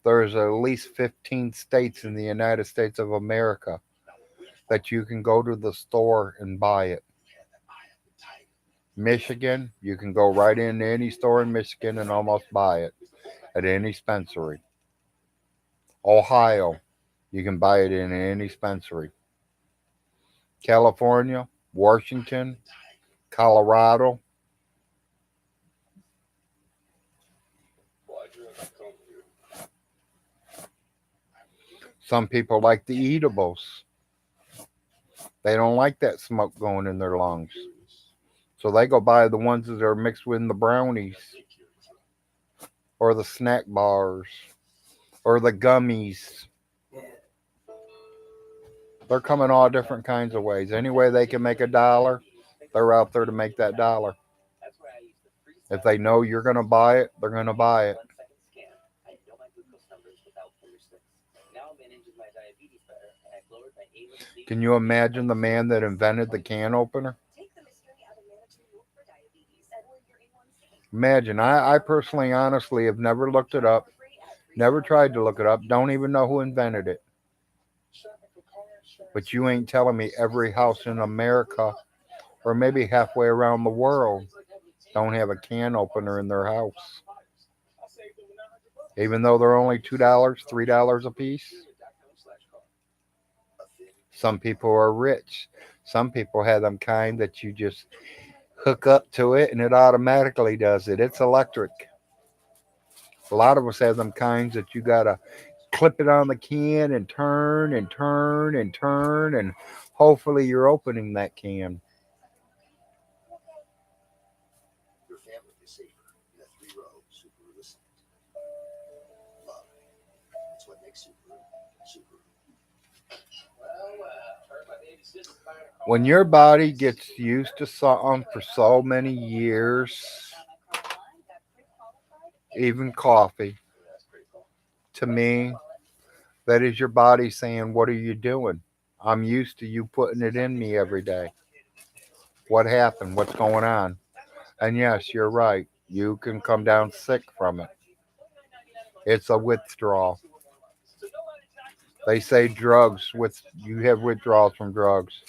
there's at least 15 states in the United States of America that you can go to the store and buy it. Michigan, you can go right into any store in Michigan and almost buy it at any dispensary. Ohio, you can buy it in any dispensary. California, Washington, Colorado. Some people like the eatables. They don't like that smoke going in their lungs. So they go buy the ones that are mixed with the brownies or the snack bars or the gummies. They're coming all different kinds of ways. Any way they can make $1, They're out there to make that dollar. That's why I use the free If they know you're going to buy it, they're going to buy it. 1 second scan. I know my glucose numbers without finger sticks. Now I'm managing my diabetes better, and I've lowered my A1C. Can you imagine the man that invented the can opener? Take the mystery out of managing your diabetes and lower your A1C. Imagine. I personally, honestly, have never looked it up, never tried to look it up, don't even know who invented it. But you ain't telling me every house in America, or maybe halfway around the world, don't have a can opener in their house. Even though they're only $2, $3 a piece. Some people are rich. Some people have them kind that you just hook up to it and it automatically does it. It's electric. A lot of us have them kinds that you gotta clip it on the can and turn and turn and turn, and hopefully you're opening that can. Your family is safer in a three-row Subaru Listen. Love. It's what makes Subaru Subaru. Heard my baby sister buying a car. When your body gets used to something for so many years, even coffee, That's pretty cool. to me, that is your body saying, "What are you doing? I'm used to you putting it in me every day. What happened? What's going on?" And yes, you're right. You can come down sick from it. It's a withdrawal. They say drugs with you have withdrawals from drugs.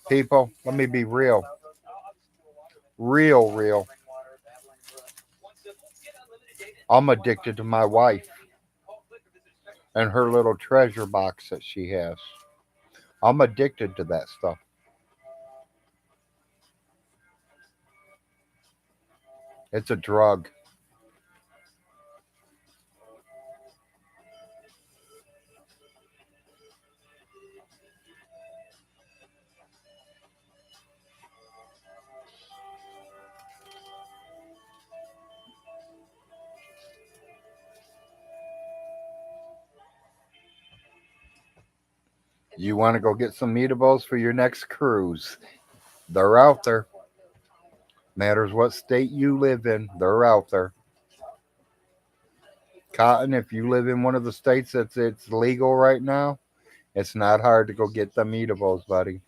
People, let me be real. Real. I'm addicted to my wife and her little treasure box that she has. I'm addicted to that stuff. It's a drug. You want to go get some meatables for your next cruise? They're out there. Matters what state you live in, they're out there. Cotton, if you live in one of the states that's it's legal right now, it's not hard to go get them eatables, buddy.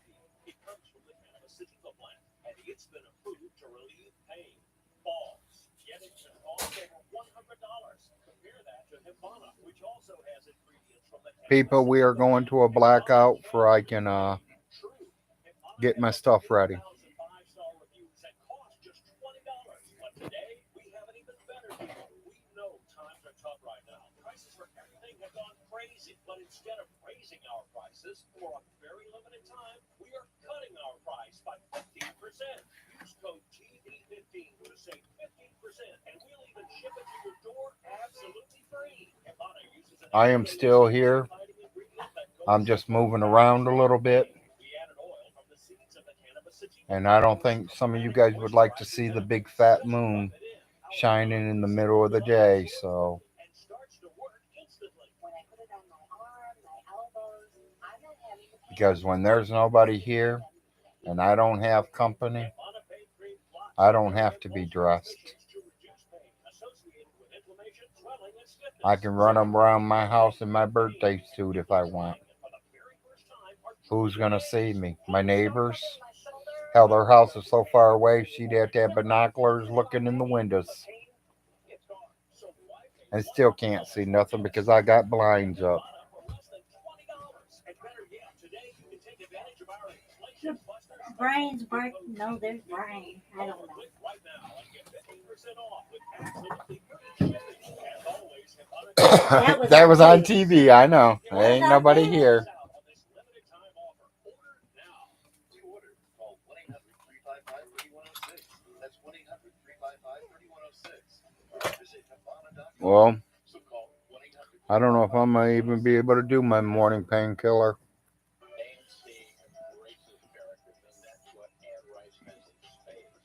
It comes from the cannabis sativa plant, and it's been approved to relieve pain, falls. Yet it can cost over $100. Compare that to Hibana, which also has ingredients from the People, we are going to a blackout for I can true. Hibana get my stuff ready. 5-star reviews and cost just $20. But today we have an even better deal. We know times are tough right now. Prices for everything have gone crazy. But instead of raising our prices for a very limited time, we are cutting our price by 15%. Use code TV15 to save 15%, and we'll even ship it to your door absolutely free. Hibana uses an I am still here. ingredient that goes I'm just moving around a little bit. we added oil from the seeds of the cannabis sativa. And I don't think some of you guys would like to see the big fat moon shining in the middle of the day. So And starts to work instantly. When I put it on my arm, my elbows, I'm not having the pain. because when there's nobody here and I don't have company, Hibana Pain Cream blocks I don't have to be dressed. to reduce pain associated with inflammation, swelling, and stiffness. I can run around my house in my birthday suit if I want. For the very first time, our Who's gonna see me? My neighbors? My shoulder, Hell, their house is so far away, she'd have to have binoculars looking in the windows. pain, it's gone. So why pay And still can't see nothing because I got blinds up. Hibana for less than $20? And better yet, today you can take advantage of our inflation busters. Brian's birth. No, there's Brian. I don't know. Click right now and get 15% off with absolutely free shipping. As always, Hibana That was on TV, I know. There ain't nobody here. out on this limited time offer. Order now. To order, call 1-800-355-3106. That's 1-800-355-3106. Or visit Hibana.com. Well, So call 1-800. I don't know if I'm gonna even be able to do my morning painkiller. Name, seeing, racist characters, and that's what Anne Rice has in spades.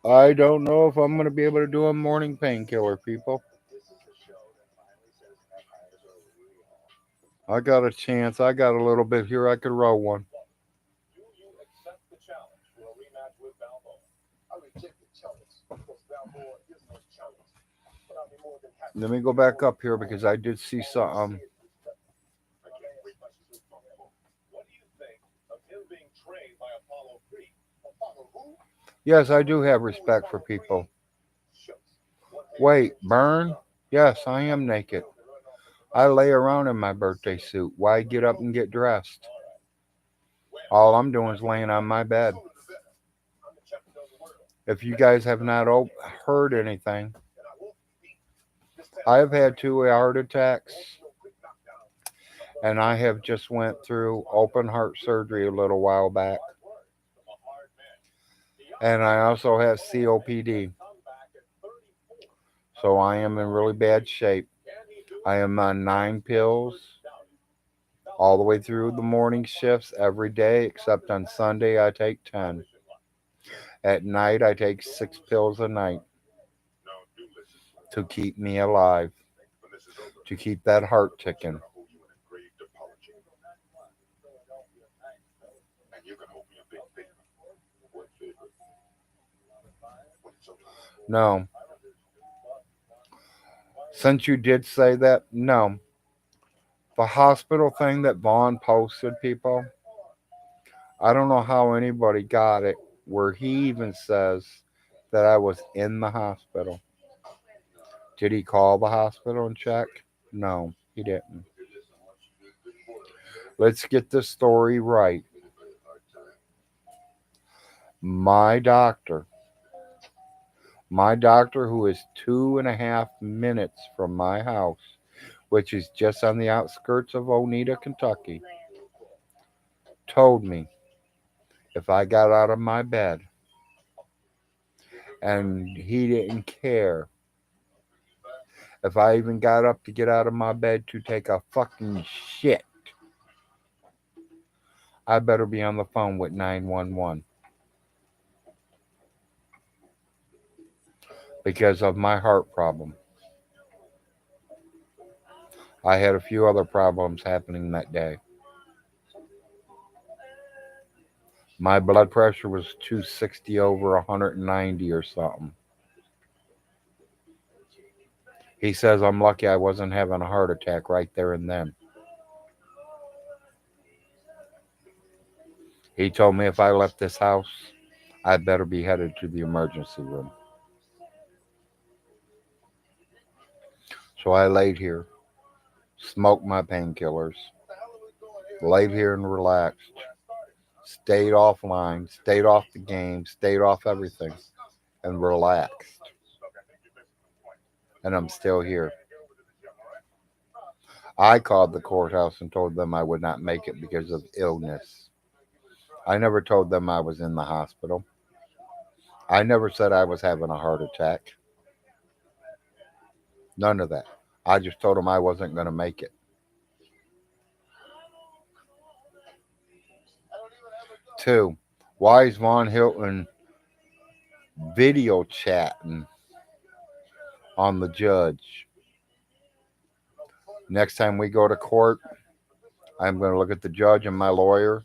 I don't know if I'm gonna be able to do a morning painkiller, people. This is the show that finally says empires are real. I got a chance. I got a little bit here. I could roll one. Do you accept the challenge for a rematch Let me go back up here because I did see something. I can't wait my suit buffalo. What do you think of him being trained by Apollo Creed? Apollo who? Yes, I do have respect for people. Shucks. One thing Wait, burn? Yes, I am naked. I lay around in my birthday suit. Why get up and get dressed? All I'm doing is laying on my bed. Sooner the better. I'm the champion of the world, If you guys have not heard anything, And I won't be beat. This past I have had 2 heart attacks, no quick knockdown. and I have just went through open heart surgery a little while back, hard work from a hard man. and I also have COPD. Come back at 34. So I am in really bad shape. Can he do I it? am on 9 pills Doubted. all the way through the morning shifts every day, except on Sunday I take 10. At night I take 6 pills a night Now do listen. to keep me alive, When this is over, to keep that heart ticking. I owe you an engraved apology. And you can hold me a big favor. What favor? When it's over. No. Since you did say that, no. The hospital thing that Vaughn posted, people, I don't know how anybody got it where he even says that I was in the hospital. Did he call the hospital and check? No, he didn't. Let's get this story right. My doctor, who is 2.5 minutes from my house, which is just on the outskirts of Oneida, Kentucky, told me if I got out of my bed, and he didn't care if I even got up to get out of my bed to take a fucking shit, I better be on the phone with 911 because of my heart problem. I had a few other problems happening that day. My blood pressure was 260 over 190 or something. He says I'm lucky I wasn't having a heart attack right there and then. He told me if I left this house, I'd better be headed to the emergency room. So I laid here, smoked my painkillers, laid here and relaxed, stayed offline, stayed off the game, stayed off everything, and relaxed. And I'm still here. I called the courthouse and told them I would not make it because of illness. I never told them I was in the hospital. I never said I was having a heart attack. None of that. I just told them I wasn't going to make it. 2, why is Von Hilton video chatting on the judge? Next time we go to court, I'm going to look at the judge and my lawyer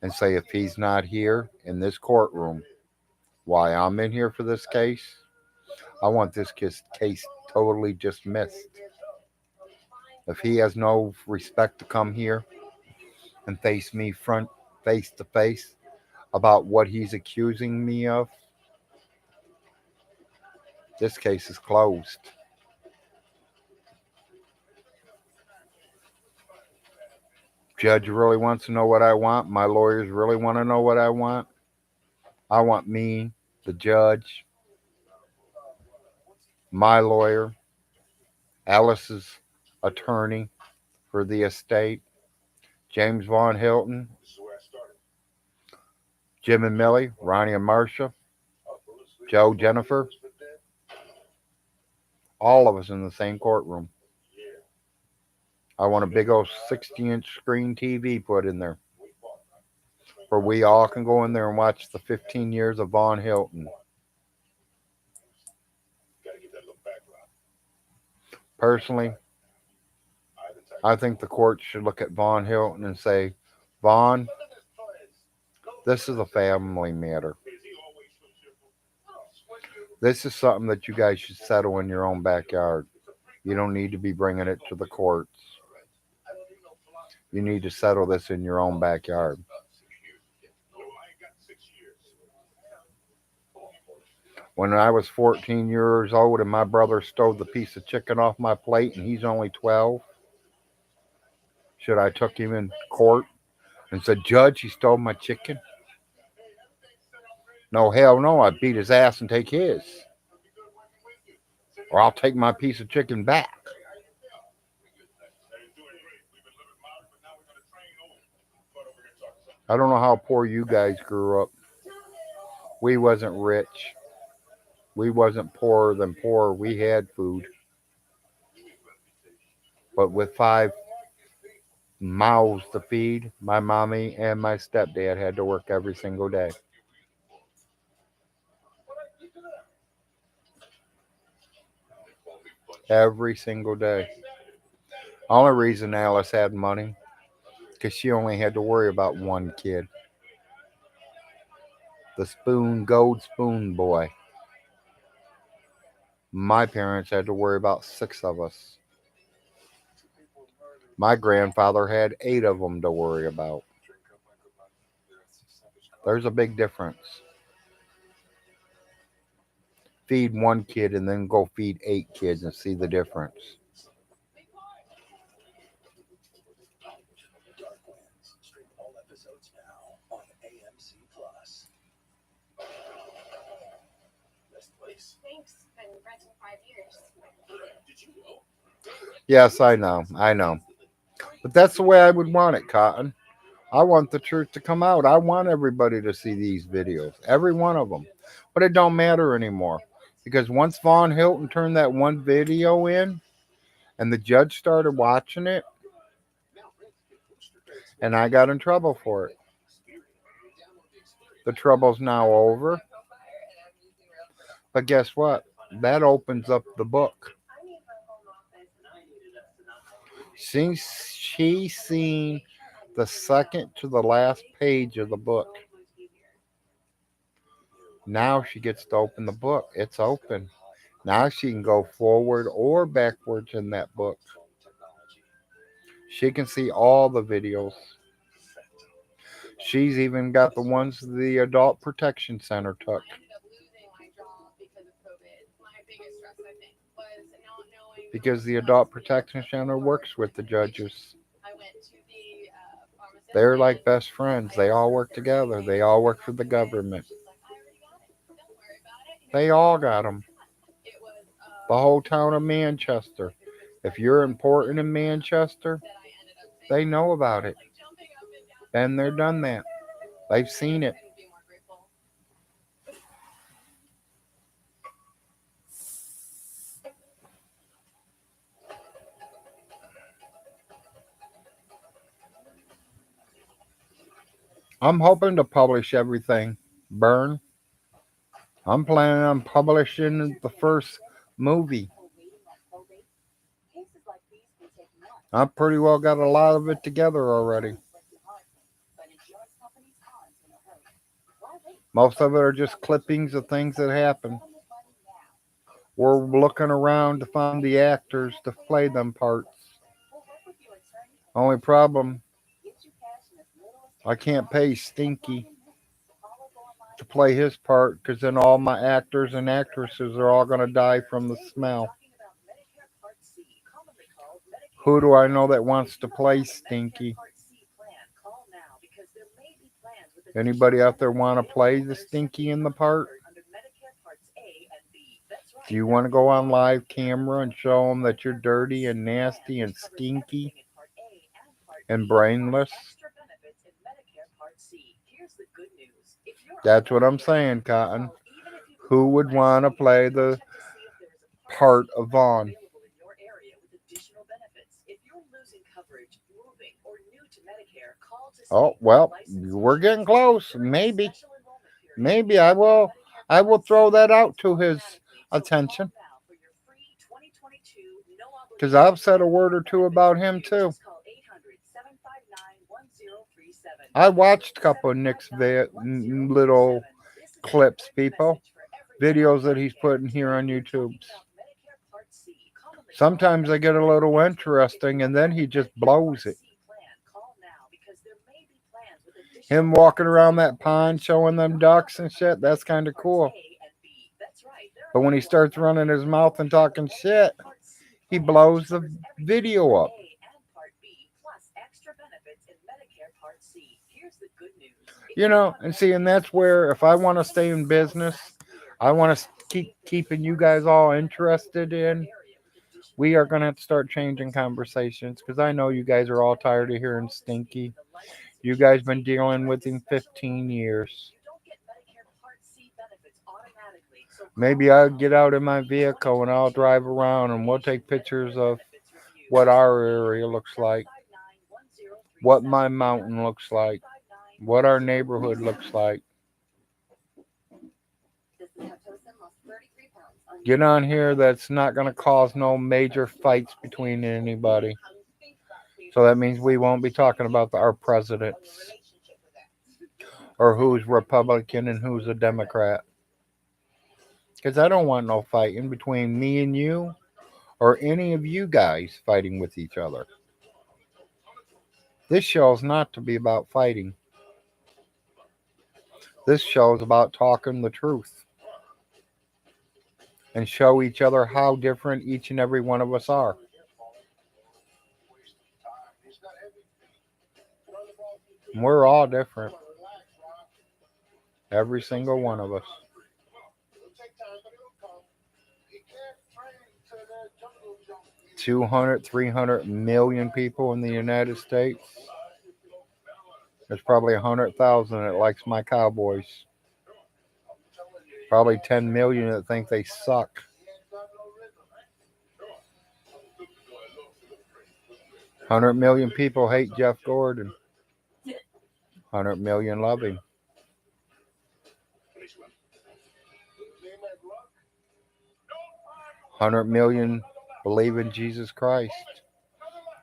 and say if he's not here in this courtroom, why I'm in here for this case, I want this case totally dismissed. If he has no respect to come here and face me face to face about what he's accusing me of, this case is closed. Judge really wants to know what I want. My lawyers really want to know what I want. I want me, the judge, my lawyer, Alice's attorney for the estate, James Von Hilton, This is where I started. Jim and Millie, Ronnie and Marcia, I fell asleep. Joe, Jennifer, all of us in the same courtroom. Yeah. I want a big old 60-inch screen TV put in there where we all can go in there and watch the 15 years of Von Hilton. Gotta give that little background. Personally, I think the court should look at Von Hilton and say, Von, this is a family matter. Is he always so simple? This is something that you guys should settle in your own backyard. It's a freak You don't need to be bringing it to the courts. You need to settle this in your own backyard. When I was 14 years old and my brother stole the piece of chicken off my plate and he's only 12, should I took him in court and said, Judge, he stole my chicken? No, hell no. I'd beat his ass and take his. Or I'll take my piece of chicken back. I don't know how poor you guys grew up. We wasn't rich. We wasn't poorer than poor. We had food. But with 5 mouths to feed, my mommy and my stepdad had to work every single day. Every single day. Only reason Alice had money, because she only had to worry about one kid. The gold spoon boy. My parents had to worry about 6 of us. My grandfather had 8 of them to worry about. There's a big difference. Feed one kid and then go feed 8 kids and see the difference. Dark Winds. Stream all episodes now on AMC Plus. Best place. Thanks. Been renting 5 years. Did you know? Yes, I know. I know. But that's the way I would want it, Cotton. I want the truth to come out. I want everybody to see these videos, every one of them. But it don't matter anymore. Because once Vaughn Hilton turned that one video in and the judge started watching it, and I got in trouble for it. The trouble's now over. But guess what? That opens up the book. She's seen the second to the last page of the book. Now she gets to open the book. It's open. Now she can go forward or backwards in that book. She can see all the videos. She's even got the ones the Adult Protection Center took. I ended up losing my job because of COVID. My biggest stress, I think, was not knowing. Because the Adult Protection Center works with the judges. I went to the pharmacist. They're like best friends. They all work together. They all work for the government. She's like, I already got it. Don't worry about it. They all got them. It was The whole town of Manchester. If you're important in Manchester, that I ended up saying, they know about it. like jumping up and down. Been there, done that. They've seen it. Couldn't be more grateful. I'm hoping to publish everything. Burn. I'm planning on publishing the first movie. Cases like these can take months. I pretty well got a lot of it together already. But insurance companies aren't in a hurry. Why wait? Most of it are just clippings of things that happen. We're looking around to find the actors to play them parts. We'll work with your attorney. Only problem, Get you cash in as little as I can't pay Stinky to play his part because then all my actors and actresses are all going to die from the smell. talking about Medicare Part C, commonly called Medicare Who do I know that wants to play Stinky? Part C plan. Call now because there may be plans with Anybody out there want to play the Stinky in the part? under Medicare Parts A and B. That's right. Do you want to go on live camera and show them that you're dirty and nasty and stinky and brainless? Extra benefits in Medicare Part C. Here's the good news. If you're That's what I'm saying, Cotton. Who would want to play the part of Vaughn? available in your area with additional benefits. If you're losing coverage, moving, or new to Medicare, call to Oh, see well, license we're getting close. Maybe. special enrollment period. Maybe I will throw that out to his attention. Call now for your free 2022 no Because I've said a word or two about him too. Just call 800-759-1037. I watched a couple of Nick's little clips, people. Videos that he's putting here on YouTube. Sometimes I get a little interesting, and then he just blows it. Him walking around that pond showing them ducks and shit, that's kind of cool. But when he starts running his mouth and talking shit, he blows the video up. And see, and that's where if I want to stay in business, I want to keep keeping you guys all interested in. We are going to have to start changing conversations because I know you guys are all tired of hearing Stinky. You guys been dealing with him 15 years. Maybe I'll get out in my vehicle and I'll drive around and we'll take pictures of what our area looks like, what my mountain looks like, what our neighborhood looks like. Get on here that's not going to cause no major fights between anybody. So that means we won't be talking about our presidents or who's Republican and who's a Democrat. Because I don't want no fighting between me and you or any of you guys fighting with each other. This show is not to be about fighting. This show is about talking the truth and show each other how different each and every one of us are. We're all different. Every single one of us. 200, 300 million people in the United States. There's probably 100,000 that likes my Cowboys. Probably 10 million that think they suck. $100 million people hate Jeff Gordon. 100 million love him. 100 million believe in Jesus Christ.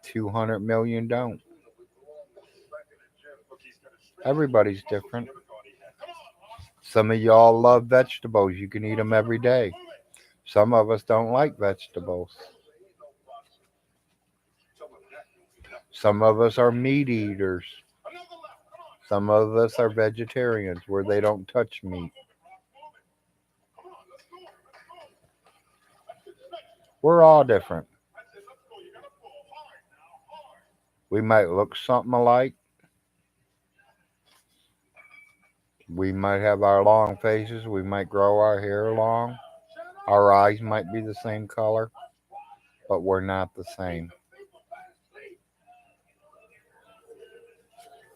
200 million don't. Everybody's different. Some of y'all love vegetables. You can eat them every day. Some of us don't like vegetables. Some of us are meat eaters. Some of us are vegetarians where they don't touch meat. We're all different. We might look something alike. We might have our long faces. We might grow our hair long. Our eyes might be the same color, but we're not the same.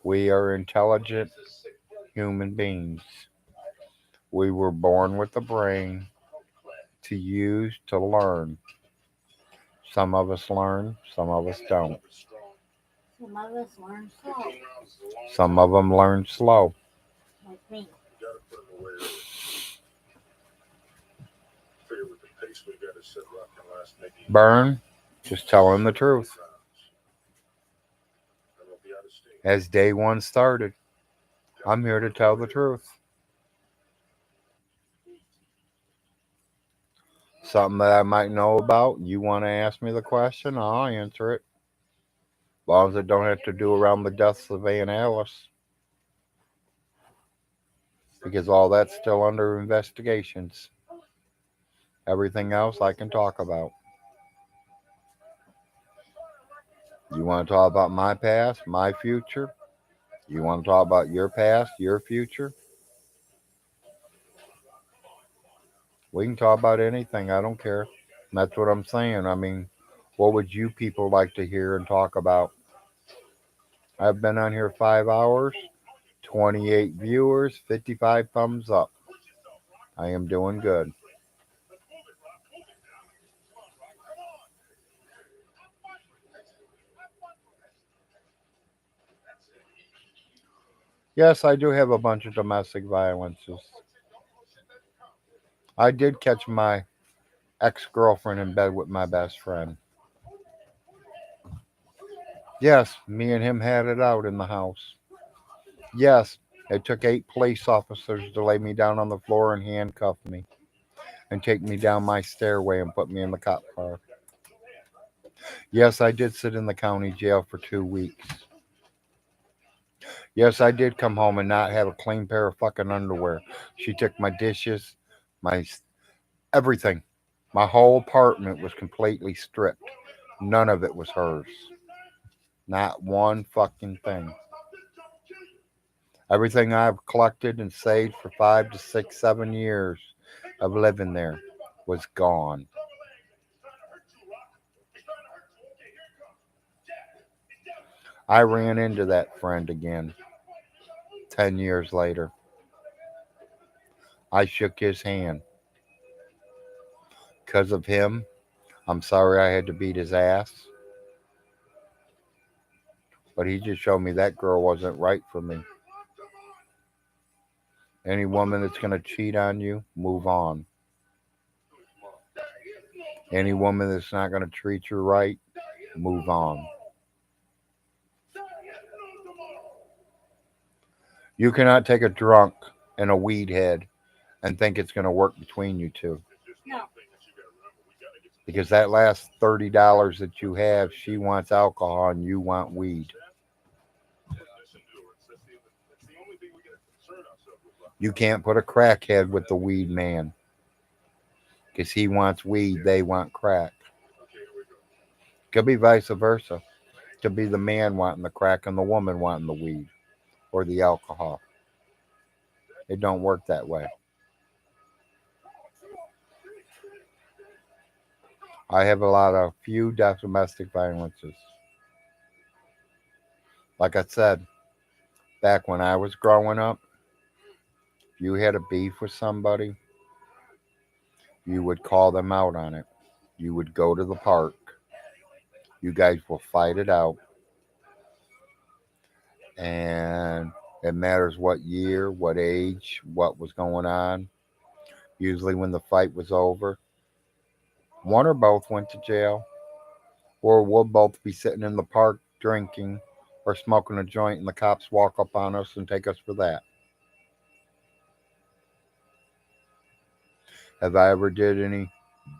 We are intelligent human beings. We were born with a brain to use to learn. Some of us learn, some of us don't. Some of us learn slow, Some of them learn slow. like me. Burn, just telling the truth. As day one started, I'm here to tell the truth. Something that I might know about, you want to ask me the question, I'll answer it. As long as it don't have to do around the deaths of Aunt Alice. Because all that's still under investigations. Everything else I can talk about. You want to talk about my past, my future? You want to talk about your past, your future? We can talk about anything. I don't care. That's what I'm saying. I mean, what would you people like to hear and talk about? I've been on here 5 hours, 28 viewers, 55 thumbs up. I am doing good. Yes, I do have a bunch of domestic violences. I did catch my ex-girlfriend in bed with my best friend. Yes, me and him had it out in the house. Yes, it took 8 police officers to lay me down on the floor and handcuff me and take me down my stairway and put me in the cop car. Yes, I did sit in the county jail for 2 weeks. Yes, I did come home and not have a clean pair of fucking underwear. She took my dishes, my everything. My whole apartment was completely stripped. None of it was hers. Not one fucking thing. Everything I've collected and saved for 5 to 6, 7 years of living there was gone. I ran into that friend again 10 years later. I shook his hand. Because of him, I'm sorry I had to beat his ass, but he just showed me that girl wasn't right for me. Any woman that's going to cheat on you, move on. Any woman that's not going to treat you right, move on. You cannot take a drunk and a weed head and think it's going to work between you two. No. Because that last $30 that you have, she wants alcohol and you want weed. You can't put a crackhead with the weed man. Because he wants weed, they want crack. Could be vice versa. Could be the man wanting the crack and the woman wanting the weed or the alcohol. It don't work that way. I have a lot of few domestic violences. Like I said, back when I was growing up, if you had a beef with somebody, you would call them out on it. You would go to the park. You guys will fight it out. And it matters what year, what age, what was going on. Usually, when the fight was over, one or both went to jail, or we'll both be sitting in the park drinking or smoking a joint, and the cops walk up on us and take us for that. Have I ever did any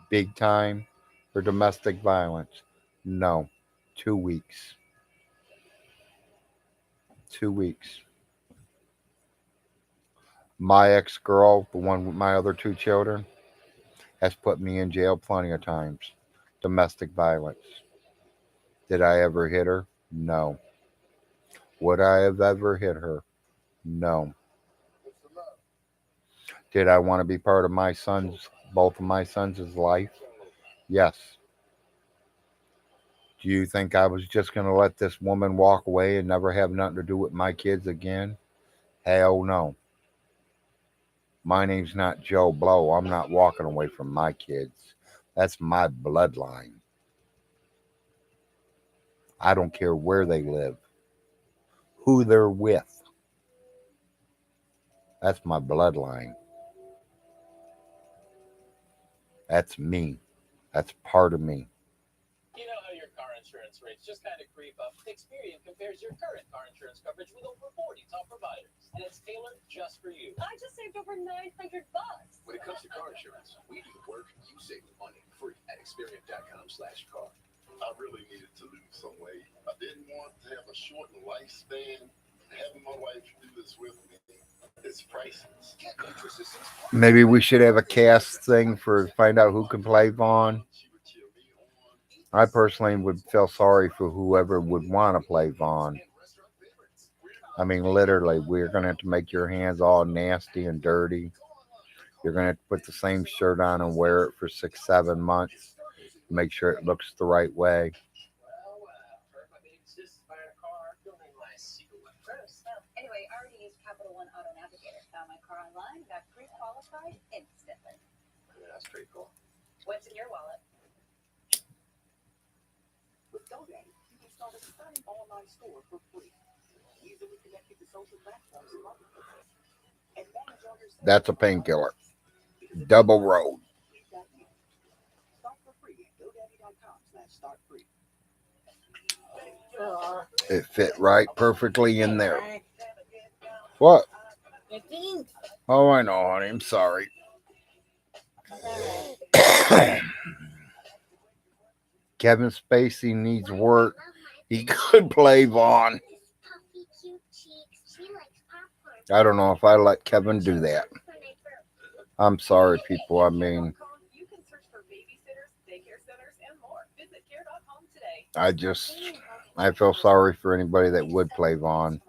big time for domestic violence? No. 2 weeks. 2 weeks. My ex girl, the one with my other two children, has put me in jail plenty of times. Domestic violence. Did I ever hit her? No. Would I have ever hit her? No. Did I want to be part of both of my sons' life? Yes. Do you think I was just going to let this woman walk away and never have nothing to do with my kids again? Hell no. My name's not Joe Blow. I'm not walking away from my kids. That's my bloodline. I don't care where they live, who they're with. That's my bloodline. That's me. That's part of me. You know how your car insurance rates just kind of creep up? Experian compares your current car insurance coverage with over 40 top providers, and it's tailored just for you. I just saved over $900. When it comes to car insurance, we do the work, you save the money. Free at Experian.com/car. I really needed to lose some weight. I didn't want to have a shortened lifespan. Having my wife do this with me, it's priceless. Get interest is 6 Maybe we should have a cast thing for find out who can play Vaughn. She would cheer me on. I personally would feel sorry for whoever would want to play Vaughn. I mean, literally, we're going to have to make your hands all nasty and dirty. You're going to have to put the same shirt on and wear it for 6, 7 months. Make sure it looks the right way. Anyway, I already used Capital One Auto Navigator. Found my car online, got pre-qualified instantly. Yeah, that's pretty cool. What's in your wallet? With GoDaddy, you can start a stunning online store for free. Easily connected to social platforms and marketplaces. And manage all your sales. That's a painkiller. Double road. Start for free at GoDaddy.com/startfree. It fit right perfectly in there. What? Your jeans. Oh, I know, honey. I'm sorry. Kevin Spacey needs work. He could play Vaughn. I don't know if I let Kevin do that. I'm sorry, people. I mean, You can search for babysitters, daycare centers, and more. Visit care.home today. I feel sorry for anybody that would play Vaughn.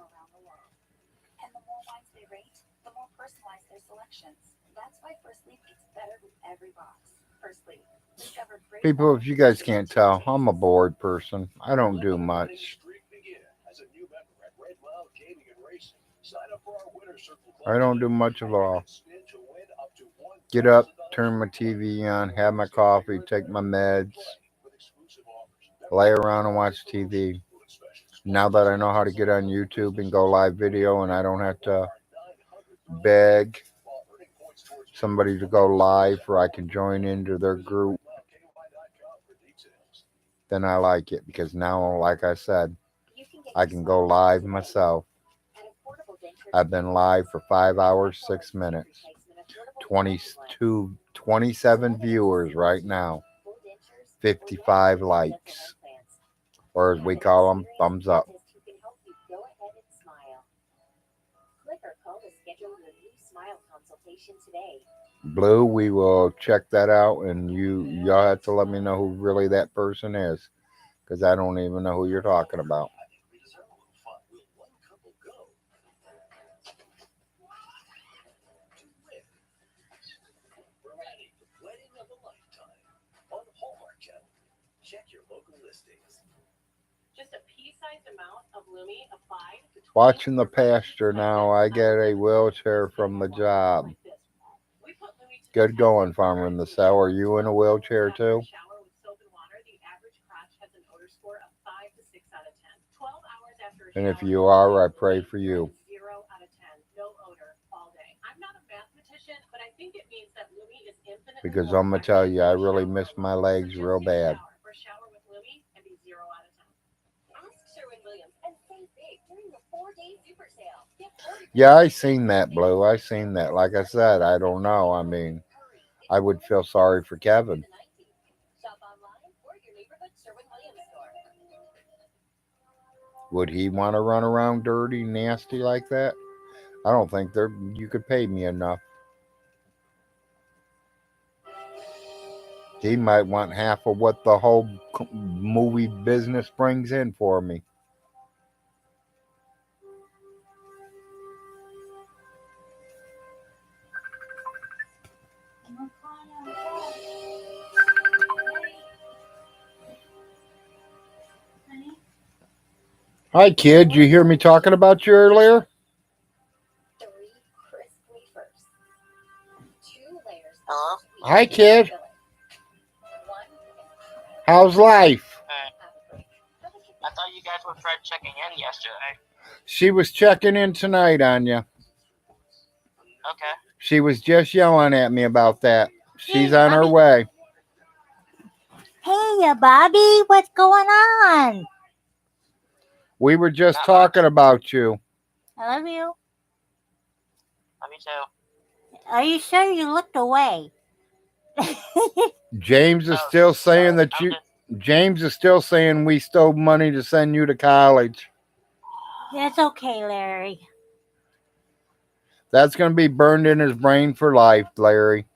And the more wines they rate, the more personalized their selections. That's why First Leaf gets better with every box. First Leaf. Discover great People, if wines you guys at can't your tell, taste. I'm a bored person. I don't do Let the winning much. streak begin. As a new member at Red Wild Gaming and Racing, sign up for our Winner Circle Club I don't do today much at all. and spin to win up to Get up, $1,000 turn my in cash. TV on, have my coffee, take my meds, With exclusive offers, lay around and watch TV. Now that I know how to get on YouTube and go live video and I don't have to beg somebody to go live or I can join into their group, then I like it because now, like I said, You can get I your can go smile live today myself. at affordable dentures. I've been live for 5 hours, 6 minutes. 27 viewers right now. 55 likes. Or as we call them, thumbs up. Who can help you go ahead and smile. Click or call to schedule your new smile consultation today. Blue, we will check that out and y'all have to let me know who really that person is. Because I don't even know who you're talking about. I think we deserve a little fun. Will one couple go to win? Variety, the wedding of a lifetime on Hallmark Channel. Check your local listings. Just a pea-sized amount of Lumi applied. Watching the pasture now, I get a wheelchair from the job. Good going, Farmer in the Cell. Are you in a wheelchair too? Shower with soap and water, the average crotch has an odor score of 5 to 6 out of 10. 12 hours after a And if shower, you are, I pray for you. 0 out of 10. No odor all day. I'm not a mathematician, but I think it means that Lumi is infinitely Because more I'm going to tell effective you, I than really shower miss my alone. legs So real just get a bad. shower or shower with Lumi and be 0 out of 10. Ask Sherwin-Williams and save big during the 4-day super sale. Get 40% Yeah, I seen that, Blue. I seen that. Like I said, I don't know. I mean, I would feel sorry for Kevin. Shop online or your neighborhood Sherwin-Williams store. Would he want to run around dirty, nasty like that? I don't think you could pay me enough. He might want half of what the whole movie business brings in for me. Hi, kid. You hear me talking about you earlier? 3 crisp wafers. 2 layers. Hello? Hi, kid. Filling. 1 How's life? Hey, I thought you guys were tried checking in yesterday. She was checking in tonight on you. Okay. She was just yelling at me about that. She's Hey, on her Bobby. way. Hey, Bobby, what's going on? We were just Not talking much. about you. I love you. Love you too. Are you sure you looked away? James is Oh, still saying sorry. that I'm you. just, James is still saying we stole money to send you to college. That's okay, Larry. That's going to be burned in his brain for life, Larry.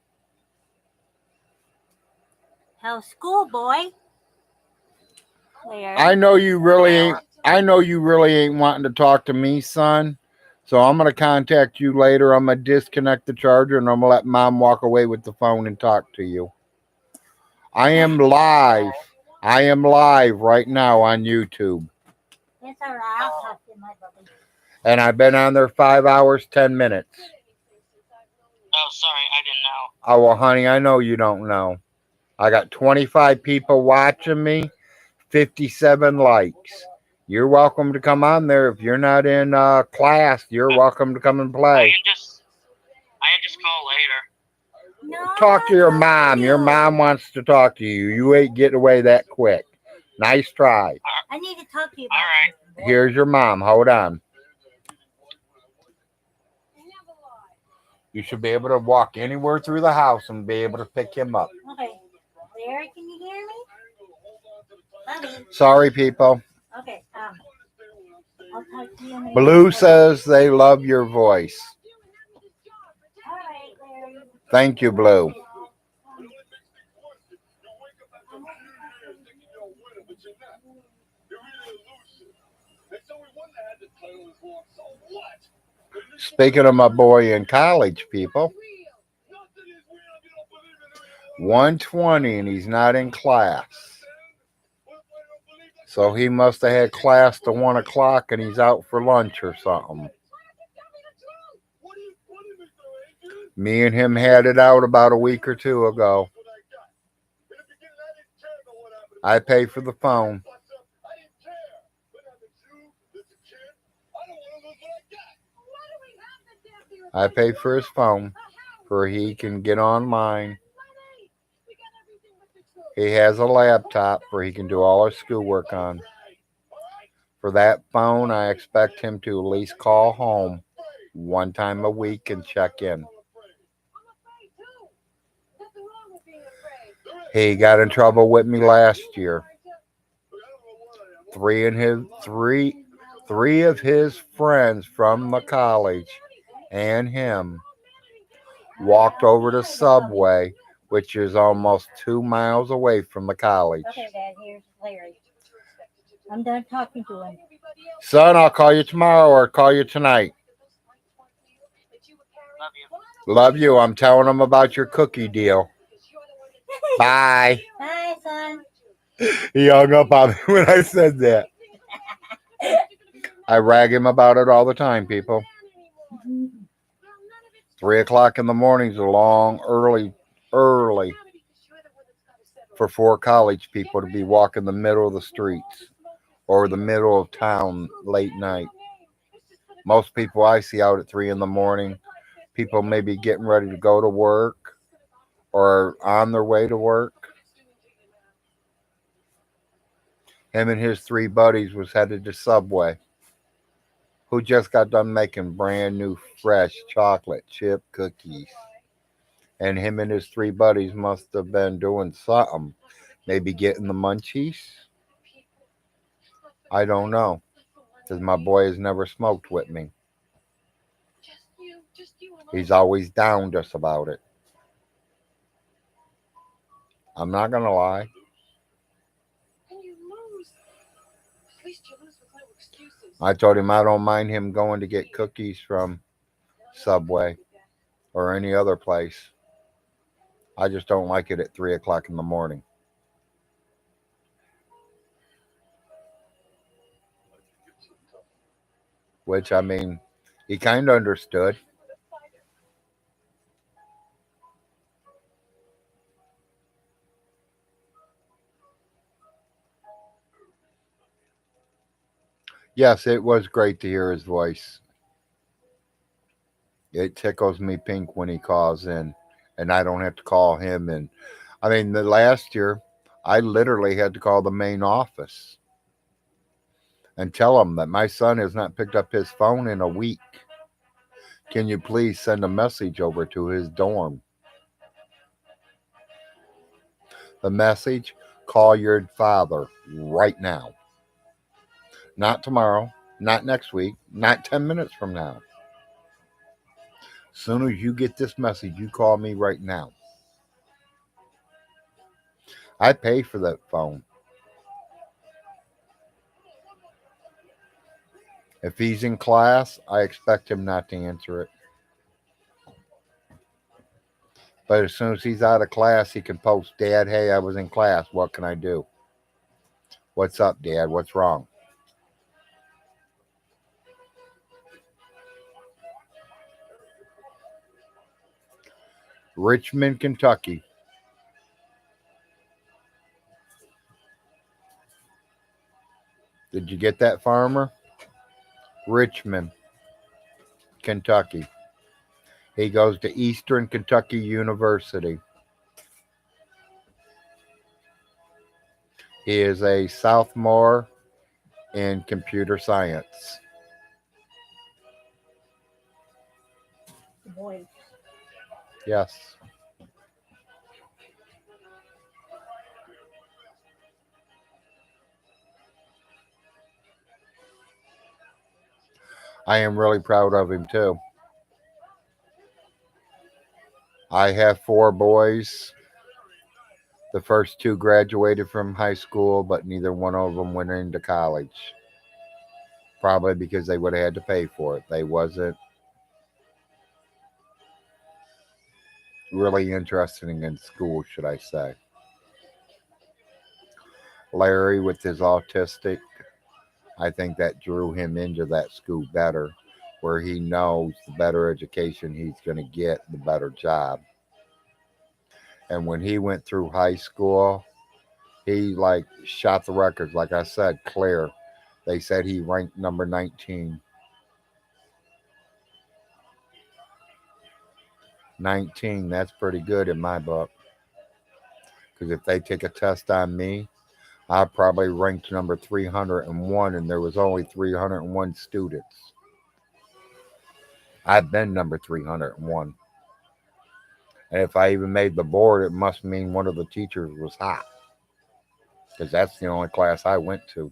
How's school, boy? Larry. I know you really ain't. yeah, I know you really ain't wanting to talk to me, son. So I'm gonna contact you later. I'm gonna disconnect the charger and I'm gonna let Mom walk away with the phone and talk to you. I am live. I am live right now on YouTube, It's all right. I'll talk to my Bobby. and I've been on there 5 hours 10 minutes. oh, sorry, I didn't know. Oh well, honey, I know you don't know. I got 25 people watching me, 57 likes. You're welcome to come on there. If you're not in class, you're welcome to come and I play. can just call later. No, Talk to your I mom. love Your you. mom wants to talk to you. You ain't getting away that quick. Nice try. I need to talk to you about All right. something, boy. Here's your mom. Hold on. You should be able to walk anywhere through the house and be able to pick him up. Okay. Larry, can you hear me? Sorry, people. Okay, I'll talk to you in a Blue minute. says they love your voice. All right, Larry. Thank you, Blue. Speaking of my boy in college, people, 1:20 and he's not in class. So he must have had class to 1 o'clock and he's out for lunch or something. Me and him had it out about a week or two ago. I pay for the phone. I pay for his phone for he can get online. He has a laptop where he can do all his schoolwork on. For that phone, I expect him to at least call home 1 time a week and check in. He got in trouble with me last year. Three of his friends from the college and him walked over to Subway, which is almost 2 miles away from the college. Okay, Dad, here's Larry. I'm done talking to him. Son, I'll call you tomorrow or call you tonight. Love you. Love you. I'm telling him about your cookie deal. Bye. Bye, son. He hung up on me when I said that. I rag him about it all the time, people. 3 o'clock in the morning is a long, early for 4 college people to be walking the middle of the streets or the middle of town late night. Most people I see out at 3 in the morning, people maybe getting ready to go to work or on their way to work. Him and his 3 buddies was headed to Subway, who just got done making brand new fresh chocolate chip cookies. And him and his 3 buddies must have been doing something. Maybe getting the munchies. I don't know. Because my boy has never smoked with me. He's always downed us about it. I'm not going to lie. I told him I don't mind him going to get cookies from Subway or any other place. I just don't like it at 3 o'clock in the morning. Which, I mean, he kind of understood. Yes, it was great to hear his voice. It tickles me pink when he calls in, and I don't have to call him. And I mean, the last year, I literally had to call the main office and tell him that my son has not picked up his phone in a week. Can you please send a message over to his dorm? The message: call your father right now. Not tomorrow, not next week, not 10 minutes from now. Soon as you get this message, you call me right now. I pay for that phone. If he's in class, I expect him not to answer it. But as soon as he's out of class, he can post, Dad, hey, I was in class. What can I do? What's up, Dad? What's wrong? Richmond, Kentucky. Did you get that, farmer? Richmond, Kentucky. He goes to Eastern Kentucky University. He is a sophomore in computer science. Boy. Yes. I am really proud of him too. I have four boys. The first two graduated from high school, but neither one of them went into college. Probably because they would have had to pay for it. They wasn't really interested in school, should I say. Larry, with his autistic, I think that drew him into that school better, where he knows the better education he's going to get, the better job. And when he went through high school, he like shot the records. Like I said, clear. They said he ranked number 19. 19, that's pretty good in my book. Because if they take a test on me, I probably ranked number 301, and there was only 301 students. I've been number 301. And if I even made the board, it must mean one of the teachers was hot. Because that's the only class I went to.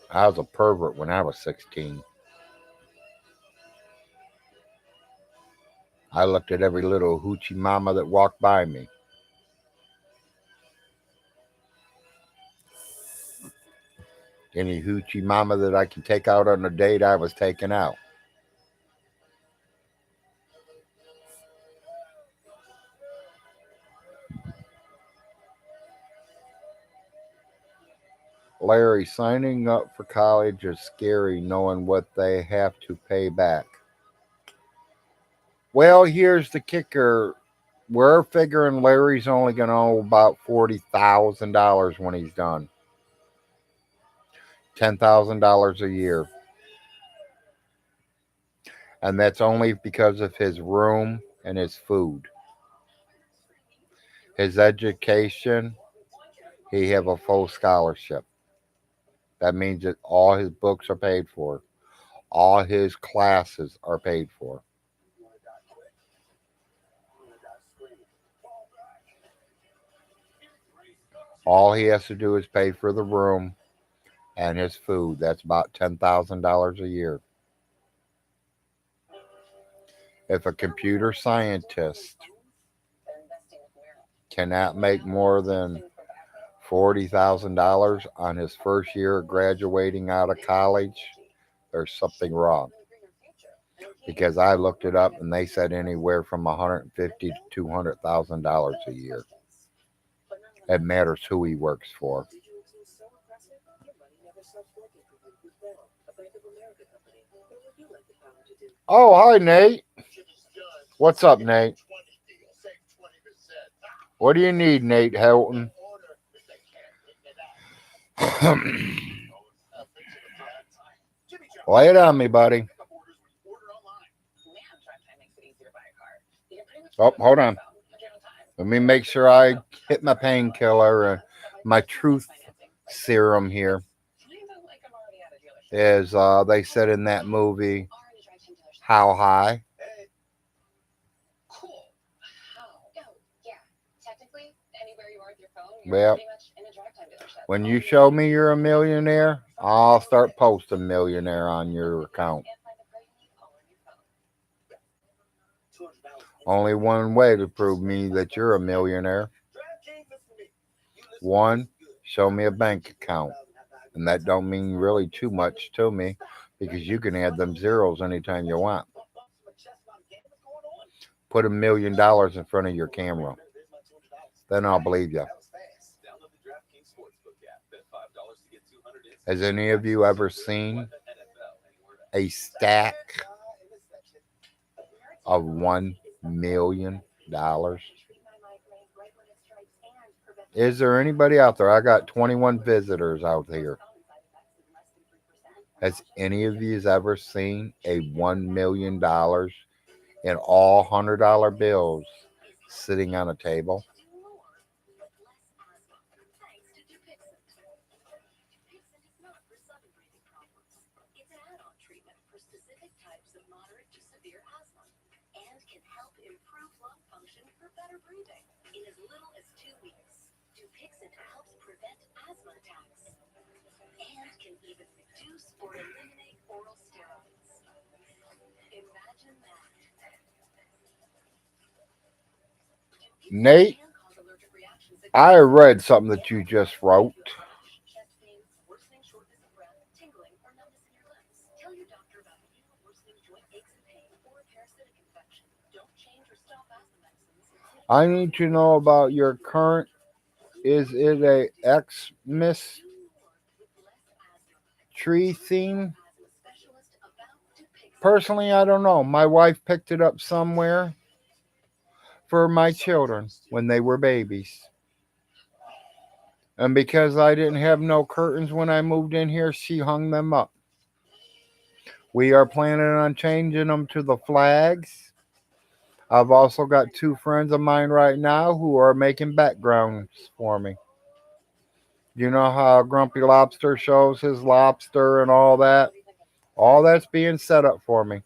I was a pervert when I was 16. I looked at every little hoochie mama that walked by me. Any hoochie mama that I could take out on a date, I was taking out. Larry, signing up for college is scary knowing what they have to pay back. Well, here's the kicker. We're figuring Larry's only going to owe about $40,000 when he's done. $10,000 a year. And that's only because of his room and his food. His education, he have a full scholarship. That means that all his books are paid for. All his classes are paid for. All he has to do is pay for the room and his food. That's about $10,000 a year. If a computer scientist cannot make more than $40,000 on his first year of graduating out of college, there's something wrong. Because I looked it up and they said anywhere from $150,000 to $200,000 a year. It matters who he works for. Oh, hi, Nate. What's up, Nate? What do you need, Nate Helton? Lay it on me, buddy. Oh, hold on. Let me make sure I hit my painkiller and my truth serum here. Is they said in that movie, How High? Well, when you show me you're a millionaire, I'll start posting millionaire on your account. Only one way to prove me that you're a millionaire. One, show me a bank account. And that don't mean really too much to me because you can add them zeros anytime you want. Put $1 million in front of your camera. Then I'll believe you. Has any of you ever seen a stack of $1 million? Is there anybody out there? I got 21 visitors out here. Has any of you ever seen a $1 million in all $100 bills sitting on a table? It's an add-on treatment for specific types of moderate to severe asthma and can help improve lung function for better breathing in as little as 2 weeks. Dupixent helps prevent asthma attacks. and can even reduce or eliminate oral steroids. Imagine that. Nate, Can cause allergic reactions that I read something that you just wrote. rash, chest pains, worsening shortness of breath, tingling, or numbness in your limbs. Tell your doctor about new worsening joint aches and pain or a parasitic infection. Don't change or stop asthma medicines. I need to know about your current. Is it a Xmas tree theme? Personally, I don't know. My wife picked it up somewhere for my children when they were babies. And because I didn't have no curtains when I moved in here, she hung them up. We are planning on changing them to the flags. I've also got two friends of mine right now who are making backgrounds for me. You know how Grumpy Lobster shows his lobster and all that? All that's being set up for me.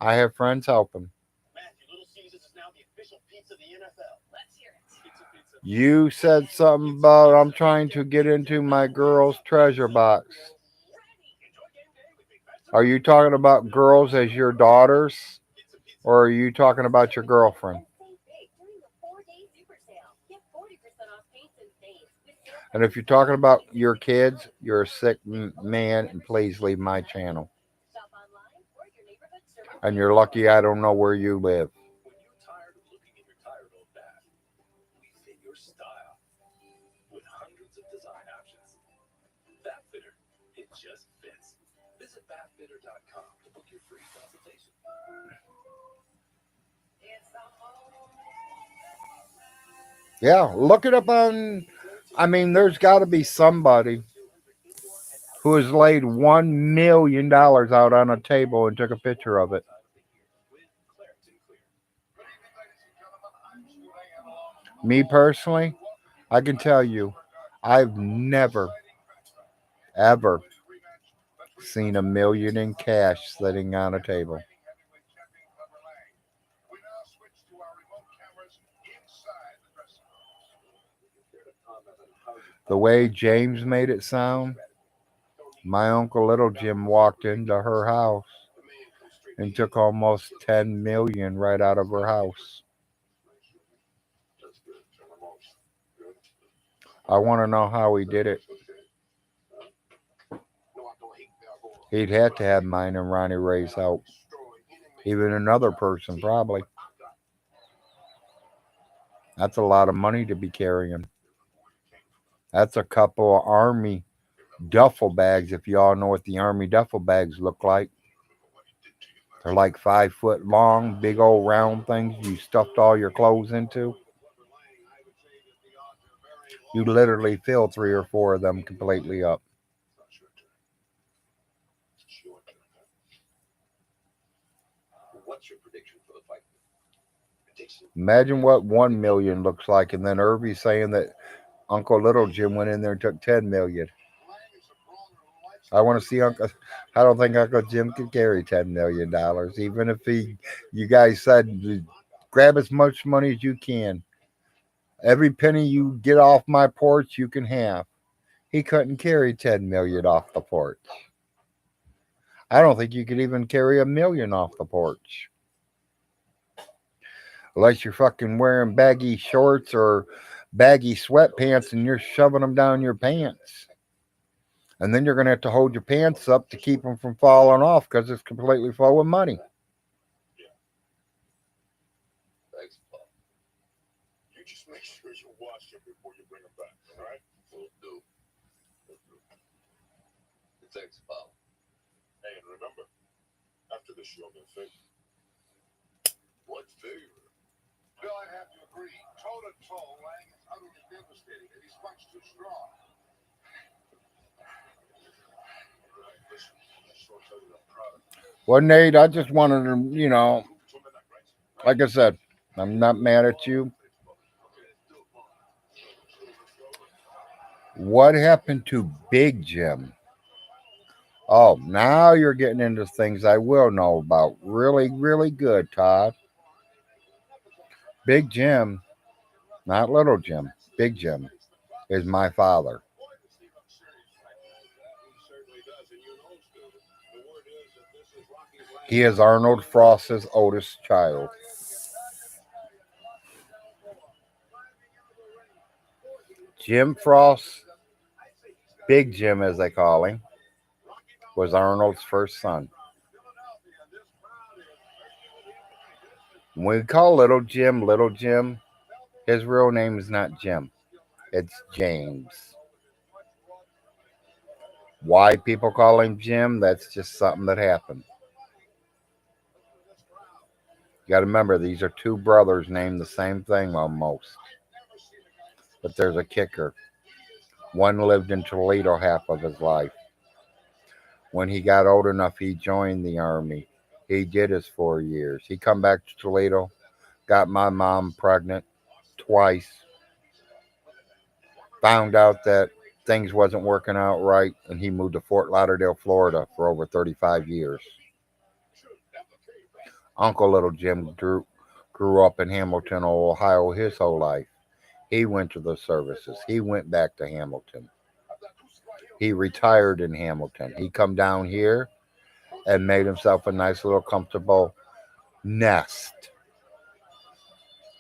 I have friends helping. Matthew, Little Caesars is now the official pizza of the NFL. Let's hear it. Pizza, pizza. You said something about I'm trying to get into my girl's treasure box. Enjoy game day with McVeigh. Are you talking about girls as your daughters? Or are you talking about your girlfriend? Save big during the 4-day super sale. Get 40% off paints and stains with sale And if you're talking about your kids, you're a sick man, and please leave my channel. Shop online or your neighborhood service. And you're lucky I don't know where you live. When you're tired of looking in your tired old bath, we fit your style with hundreds of design options. Bath Fitter, it just fits. Visit bathfitter.com to book your free consultation. It's a home. Yeah, look it up on. I mean, there's got to be somebody who has laid $1 million out on a table and took a picture of it. Me personally, I can tell you, I've never, ever seen $1 million in cash sitting on a table. The way James made it sound, my Uncle Little Jim walked into her house and took almost 10 million right out of her house. I want to know how he did it. He'd had to have mine and Ronnie Ray's help. Even another person, probably. That's a lot of money to be carrying. That's a couple of Army duffel bags, if y'all know what the Army duffel bags look like. They're like 5 foot long, big old round things you stuffed all your clothes into. You literally fill 3 or 4 of them completely up. What's your prediction for the fight? Imagine what 1 million looks like, and then Irvy's saying that Uncle Little Jim went in there and took 10 million. I want to see Uncle. I don't think Uncle Jim could carry $10 million, even if you guys said, grab as much money as you can. Every penny you get off my porch, you can have. He couldn't carry 10 million off the porch. I don't think you could even carry $1 million off the porch. Unless you're fucking wearing baggy shorts or baggy sweatpants and you're shoving them down your pants. And then you're going to have to hold your pants up to keep them from falling off because it's completely full of money. Thanks, Paul. You just make sure you wash them before you bring them back, all right? Will do. Thanks, Paul. Hey, and remember, after this, you're going to favor. What favor? Bill, I have to agree. Toe-to-toe, Lang is utterly devastating, and he's much too strong. Right, listen, I just want to tell you I'm proud of you. Well, Nate, I just wanted to, like I said, I'm not mad at you. What happened to Big Jim? Oh, now you're getting into things I will know about. Really, really good, Todd. Big Jim, not Little Jim, Big Jim, is my father. He is Arnold Frost's oldest child. Jim Frost, Big Jim as they call him, was Arnold's first son. When we call Little Jim, his real name is not Jim, it's James. Why people call him Jim, that's just something that happened. You got to remember, these are two brothers named the same thing almost. But there's a kicker. One lived in Toledo half of his life. When he got old enough, he joined the army. He did his 4 years. He come back to Toledo, got my mom pregnant twice, found out that things wasn't working out right, and he moved to Fort Lauderdale, Florida for over 35 years. Uncle Little Jim grew up in Hamilton, Ohio his whole life. He went to the services. He went back to Hamilton. He retired in Hamilton. He come down here and made himself a nice little comfortable nest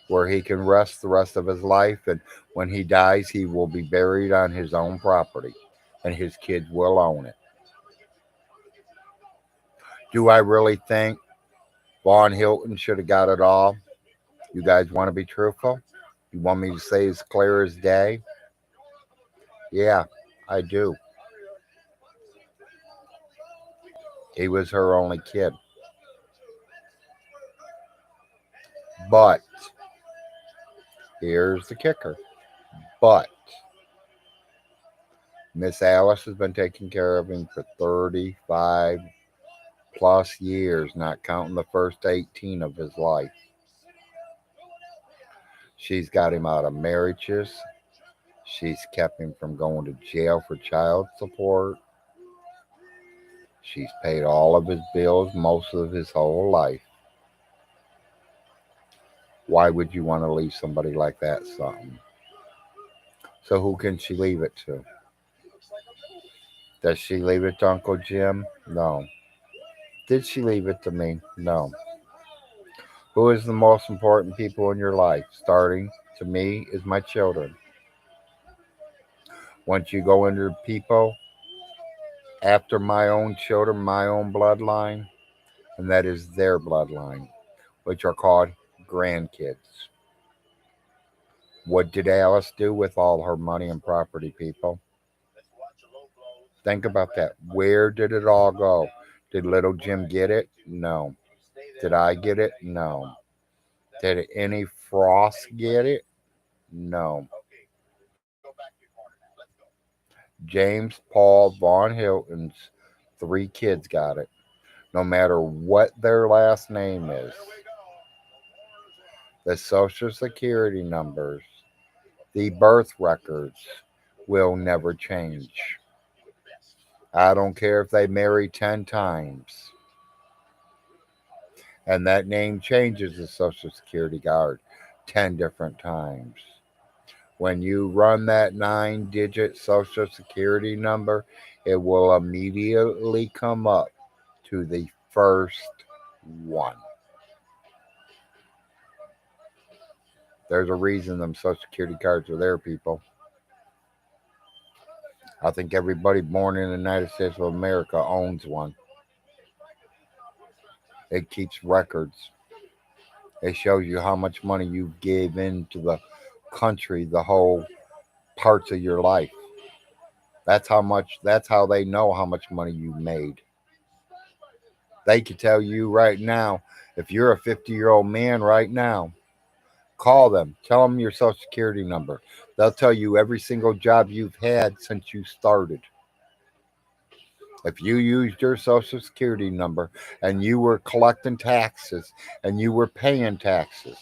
where he can rest the rest of his life. And when he dies, he will be buried on his own property and his kids will own it. Do I really think Vaughn Hilton should have got it all? You guys want to be truthful? You want me to say as clear as day? Yeah, I do. He was her only kid. But here's the kicker. But Miss Alice has been taking care of him for 35 plus years, not counting the first 18 of his life. She's got him out of marriages. She's kept him from going to jail for child support. She's paid all of his bills most of his whole life. Why would you want to leave somebody like that something? So who can she leave it to? Does she leave it to Uncle Jim? No. Did she leave it to me? No. Who is the most important people in your life? Starting to me is my children. Once you go into people after my own children, my own bloodline, and that is their bloodline, which are called grandkids. What did Alice do with all her money and property, people? Think about that. Where did it all go? Did little Jim get it? No. Did I get it? No. Did any Frost get it? No. James Paul Von Hilton's three kids got it, no matter what their last name is. The social security numbers, the birth records will never change. I don't care if they marry 10 times. And that name changes the social security card 10 different times. When you run that 9-digit social security number, it will immediately come up to the first one. There's a reason them social security cards are there, people. I think everybody born in the United States of America owns one. It keeps records. It shows you how much money you gave into the country, the whole parts of your life. That's how they know how much money you made. They could tell you right now, if you're a 50-year-old man right now, call them, tell them your social security number. They'll tell you every single job you've had since you started. If you used your social security number and you were collecting taxes and you were paying taxes,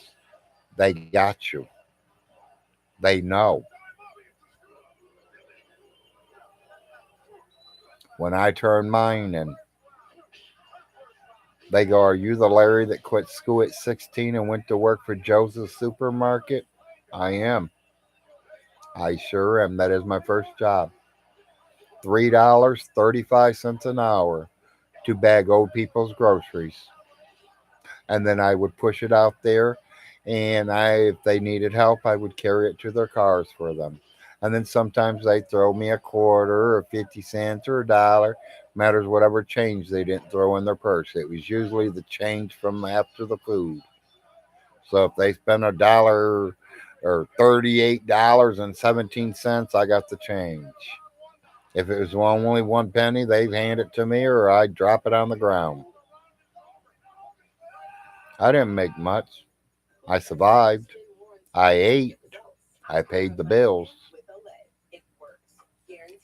they got you. They know. When I turned mine in, they go, "Are you the Larry that quit school at 16 and went to work for Joseph's Supermarket?" I am. I sure am. That is my first job. $3.35 an hour. to bag old people's groceries. And then I would push it out there, and if they needed help, I would carry it to their cars for them. And then sometimes they'd throw me a quarter or 50 cents or a dollar, matters whatever change they didn't throw in their purse. It was usually the change from after the food. So if they spent a dollar or $38.17, I got the change. If it was only one penny, they'd hand it to me or I'd drop it on the ground. I didn't make much. I survived. I ate. I paid the bills.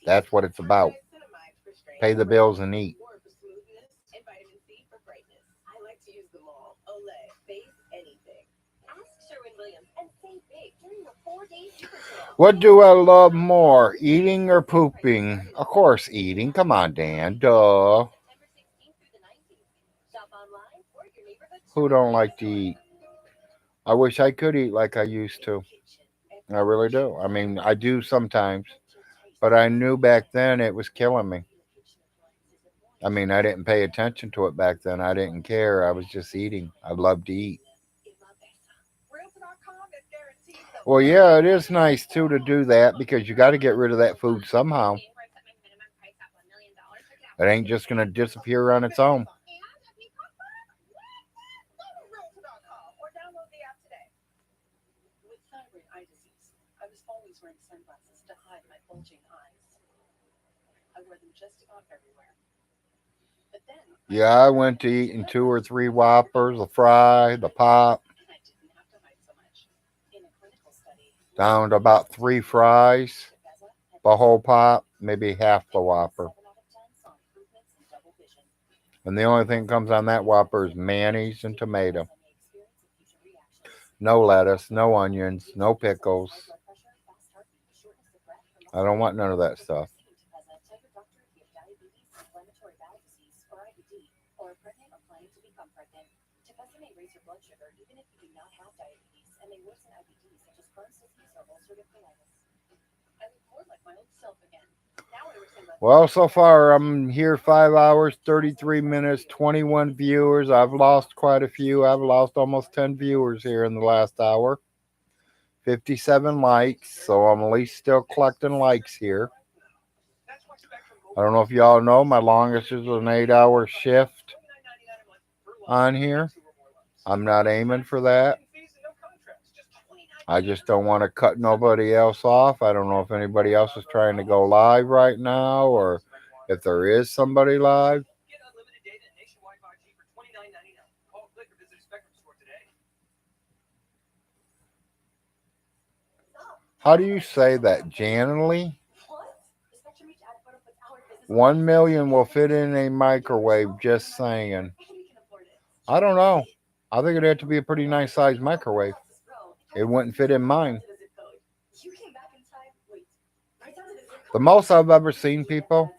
That's what it's about. Pay the bills and eat. I like to use them all. Olay, face anything. Ask Sherwin-Williams and save big during the 4-day super sale. What do I love more, eating or pooping? Of course, eating. Come on, Dan. Duh. September 16th through the 19th. Shop online or your neighborhood Who don't like to eat? I wish I could eat like I used to. I really do. I mean, I do sometimes, but I knew back then it was killing me. I mean, I didn't pay attention to it back then. I didn't care. I was just eating. I loved to eat. Well, yeah, it is nice too to do that because you got to get rid of that food somehow. It ain't just going to disappear on its own. Or download the app today. With thyroid eye disease, I was always wearing sunglasses to hide my bulging eyes. I wore them just about everywhere. But then Yeah, I went to eating 2 or 3 Whoppers, the fry, the pop, I didn't have to hide so much. In a clinical study, down to about 3 fries, the whole pop, maybe half the Whopper. 7 out of 10 saw improvements in double vision. And the only thing that comes on that Whopper is mayonnaise and tomato. And the experience of future reactions. No lettuce, no onions, no pickles. High blood pressure, fast heartbeat, shortness of breath, or I don't want none of that stuff. Tell your doctor if you have diabetes, inflammatory bowel disease, or IBD, or are pregnant or planning to become pregnant. Tepezza may raise your blood sugar even if you do not have diabetes and may worsen IBD such as Crohn's disease or ulcerative colitis. I look more like my old self again. Now I understand what Well, so far I'm here 5 hours, 33 minutes, 21 viewers. I've lost quite a few. I've lost almost 10 viewers here in the last hour. 57 likes, so I'm at least still collecting likes here. I don't know if y'all know, my longest is an 8-hour shift on here. I'm not aiming for that. I just don't want to cut nobody else off. I don't know if anybody else is trying to go live right now or if there is somebody live. Get unlimited data and nationwide 5G for $29.99. Call, click, or visit a Spectrum store today. How do you say that? Janely? What? The Spectrum Reach ad photo puts our business 1 million will fit in a microwave, just saying. and we can afford it. I don't know. I think it'd have to be a pretty nice sized microwave. It wouldn't fit in mine. You came back in time. Wait. Right down to the zip The code. most I've ever seen, people,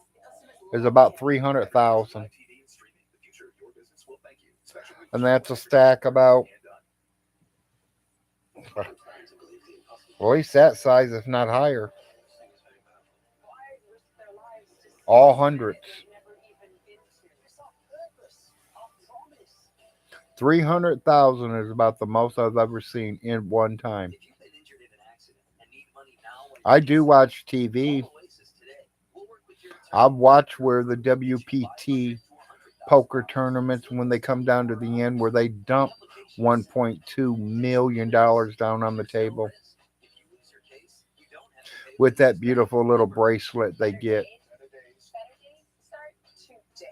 is about 300,000. TV and streaming. The future of your business will thank you. Spectrum Reach. And that's a stack about, well, at least that size, if not higher. All hundreds. 300,000 is about the most I've ever seen in one time. If you've been injured in an accident and need money now when I do watch TV. call Oasis today. We'll work with your attorney. I've watched where the WPT poker tournaments, when they come down to the end, where they dump $1.2 million down on the table If you lose your case, you don't have to pay. with that beautiful little bracelet they get. Better days start today.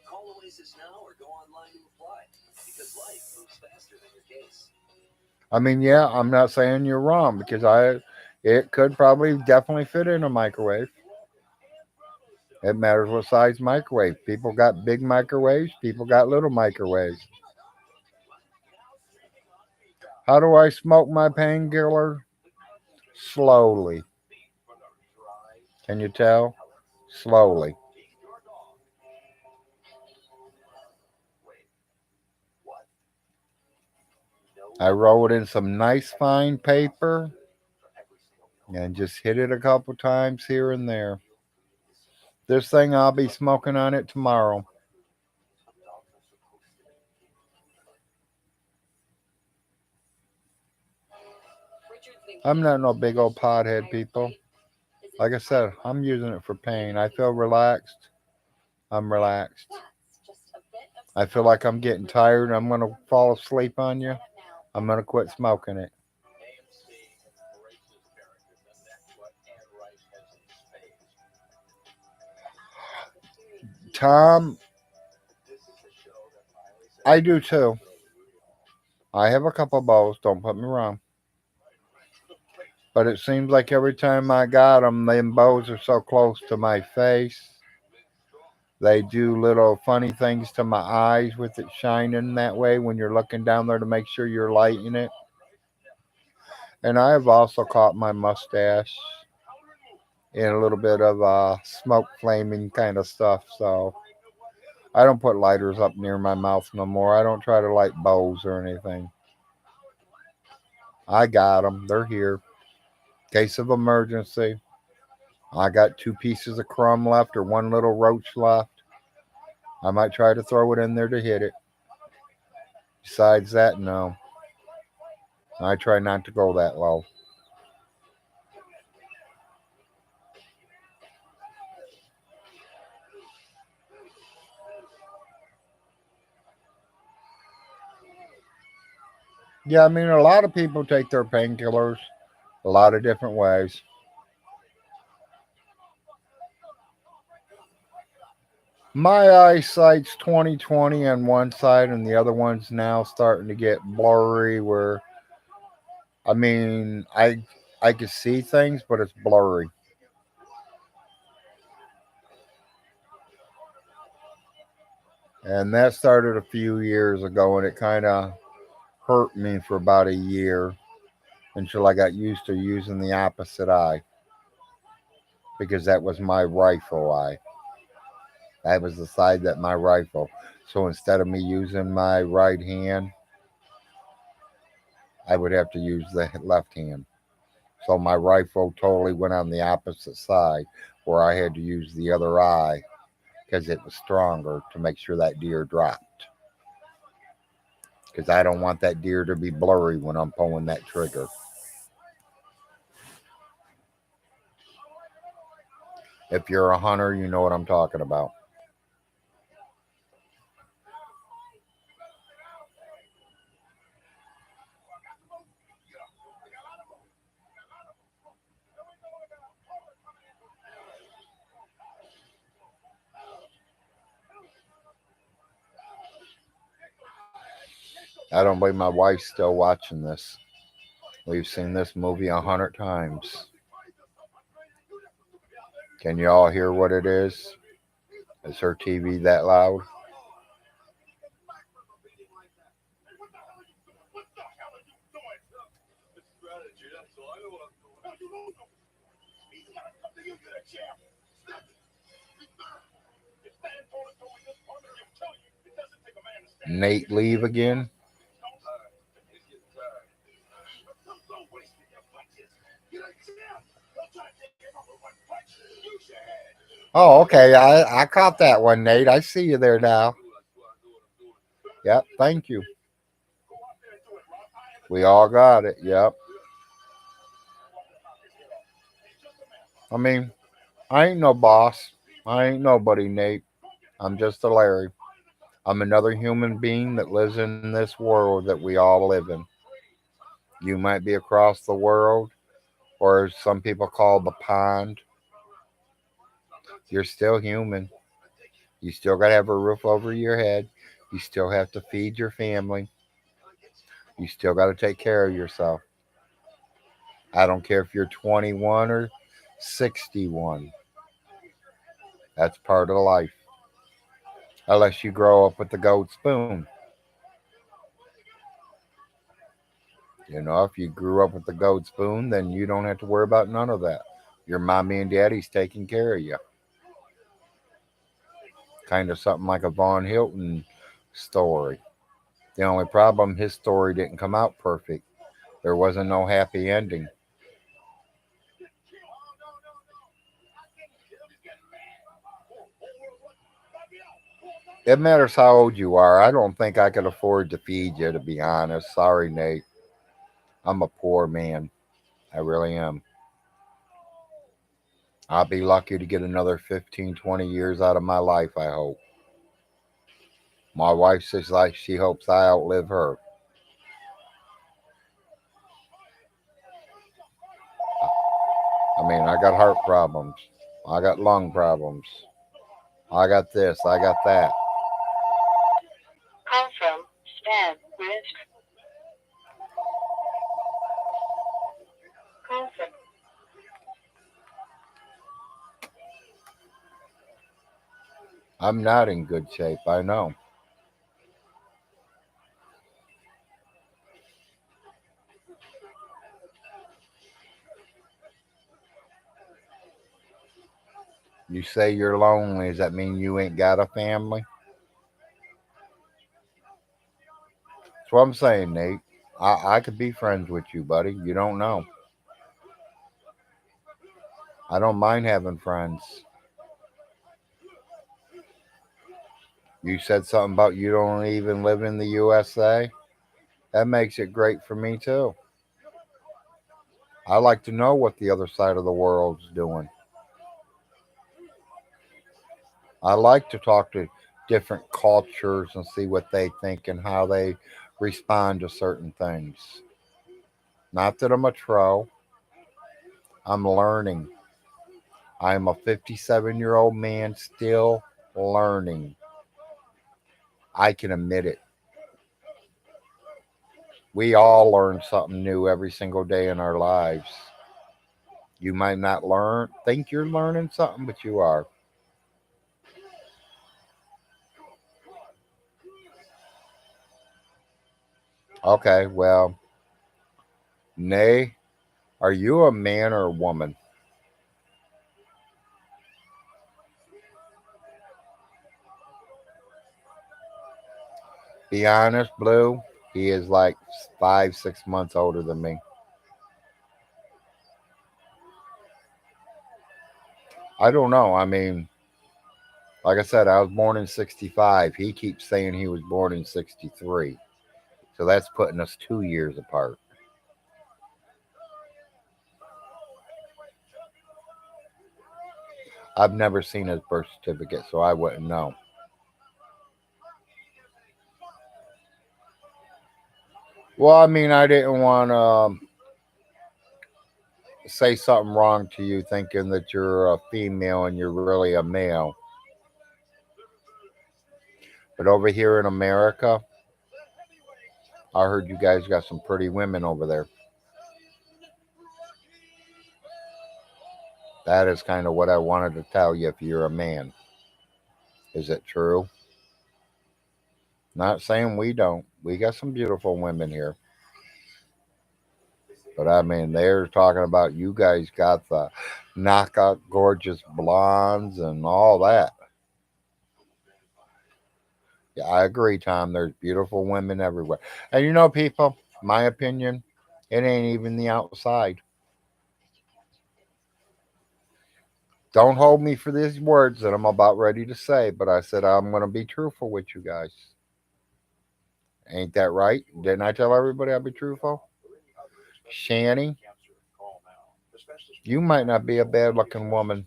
Call Oasis now or go online to apply because life moves faster than your case. I mean, yeah, I'm not saying you're wrong because it could probably definitely fit in a microwave. It matters what size microwave. People got big microwaves, people got little microwaves. How do I smoke my painkiller? Slowly. Can you tell? Slowly. I roll it in some nice fine paper and just hit it a couple times here and there. This thing, I'll be smoking on it tomorrow. I'm not no big old pothead, people. Like I said, I'm using it for pain. I feel relaxed. I'm relaxed. I feel like I'm getting tired. I'm going to fall asleep on you. I'm going to quit smoking it. AMC embraces characters, and that's what Anne Rice has in spades. Tom, This is the show that finally says I do too. I have a couple bowls, don't put me wrong. But it seems like every time I got them bows are so close to my face. They do little funny things to my eyes with it shining that way when you're looking down there to make sure you're lighting it. And I have also caught my mustache in a little bit of smoke flaming kind of stuff. So I don't put lighters up near my mouth no more. I don't try to light bows or anything. I got them. They're here. Case of emergency. I got two pieces of crumb left or one little roach left. I might try to throw it in there to hit it. Besides that, no. I try not to go that low. Yeah, I mean, a lot of people take their painkillers a lot of different ways. My eyesight's 20/20 on one side, and the other one's now starting to get blurry. Where I mean, I can see things, but it's blurry, and that started a few years ago, and it kind of hurt me for about a year until I got used to using the opposite eye because that was my rifle eye. That was the side that my rifle. So instead of me using my right hand, I would have to use the left hand. So my rifle totally went on the opposite side where I had to use the other eye because it was stronger to make sure that deer dropped. Because I don't want that deer to be blurry when I'm pulling that trigger. If you're a hunter, you know what I'm talking about. I don't believe my wife's still watching this. We've seen this movie 100 times. Can you all hear what it is? Is her TV that loud? Nate leave again? Oh, okay. I caught that one, Nate. I see you there now. Yep, thank you. We all got it. Yep. I mean, I ain't no boss. I ain't nobody, Nate. I'm just a Larry. I'm another human being that lives in this world that we all live in. You might be across the world, or as some people call the pond. You're still human. You still got to have a roof over your head. You still have to feed your family. You still got to take care of yourself. I don't care if you're 21 or 61. That's part of life. Unless you grow up with the gold spoon. You know, if you grew up with the gold spoon, then you don't have to worry about none of that. Your mommy and daddy's taking care of you. Kind of something like a Von Hilton story. The only problem, his story didn't come out perfect. There wasn't no happy ending. It matters how old you are. I don't think I could afford to feed you, to be honest. Sorry, Nate. I'm a poor man. I really am. I'll be lucky to get another 15, 20 years out of my life, I hope. My wife says like she hopes I outlive her. I mean, I got heart problems. I got lung problems. I got this. I got that. Call from spam risk. Call from I'm not in good shape. I know. You say you're lonely. Does that mean you ain't got a family? That's what I'm saying, Nate. I could be friends with you, buddy. You don't know. I don't mind having friends. You said something about you don't even live in the USA. That makes it great for me, too. I like to know what the other side of the world's doing. I like to talk to different cultures and see what they think and how they respond to certain things. Not that I'm a troll, I'm learning. I'm a 57-year-old man still learning. I can admit it. We all learn something new every single day in our lives. You might not think you're learning something, but you are. Okay, well, Nay, are you a man or a woman? Be honest, Blue. He is like 5, 6 months older than me. I don't know. I mean, like I said, I was born in 65. He keeps saying he was born in 63. So that's putting us 2 years apart. I've never seen his birth certificate, so I wouldn't know. Well, I mean, I didn't want to say something wrong to you thinking that you're a female and you're really a male. But over here in America, I heard you guys got some pretty women over there. That is kind of what I wanted to tell you if you're a man. Is it true? Not saying we don't. We got some beautiful women here. But I mean, they're talking about you guys got the knockout gorgeous blondes and all that. Yeah, I agree, Tom. There's beautiful women everywhere. And you know, people, my opinion, it ain't even the outside. Don't hold me for these words that I'm about ready to say, but I said I'm going to be truthful with you guys. Ain't that right? Didn't I tell everybody I'd be truthful? Shanny, you might not be a bad looking woman,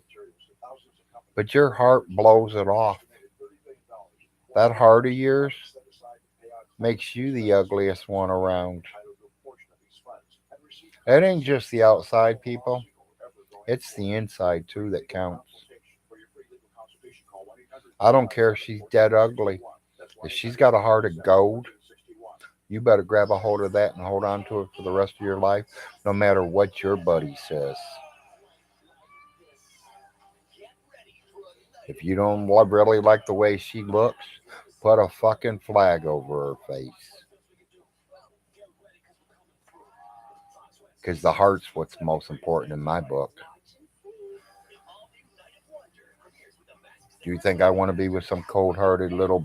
but your heart blows it off. That heart of yours makes you the ugliest one around. It ain't just the outside, people. It's the inside too that counts. I don't care if she's dead ugly. If she's got a heart of gold, you better grab a hold of that and hold on to it for the rest of your life, no matter what your buddy says. If you don't really like the way she looks, put a fucking flag over her face. Because the heart's what's most important in my book. Do you think I want to be with some cold hearted little.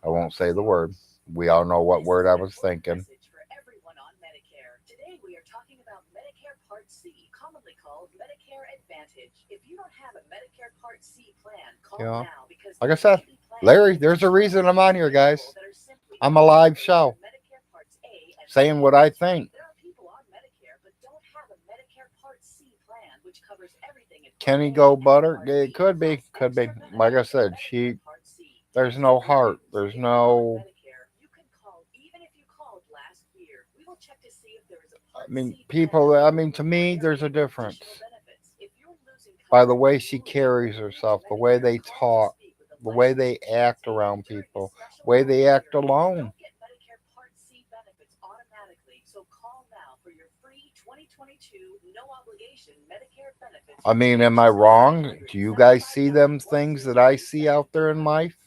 I won't say the word. We all know what word I was thinking. Message for everyone on Medicare. Today we are talking about Medicare Part C, commonly called Medicare Advantage. If you don't have a Medicare Part C plan, call Yeah. now because Like I said, Larry, there's a reason I'm on here, guys. I'm a live show Medicare Parts A and saying what I think. there are people on Medicare but don't have a Medicare Part C plan, which covers everything in Can he Part A go and butter? Part It B, could be. plus Could be. extra Like I benefits said, in Medicare Part C. there's no heart. There's If you're on no. Medicare, you can call even if you called last year. We will check to see if there is a I Part mean, C plan people. I mean, available to in me, your there's a area with difference additional benefits. If you're losing by the coverage, way you she will be carries removed herself, the to way Medicare. they Call to talk, speak with a the way licensed they insurance act around agent during this people, special the way enrollment they act period. You alone. don't get Medicare Part C benefits automatically, so call now for your free 2022 no obligation Medicare benefits I mean, review. am I Just call wrong? 800 Do you guys see them 759 things that I see 1037 out there in life?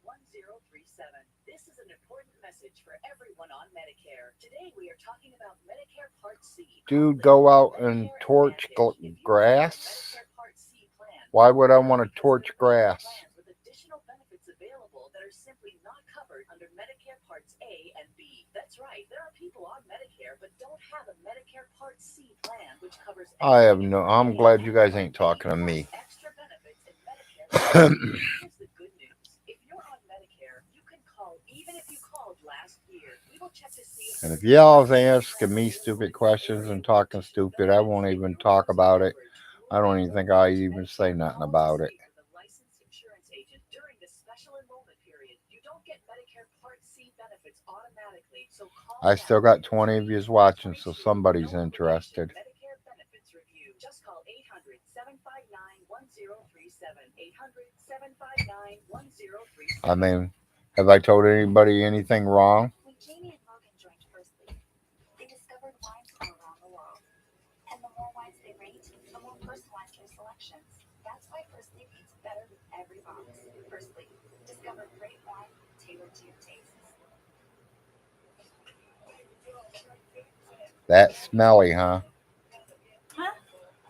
1037. This is an important message for everyone on Medicare. Today we are talking about Medicare Part C. Dude, go out and torch grass? Why would I want to torch grass? With additional benefits available that are simply not covered under Medicare Parts A and B. That's right. There are people on Medicare but don't have a Medicare Part C plan, which covers I have everything in no. Part I'm A glad you and guys Part ain't B, talking to plus me. extra benefits in Medicare Part C. Here's the good news. If you're on Medicare, you can call even if you called last year. We will check to see if And if there is a y'all's Part C asking plan me available stupid in your questions area and with talking additional stupid, I benefits. won't If even you're talk losing about it. coverage, you will I don't be even think I removed to even say Medicare. nothing Call to about it. speak with a licensed insurance agent during this special enrollment period. You don't get Medicare Part C benefits automatically, so call I now still for got your 20 of free yous watching, so 2022 somebody's no obligation interested. Medicare benefits review. Just call 800 759 1037. 800 759 1037. I mean, have I told anybody anything wrong? When Jamie and Logan joined First Leaf, they discovered wines from around the world. And the more wines they rate, the more personalized their selections. That's why First Leaf eats better with every box. First Leaf, discover great wine tailored to your tastes. That smelly, huh? Huh?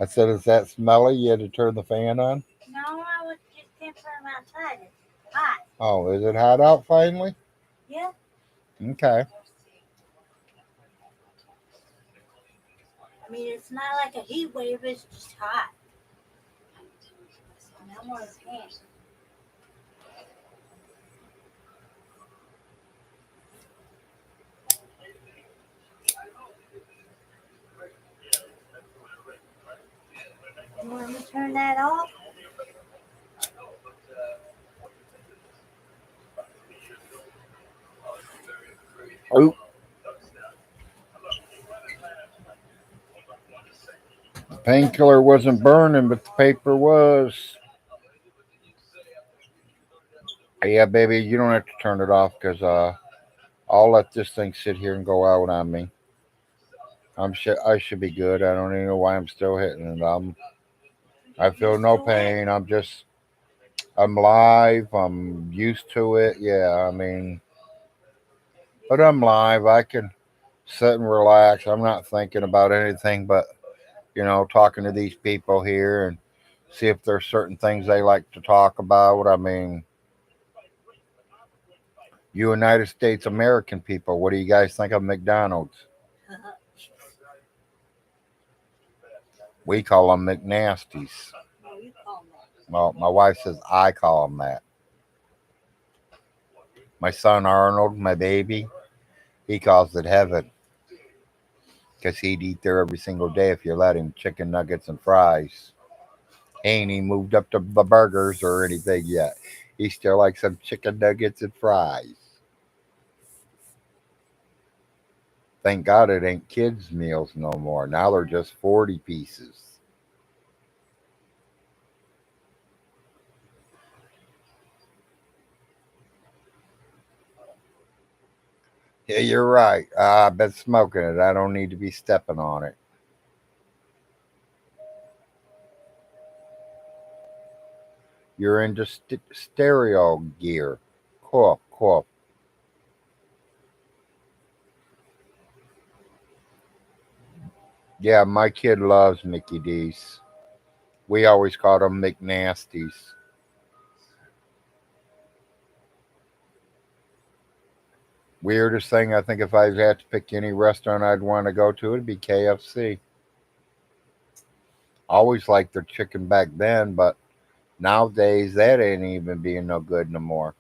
I said, is that smelly? You had to turn the fan on? No, I was just came from outside. It's hot. Oh, is it hot out finally? Yeah. Okay. I mean, it's not like a heat wave. It's just hot. And I'm on a fan. You want me to turn that off? Oh, the painkiller wasn't burning, but the paper was. Yeah, baby, you don't have to turn it off because I'll let this thing sit here and go out on me. I should be good. I don't even know why I'm still hitting it. I feel no pain. I'm live. I'm used to it. Yeah, I mean, but I'm live. I can sit and relax. I'm not thinking about anything but, talking to these people here and see if there's certain things they like to talk about. I mean, you United States American people, what do you guys think of McDonald's? We call them McNasties. No, you call me. Well, my wife says I call them that. My son Arnold, my baby, he calls it heaven because he'd eat there every single day if you let him chicken nuggets and fries. He ain't even moved up to the burgers or anything yet. He still likes some chicken nuggets and fries. Thank God it ain't kids' meals no more. Now they're just 40 pieces. Yeah, you're right. I've been smoking it. I don't need to be stepping on it. You're into stereo gear. Cool, cool. Yeah, my kid loves Mickey D's. We always called them McNasties. Weirdest thing, I think if I had to pick any restaurant I'd want to go to, it'd be KFC. Always liked their chicken back then, but nowadays that ain't even being no good no more.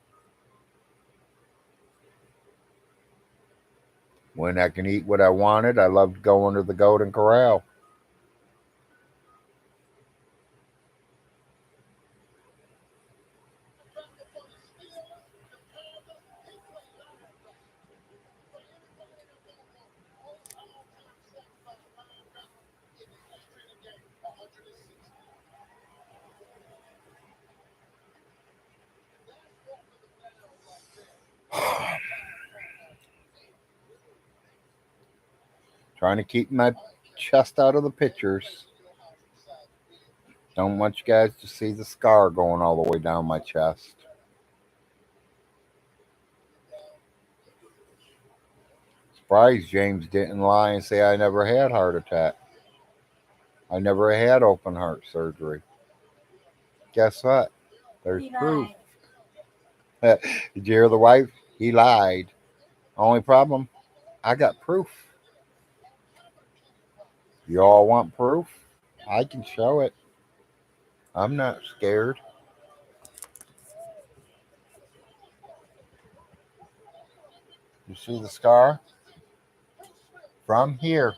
When I can eat what I wanted, I loved going to the Golden Corral. Trying to keep my chest out of the pictures. Don't want you guys to see the scar going all the way down my chest. Surprised James didn't lie and say I never had heart attack. I never had open heart surgery. Guess what? There's He proof. lied. Did you hear the wife? He lied. Only problem, I got proof. You all want proof? I can show it. I'm not scared. You see the scar? From here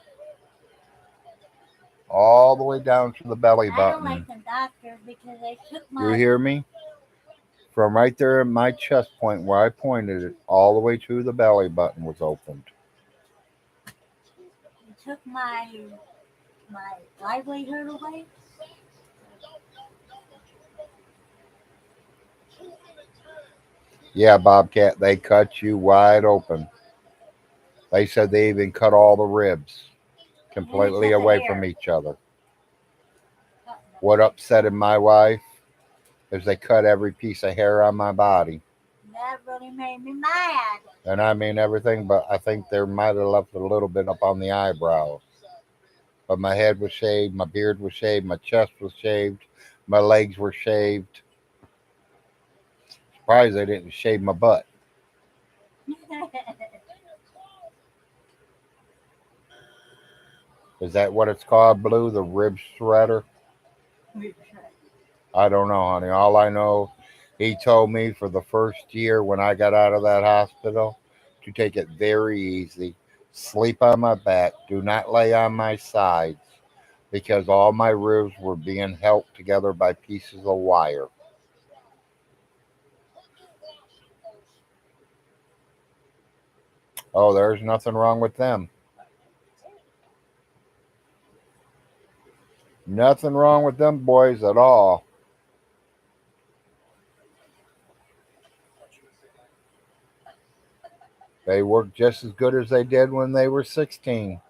all the way down to the belly I don't like button. the doctor because they took You my hear me? From right there in my chest point where I pointed it, all the way to the belly button was opened. they took my livelihood away. Yeah, Bobcat, they cut you wide open. They said they even cut all the ribs And they completely cut the away from hair. each other. Cut What upsetted my wife is they cut every piece of hair on my body. That really made me mad. And I mean everything, but I think they might have left a little bit up on the eyebrows. But my head was shaved, my beard was shaved, my chest was shaved, my legs were shaved. Surprised they didn't shave my butt. Is that what it's called, Blue? The rib shredder? I don't know, honey. All I know, he told me for the first year when I got out of that hospital to take it very easy. Sleep on my back. Do not lay on my sides because all my ribs were being held together by pieces of wire. Oh, there's nothing wrong with them. Nothing wrong with them boys at all. They work just as good as they did when they were 16.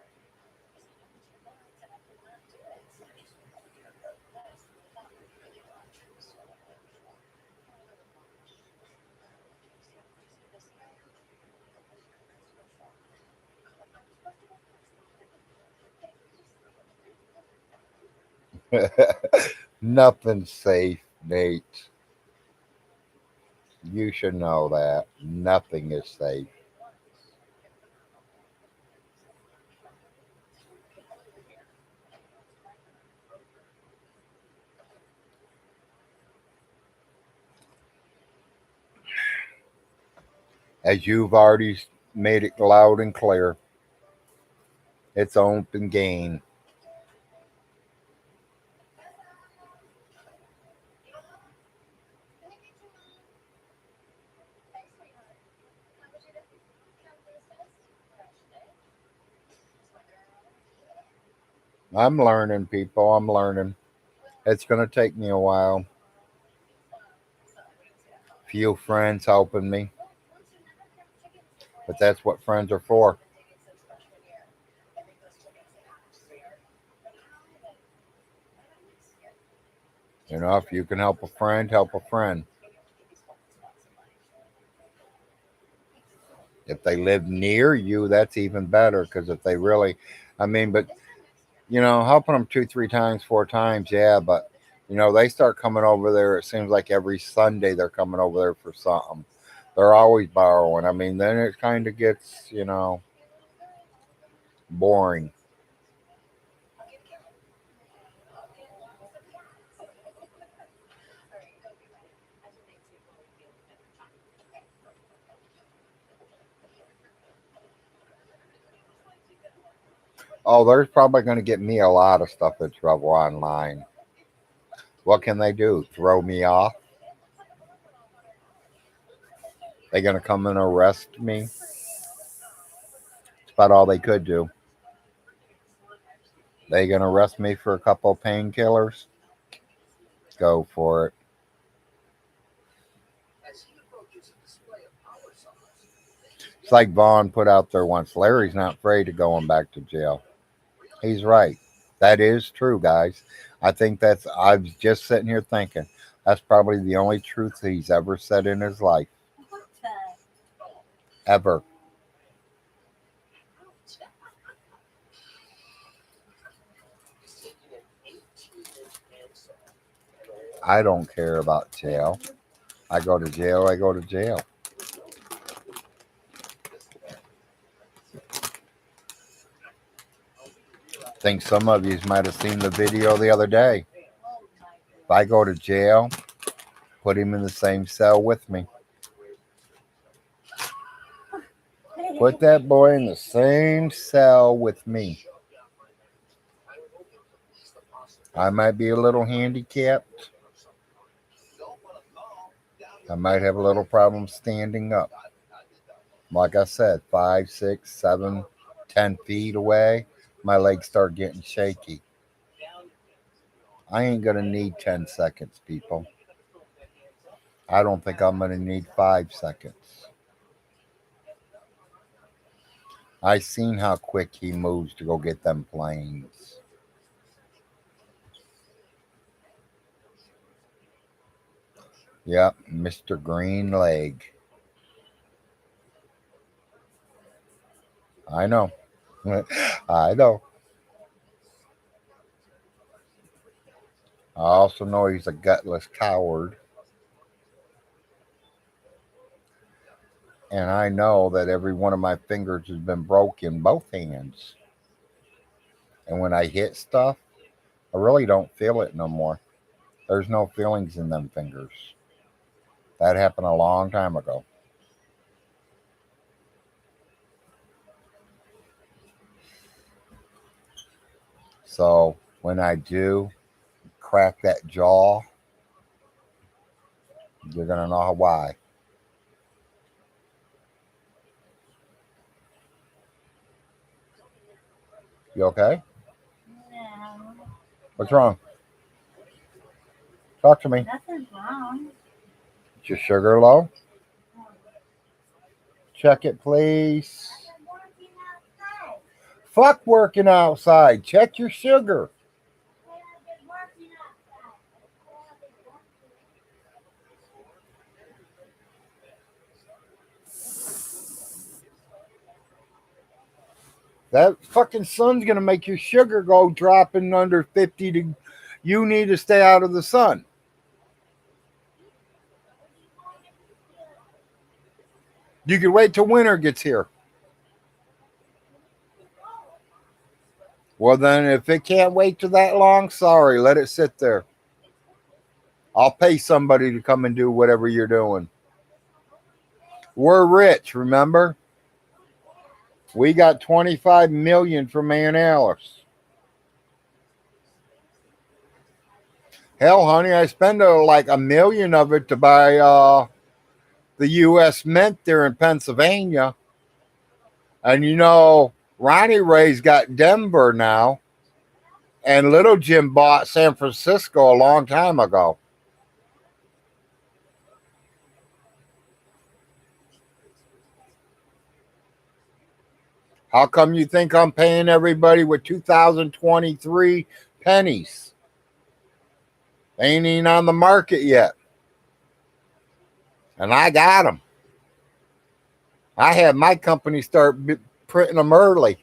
Nothing's safe, Nate. You should know that. Nothing is safe. As you've already made it loud and clear, it's open game. I'm learning, people. I'm learning. It's going to take me a while. Few friends helping me, but that's what friends are for. You know, if you can help a friend, help a friend. If they live near you, that's even better because if they really, I mean, but helping them two, three times, four times, yeah, but they start coming over there. It seems like every Sunday they're coming over there for something. They're always borrowing. I mean, then it kind of gets, boring. Oh, there's probably going to get me a lot of stuff in trouble online. What can they do? Throw me off? They going to come and arrest me? That's about all they could do. They going to arrest me for a couple painkillers? Go for it. As he approaches a display of power saws, It's like Vaughn put out there once. Larry's not afraid of going back to jail. He's right. That is true, guys. I was just sitting here thinking, that's probably the only truth he's ever said in his life. What the? Ever. he's taking an 18-inch handsaw and I don't care about jail. I go to jail, I go to jail. Think some of you might have seen the video the other day. Oh my If I go to jail, put him in the same cell with me. God. Put that boy in the same cell with me. I might be a little handicapped. I might have a little problem standing up. Like I said, 5, 6, 7, 10 feet away, my legs start getting shaky. I ain't going to need 10 seconds, people. I don't think I'm going to need 5 seconds. I seen how quick he moves to go get them planes. Yep, Mr. Green Leg. I know. I know. I also know he's a gutless coward. And I know that every one of my fingers has been broke in both hands. And when I hit stuff, I really don't feel it no more. There's no feelings in them fingers. That happened a long time ago. So when I do crack that jaw, you're going to know why. You okay? No, What's wrong? Talk to me. nothing's wrong. Is your sugar low? Check it, please. I'm working outside. Fuck working outside. Check your sugar. I've been working outside. That fucking sun's gonna make your sugar go dropping under 50 to you need to stay out of the sun. You can wait till winter gets here. Well then if it can't wait till that long, sorry, let it sit there. I'll pay somebody to come and do whatever you're doing. We're rich, remember? We got 25 million from Aunt Alice. Hell, honey, I spend like $1 million of it to buy the U.S. Mint there in Pennsylvania. And you know, Ronnie Ray's got Denver now. And Little Jim bought San Francisco a long time ago. How come you think I'm paying everybody with 2023 pennies? They ain't even on the market yet. And I got them. I had my company start printing them early.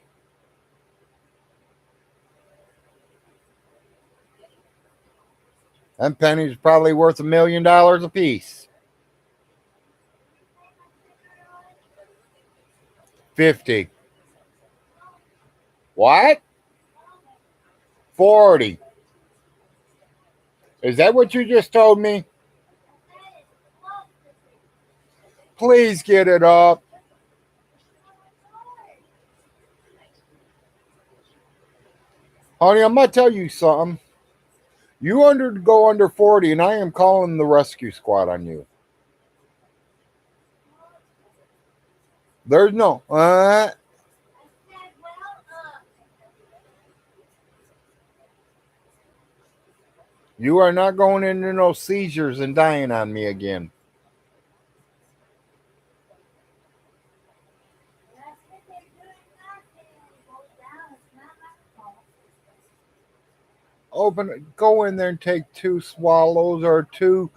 Them pennies are probably worth $1 million a piece. 50. What? 40. Is that what you just told me? Please get it up. Honey, I'm going to tell you something. You go under 40, and I am calling the rescue squad on you. There's no. You are not going into no seizures and dying on me again. Go in there and take 2 swallows or 2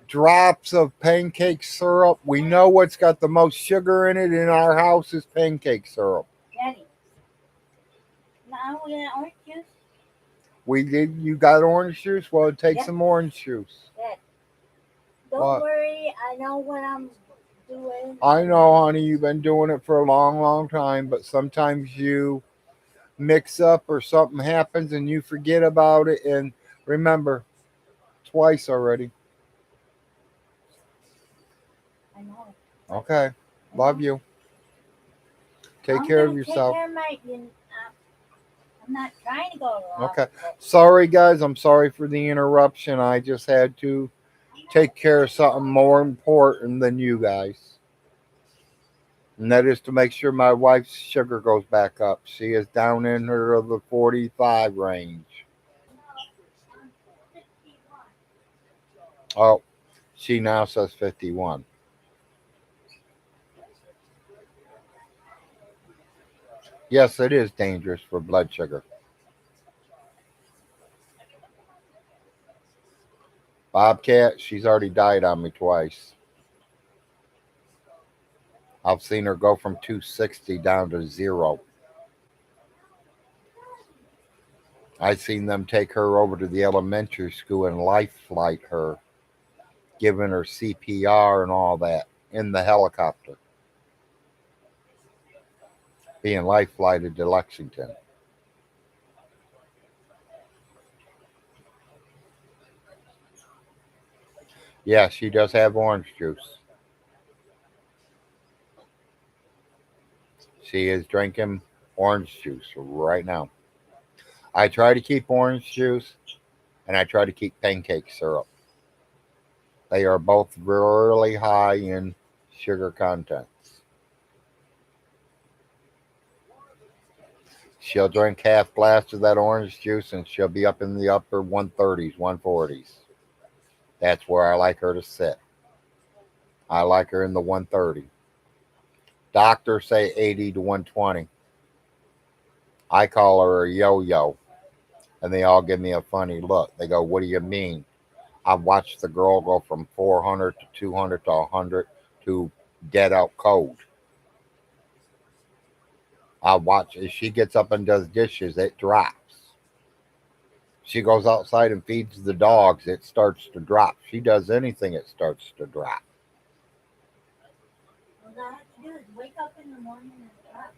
drops of pancake syrup. We know what's got the most sugar in it in our house is pancake syrup. Daddy. Now we got orange juice. We did. You got orange juice? Well, take Yeah. some orange juice. Dad. Don't What? worry. I know what I'm doing. I know, honey, you've been doing it for a long, long time, but sometimes you mix up or something happens and you forget about it. And remember, twice already. I know. Okay. Love you. Take I'm care of gonna yourself. Take care of I'm not trying to go to the Okay. hospital. Sorry, guys. I'm sorry for the interruption. I just had to take care of something more important than you guys. And that is to make sure my wife's sugar goes back up. She is down in her the 45 range. Oh, she now says 51. Yes, it is dangerous for blood sugar. Bobcat, she's already died on me twice. I've seen her go from 260 down to 0. I've seen them take her over to the elementary school and life flight her, giving her CPR and all that in the helicopter, being life flighted to Lexington. Yeah, she does have orange juice. She is drinking orange juice right now. I try to keep orange juice and I try to keep pancake syrup. They are both really high in sugar contents. She'll drink half glass of that orange juice and she'll be up in the upper 130s, 140s. That's where I like her to sit. I like her in the 130. Doctors say 80 to 120. I call her a yo-yo, and they all give me a funny look. They go, "What do you mean?" I've watched the girl go from 400 to 200 to 100 to dead out cold. I watch as she gets up and does dishes, it drops. She goes outside and feeds the dogs, it starts to drop. She does anything, it starts to drop. All I have to do is wake up in the morning and start.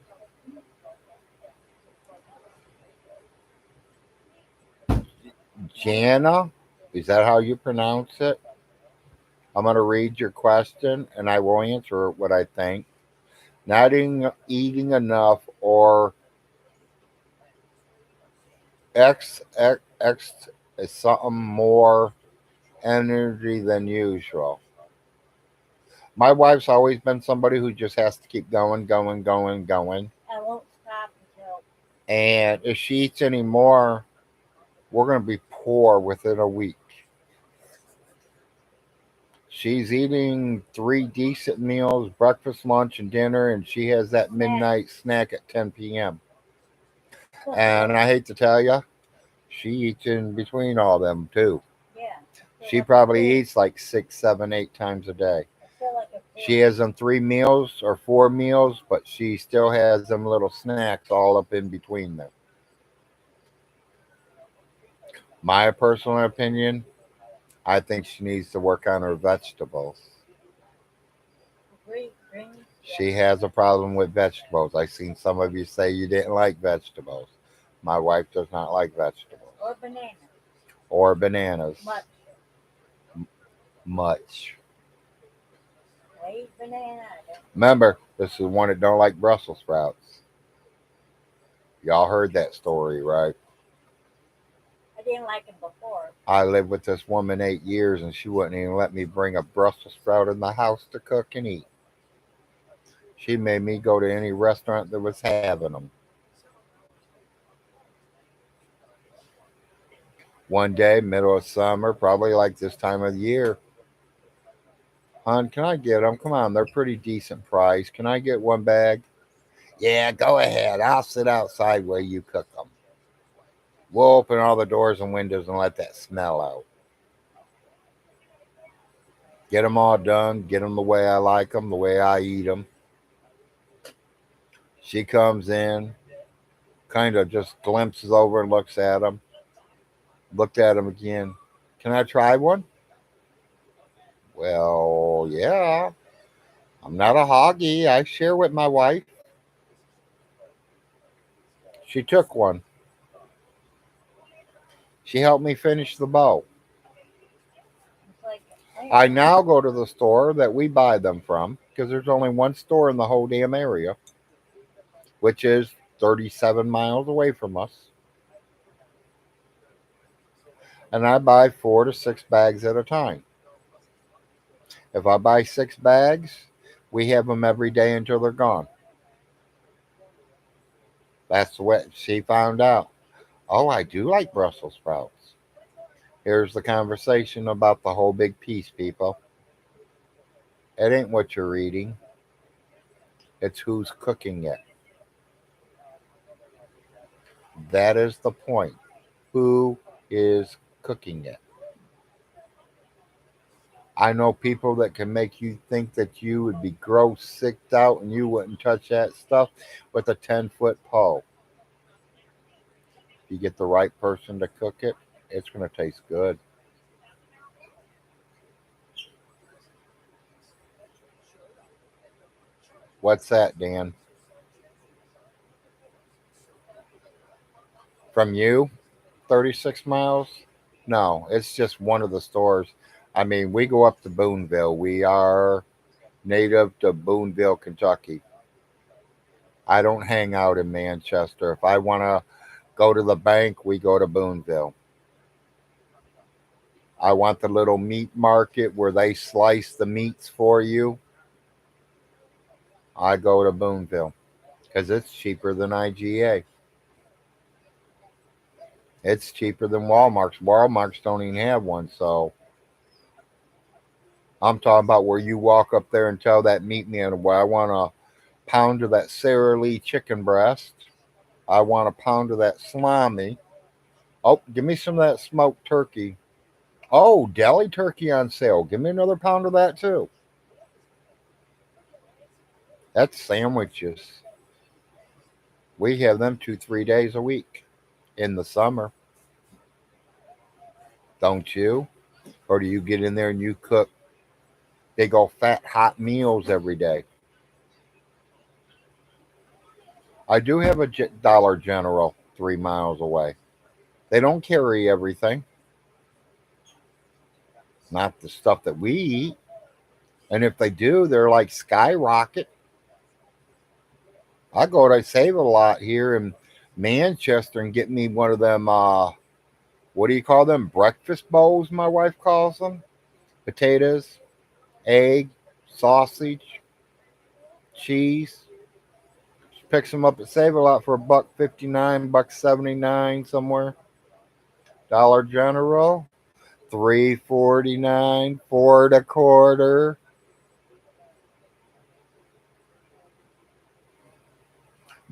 Jana, is that how you pronounce it? I'm going to read your question and I will answer it what I think. Not eating enough or X is something more energy than usual. My wife's always been somebody who just has to keep going, going, going, going. I won't stop until. And if she eats any more, we're going to be poor within a week. She's eating 3 decent meals, breakfast, lunch, and dinner, and she has that midnight snack at 10 p.m. And I hate to tell you, she eats in between all them too. Yeah. She probably eats like 6, 7, 8 times a day. I feel like a She has them 3 meals or 4 meals, but she still has them little snacks all up in between them. My personal opinion, I think she needs to work on her vegetables. great ring. She has a problem with vegetables. I've seen some of you say you didn't like vegetables. My wife does not like vegetables Or banana. or bananas Much. much. I eat banana. Remember, this is one that don't like Brussels sprouts. Y'all heard that story, right? I didn't like him before. I lived with this woman 8 years, and she wouldn't even let me bring a Brussels sprout in the house to cook and eat. She made me go to any restaurant that was having them. One day, middle of summer, probably like this time of the year, hon, can I get them? Come on, they're pretty decent price. Can I get one bag? Yeah, go ahead. I'll sit outside while you cook them. We'll open all the doors and windows and let that smell out. Get them all done. Get them the way I like them, the way I eat them. She comes in, kind of just glimpses over and looks at them. Looked at them again. Can I try one? Well, yeah. I'm not a hoggy. I share with my wife. She took one. She helped me finish the bow. It's like, I now go to the store that we buy them from because there's only one store in the whole damn area, which is 37 miles away from us. And I buy 4 to 6 bags at a time. If I buy 6 bags, we have them every day until they're gone. That's what she found out. Oh, I do like Brussels sprouts. Here's the conversation about the whole big piece, people. It ain't what you're eating, it's who's cooking it. That is the point. Who is cooking it? I know people that can make you think that you would be gross, sicked out, and you wouldn't touch that stuff with a 10-foot pole. If you get the right person to cook it, it's going to taste good. What's that, Dan? From you? 36 miles? No, it's just one of the stores. I mean, we go up to Boonville. We are native to Boonville, Kentucky. I don't hang out in Manchester. If I want to go to the bank, we go to Boonville. I want the little meat market where they slice the meats for you. I go to Boonville because it's cheaper than IGA. It's cheaper than Walmart's. Walmart's don't even have one. So I'm talking about where you walk up there and tell that meat man, well, I want a pound of that Sara Lee chicken breast. I want a pound of that salami. Oh, give me some of that smoked turkey. Oh, deli turkey on sale. Give me another pound of that too. That's sandwiches. We have them 2, 3 days a week in the summer. Don't you? Or do you get in there and you cook big old fat hot meals every day? I do have a Dollar General 3 miles away. They don't carry everything, not the stuff that we eat. And if they do, they're like skyrocket. I go to Save a Lot here in Manchester and get me one of them, what do you call them? Breakfast bowls, my wife calls them. Potatoes, egg, sausage, cheese. She picks them up at Save a Lot for $1.59, $1.79 somewhere. Dollar General, $3.49, four and a quarter.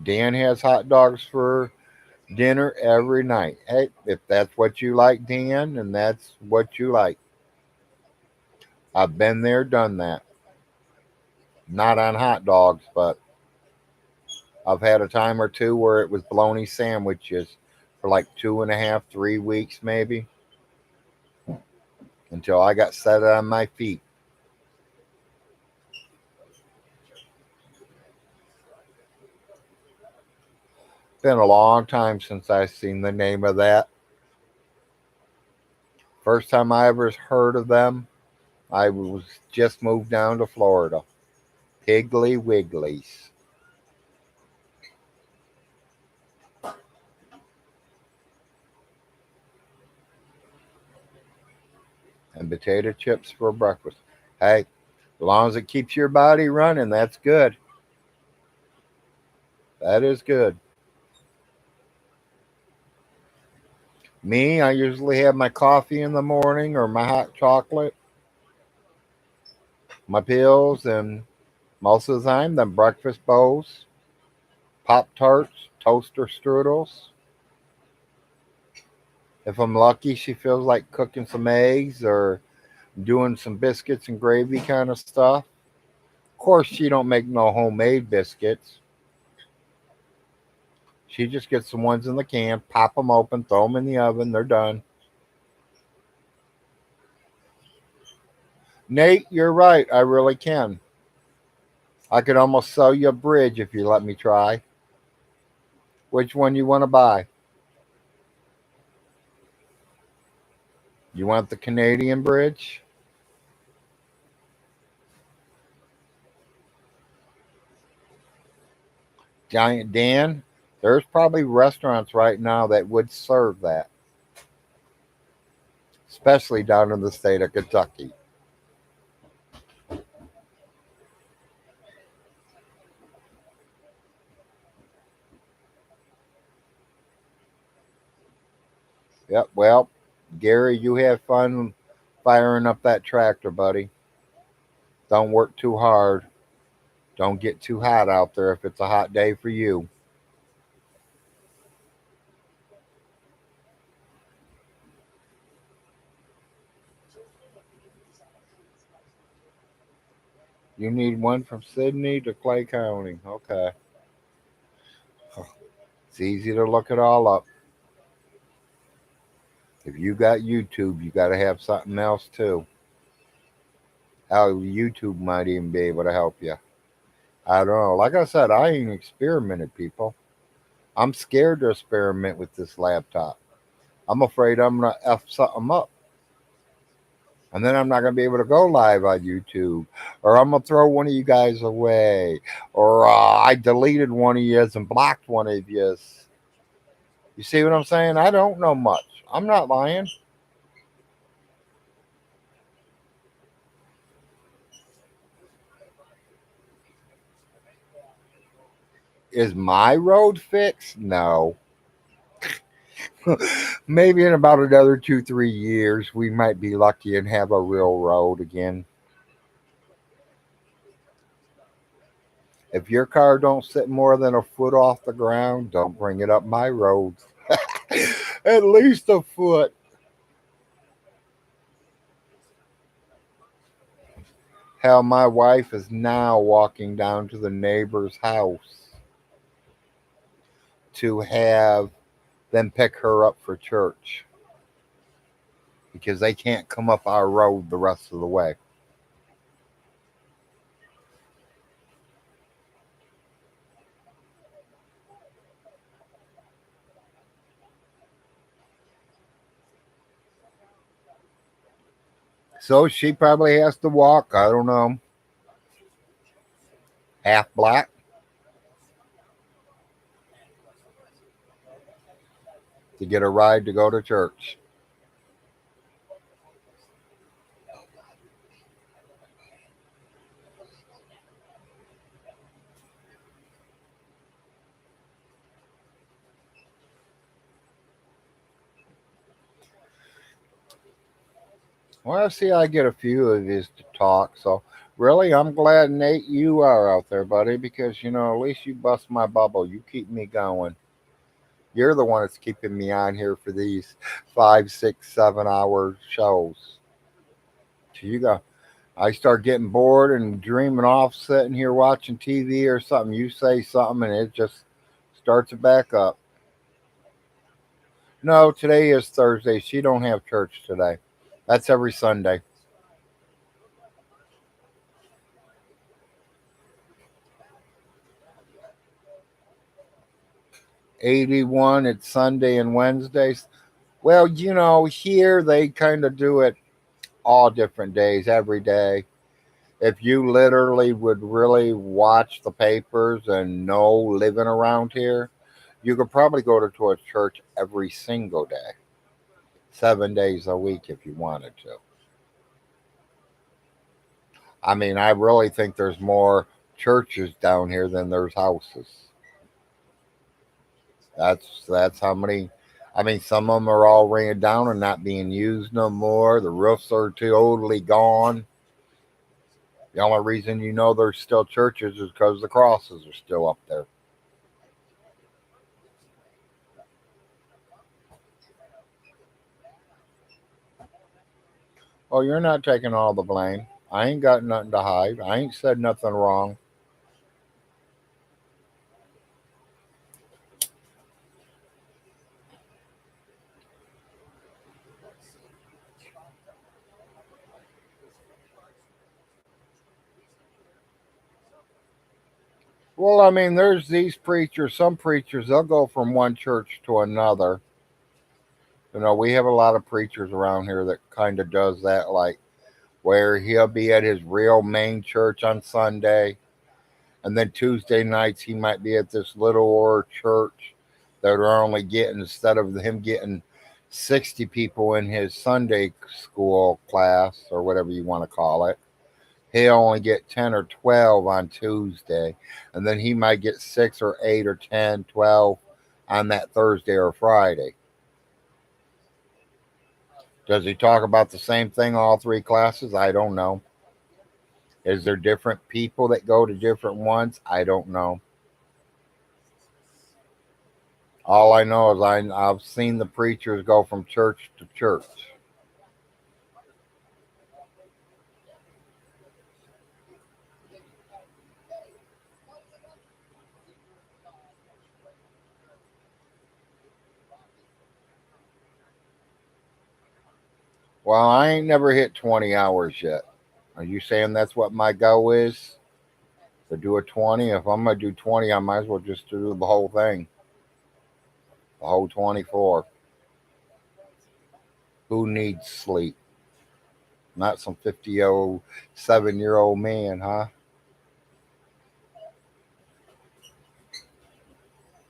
Dan has hot dogs for dinner every night. Hey, if that's what you like, Dan, and that's what you like. I've been there, done that. Not on hot dogs, but I've had a time or two where it was bologna sandwiches for like 2.5, 3 weeks maybe until I got set on my feet. Been a long time since I seen the name of that. First time I ever heard of them, I was just moved down to Florida. Piggly Wigglies. and potato chips for breakfast. Hey, as long as it keeps your body running, that's good. That is good. Me, I usually have my coffee in the morning or my hot chocolate, my pills, and most of the time, the breakfast bowls, Pop Tarts, toaster strudels. If I'm lucky, she feels like cooking some eggs or doing some biscuits and gravy kind of stuff. Of course, she don't make no homemade biscuits. She just gets the ones in the can, pop them open, throw them in the oven. They're done. Nate, you're right. I really can. I could almost sell you a bridge if you let me try. Which one you want to buy? You want the Canadian bridge? Giant Dan? There's probably restaurants right now that would serve that, especially down in the state of Kentucky. Yep, well, Gary, you have fun firing up that tractor, buddy. Don't work too hard. Don't get too hot out there if it's a hot day for you. You need one from Sydney to Clay County. Okay. It's easy to look it all up. If you got YouTube, you got to have something else too. How YouTube might even be able to help you. I don't know. Like I said, I ain't experimented, people. I'm scared to experiment with this laptop. I'm afraid I'm going to F something up. And then I'm not going to be able to go live on YouTube. Or I'm going to throw one of you guys away. Or I deleted one of you and blocked one of you. You see what I'm saying? I don't know much. I'm not lying. Is my road fixed? No. Maybe in about another 2, 3 years, we might be lucky and have a real road again. If your car don't sit more than a foot off the ground, don't bring it up my road. At least a foot. Hell, my wife is now walking down to the neighbor's house to have them pick her up for church because they can't come up our road the rest of the way. So she probably has to walk, I don't know, half black to get a ride to go to church. Well, see, I get a few of these to talk. So, really, I'm glad, Nate, you are out there, buddy, because, at least you bust my bubble. You keep me going. You're the one that's keeping me on here for these 5, 6, 7 hour shows. So you go. I start getting bored and dreaming off sitting here watching TV or something. You say something and it just starts it back up. No, today is Thursday. She don't have church today. That's every Sunday. 81, it's Sunday and Wednesdays. Well, here they kind of do it all different days, every day. If you literally would really watch the papers and know living around here, you could probably go to a church every single day, 7 days a week if you wanted to. I mean, I really think there's more churches down here than there's houses. That's how many. I mean, some of them are all ran down and not being used no more. The roofs are totally gone. The only reason you know there's still churches is because the crosses are still up there. Oh, you're not taking all the blame. I ain't got nothing to hide. I ain't said nothing wrong. Well, I mean, there's these preachers. Some preachers, they'll go from one church to another. You know, we have a lot of preachers around here that kind of does that, like where he'll be at his real main church on Sunday, and then Tuesday nights he might be at this little or church that are only getting, instead of him getting 60 people in his Sunday school class or whatever you want to call it, he'll only get 10 or 12 on Tuesday, and then he might get 6 or 8 or 10, 12 on that Thursday or Friday. Does he talk about the same thing all three classes? I don't know. Is there different people that go to different ones? I don't know. All I know is I've seen the preachers go from church to church. Well, I ain't never hit 20 hours yet. Are you saying that's what my goal is? To do a 20? If I'm going to do 20, I might as well just do the whole thing, the whole 24. Who needs sleep? Not some 50-year-old, 7-year-old man, huh?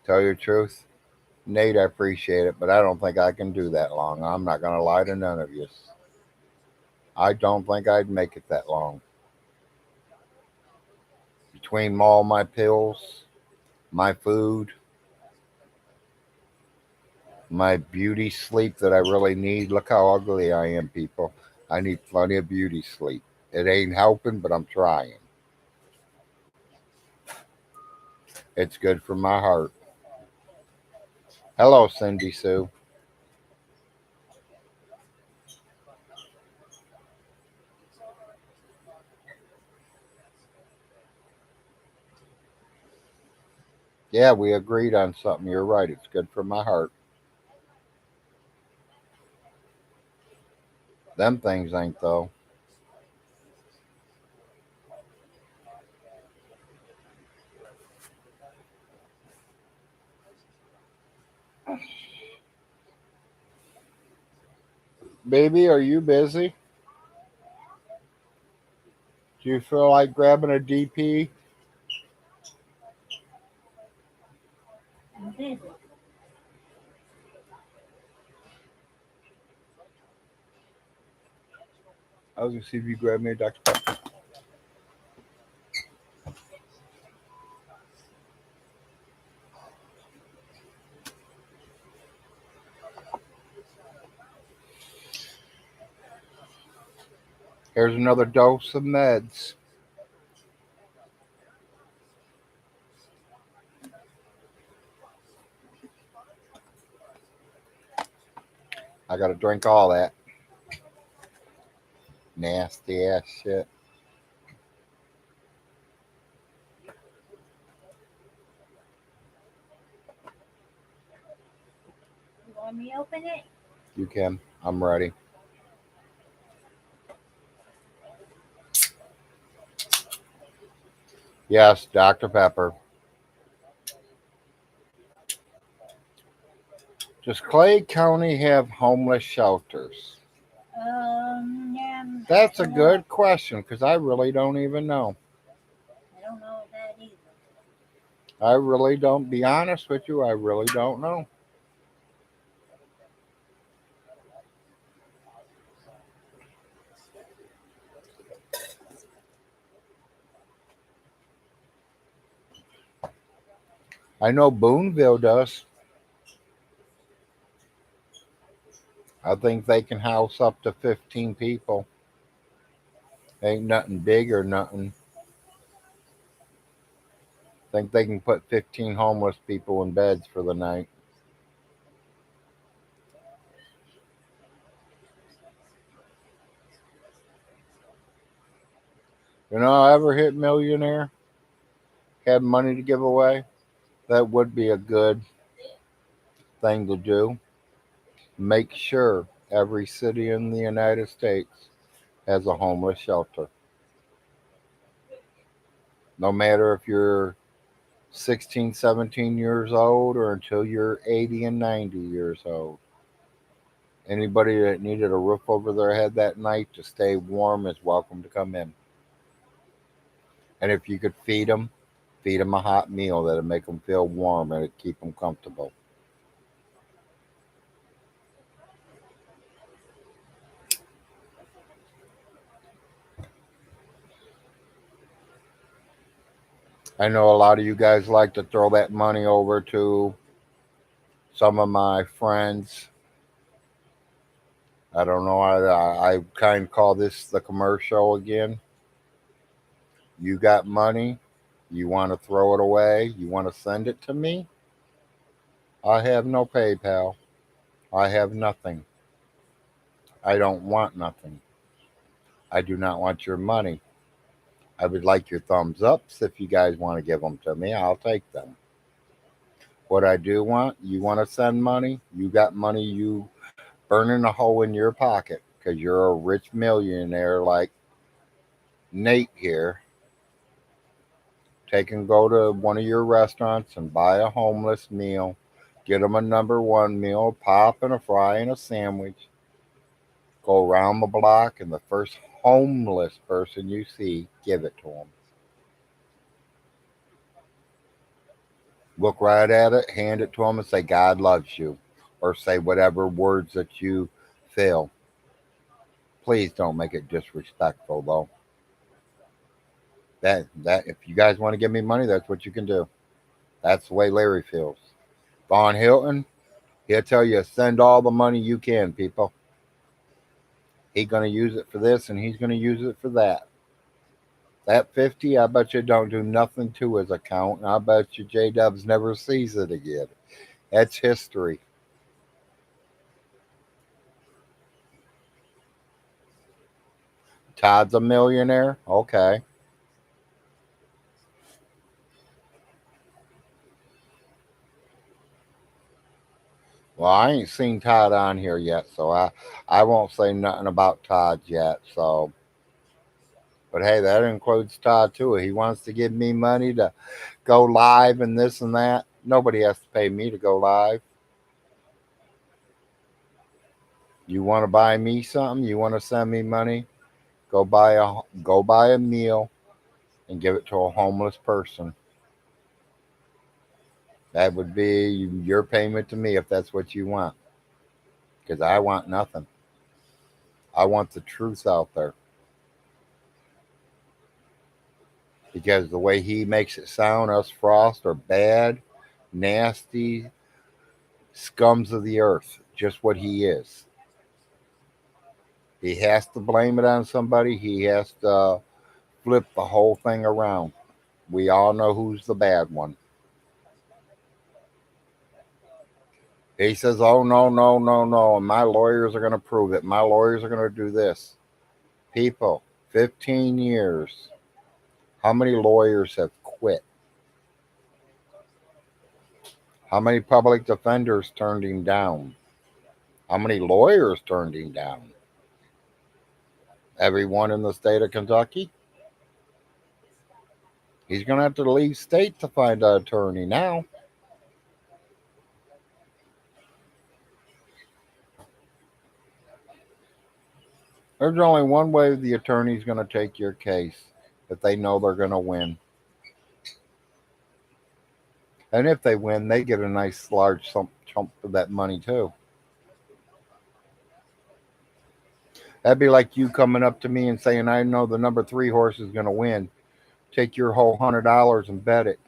Tell you the truth? Nate, I appreciate it, but I don't think I can do that long. I'm not going to lie to none of you. I don't think I'd make it that long. Between all my pills, my food, my beauty sleep that I really need. Look how ugly I am, people. I need plenty of beauty sleep. It ain't helping, but I'm trying. It's good for my heart. Hello, Cindy Sue. Yeah, we agreed on something. You're right. It's good for my heart. Them things ain't, though. Baby, are you busy? Do you feel like grabbing a DP? I'm busy. I was going to see if you grab me a Dr. Pepper. Here's another dose of meds. I got to drink all that nasty ass shit. You want me to open it? You can. I'm ready. Yes, Dr. Pepper. Does Clay County have homeless shelters? Yeah, That's I a don't know. good question because I really don't even know. I don't know that either. I really don't. Be honest with you, I really don't know. I know Boonville does. I think they can house up to 15 people. Ain't nothing big or nothing. Think they can put 15 homeless people in beds for the night. I ever hit millionaire, had money to give away, that would be a good thing to do. Make sure every city in the United States has a homeless shelter. No matter if you're 16, 17 years old or until you're 80 and 90 years old. Anybody that needed a roof over their head that night to stay warm is welcome to come in. And if you could feed them a hot meal that'd make them feel warm and it'd keep them comfortable. I know a lot of you guys like to throw that money over to some of my friends. I don't know. I kind of call this the commercial again. You got money. You want to throw it away. You want to send it to me. I have no PayPal. I have nothing. I don't want nothing. I do not want your money. I would like your thumbs ups if you guys want to give them to me. I'll take them. What I do want, you want to send money? You got money, you burning a hole in your pocket because you're a rich millionaire like Nate here. Take and go to one of your restaurants and buy a homeless meal. Get them a number one meal, pop and a fry and a sandwich. Go around the block and the first homeless person you see, give it to them. Look right at it, hand it to them, and say, God loves you. Or say whatever words that you feel. Please don't make it disrespectful, though. That if you guys want to give me money, that's what you can do. That's the way Larry feels. Von Hilton, he'll tell you send all the money you can, people. He's gonna use it for this and he's gonna use it for that. That 50, I bet you don't do nothing to his account, and I bet you J Dubs never sees it again. That's history. Todd's a millionaire? Okay. Well, I ain't seen Todd on here yet, so I won't say nothing about Todd yet. So, but hey, that includes Todd too. He wants to give me money to go live and this and that. Nobody has to pay me to go live. You want to buy me something? You want to send me money? Go buy a meal and give it to a homeless person. That would be your payment to me if that's what you want. Because I want nothing. I want the truth out there. Because the way he makes it sound, us Frost are bad, nasty scums of the earth. Just what he is. He has to blame it on somebody. He has to flip the whole thing around. We all know who's the bad one. He says, oh, no, no, no, no. And my lawyers are going to prove it. My lawyers are going to do this. People, 15 years. How many lawyers have quit? How many public defenders turned him down? How many lawyers turned him down? Everyone in the state of Kentucky? He's going to have to leave state to find an attorney now. There's only one way the attorney's going to take your case if they know they're going to win. And if they win, they get a nice large chunk of that money too. That'd be like you coming up to me and saying, I know the number three horse is going to win. Take your whole $100 and bet it.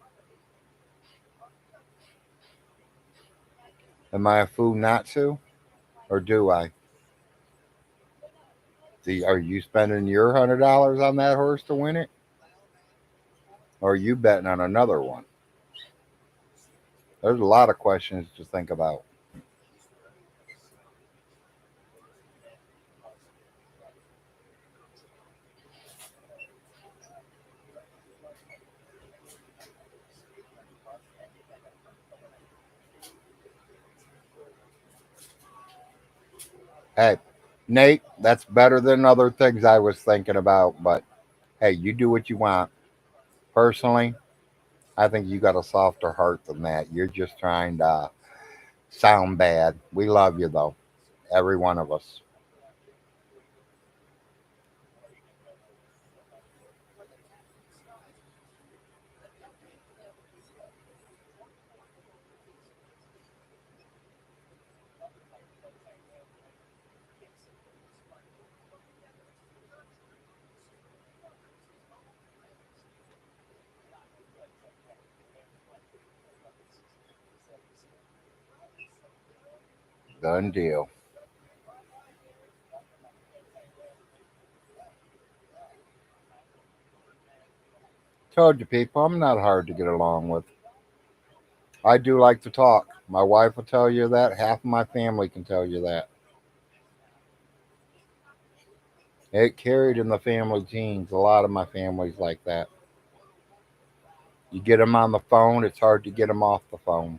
Am I a fool not to? Or do I? Are you spending your $100 on that horse to win it? Or are you betting on another one? There's a lot of questions to think about. Hey, Nate, that's better than other things I was thinking about, but hey, you do what you want. Personally, I think you got a softer heart than that. You're just trying to sound bad. We love you though, every one of us. Done deal. Told you people, I'm not hard to get along with. I do like to talk. My wife will tell you that. Half of my family can tell you that. It carried in the family genes. A lot of my family's like that. You get them on the phone, it's hard to get them off the phone.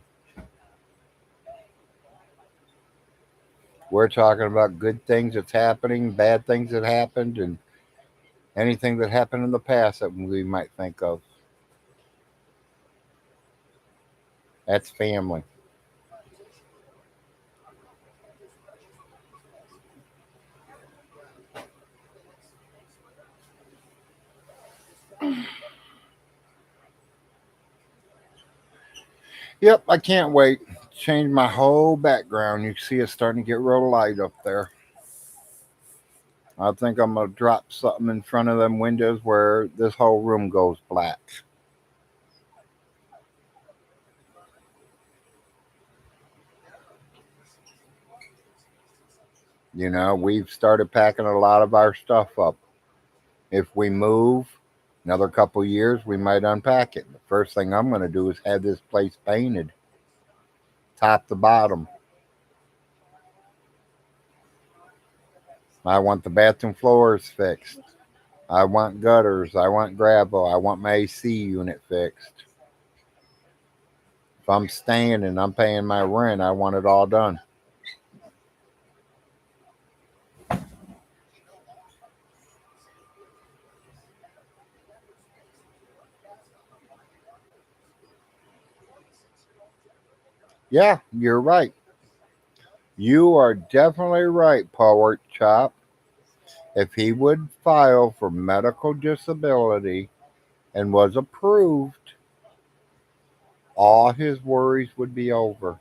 We're talking about good things that's happening, bad things that happened, and anything that happened in the past that we might think of. That's family. Yep, I can't wait. Change my whole background. You see it's starting to get real light up there. I think I'm gonna drop something in front of them windows where this whole room goes black. You know, we've started packing a lot of our stuff up. If we move another couple years, we might unpack it. The first thing I'm gonna do is have this place painted, top to bottom. I want the bathroom floors fixed. I want gutters. I want gravel. I want my AC unit fixed. If I'm staying and I'm paying my rent, I want it all done. Yeah, you're right. You are definitely right, Poet Chop. If he would file for medical disability and was approved, all his worries would be over.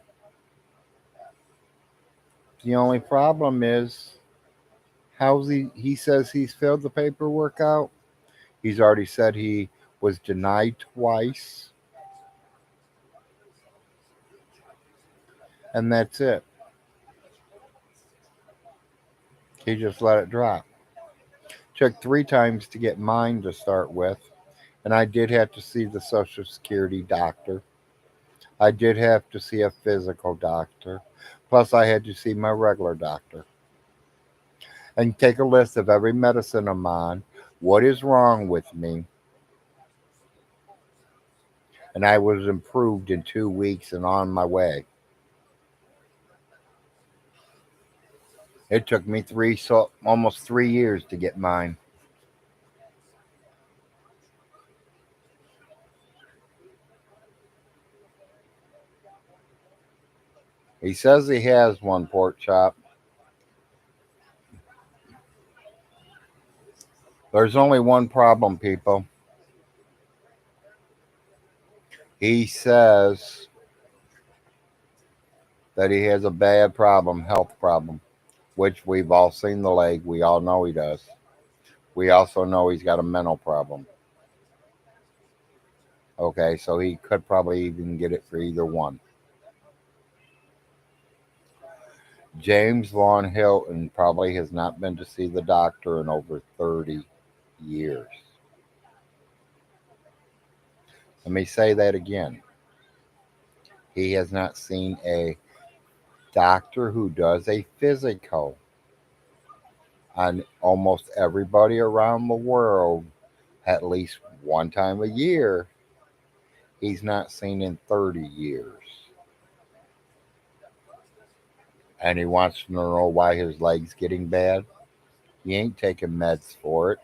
The only problem is how's he says he's filled the paperwork out. He's already said he was denied twice, and that's it. He just let it drop. Took 3 times to get mine to start with, and I did have to see the Social Security doctor. I did have to see a physical doctor. Plus, I had to see my regular doctor and take a list of every medicine I'm on, what is wrong with me, and I was improved in 2 weeks and on my way. It took me almost 3 years to get mine. He says he has one, pork chop. There's only one problem, people. He says that he has a bad problem, health problem, which we've all seen the leg. We all know he does. We also know he's got a mental problem. Okay, so he could probably even get it for either one. James Von Hilton probably has not been to see the doctor in over 30 years. Let me say that again. He has not seen a doctor who does a physical on almost everybody around the world at least one time a year. He's not seen in 30 years. And he wants to know why his leg's getting bad. He ain't taking meds for it.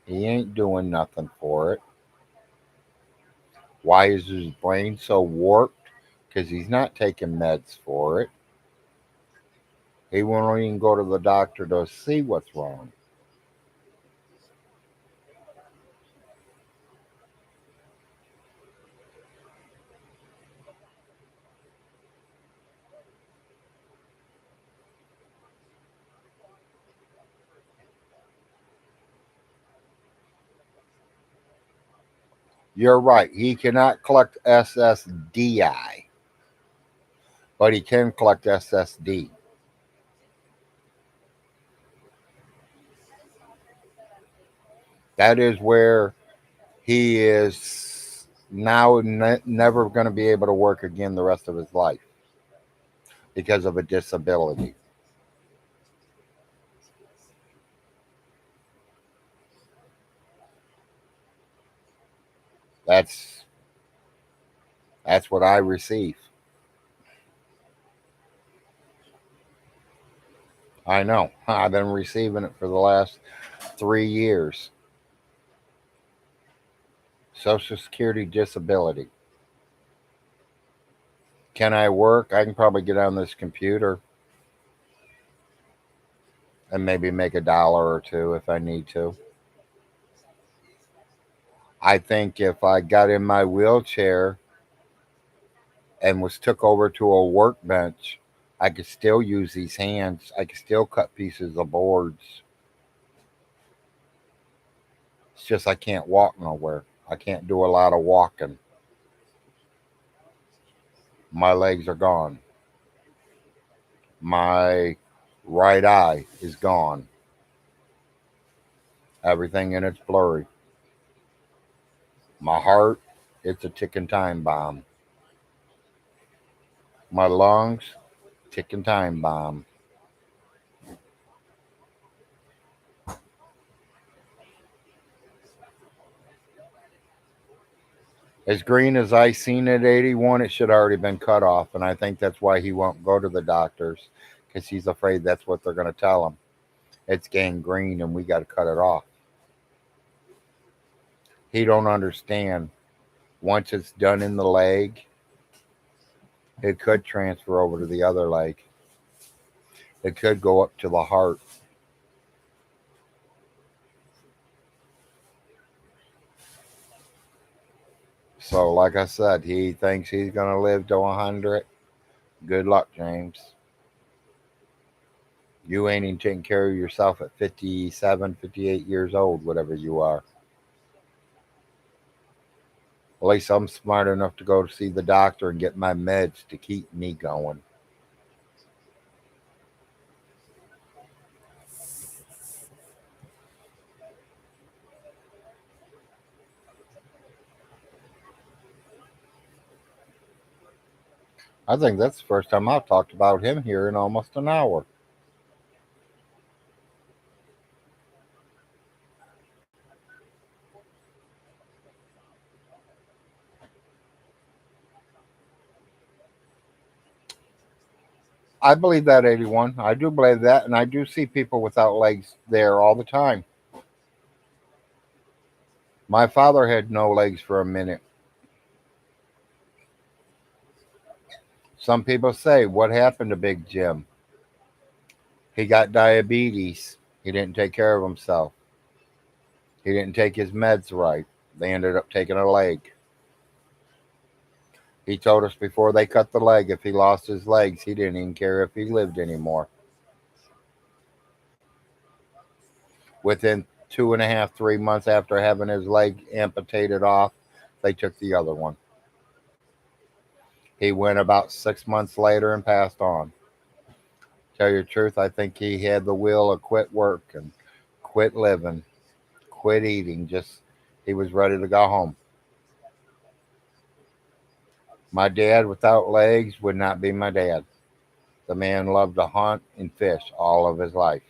He ain't doing nothing for it. Why is his brain so warped? Because he's not taking meds for it. He won't even go to the doctor to see what's wrong. You're right. He cannot collect SSDI, but he can collect SSD. That is where he is now never going to be able to work again the rest of his life because of a disability. That's that's what I receive. I know. I've been receiving it for the last 3 years. Social Security disability. Can I work? I can probably get on this computer and maybe make $1 or two if I need to. I think if I got in my wheelchair and was took over to a workbench, I could still use these hands. I could still cut pieces of boards. It's just I can't walk nowhere. I can't do a lot of walking. My legs are gone. My right eye is gone. Everything in it's blurry. My heart, it's a ticking time bomb. My lungs, ticking time bomb. As green as I seen at 81, it should already been cut off, and I think that's why he won't go to the doctors, because he's afraid that's what they're going to tell him. It's gangrene, and we got to cut it off. He don't understand. Once it's done in the leg, it could transfer over to the other leg. It could go up to the heart. So, like I said, he thinks he's going to live to 100. Good luck, James. You ain't even taking care of yourself at 57, 58 years old, whatever you are. At least I'm smart enough to go to see the doctor and get my meds to keep me going. I think that's the first time I've talked about him here in almost an hour. I believe that, 81. I do believe that, and I do see people without legs there all the time. My father had no legs for a minute. Some people say, what happened to Big Jim? He got diabetes. He didn't take care of himself. He didn't take his meds right. They ended up taking a leg. He told us before they cut the leg, if he lost his legs, he didn't even care if he lived anymore. Within 2.5, 3 months after having his leg amputated off, they took the other one. He went about 6 months later and passed on. Tell you the truth, I think he had the will to quit working, quit living, quit eating. Just he was ready to go home. My dad without legs would not be my dad. The man loved to hunt and fish all of his life.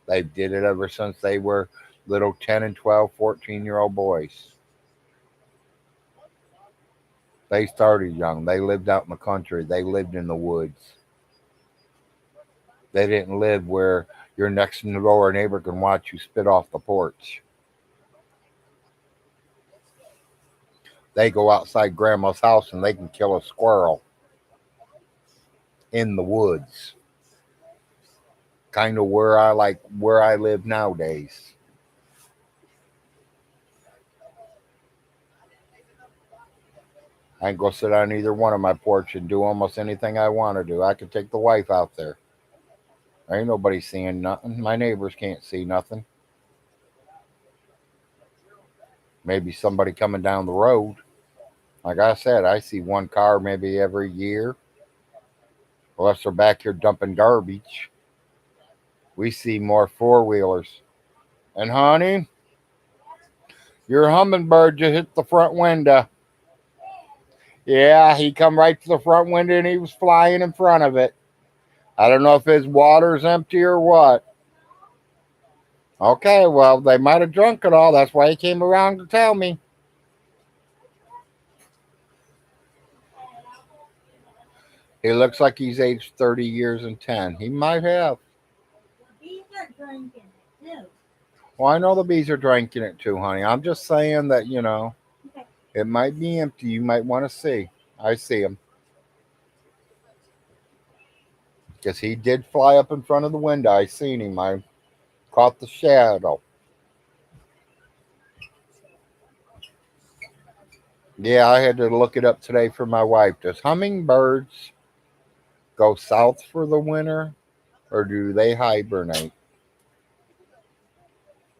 They did it ever since they were little 10 and 12, 14-year-old boys. They started young. They lived out in the country. They lived in the woods. They didn't live where your next door neighbor can watch you spit off the porch. They go outside grandma's house and they can kill a squirrel in the woods. Kind of where I live nowadays. I can go sit on either one of my porch and do almost anything I want to do. I could take the wife out there. There ain't nobody seeing nothing. My neighbors can't see nothing. Maybe somebody coming down the road. Like I said, I see one car maybe every year. Unless they're back here dumping garbage. We see more four wheelers. And honey, your hummingbird just hit the front window. Yeah, he come right to the front window and he was flying in front of it. I don't know if his water's empty or what. Okay, well, they might have drunk it all. That's why he came around to tell me. He looks like he's aged 30 years and 10. He might have. Bees are drinking it too. Well, I know the bees are drinking it too, honey. I'm just saying that, Okay. it might be empty. You might want to see. I see him. Because he did fly up in front of the window. I seen him. I caught the shadow. Yeah, I had to look it up today for my wife. Does hummingbirds go south for the winter or do they hibernate?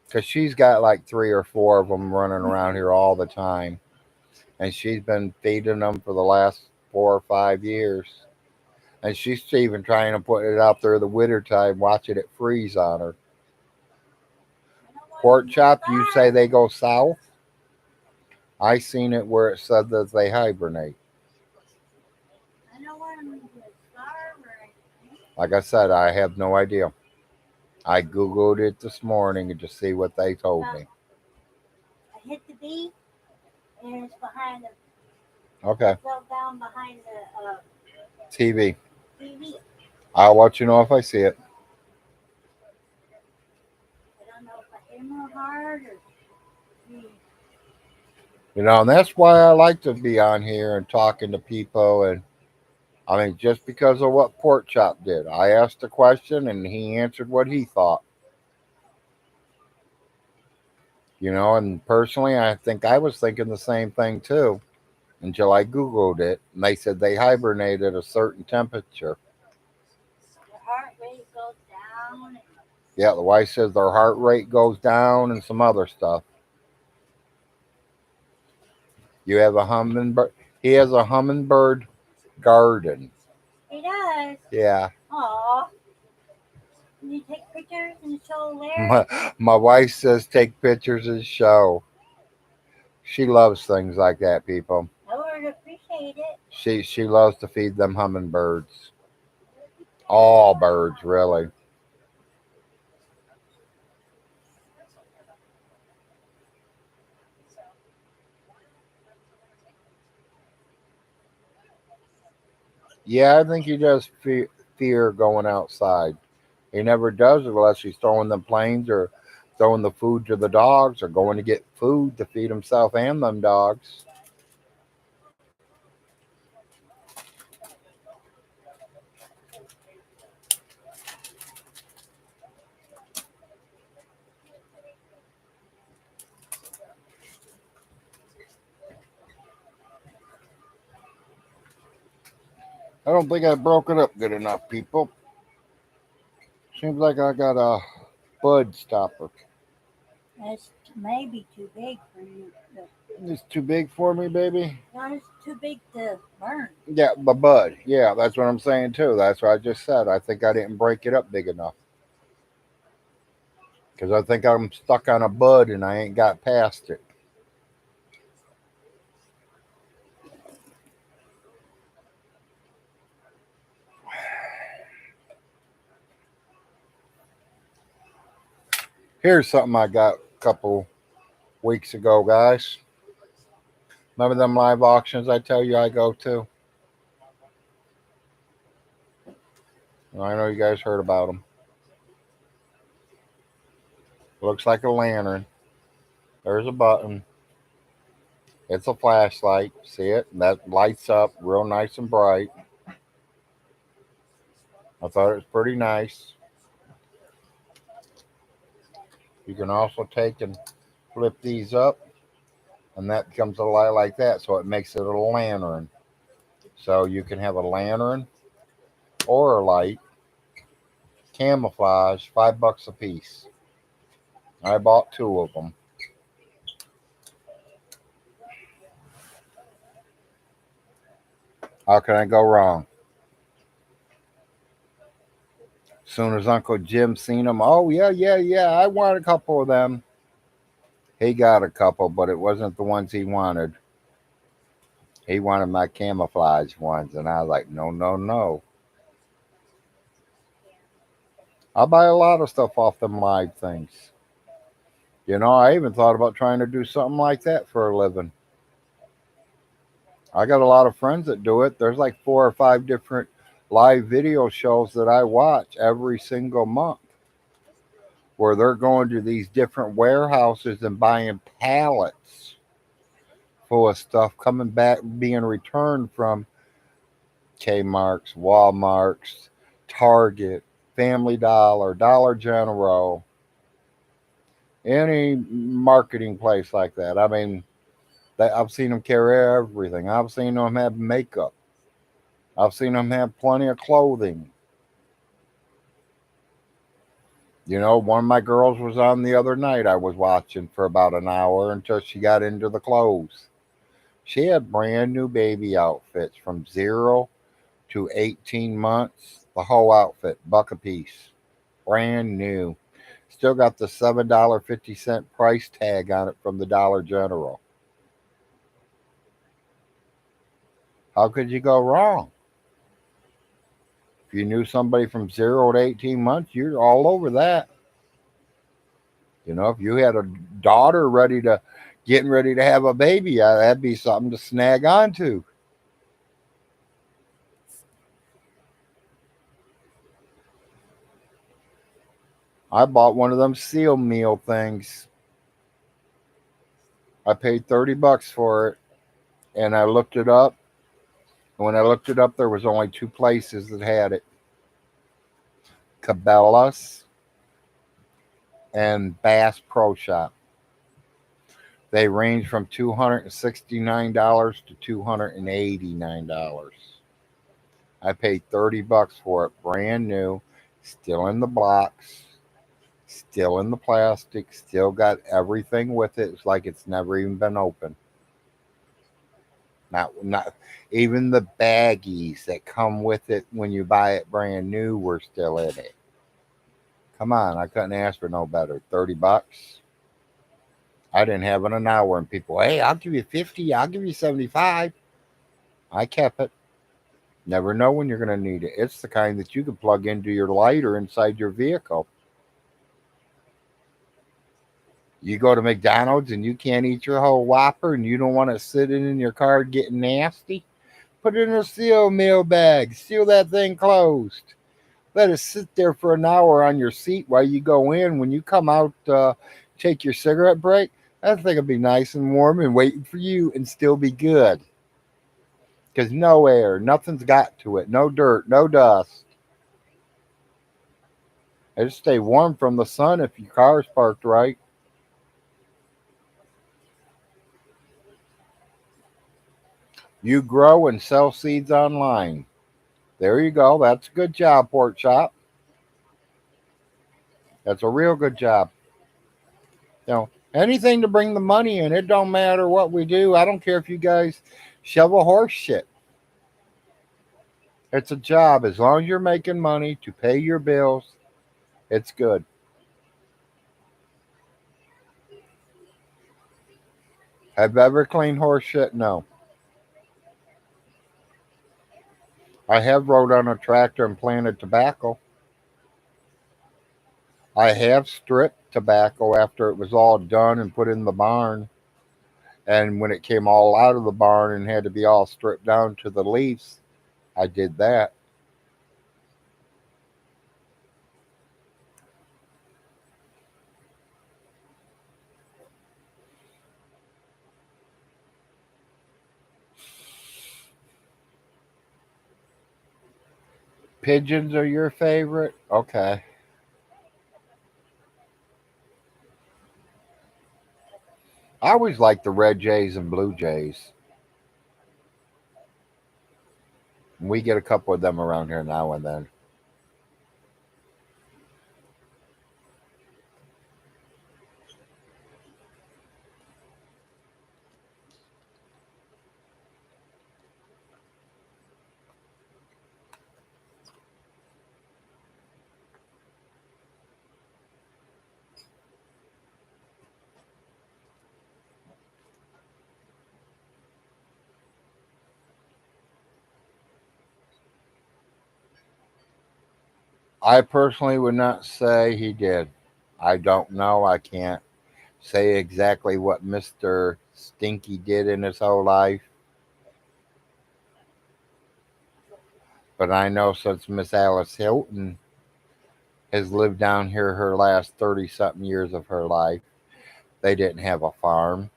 Because she's got like three or four of them running around here all the time. And she's been feeding them for the last 4 or 5 years. And she's even trying to put it out there the winter time, watching it freeze on her. Pork chop, you say they go south? I seen it where it said that they hibernate. I don't want them to starve or anything. Like I said, I have no idea. I Googled it this morning to see what they told me. I hit the bee and it's behind the Okay, fell down behind the TV. TV. I'll let you know if I see it. I don't know if I hit him hard or And that's why I like to be on here and talking to people. And I mean, just because of what Pork Chop did, I asked a question and he answered what he thought. And personally, I think I was thinking the same thing too until I Googled it and they said they hibernate at a certain temperature. your heart rate goes down. And Yeah, the wife says their heart rate goes down and some other stuff. You have a hummingbird. He has a hummingbird garden. he does. Yeah. Aw. Can you take pictures and show Larry? My wife says take pictures and show. She loves things like that, people. I would appreciate it. She loves to feed them hummingbirds. All birds, really. Yeah, I think he does fear going outside. He never does unless he's throwing the planes or throwing the food to the dogs or going to get food to feed himself and them dogs. I don't think I broke it up good enough, people. Seems like I got a bud stopper. That's maybe too big for you. It's too big for me, baby. Not it's too big to burn. Yeah, the bud. Yeah, that's what I'm saying too. That's what I just said. I think I didn't break it up big enough because I think I'm stuck on a bud and I ain't got past it. Here's something I got a couple weeks ago, guys. Remember them live auctions I tell you I go to? I know you guys heard about them. Looks like a lantern. There's a button. It's a flashlight. See it? That lights up real nice and bright. I thought it was pretty nice. You can also take and flip these up, and that becomes a light like that, so it makes it a lantern. So you can have a lantern or a light, camouflage, $5 a piece. I bought two of them. How can I go wrong? Soon as Uncle Jim seen them, oh yeah, yeah, yeah, I want a couple of them. He got a couple, but it wasn't the ones he wanted. He wanted my camouflage ones, and I was like, no, no, no. I buy a lot of stuff off them live things. I even thought about trying to do something like that for a living. I got a lot of friends that do it. There's like 4 or 5 different live video shows that I watch every single month where they're going to these different warehouses and buying pallets full of stuff coming back, being returned from Kmart's, Walmart's, Target, Family Dollar, Dollar General, any marketing place like that. I mean, I've seen them carry everything. I've seen them have makeup. I've seen them have plenty of clothing. One of my girls was on the other night. I was watching for about an hour until she got into the clothes. She had brand new baby outfits from 0 to 18 months. The whole outfit, buck a piece, brand new. Still got the $7.50 price tag on it from the Dollar General. How could you go wrong? If you knew somebody from 0 to 18 months, you're all over that. If you had a daughter getting ready to have a baby, that'd be something to snag onto. I bought one of them seal meal things. I paid $30 for it, and I looked it up. And when I looked it up, there was only 2 places that had it: Cabela's and Bass Pro Shop. They range from $269 to $289. I paid $30 for it, brand new, still in the box, still in the plastic, still got everything with it. It's like it's never even been opened. Not even the baggies that come with it when you buy it brand new were still in it. Come on, I couldn't ask for no better. $30. I didn't have it an hour, and people, hey, I'll give you 50, I'll give you 75. I kept it. Never know when you're going to need it. It's the kind that you can plug into your lighter inside your vehicle. You go to McDonald's and you can't eat your whole Whopper and you don't want to sit in your car getting nasty. Put it in a seal meal bag. Seal that thing closed. Let it sit there for an hour on your seat while you go in. When you come out, take your cigarette break, that thing will be nice and warm and waiting for you and still be good. Because no air, nothing's got to it. No dirt, no dust. It'll stay warm from the sun if your car's parked right. You grow and sell seeds online. There you go. That's a good job, Pork Chop. That's a real good job. You know, Anything to bring the money in. It don't matter what we do. I don't care if you guys shovel horse shit. It's a job. As long as you're making money to pay your bills, it's good. Have I ever cleaned horse shit? No. I have rode on a tractor and planted tobacco. I have stripped tobacco after it was all done and put in the barn. And when it came all out of the barn and had to be all stripped down to the leaves, I did that. Pigeons are your favorite? Okay. I always like the red jays and blue jays. We get a couple of them around here now and then. I personally would not say he did. I don't know. I can't say exactly what Mr. Stinky did in his whole life, but I know since Miss Alice Hilton has lived down here her last 30 something years of her life, they didn't have a farm.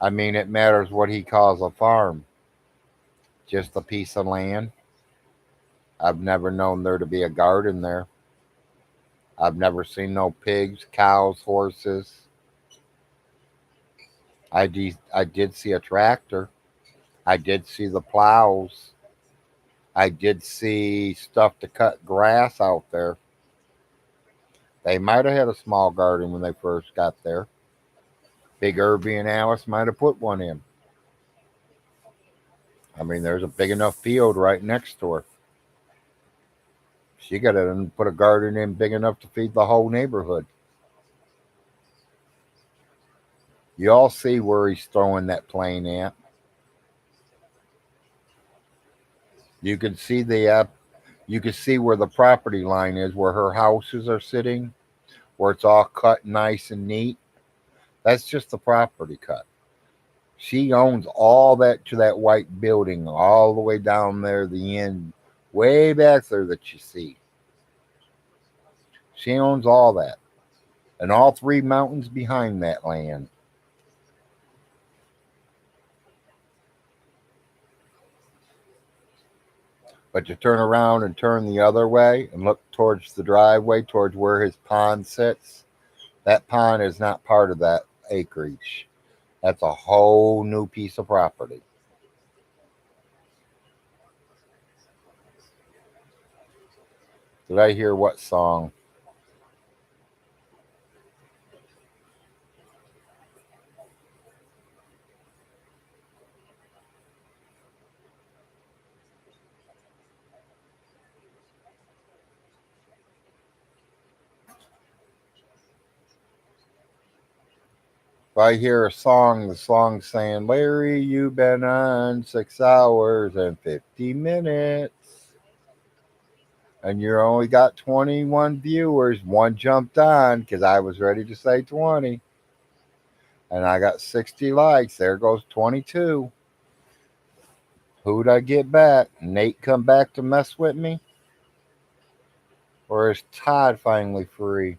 I mean, it matters what he calls a farm. Just a piece of land. I've never known there to be a garden there. I've never seen no pigs, cows, horses. I did see a tractor. I did see the plows. I did see stuff to cut grass out there. They might have had a small garden when they first got there. Big Irby and Alice might have put one in. I mean, there's a big enough field right next to her. She got to put a garden in big enough to feed the whole neighborhood. You all see where he's throwing that plane at. You can see you can see where the property line is, where her houses are sitting, where it's all cut nice and neat. That's just the property cut. She owns all that to that white building, all the way down there, the end, way back there that you see. She owns all that, and all three mountains behind that land. But to turn around and turn the other way and look towards the driveway, towards where his pond sits, that pond is not part of that acreage. That's a whole new piece of property. Did I hear what song? If I hear a song, the song saying, Larry, you've been on 6 hours and 50 minutes. And you only got 21 viewers. One jumped on because I was ready to say 20. And I got 60 likes. There goes 22. Who'd I get back? Nate come back to mess with me? Or is Todd finally free?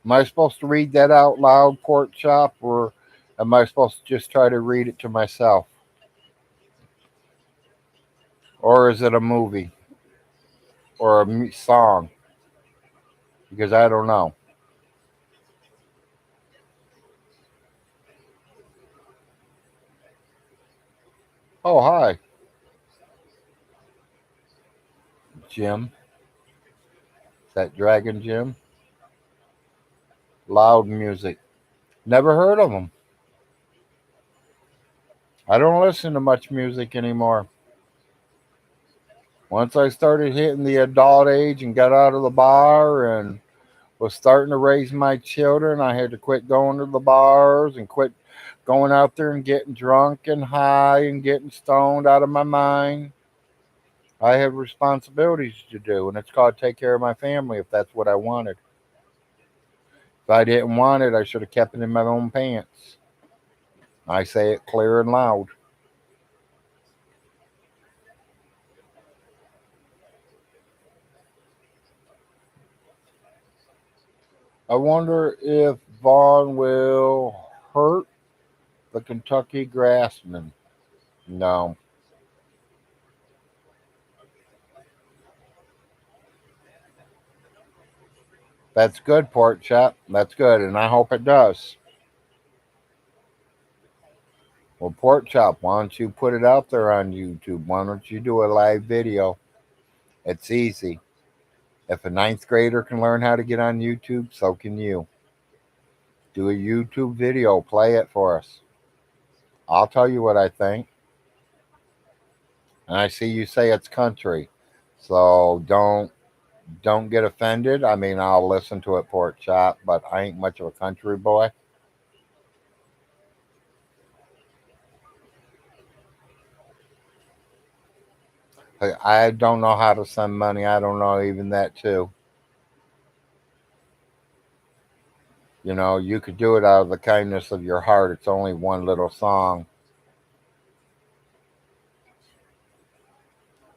Am I supposed to read that out loud, Pork Chop, or am I supposed to just try to read it to myself? Or is it a movie or a song? Because I don't know. Oh, hi, Jim. Is that Dragon Jim? Loud music. Never heard of him. I don't listen to much music anymore. Once I started hitting the adult age and got out of the bar and was starting to raise my children, I had to quit going to the bars and quit going out there and getting drunk and high and getting stoned out of my mind. I have responsibilities to do, and it's called take care of my family if that's what I wanted. If I didn't want it, I should have kept it in my own pants. I say it clear and loud. I wonder if Vaughn will hurt the Kentucky Grassman. No. That's good, Pork Chop. That's good, and I hope it does. Well, Pork Chop, why don't you put it out there on YouTube? Why don't you do a live video? It's easy. If a ninth grader can learn how to get on YouTube, so can you. Do a YouTube video, play it for us. I'll tell you what I think. And I see you say it's country. So don't get offended. I mean, I'll listen to it, Pork Chop, but I ain't much of a country boy. I don't know how to send money. I don't know even that too. You know, you could do it out of the kindness of your heart. It's only one little song.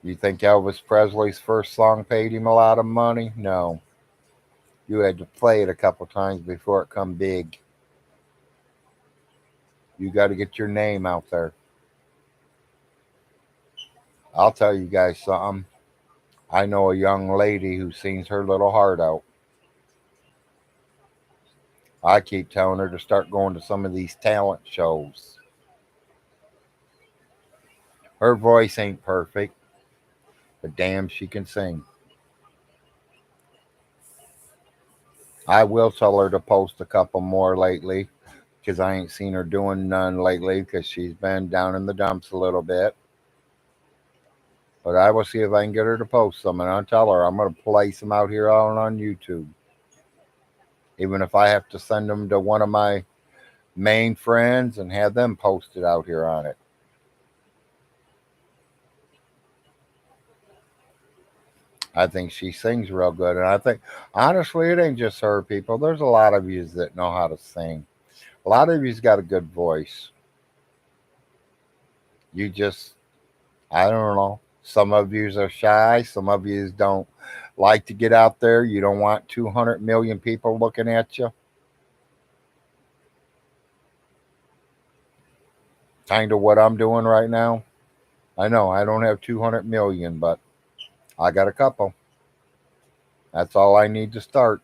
You think Elvis Presley's first song paid him a lot of money? No. You had to play it a couple times before it come big. You got to get your name out there. I'll tell you guys something. I know a young lady who sings her little heart out. I keep telling her to start going to some of these talent shows. Her voice ain't perfect, but damn, she can sing. I will tell her to post a couple more lately because I ain't seen her doing none lately because she's been down in the dumps a little bit. But I will see if I can get her to post some, and I'll tell her I'm going to play some out here on YouTube. Even if I have to send them to one of my main friends and have them post it out here on it. I think she sings real good, and I think honestly, it ain't just her. People, there's a lot of yous that know how to sing. A lot of yous got a good voice. You just, I don't know. Some of yous are shy. Some of yous don't like to get out there. You don't want 200 million people looking at you. Kind of what I'm doing right now. I know I don't have 200 million, but I got a couple. That's all I need to start.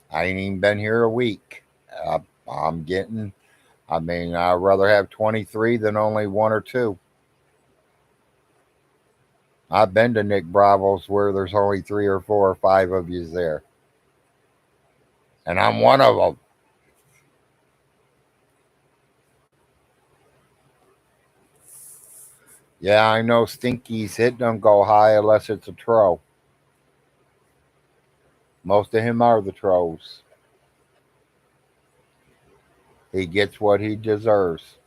I ain't even been here a week. Uh, I'm getting, I mean, I'd rather have 23 than only one or two. I've been to Nick Bravo's where there's only three or four or five of you there, and I'm one of them. Yeah, I know Stinky's hit don't go high unless it's a tro. Most of him are the tros. He gets what he deserves.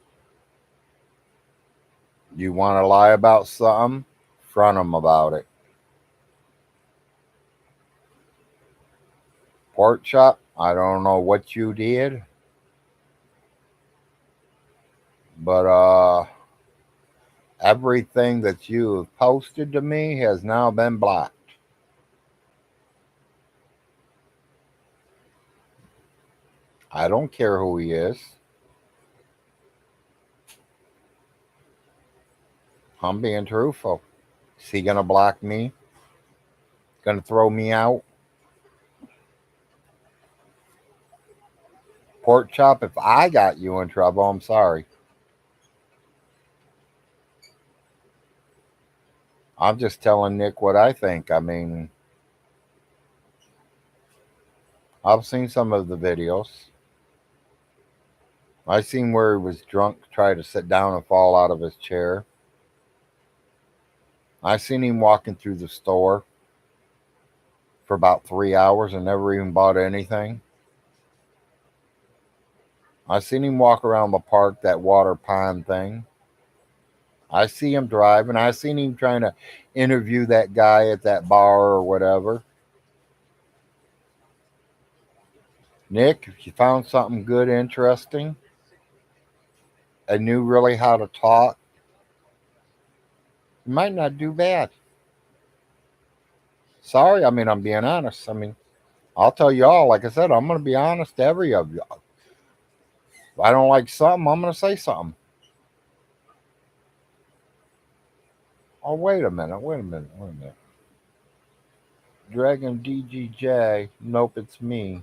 You want to lie about something? Front him about it. Pork chop, I don't know what you did, but everything that you have posted to me has now been blocked. I don't care who he is. I'm being truthful. Is he gonna block me? Gonna throw me out? Pork chop, if I got you in trouble, I'm sorry. I'm just telling Nick what I think. I mean, I've seen some of the videos. I seen where he was drunk, try to sit down and fall out of his chair. I seen him walking through the store for about 3 hours and never even bought anything. I seen him walk around the park, that water pond thing. I see him driving. I seen him trying to interview that guy at that bar or whatever. Nick, if you found something good, interesting, and knew really how to talk, you might not do bad. Sorry, I mean, I'm being honest. I mean, I'll tell you all, like I said, I'm going to be honest to every of you. If I don't like something, I'm going to say something. Oh, wait a minute, wait a minute, wait a minute. Dragon DGJ. Nope, it's me.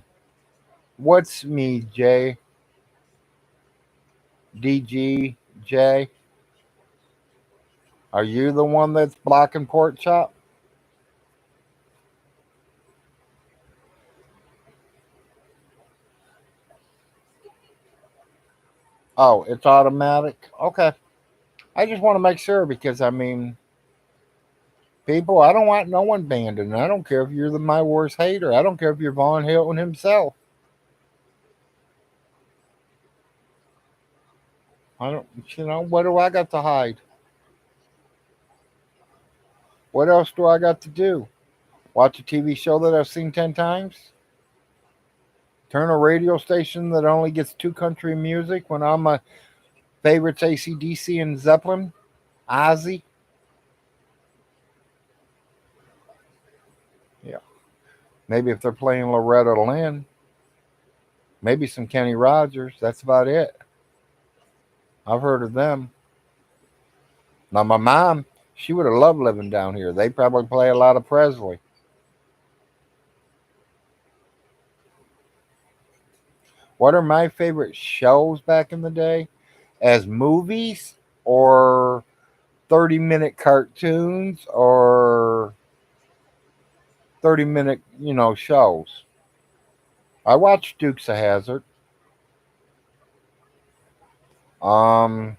What's me, J? DGJ? Are you the one that's blocking pork chop? Oh, it's automatic? Okay. I just want to make sure because, I mean, people, I don't want no one banned. And I don't care if you're my worst hater. I don't care if you're Von Hilton himself. I don't, what do I got to hide? What else do I got to do? Watch a TV show that I've seen 10 times? Turn a radio station that only gets two country music when all my favorites AC/DC and Zeppelin? Ozzy? Yeah. Maybe if they're playing Loretta Lynn, maybe some Kenny Rogers. That's about it. I've heard of them. Now, my mom, she would have loved living down here. They probably play a lot of Presley. What are my favorite shows back in the day? As movies or 30-minute cartoons or 30-minute, shows? I watched Dukes of Hazard. Um,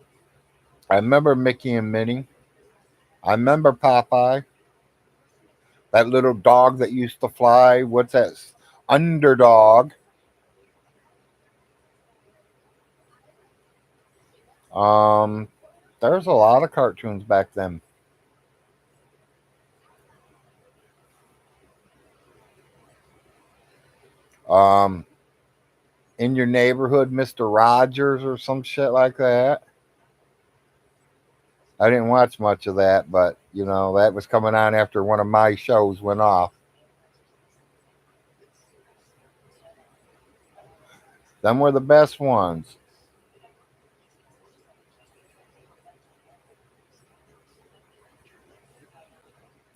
I remember Mickey and Minnie. I remember Popeye, that little dog that used to fly. What's that? Underdog. Um, there's a lot of cartoons back then. Um, in your neighborhood, Mr. Rogers or some shit like that. I didn't watch much of that, but that was coming on after one of my shows went off. Them were the best ones.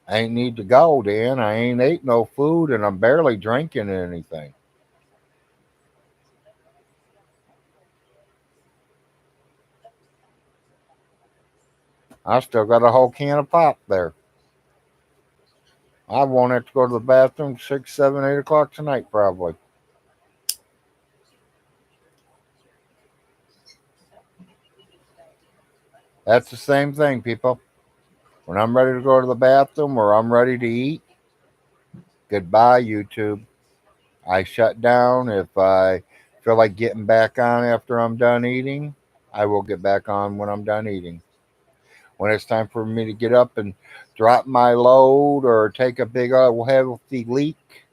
I ain't need to go, Dan. I ain't ate no food and I'm barely drinking anything. I still got a whole can of pop there. I won't have to go to the bathroom 6, 7, 8 o'clock tonight, probably. That's the same thing, people. When I'm ready to go to the bathroom or I'm ready to eat, goodbye, YouTube. I shut down. If I feel like getting back on after I'm done eating, I will get back on when I'm done eating. When it's time for me to get up and drop my load or take a big healthy leak,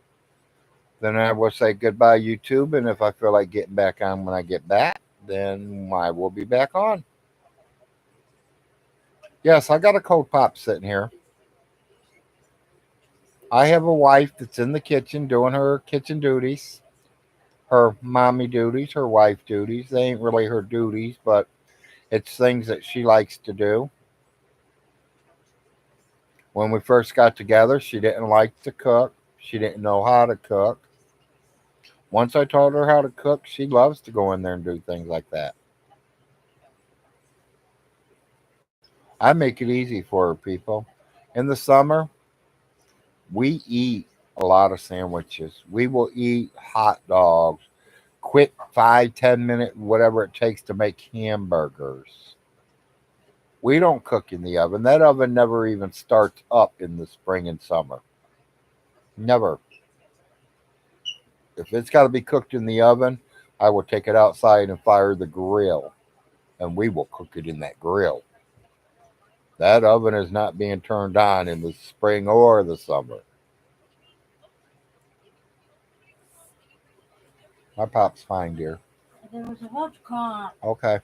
then I will say goodbye, YouTube. And if I feel like getting back on when I get back, then I will be back on. Yes, I got a cold pop sitting here. I have a wife that's in the kitchen doing her kitchen duties, her mommy duties, her wife duties. They ain't really her duties, but it's things that she likes to do. When we first got together, she didn't like to cook. She didn't know how to cook. Once I taught her how to cook, she loves to go in there and do things like that. I make it easy for her, people. In the summer, we eat a lot of sandwiches. We will eat hot dogs, quick 5, 10 minute, whatever it takes to make hamburgers. We don't cook in the oven. That oven never even starts up in the spring and summer. Never. If it's got to be cooked in the oven, I will take it outside and fire the grill, and we will cook it in that grill. That oven is not being turned on in the spring or the summer. My pop's fine, dear. There was a watch clock. Okay.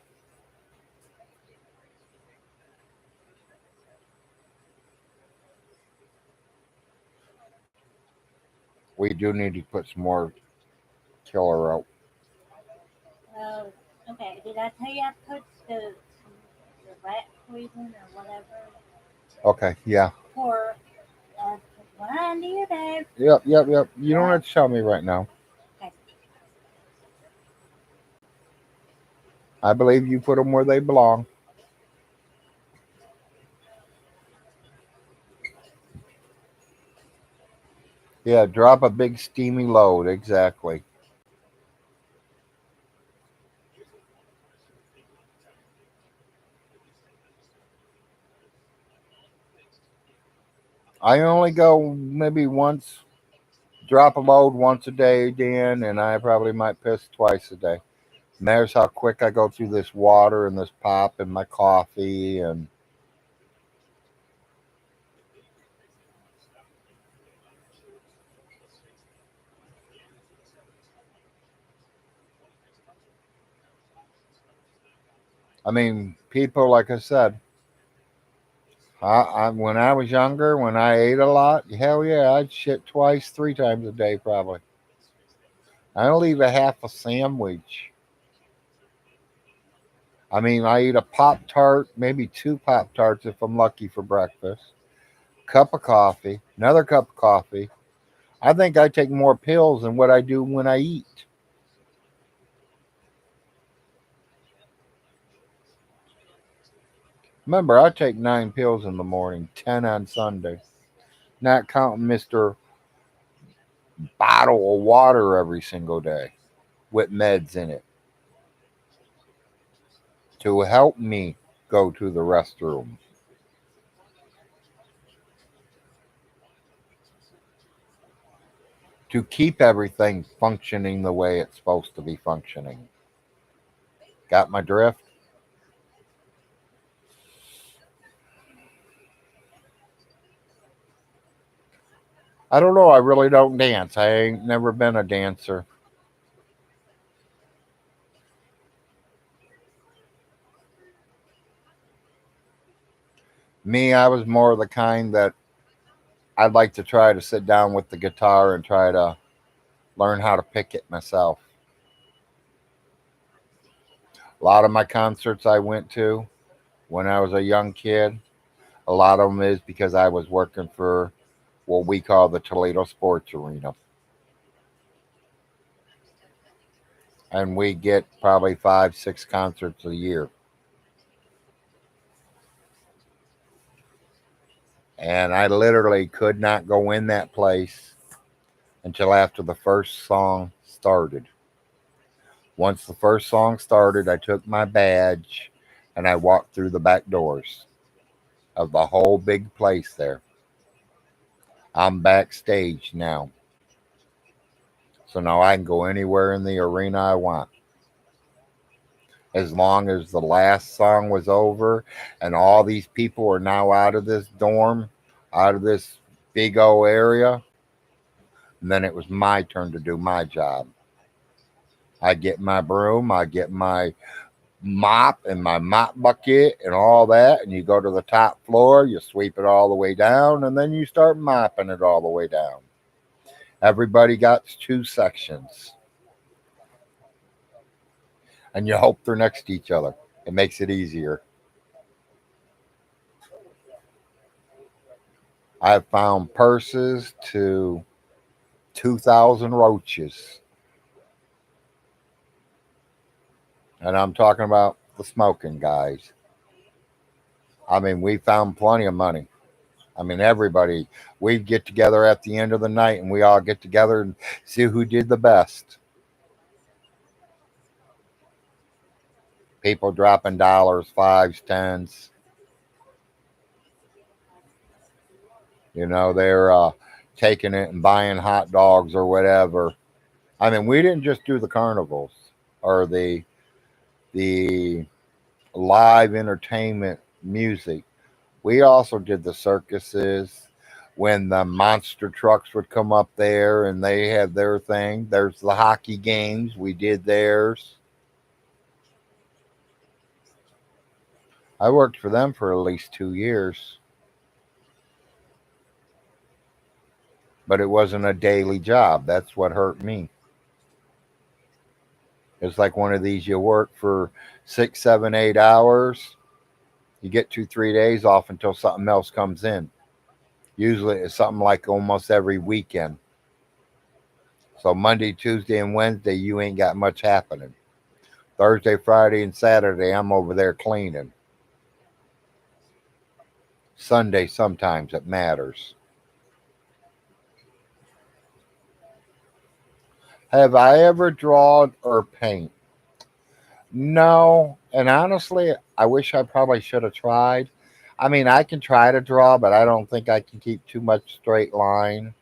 We do need to put some more killer out. Oh, okay. Did I tell you I put the rat poison or whatever Okay, yeah. for one dear babe? Yep. You don't Yeah. have to tell me right now. Okay. I believe you put them where they belong. Yeah, drop a big steamy load. Exactly. I only go maybe once, drop a load once a day, Dan, and I probably might piss twice a day. And there's how quick I go through this water and this pop and my coffee. And I mean, people, like I said, when I was younger, when I ate a lot, hell yeah, I'd shit twice, 3 times a day probably. I don't eat a half a sandwich. I mean, I eat a Pop Tart, maybe 2 Pop Tarts if I'm lucky for breakfast. Cup of coffee, another cup of coffee. I think I take more pills than what I do when I eat. Remember, I take 9 pills in the morning, 10 on Sunday, not counting Mr. Bottle of water every single day with meds in it to help me go to the restroom, to keep everything functioning the way it's supposed to be functioning. Got my drift? I don't know. I really don't dance. I ain't never been a dancer. Me, I was more the kind that I'd like to try to sit down with the guitar and try to learn how to pick it myself. A lot of my concerts I went to when I was a young kid, a lot of them is because I was working for what we call the Toledo Sports Arena. And we get probably 5, 6 concerts a year. And I literally could not go in that place until after the first song started. Once the first song started, I took my badge and I walked through the back doors of the whole big place there. I'm backstage now. So now I can go anywhere in the arena I want. As long as the last song was over and all these people are now out of this dorm, out of this big O area, and then it was my turn to do my job. I get my broom, I get my mop and my mop bucket and all that, and you go to the top floor, you sweep it all the way down, and then you start mopping it all the way down. Everybody got 2 sections, and you hope they're next to each other. It makes it easier. I've found purses to 2,000 roaches. And I'm talking about the smoking guys. I mean, we found plenty of money. I mean, everybody, we get together at the end of the night and we all get together and see who did the best. People dropping dollars, fives, tens. They're taking it and buying hot dogs or whatever. I mean, we didn't just do the carnivals or the live entertainment music. We also did the circuses when the monster trucks would come up there and they had their thing. There's the hockey games. We did theirs. I worked for them for at least 2 years, but it wasn't a daily job. That's what hurt me. It's like one of these you work for 6, 7, 8 hours. You get 2, 3 days off until something else comes in. Usually it's something like almost every weekend. So Monday, Tuesday, and Wednesday, you ain't got much happening. Thursday, Friday, and Saturday, I'm over there cleaning. Sunday, sometimes it matters. Have I ever drawn or paint? No. And honestly, I wish I probably should have tried. I mean, I can try to draw, but I don't think I can keep too much straight line.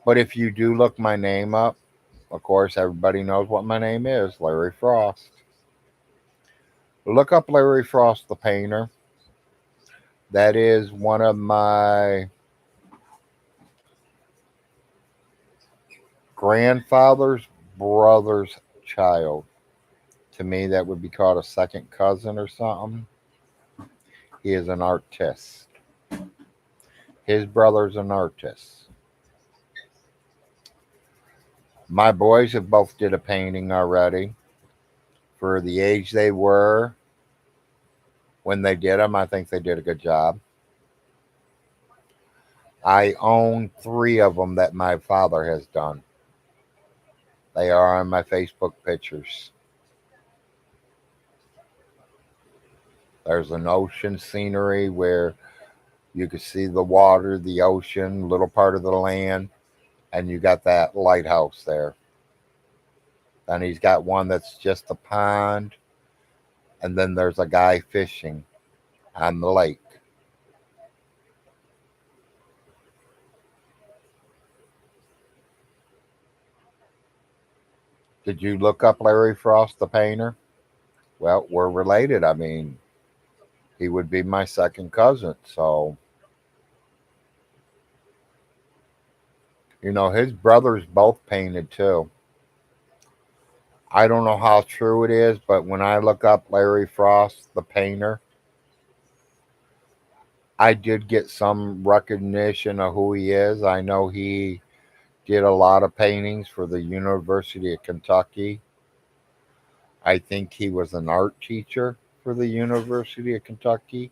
But if you do look my name up, of course, everybody knows what my name is, Larry Frost. Look up Larry Frost the painter. That is one of my grandfather's brother's child. To me, that would be called a second cousin or something. He is an artist. His brother's an artist. My boys have both did a painting already. For the age they were when they did them, I think they did a good job. I own 3 of them that my father has done. They are on my Facebook pictures. There's an ocean scenery where you can see the water, the ocean, little part of the land, and you got that lighthouse there. Then he's got one that's just a pond, and then there's a guy fishing on the lake. Did you look up Larry Frost, the painter? Well, we're related. I mean, he would be my second cousin. So, his brothers both painted too. I don't know how true it is, but when I look up Larry Frost, the painter, I did get some recognition of who he is. I know he did a lot of paintings for the University of Kentucky. I think he was an art teacher for the University of Kentucky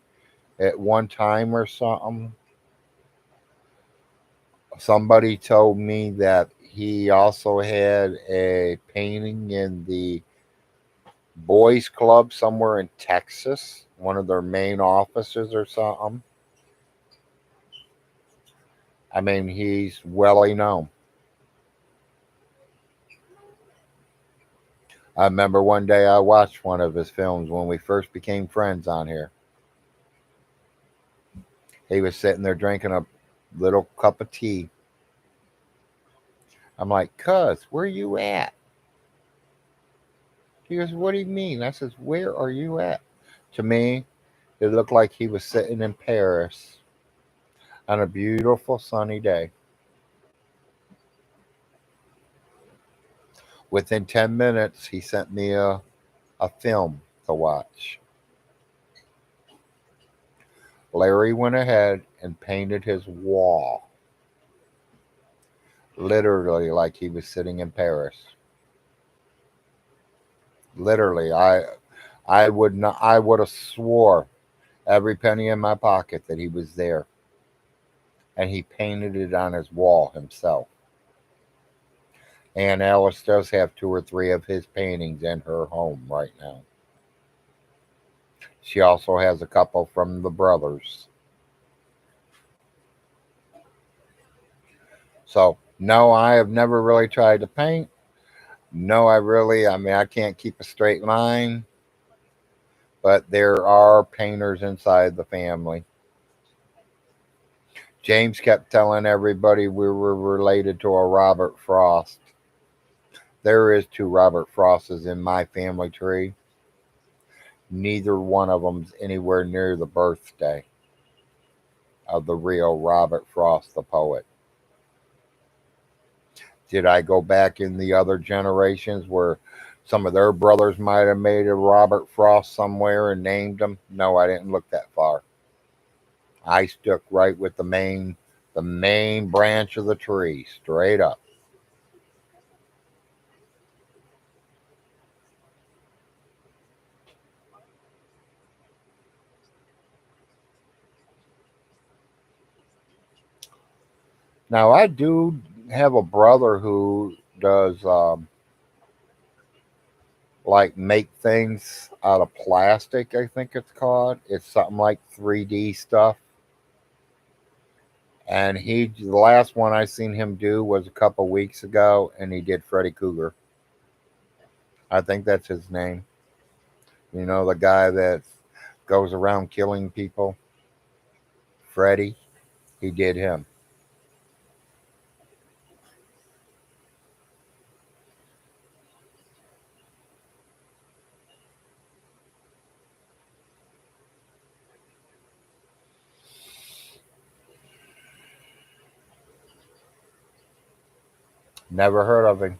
at one time or something. Somebody told me that he also had a painting in the boys club somewhere in Texas, one of their main offices or something. I mean, he's well known. I remember one day I watched one of his films when we first became friends on here. He was sitting there drinking a little cup of tea. I'm like, "Cuz, where you at?" He goes, "What do you mean?" I says, "Where are you at?" To me, it looked like he was sitting in Paris on a beautiful sunny day. Within 10 minutes, he sent me a film to watch. Larry went ahead and painted his wall, literally like he was sitting in Paris. Literally, I would not. I would have swore every penny in my pocket that he was there. And he painted it on his wall himself. And Alice does have two or three of his paintings in her home right now. She also has a couple from the brothers. So, no, I have never really tried to paint. No, I mean, I can't keep a straight line, but there are painters inside the family. James kept telling everybody we were related to a Robert Frost. There is two Robert Frosts in my family tree. Neither one of them's anywhere near the birthday of the real Robert Frost, the poet. Did I go back in the other generations where some of their brothers might have made a Robert Frost somewhere and named him? No, I didn't look that far. I stuck right with the main branch of the tree, straight up. Now I do have a brother who does like make things out of plastic. I think it's called. It's something like 3D stuff. And the last one I seen him do was a couple weeks ago, and he did Freddy Cougar. I think that's his name. You know, the guy that goes around killing people, Freddy. He did him. Never heard of him.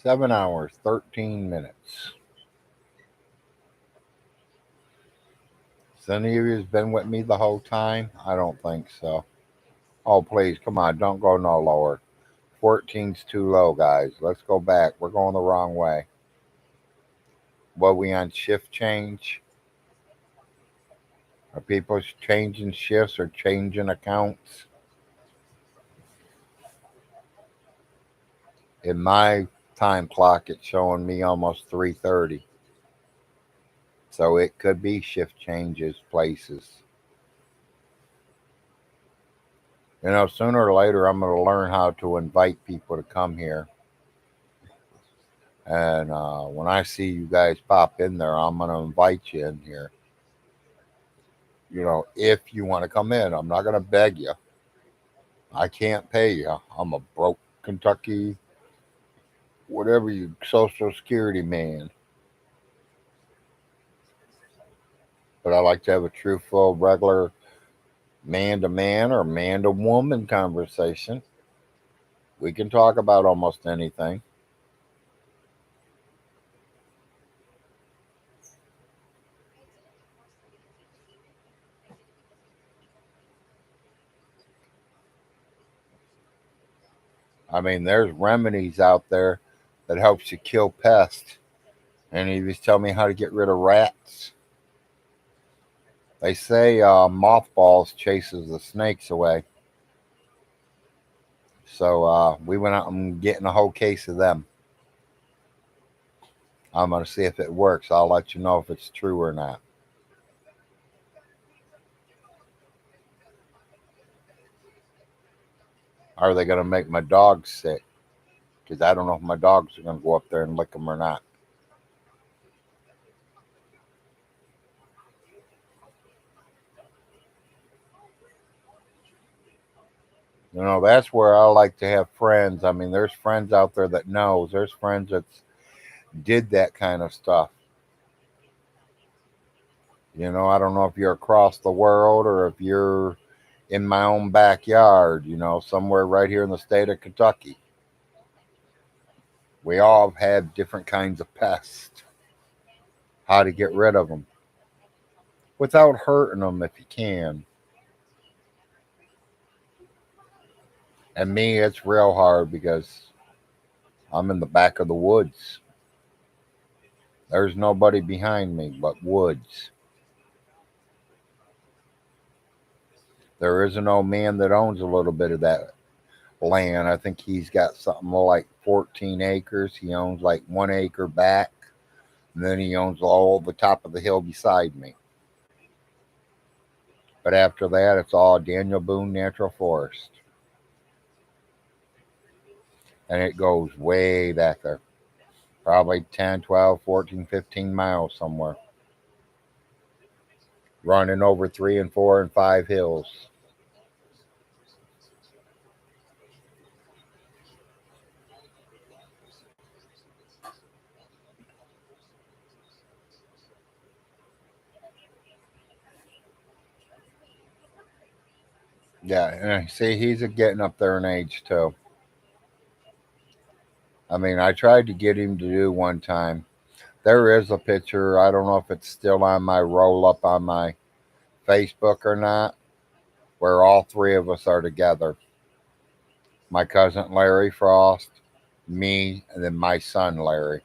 7 hours, 13 minutes. Has any of you been with me the whole time? I don't think so. Oh, please, come on, don't go no lower. 14's too low, guys. Let's go back. We're going the wrong way. What we on shift change? Are people changing shifts or changing accounts? In my time clock, it's showing me almost 3:30. So it could be shift changes places. You know, sooner or later, I'm going to learn how to invite people to come here. And when I see you guys pop in there, I'm going to invite you in here. You know, if you want to come in, I'm not going to beg you. I can't pay you. I'm a broke Kentucky, whatever you, Social Security man. But I like to have a truthful, regular man to man or man to woman conversation. We can talk about almost anything. I mean, there's remedies out there that helps you kill pests. And he was telling me how to get rid of rats. They say mothballs chases the snakes away. So we went out and getting a whole case of them. I'm going to see if it works. I'll let you know if it's true or not. Are they going to make my dogs sick? Because I don't know if my dogs are going to go up there and lick them or not. You know, that's where I like to have friends. I mean, there's friends out there that knows. There's friends that did that kind of stuff. I don't know if you're across the world or if you're in my own backyard, somewhere right here in the state of Kentucky. We all have different kinds of pests, how to get rid of them without hurting them if you can. And me, it's real hard because I'm in the back of the woods. There's nobody behind me but woods. There is an old man that owns a little bit of that land. I think he's got something like 14 acres. He owns like 1 acre back, and then he owns all the top of the hill beside me. But after that, it's all Daniel Boone Natural Forest. And it goes way back there, probably 10, 12, 14, 15 miles somewhere, running over 3 and 4 and 5 hills. Yeah, and see, he's a getting up there in age too. I mean, I tried to get him to do one time. There is a picture. I don't know if it's still on my roll up on my Facebook or not, where all three of us are together. My cousin Larry Frost, me, and then my son Larry.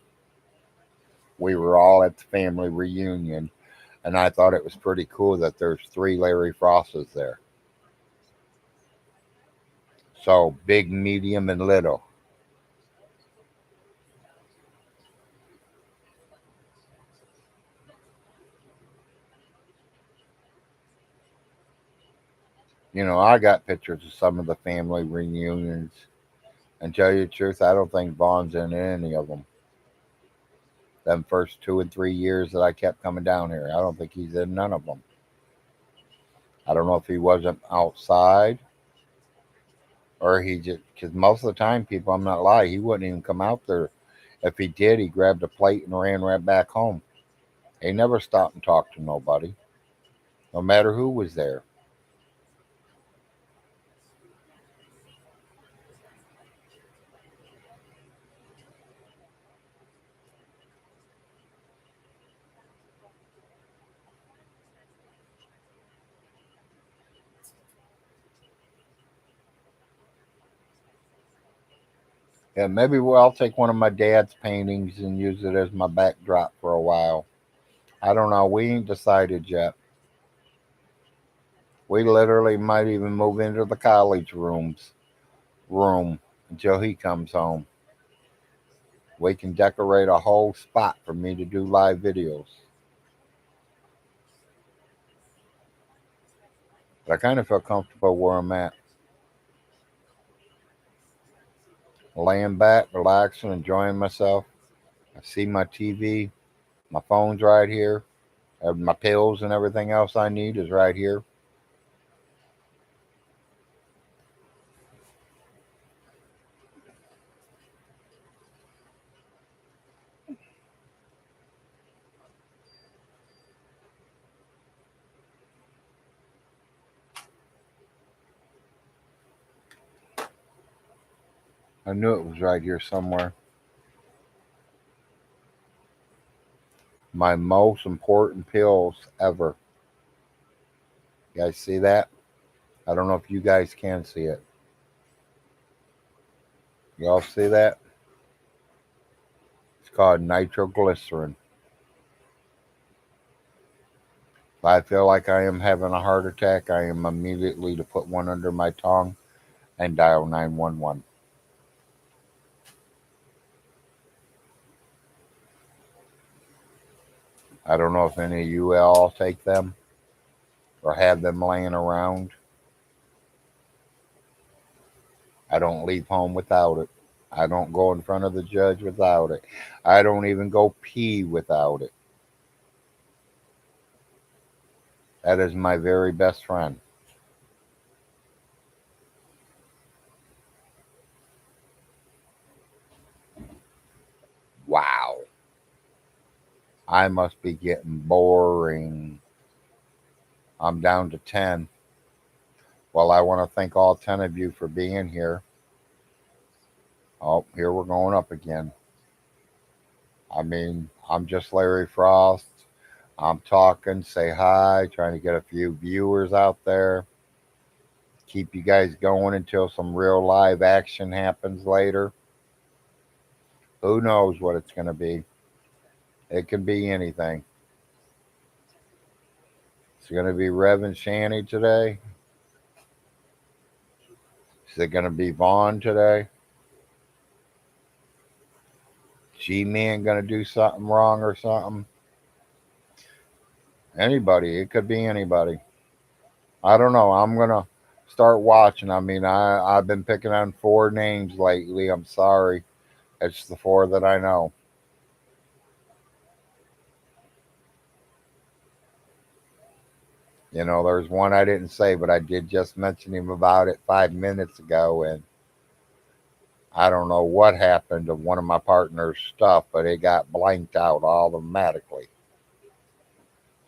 We were all at the family reunion, and I thought it was pretty cool that there's three Larry Frostes there. So big, medium, and little. I got pictures of some of the family reunions. And tell you the truth, I don't think Vaughn's in any of them. Them first 2 and 3 years that I kept coming down here, I don't think he's in none of them. I don't know if he wasn't outside or he just, because most of the time, people, I'm not lying, he wouldn't even come out there. If he did, he grabbed a plate and ran right back home. He never stopped and talked to nobody, no matter who was there. Yeah, maybe I'll take one of my dad's paintings and use it as my backdrop for a while. I don't know. We ain't decided yet. We literally might even move into the college room until he comes home. We can decorate a whole spot for me to do live videos. But I kind of feel comfortable where I'm at. Laying back, relaxing, enjoying myself. I see my TV. My phone's right here. My pills and everything else I need is right here. I knew it was right here somewhere. My most important pills ever. You guys see that? I don't know if you guys can see it. Y'all see that? It's called nitroglycerin. If I feel like I am having a heart attack, I am immediately to put one under my tongue and dial 911. I don't know if any of you all take them or have them laying around. I don't leave home without it. I don't go in front of the judge without it. I don't even go pee without it. That is my very best friend. Wow. I must be getting boring. I'm down to 10. Well, I want to thank all 10 of you for being here. Oh, here we're going up again. I mean, I'm just Larry Frost. I'm talking, say hi, trying to get a few viewers out there. Keep you guys going until some real live action happens later. Who knows what it's going to be? It can be anything. It's going to be Rev and Shanny today. Is it going to be Vaughn today? G-Man going to do something wrong or something? Anybody. It could be anybody. I don't know. I'm going to start watching. I mean, I've been picking on four names lately. I'm sorry. It's the four that I know. You know, there's one I didn't say, but I did just mention him about it 5 minutes ago, and I don't know what happened to one of my partner's stuff, but it got blanked out automatically.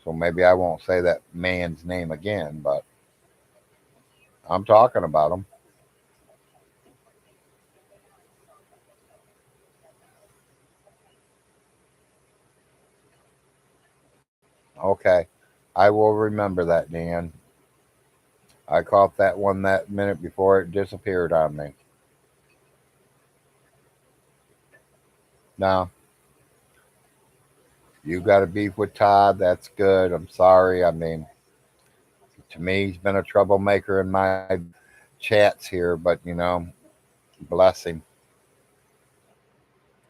So maybe I won't say that man's name again, but I'm talking about him. Okay. I will remember that, Dan. I caught that one that minute before it disappeared on me. Now, you got a beef with Todd. That's good. I'm sorry. I mean, to me, he's been a troublemaker in my chats here, but bless him.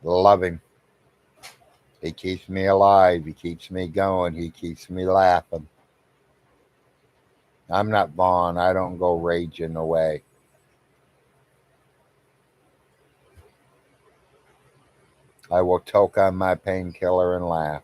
Love him. He keeps me alive. He keeps me going. He keeps me laughing. I'm not Vaughn. I don't go raging away. I will toke on my painkiller and laugh.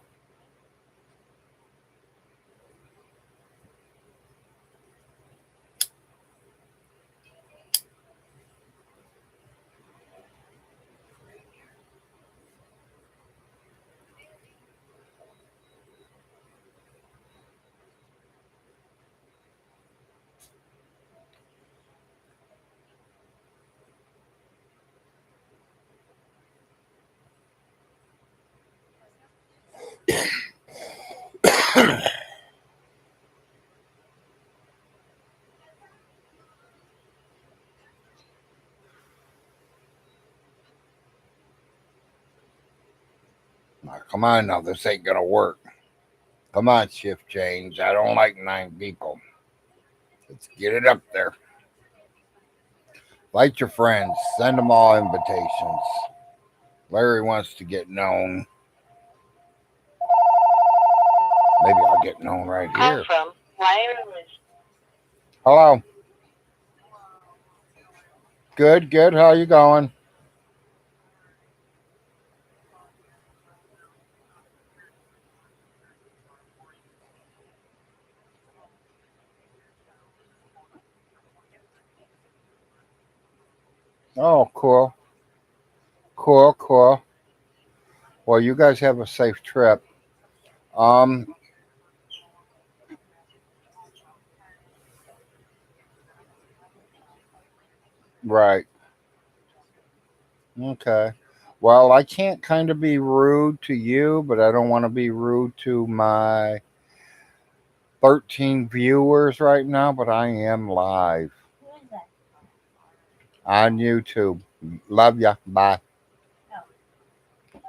Now, come on now. This ain't going to work. Come on, shift change. I don't like 9 people. Let's get it up there. Invite your friends. Send them all invitations. Larry wants to get known. Maybe I'll get known right here. From wireless. Hello. Good, good. How you going? Oh, cool. Cool, cool. Well, you guys have a safe trip. Um, right. Okay. Well, I can't kind of be rude to you, but I don't want to be rude to my 13 viewers right now, but I am live Who is that? on YouTube. Love ya. Bye. Oh,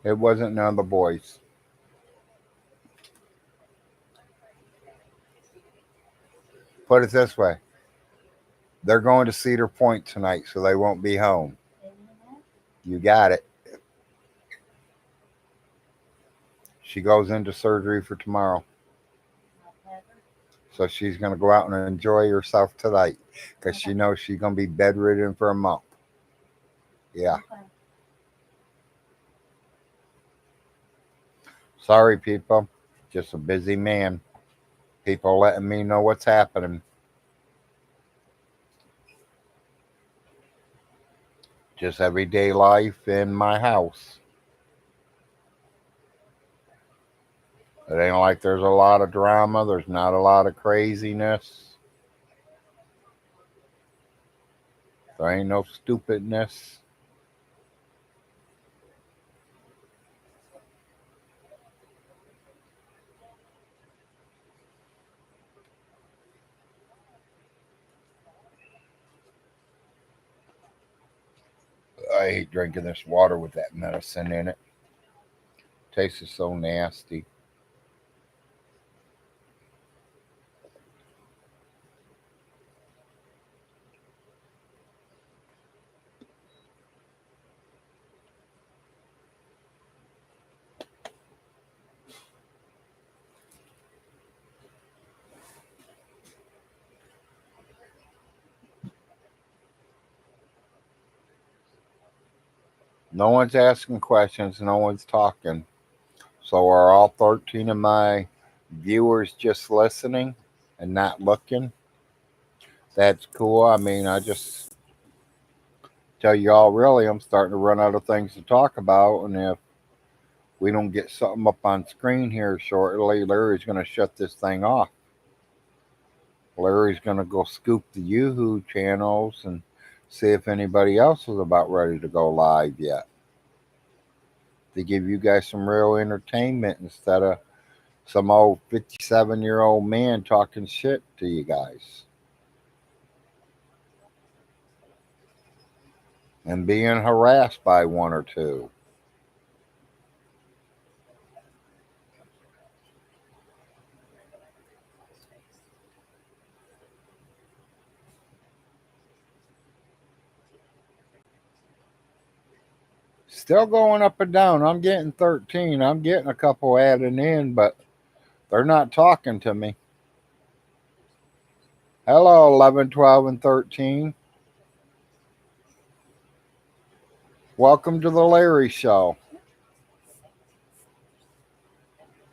It wasn't none of the boys. Put it this way. They're going to Cedar Point tonight, so they won't be home. didn't you know? You got it. She goes into surgery for tomorrow. Not clever. So she's going to go out and enjoy herself tonight because she knows she's going to be bedridden for a month. Yeah. Okay. Sorry, people. Just a busy man. People letting me know what's happening. Just everyday life in my house. It ain't like there's a lot of drama. There's not a lot of craziness. There ain't no stupidness. I hate drinking this water with that medicine in it. Tastes so nasty. No one's asking questions. No one's talking. So are all 13 of my viewers just listening and not looking? That's cool. I mean, I just tell you all really, I'm starting to run out of things to talk about. And if we don't get something up on screen here shortly, Larry's going to shut this thing off. Larry's going to go scoop the Yoo-Hoo channels and see if anybody else is about ready to go live yet. To give you guys some real entertainment instead of some old 57-year-old man talking shit to you guys. And being harassed by one or two. Still going up and down. I'm getting 13. I'm getting a couple adding in, but they're not talking to me. Hello, 11, 12, and 13. Welcome to the Larry Show.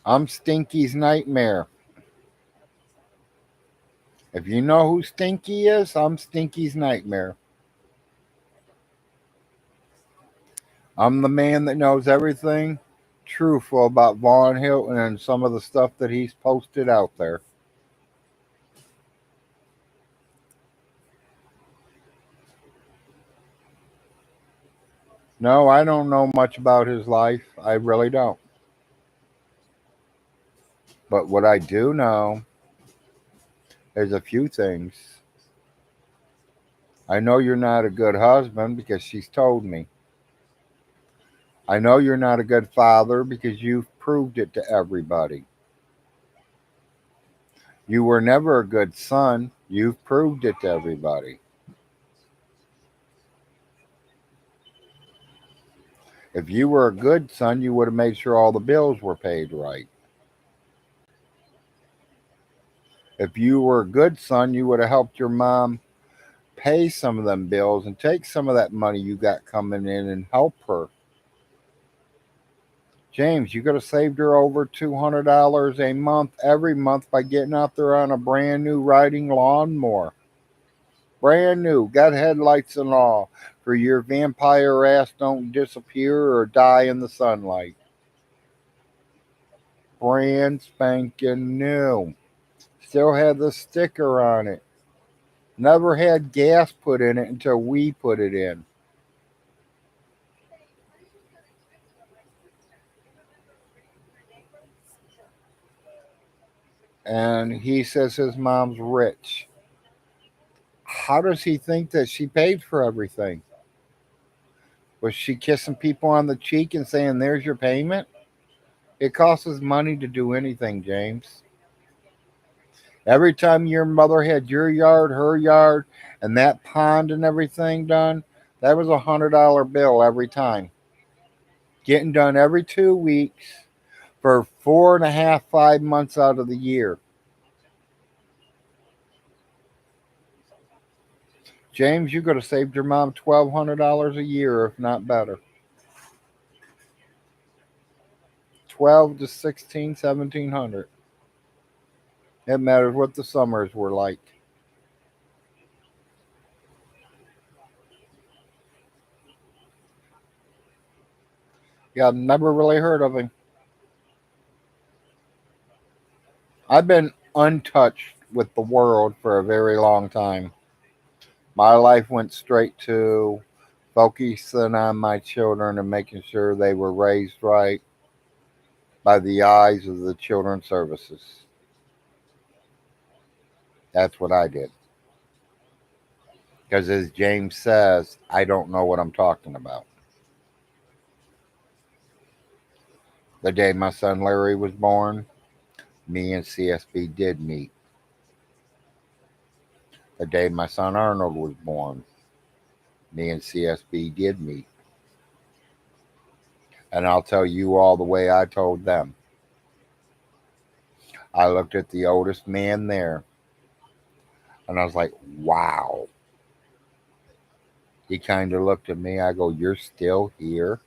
I'm Stinky's Nightmare. If you know who Stinky is, I'm Stinky's Nightmare. I'm the man that knows everything truthful about Vaughn Hilton and some of the stuff that he's posted out there. No, I don't know much about his life. I really don't. But what I do know is a few things. I know you're not a good husband because she's told me. I know you're not a good father because you've proved it to everybody. You were never a good son. You've proved it to everybody. If you were a good son, you would have made sure all the bills were paid right. If you were a good son, you would have helped your mom pay some of them bills and take some of that money you got coming in and help her. James, you could have saved her over $200 a month every month by getting out there on a brand new riding lawnmower. Brand new, got headlights and all, for your vampire ass don't disappear or die in the sunlight. Brand spanking new. Still had the sticker on it. Never had gas put in it until we put it in. And he says his mom's rich. How does he think that she paid for everything? Was she kissing people on the cheek and saying, "There's your payment"? It costs us money to do anything, James. Every time your mother had your yard, her yard, and that pond and everything done, that was $100 bill every time. Getting done every 2 weeks for 4.5, 5 months out of the year. James, you could have saved your mom $1,200 a year, if not better. 12 to 16, 1700. It matters what the summers were like. Yeah, I've never really heard of him. I've been untouched with the world for a very long time. My life went straight to focusing on my children and making sure they were raised right by the eyes of the children's services. That's what I did. Because as James says, I don't know what I'm talking about. The day my son Larry was born, me and CSB did meet. The day my son Arnold was born, me and CSB did meet. And I'll tell you all the way I told them. I looked at the oldest man there and I was like, wow. He kind of looked at me. I go, you're still here?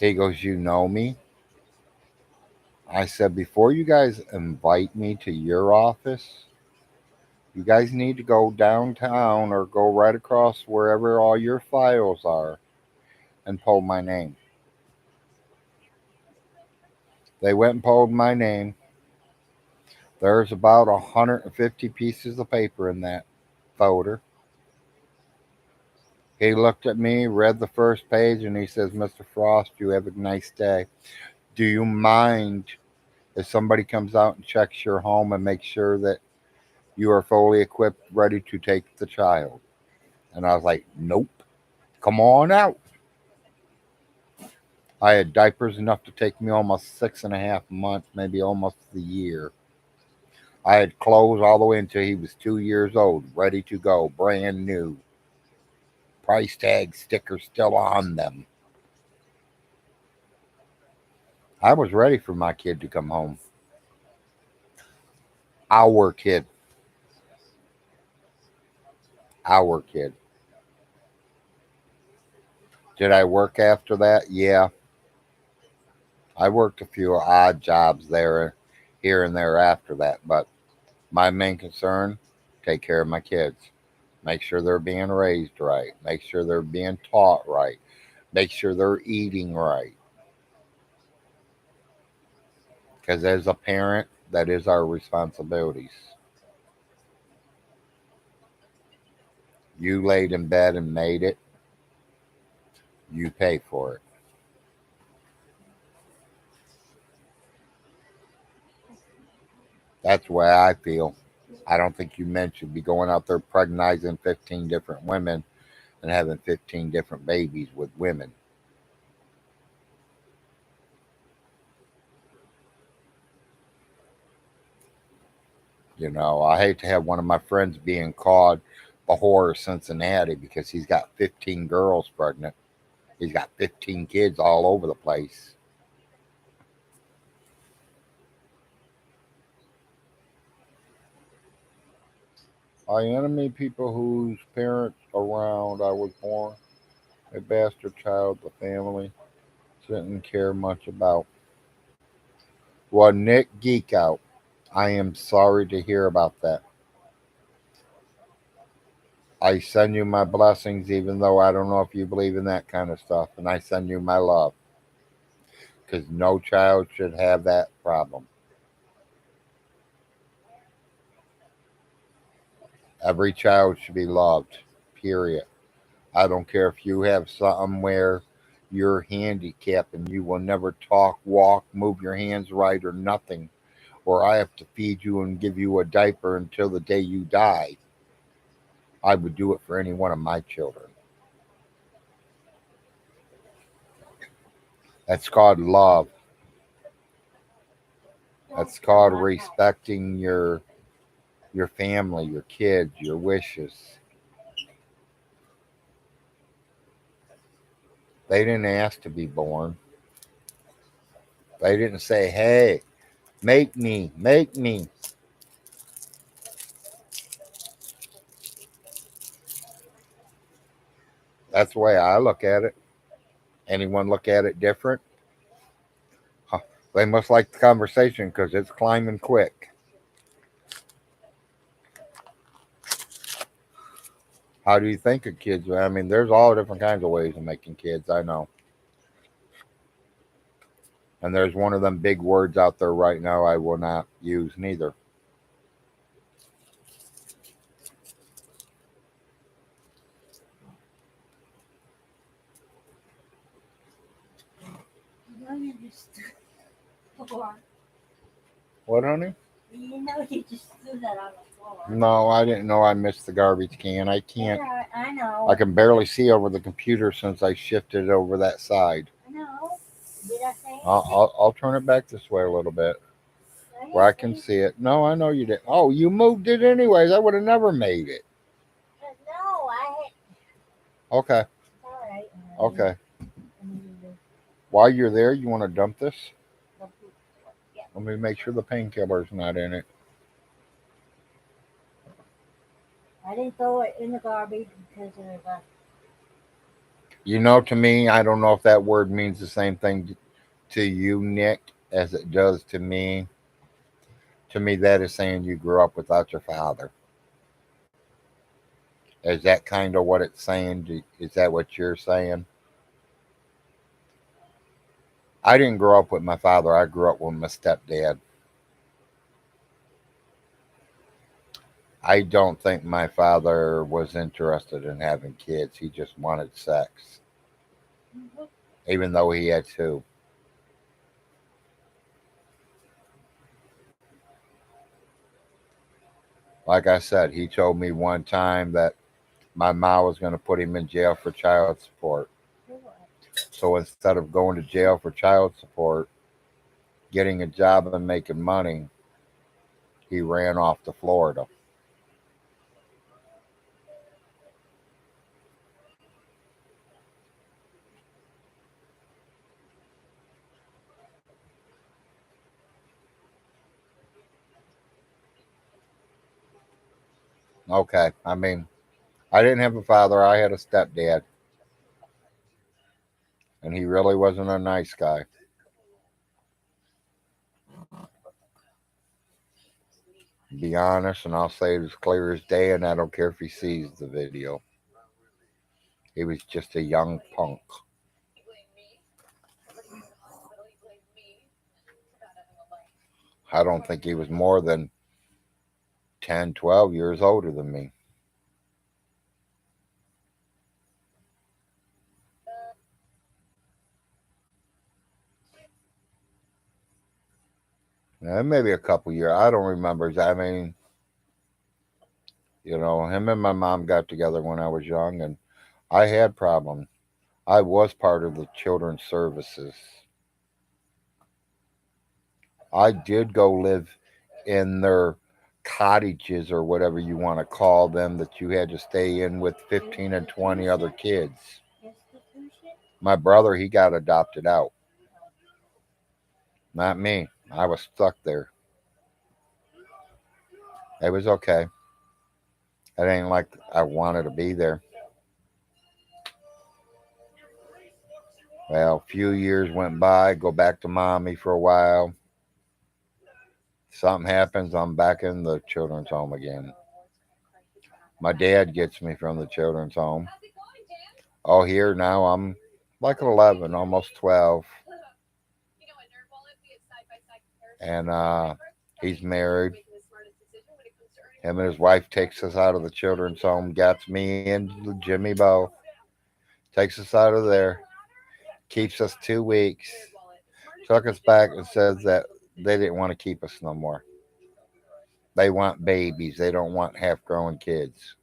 He goes, you know me? I said, before you guys invite me to your office, you guys need to go downtown or go right across wherever all your files are and pull my name. They went and pulled my name. There's about 150 pieces of paper in that folder. He looked at me, read the first page, and he says, Mr. Frost, you have a nice day. Do you mind if somebody comes out and checks your home and makes sure that you are fully equipped, ready to take the child? And I was like, nope, come on out. I had diapers enough to take me almost 6.5 months, maybe almost a year. I had clothes all the way until he was 2 years old, ready to go, brand new. Price tag sticker still on them. I was ready for my kid to come home. Our kid. Our kid. Did I work after that? Yeah. I worked a few odd jobs there, here and there after that, but my main concern, take care of my kids. Make sure they're being raised right. Make sure they're being taught right. Make sure they're eating right. Because as a parent, that is our responsibilities. You laid in bed and made it, you pay for it. That's the way I feel. I don't think you men should be going out there pregnizing 15 different women and having 15 different babies with women. You know, I hate to have one of my friends being called a whore of Cincinnati because he's got 15 girls pregnant. He's got 15 kids all over the place. I enemy people whose parents around I was born, a bastard child, the family didn't care much about. Well, Nick Geek Out, I am sorry to hear about that. I send you my blessings, even though I don't know if you believe in that kind of stuff, and I send you my love because no child should have that problem. Every child should be loved, period. I don't care if you have something where you're handicapped and you will never talk, walk, move your hands right, or nothing, or I have to feed you and give you a diaper until the day you die. I would do it for any one of my children. That's called love. That's called respecting your family, your kids, your wishes. They didn't ask to be born. They didn't say, "Hey, make me, make me." That's the way I look at it. Anyone look at it different? Huh. They must like the conversation because it's climbing quick. How do you think of kids? I mean, there's all different kinds of ways of making kids. I know. And there's one of them big words out there right now I will not use neither. You know you just floor. What, honey? You know you just threw that on the floor. No, I didn't know I missed the garbage can. I can't. Yeah, I know. I can barely see over the computer since I shifted it over that side. I know. Did I say anything? I'll turn it back this way a little bit I where I didn't can say see it. No, I know you did. Oh, you moved it anyways. I would have never made it. No, I had. Okay, All right. okay. Let me do this. While you're there, you want to dump this? Yeah. Let me make sure the painkiller's not in it. I didn't throw it in the garbage because of You know, to me, I don't know if that word means the same thing to you, Nick, as it does to me. To me, that is saying you grew up without your father. Is that kind of what it's saying? Is that what you're saying? I didn't grow up with my father. I grew up with my stepdad. I don't think my father was interested in having kids. He just wanted sex, even though he had two. Like I said, he told me one time that my mom was going to put him in jail for child support. So instead of going to jail for child support, getting a job and making money, he ran off to Florida. Okay, I mean, I didn't have a father, I had a stepdad, and he really wasn't a nice guy. Be honest, and I'll say it as clear as day, and I don't care if he sees the video. He was just a young punk. You blame me? Somebody was in the hospital, you blame me for not having a life. I don't think he was more than 10, 12 years older than me. Maybe a couple years. I don't remember. I mean, him and my mom got together when I was young, and I had problems. I was part of the children's services. I did go live in their cottages or whatever you want to call them that you had to stay in with 15 and 20 other kids. institution. My brother, he got adopted out. Not me. I was stuck there. It was okay. It ain't like I wanted to be there. Well, a few years went by, go back to mommy for a while. Something happens, I'm back in the children's home again. My dad gets me from the children's home. How's it going, Dan? Oh, here now I'm like 11, almost 12. You know, a nerd wallet, we have side-by-side And comparisons. he's married. Making the smartest decision when it comes to earning Him and his wife takes us out of the children's home, gets me and Jimmy Bo, takes us out of there, keeps us 2 weeks, nerd wallet. took us back and says that they didn't want to keep us no more. They want babies. They don't want half-grown kids.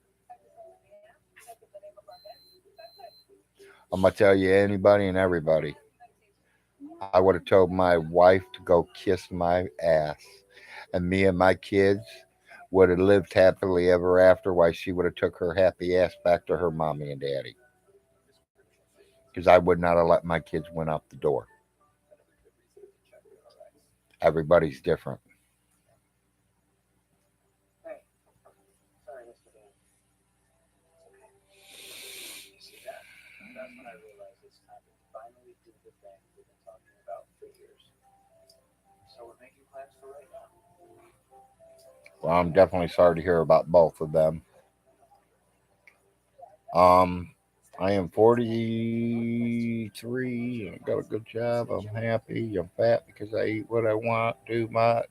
I'm gonna tell you, anybody and everybody. I would have told my wife to go kiss my ass, and me and my kids would have lived happily ever after. While she would have took her happy ass back to her mommy and daddy, because I would not have let my kids went out the door. Everybody's different. Hey, sorry, Mr. Dan. You see that? That's when I realized it's time to finally do the thing we've been talking about for years. So we're making plans for right now. Well, I'm definitely sorry to hear about both of them. Um, I am 43. I got a good job. I'm happy. I'm fat because I eat what I want too much.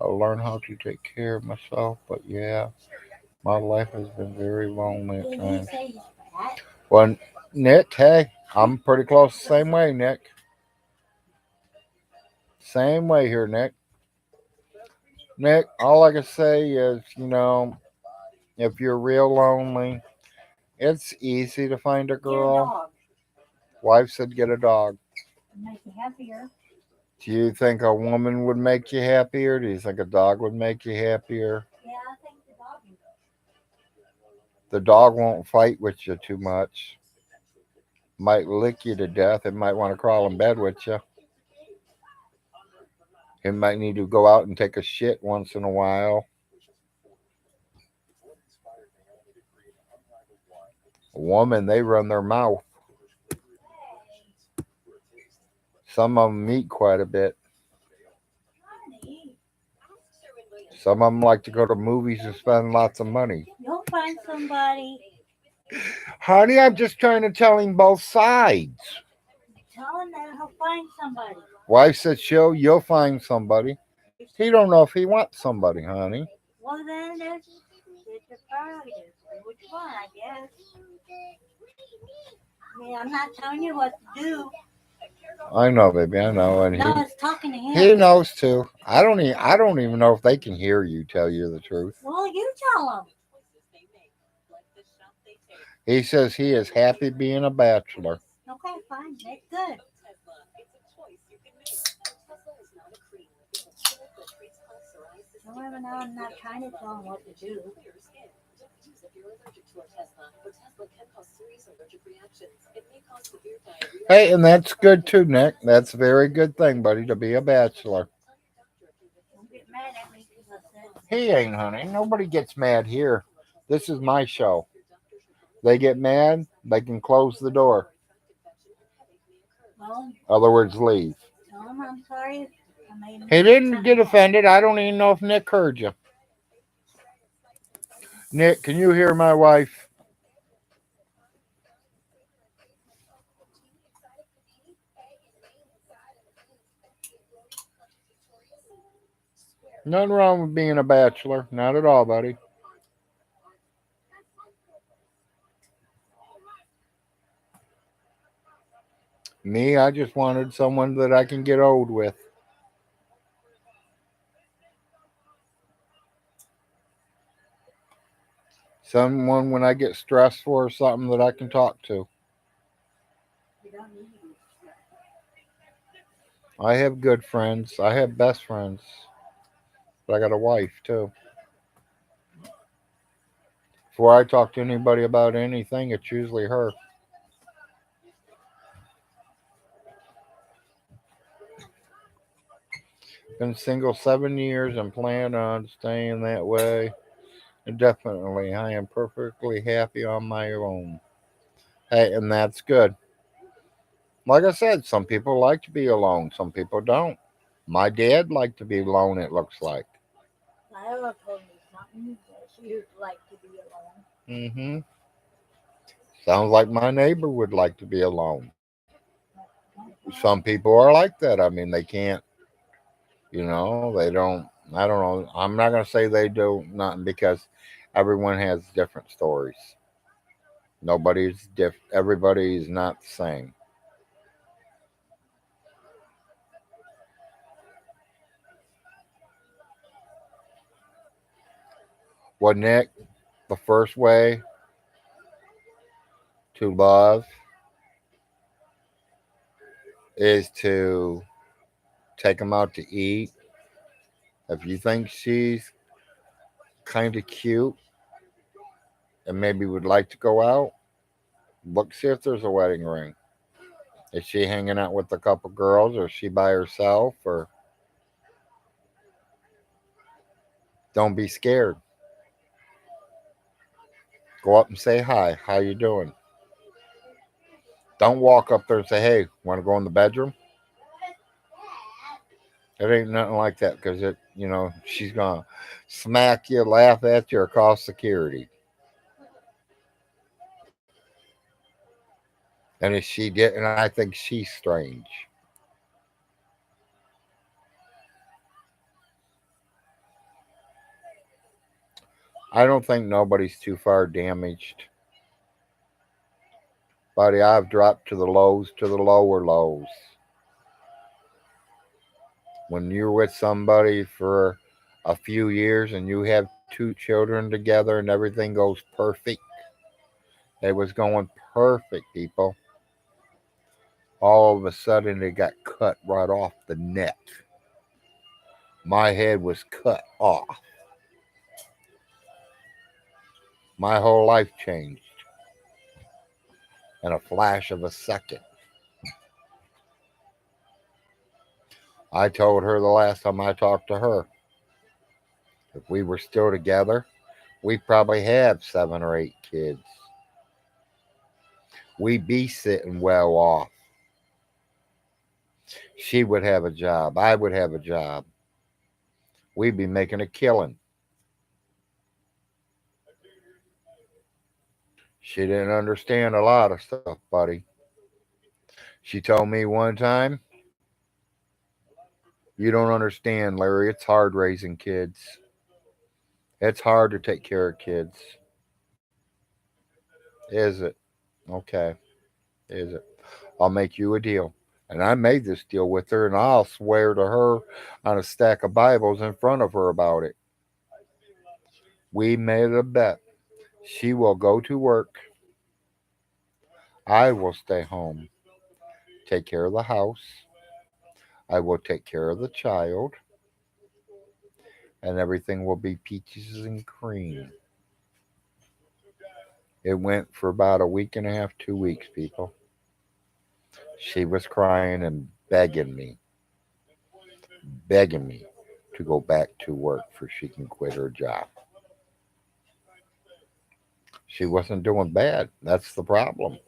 I'll learn how to take care of myself. But yeah, my life has been very lonely at Did he times. say he's fat? Well, Nick, hey, I'm pretty close the same way, Nick. Same way here, Nick. Nick, all I can say is, if you're real lonely, it's easy to find a Get a girl. dog. Wife said get a dog. Make you happier. Do you think a woman would make you happier? Do you think a dog would make you happier? Yeah, I think the dog would. The dog won't fight with you too much. Might lick you to death. It might want to crawl in bed with you. It might need to go out and take a shit once in a while. A woman, they run their mouth. Some of them eat quite a bit. Honey, Some of them like to go to movies and spend lots of money. you'll find somebody. Honey, I'm just trying to tell him both sides. Tell him that he'll find somebody. Wife said, you'll find somebody. He don't know if he wants somebody, honey. Well, then it's your prerogative. Which one, I guess. I mean, I'm not telling you what to do. I know, baby, I know, and No, it's talking to he him. knows too. I don't even know if they can hear you. Tell you the truth. Well, you tell him. He says he is happy being a bachelor. Okay, fine. That's good. However, now I'm not trying to tell him what to do. Hey, and that's good too, Nick. That's a very good thing, buddy, to be a bachelor. Don't get mad at me because I said, He ain't, honey. Nobody gets mad here. This is my show. They get mad, they can close the door. well, In other words, leave. tell him I'm sorry. I made him He didn't get something. offended. I don't even know if Nick heard you. Nick, can you hear my wife? Nothing wrong with being a bachelor. Not at all, buddy. Me, I just wanted someone that I can get old with. Someone when I get stressed for something that I can talk to. You don't need to be I have good friends. I have best friends. But I got a wife too. Before I talk to anybody about anything, it's usually her. Been single 7 years and plan on staying that way. And definitely, I am perfectly happy on my own. Hey, and that's good. Like I said, some people like to be alone, some people don't. My dad liked to be alone, it looks like. Lila told me something that she would like to be alone. Hmm. Sounds like my neighbor would like to be alone. Some people are like that. I mean, they can't, they don't, I don't know. I'm not going to say they do nothing because everyone has different stories. Everybody is not the same. Well, Nick, the first way to love is to take them out to eat. If you think she's kind of cute and maybe would like to go out, look, see if there's a wedding ring. Is she hanging out with a couple girls or is she by herself? Or don't be scared. Go up and say hi. How you doing? Don't walk up there and say, hey, want to go in the bedroom? It ain't nothing like that because she's going to smack you, laugh at you, or call security. And if she didn't, I think she's strange. I don't think nobody's too far damaged. Buddy, I've dropped to the lows, to the lower lows. When you're with somebody for a few years and you have two children together and everything goes perfect, it was going perfect, people. All of a sudden, it got cut right off the net. My head was cut off. My whole life changed in a flash of a second. I told her the last time I talked to her, if we were still together, we'd probably have 7 or 8 kids. We'd be sitting well off. She would have a job. I would have a job. We'd be making a killing. She didn't understand a lot of stuff, buddy. She told me one time, "You don't understand, Larry. It's hard raising kids. It's hard to take care of kids." Is it? Okay. Is it? I'll make you a deal. And I made this deal with her, and I'll swear to her on a stack of Bibles in front of her about it. We made a bet. She will go to work. I will stay home, take care of the house. I will take care of the child, and everything will be peaches and cream. It went for about a week and a half, 2 weeks, people. She was crying and begging me to go back to work for she can quit her job. She wasn't doing bad. That's the problem.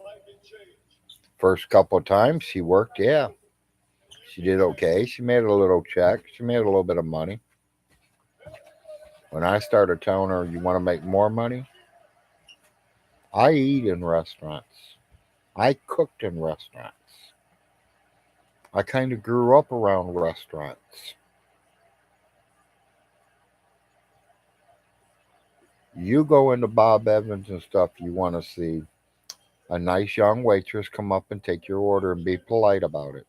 First couple of times she worked, yeah, she did okay. She made a little check. She made a little bit of money. When I started telling her, you want to make more money? I eat in restaurants. I cooked in restaurants. I kind of grew up around restaurants. You go into Bob Evans and stuff, you want to see a nice young waitress come up and take your order and be polite about it.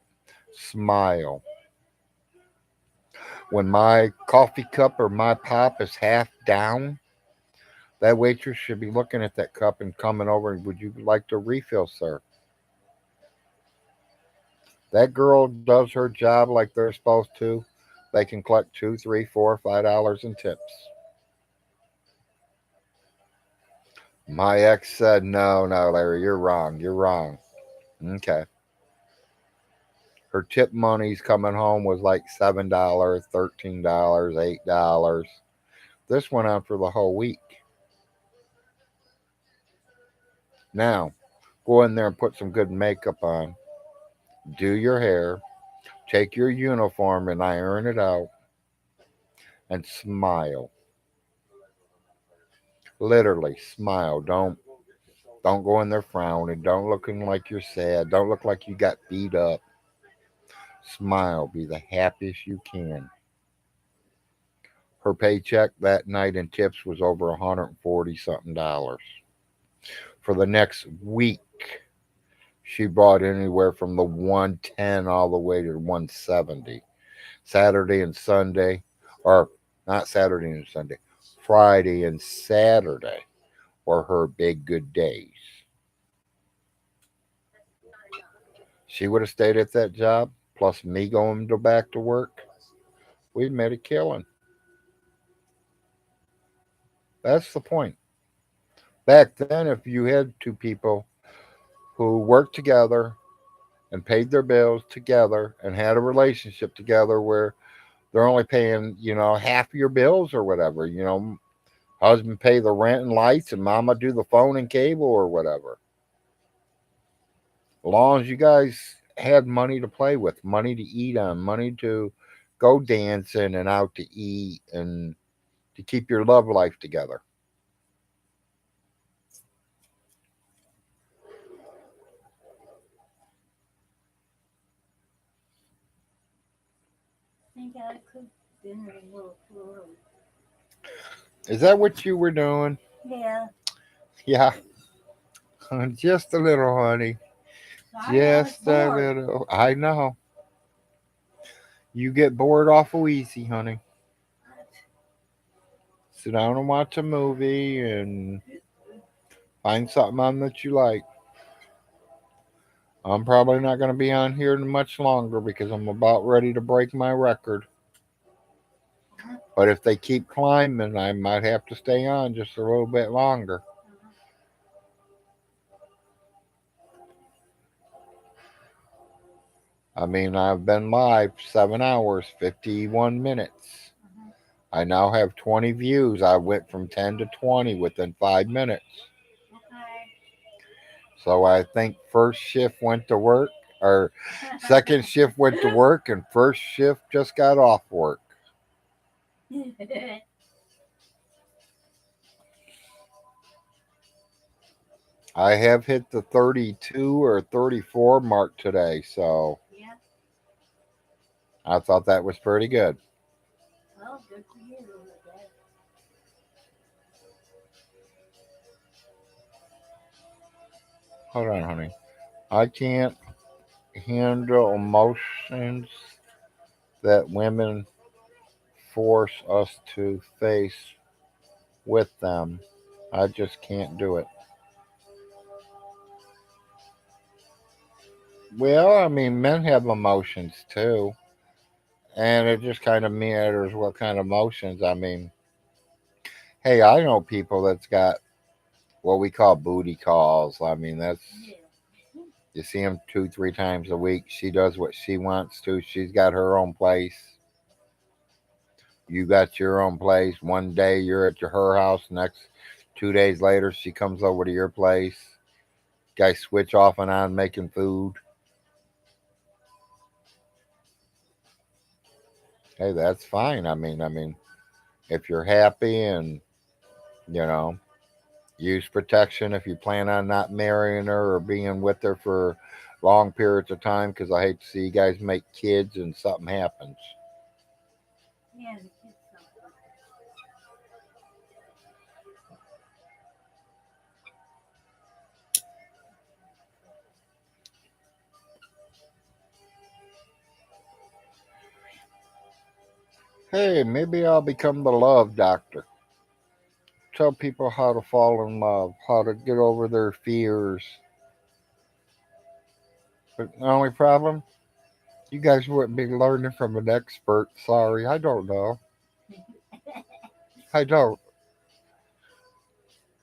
Smile. When my coffee cup or my pop is half down, that waitress should be looking at that cup and coming over and, would you like to refill, sir? That girl does her job like they're supposed to. They can collect two, three, four, $5 in tips. My ex said, no, no, Larry, you're wrong. You're wrong. Okay. Her tip money's coming home was like $7, $13, $8. This went on for the whole week. Now, go in there and put some good makeup on, do your hair, take your uniform and iron it out, and smile. Literally smile. Don't go in there frowning. Don't looking like you're sad. Don't look like you got beat up. Smile. Be the happiest you can. Her paycheck that night in tips was over 140 something dollars. For the next week, she brought anywhere from the 110 all the way to 170. Saturday and Sunday, or not Saturday and Sunday, Friday and Saturday were her big good days. She would have stayed at that job, plus me going to back to work. We'd made a killing. That's the point. Back then, if you had two people who worked together and paid their bills together and had a relationship together where they're only paying, half of your bills or whatever, husband pay the rent and lights and mama do the phone and cable or whatever. As long as you guys had money to play with, money to eat on, money to go dancing and out to eat and to keep your love life together. think I cooked dinner a little too early. Is that what you were doing? Yeah, Yeah, just a little, honey. sorry I was Just a bored. little. I know. You get bored awful easy, honey. Sit down and watch a movie and find something on that you like. I'm probably not going to be on here much longer because I'm about ready to break my record. But if they keep climbing, I might have to stay on just a little bit longer. I mean, I've been live 7 hours, 51 minutes. I now have 20 views. I went from 10 to 20 within 5 minutes. Okay. So I think first shift went to work, or second shift went to work, and first shift just got off work. I have hit the 32 or 34 mark today, so Yeah, I thought that was pretty good. well, good for you. I guess. Hold on, honey. I can't handle emotions that women force us to face with them. I just can't do it. Well, I mean, men have emotions too, and it just kind of matters what kind of emotions. I mean, hey, I know people that's got what we call booty calls. I mean, that's Yeah. you see them 2, 3 times a week. She does what she wants to. She's got her own place. You got your own place. One day you're at her house. Next 2 days later, she comes over to your place. Guys switch off and on making food. Hey, that's fine. I mean, if you're happy and you know, use protection if you plan on not marrying her or being with her for long periods of time. Because I hate to see you guys make kids and something happens. Yeah, the kids suffer. Hey, maybe I'll become the love doctor. Tell people how to fall in love, how to get over their fears. But the only problem, you guys wouldn't be learning from an expert. Sorry, I don't know. I don't.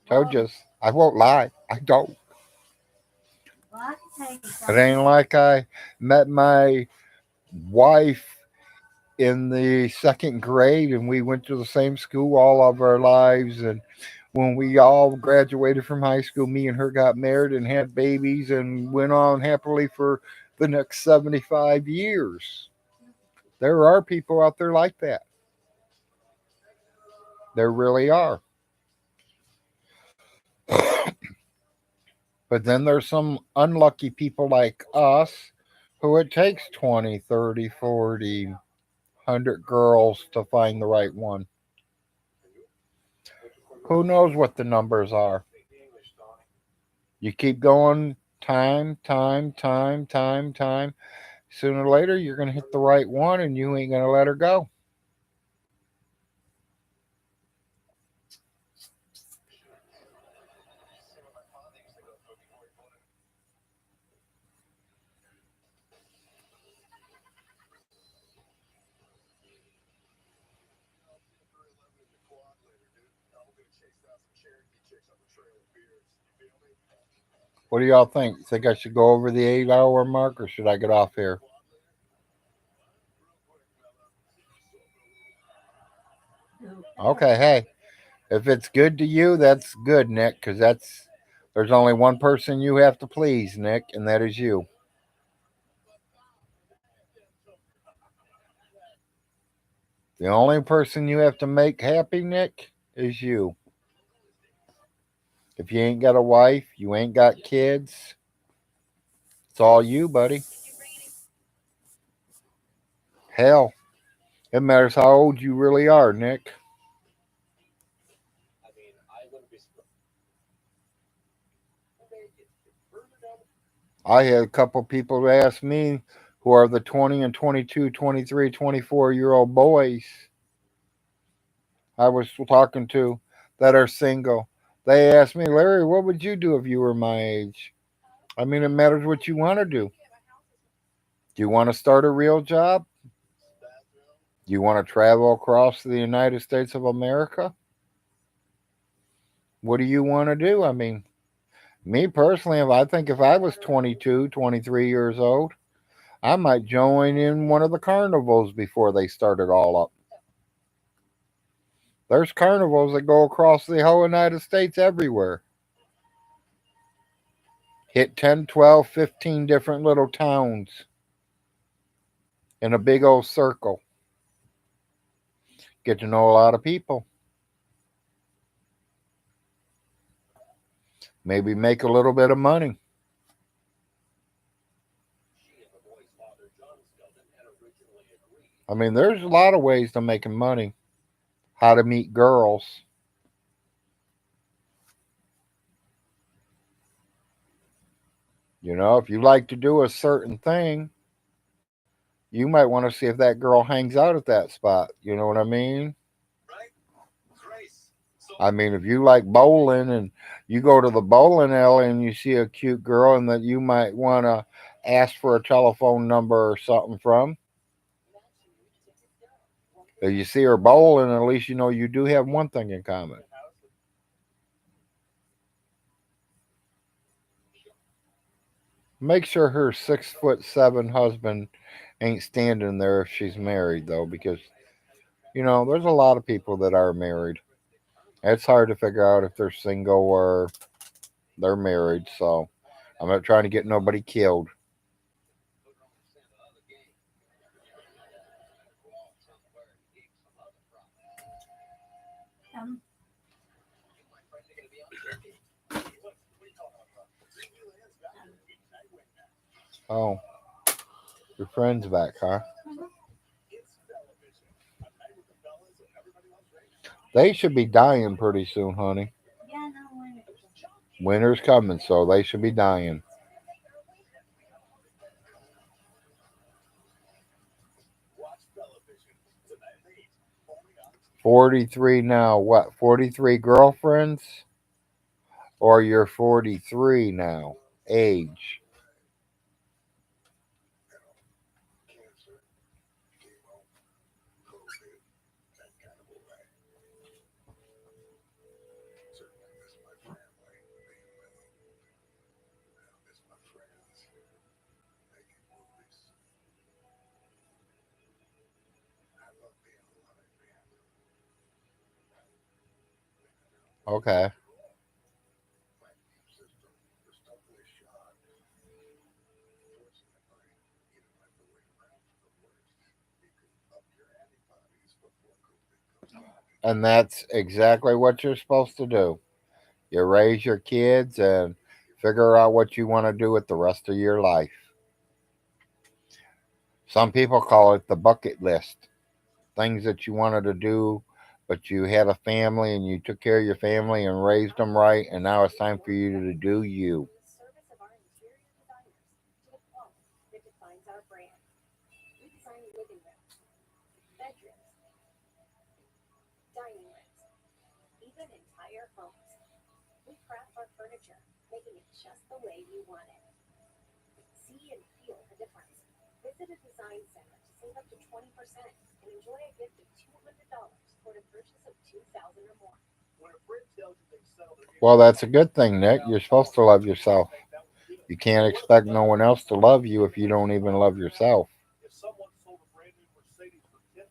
Told Well, you, I won't lie. I don't. well, I can tell you It something. ain't like I met my wife in the second grade and we went to the same school all of our lives. And when we all graduated from high school, me and her got married and had babies and went on happily for the next 75 years. There are people out there like that. There really are. But then there's some unlucky people like us who it takes 20, 30, 40, 100 girls to find the right one. Who knows what the numbers are? You keep going time, time, time, time, time. Sooner or later, you're going to hit the right one and you ain't going to let her go. What do y'all think? Think I should go over the 8 hour mark or should I get off here? Okay, hey, if it's good to you, that's good, Nick, because there's only one person you have to please, Nick, and that is you. The only person you have to make happy, Nick, is you. If you ain't got a wife, you ain't got kids, it's all you, buddy. Hell, It matters how old you really are, Nick. I mean, I wouldn't be surprised. Make it further down. I had a couple people ask me who are the 20 and 22, 23, 24-year-old boys I was talking to that are single. They asked me, Larry, what would you do if you were my age? I mean, it matters what you want to do. Do you want to start a real job? Do you want to travel across the United States of America? What do you want to do? I mean, me personally, if I was 22, 23 years old, I might join in one of the carnivals before they start it all up. There's carnivals that go across the whole United States everywhere. Hit 10, 12, 15 different little towns in a big old circle. Get to know a lot of people. Maybe make a little bit of money. She and the boy's father, John Skelton, had originally agreed. I mean, there's a lot of ways to making money. How to meet girls. You know, if you like to do a certain thing, you might want to see if that girl hangs out at that spot. You know what I mean? Right? Grace. So I mean, if you like bowling and you go to the bowling alley and you see a cute girl and that you might want to ask for a telephone number or something from, if you see her bowling, at least you know you do have one thing in common. Make sure her 6'7" husband ain't standing there if she's married, though, because, you know, there's a lot of people that are married. It's hard to figure out if they're single or they're married, so I'm not trying to get nobody killed. Um, Oh, your friend's back, huh? They should be dying pretty soon, honey. yeah, no wonder. Winter's coming, so they should be dying. 43 now. What? 43 girlfriends? Or you're 43 now? Age. Okay. And that's exactly what you're supposed to do. You raise your kids and figure out what you want to do with the rest of your life. Some people call it the bucket list. Things that you wanted to do, but you had a family and you took care of your family and raised them right, and now it's time for you to do you. In the service of our interior designers to the quality that defines our brand. We design living rooms, bedrooms, dining rooms, even entire homes. We craft our furniture, making it just the way you want it. See and feel the difference. Visit a design center to save up to 20% and enjoy a gift of $200 for the purchase of 2000 or more. when a friend tells you they settled their Well, that's a good thing, Nick. You're supposed to love yourself. that was good. You can't expect no one else to love you if you don't even love yourself. If someone sold a brand new Mercedes for $10,000,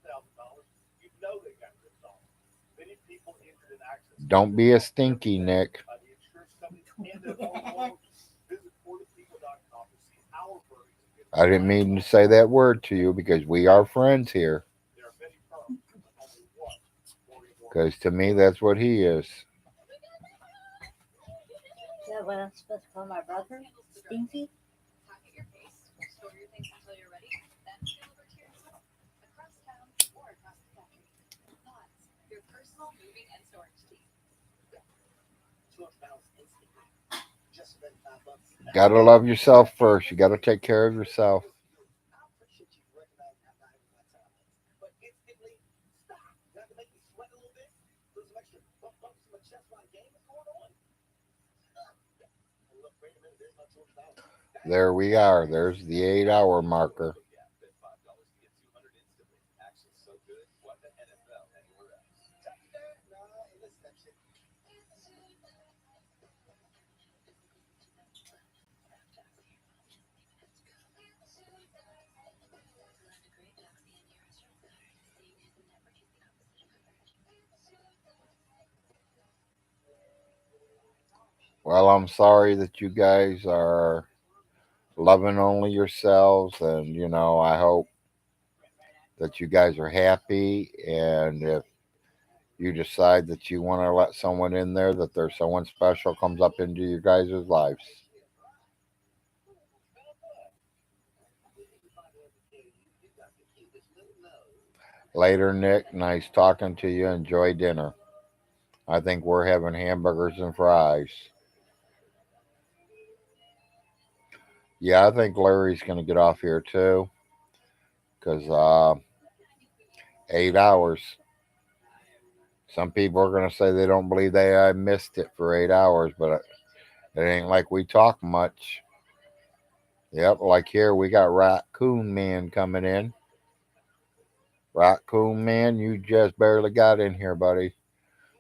you know they got ripped off. Many people injured in accidents. Don't be a stinky, Nick. The insurance company and their homeowners. Visit portapeople.com to see our versions of I didn't mean to say that word to you because we are friends here. There are many firms, but only one worry. Because to me, that's what he is. Is that what I'm supposed to call my brother? Stinky? Pack at your pace, store your things until you're ready, then sail over to your new home. Across town or Just spend $5. Gotta love yourself first. You gotta take care of yourself. I appreciate you recognizing how valuable my time is. But instantly, stop. You have to make me sweat a little bit. Lose some extra bumps in my chest while the game is going on. And look, wait a minute, there's my $200. There we are. There's the 8 hour marker. Yeah, bet $5 to get 200 instantly. Action's so good. What the NFL anywhere else? Touchdown? Nah, hey, listen, that shit. Well, I'm sorry that you guys are loving only yourselves, and I hope that you guys are happy. And if you decide that you want to let someone in there, that there's someone special comes up into your guys' lives. Later, Nick. Nice talking to you. Enjoy dinner. I think we're having hamburgers and fries. Yeah, I think Larry's going to get off here too, because 8 hours. Some people are going to say they don't believe I missed it for 8 hours, but it ain't like we talk much. Yep, like here we got Raccoon Man coming in. Raccoon Man, you just barely got in here, buddy.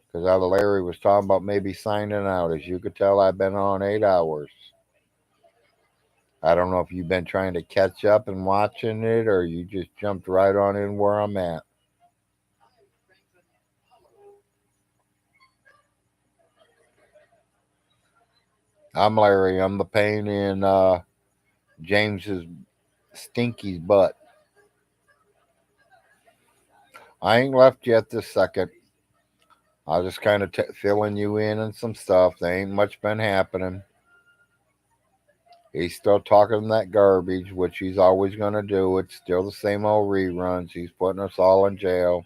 Because Larry was talking about maybe signing out. As you could tell, I've been on 8 hours. I don't know if you've been trying to catch up and watching it, or you just jumped right on in where I'm at. I'm Larry. I'm the pain in James's Stinky's butt. I ain't left yet this second. I just kind of filling you in on some stuff. There ain't much been happening. He's still talking that garbage, which he's always going to do. It's still the same old reruns. He's putting us all in jail.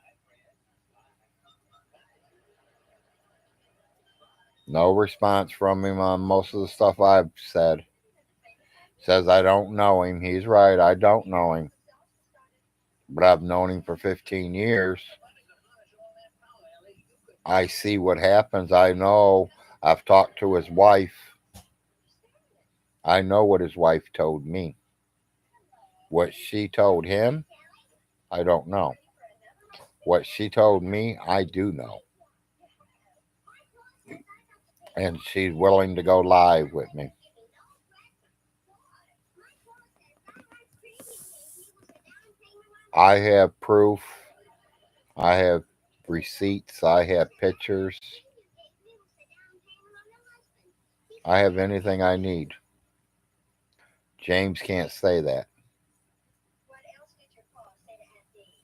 No response from him on most of the stuff I've said. Says I don't know him. He's right. I don't know him. But I've known him for 15 years. I see what happens. I know. I've talked to his wife. I know what his wife told me. What she told him, I don't know. What she told me, I do know. And she's willing to go live with me. I have proof. I have receipts. I have pictures. I have anything I need. James can't say that. What else did your pa say to Aunt Dee?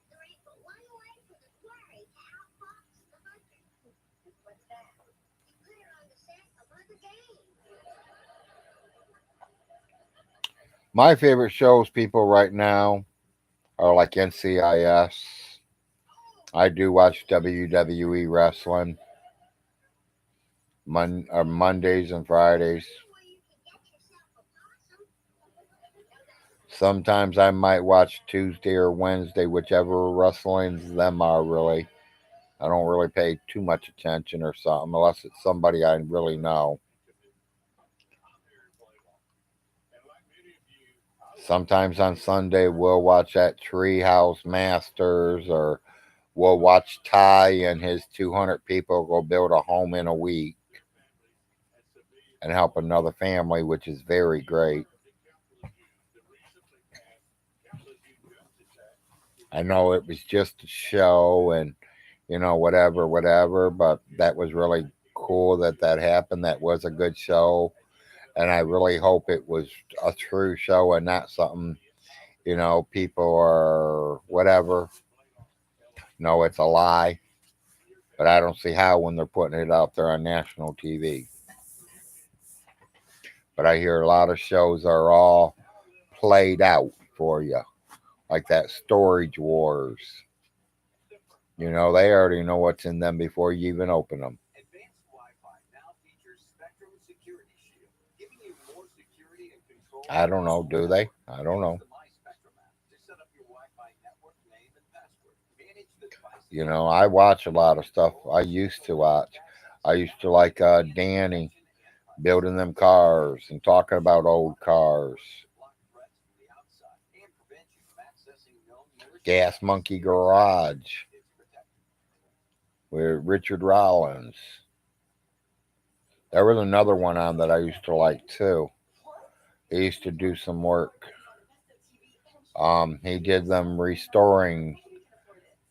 There ain't but one way for the quarry to outfox the hunter. What's that? You put her on the set of other games. My favorite shows, people, right now are like NCIS. I do watch WWE wrestling Mondays and Fridays. Sometimes I might watch Tuesday or Wednesday, whichever wrestlings them are really. I don't really pay too much attention or something unless it's somebody I really know. Sometimes on Sunday we'll watch that Treehouse Masters, or we'll watch Ty and his 200 people go build a home in a week and help another family, which is very great. I know it was just a show and, whatever, but that was really cool that happened. That was a good show. And I really hope it was a true show and not something, people are whatever. No, it's a lie. But I don't see how when they're putting it out there on national TV. But I hear a lot of shows are all played out for you, like that Storage Wars. You know, they already know what's in them before you even open them. Advanced Wi-Fi now features Spectrum Security Shield, giving you more security and control. I don't know, do they? I don't know. Use the My Spectrum app to set up your Wi-Fi network name and password. Manage the device. You know, I watch a lot of stuff. I used to watch. I used to like Danny building them cars and talking about old cars. Gas Monkey Garage with Richard Rollins. There was another one on that I used to like too. He used to do some work. He did them restoring,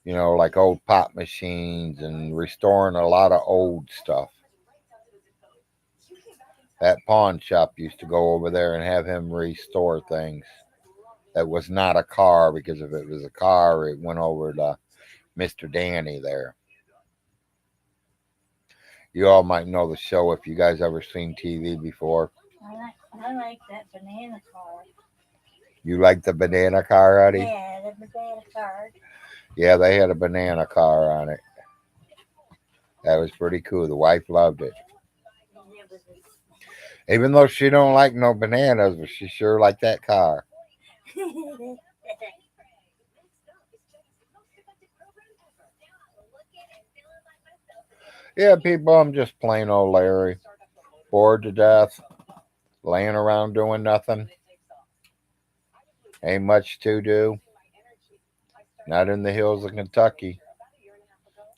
you know, like old pop machines and restoring a lot of old stuff. That pawn shop used to go over there and have him restore things. That was not a car, because if it was a car, it went over to Mr. Danny there. You all might know the show if you guys ever seen TV before. I like that banana car. You like the banana car, Eddie? Yeah, the banana car. Yeah, they had a banana car on it. That was pretty cool. The wife loved it. Even though she don't like no bananas, but she sure liked that car. Yeah, people, I'm just plain old Larry. Bored to death. Laying around doing nothing. Ain't much to do. Not in the hills of Kentucky.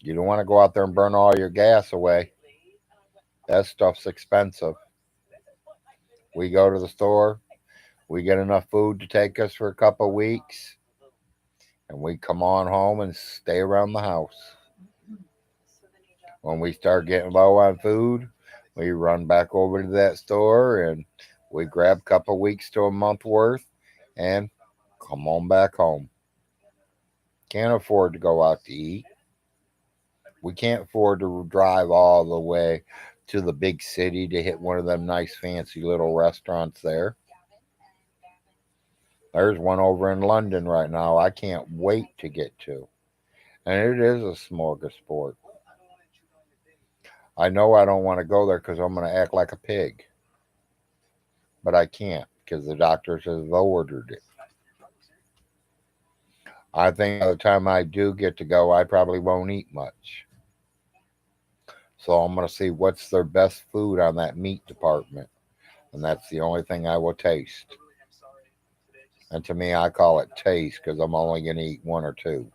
You don't want to go out there and burn all your gas away. That stuff's expensive. We go to the store. We get enough food to take us for a couple of weeks. And we come on home and stay around the house. When we start getting low on food, we run back over to that store and we grab a couple of weeks to a month worth and come on back home. Can't afford to go out to eat. We can't afford to drive all the way to the big city to hit one of them nice fancy little restaurants there. There's one over in London right now I can't wait to get to. And it is a smorgasbord. I know I don't want to go there because I'm going to act like a pig. But I can't because the doctors have ordered it. I think by the time I do get to go, I probably won't eat much. So I'm going to see what's their best food on that meat department. And that's the only thing I will taste. And to me, I call it taste because I'm only going to eat one or two.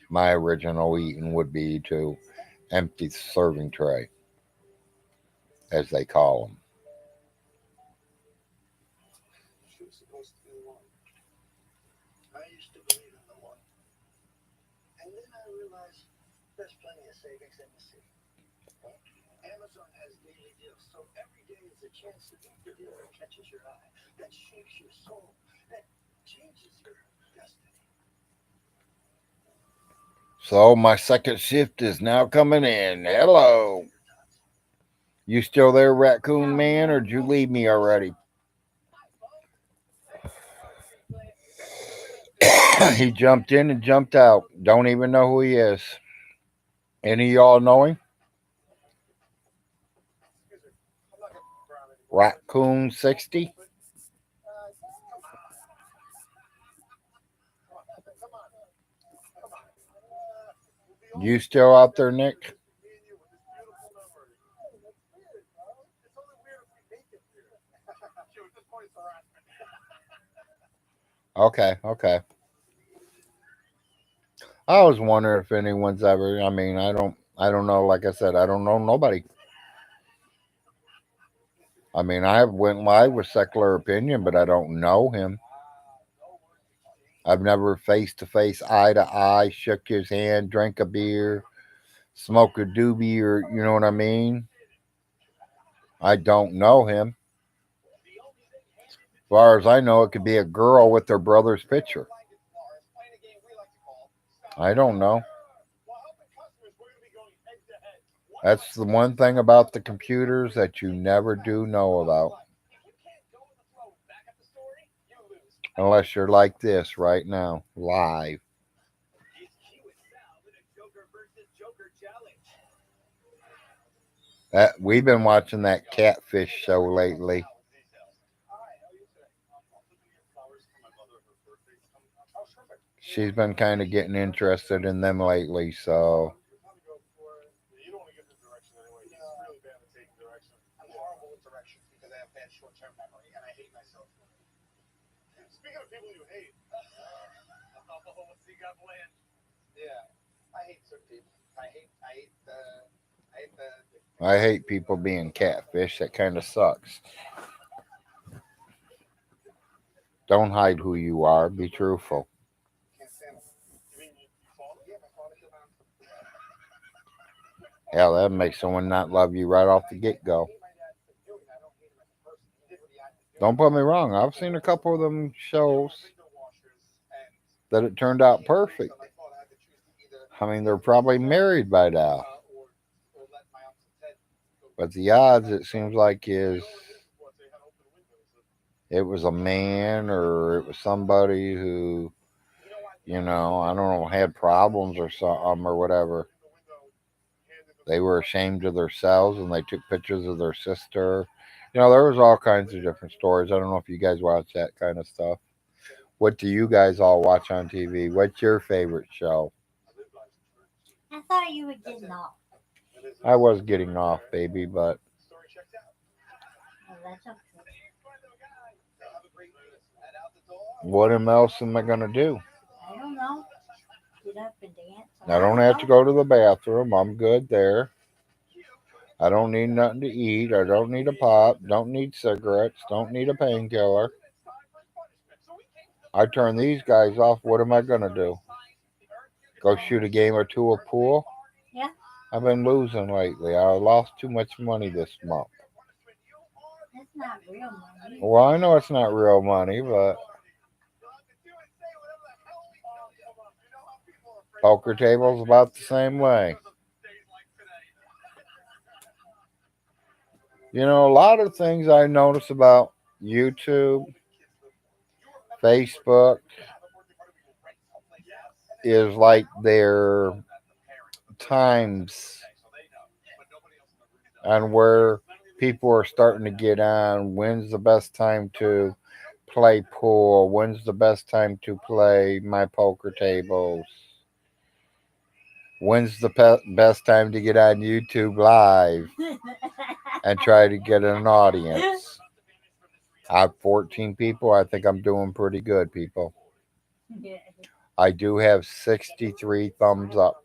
My original eating would be to empty the serving tray, as they call them. She was supposed to be the one. I used to believe in the one. And then I realized there's plenty of savings in the city. Amazon has daily deals, so every day is a chance to beat the deal that catches your eye, that shakes your soul, that changes your destiny. So my second shift is now coming in. Hello. You still there, Raccoon Man, or did you leave me already? He jumped in and jumped out. Don't even know who he is. Any of y'all know him? Raccoon 60? You still out there, Nick? Okay, okay. I was wondering if anyone's ever. I mean, I don't know. Like I said, I don't know nobody. I mean, I went live with Secular Opinion, but I don't know him. I've never face to face, eye to eye, shook his hand, drank a beer, smoked a doobie, or you know what I mean. I don't know him. As far as I know, it could be a girl with their brother's picture. I don't know. That's the one thing about the computers that you never do know about. Unless you're like this right now, live. That we've been watching that catfish show lately. She's been kind of getting interested in them lately, so You don't want to give the direction anyway. It's really bad at taking direction. I'm horrible with directions because I have bad short-term memory and I hate myself. Speaking of people you hate, what's he got planned? Yeah, I hate certain people. I hate people being catfish. That kind of sucks. Don't hide who you are. Be truthful. Can't stand them. You mean you follow? Yeah, my father killed him. Hell, that makes someone not love you right off the get go. Don't put me wrong. I've seen a couple of them shows that it turned out perfect. I mean, they're probably married by now. But the odds, it seems like, is it was a man or it was somebody who, I don't know, had problems or something or whatever. They were ashamed of themselves and they took pictures of their sister. There was all kinds of different stories. I don't know if you guys watch that kind of stuff. What do you guys all watch on TV? What's your favorite show? I thought you were getting off. I was getting off, baby, but Oh, that's okay. what else am I going to do? I don't know. Get up and dance. I don't have to go to the bathroom. I'm good there. I don't need nothing to eat. I don't need a pop. Don't need cigarettes. Don't need a painkiller. I turn these guys off. What am I going to do? Go shoot a game or two of pool? Yeah. I've been losing lately. I lost too much money this month. That's not real money. Well, I know it's not real money, but poker table's about the same way. A lot of things I notice about YouTube, Facebook, is like their times on where people are starting to get on. When's the best time to play pool? When's the best time to play my poker tables? When's the best time to get on YouTube Live and try to get an audience? I have 14 people. I think I'm doing pretty good, people. I do have 63 thumbs up.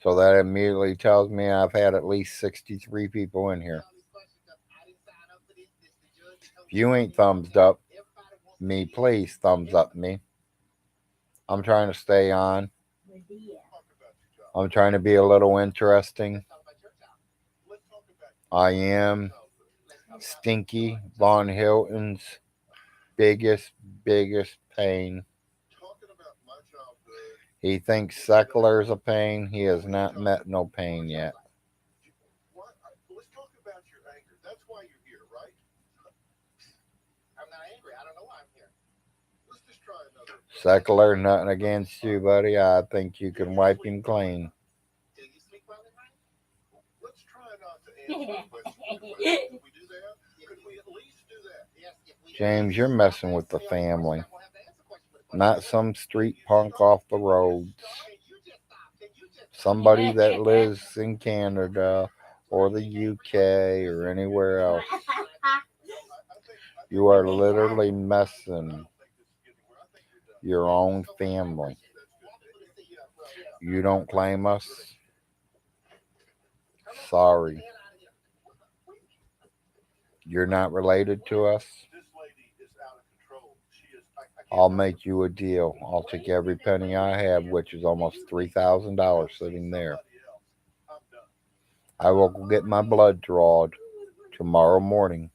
So that immediately tells me I've had at least 63 people in here. If you ain't thumbs up me, please thumbs up me. I'm trying to stay on. I'm trying to be a little interesting. I am Stinky Von Hilton's biggest pain. He thinks secular's a pain. He has not met no pain yet. Let's talk about your anger. That's why you're here, right? I'm not angry. I don't know why I'm here. Let's just try another. Secular, nothing against you, buddy. I think you can wipe him clean. Do you speak well tonight? Let's try not to answer the question. Can we do that? Could we at least do that? Yes. James, you're messing with the family. Not some street punk off the roads. Somebody that lives in Canada or the UK or anywhere else. You are literally messing your own family. You don't claim us? Sorry. You're not related to us? I'll make you a deal. I'll take every penny I have, which is almost $3,000 sitting there. I will get my blood drawn tomorrow morning.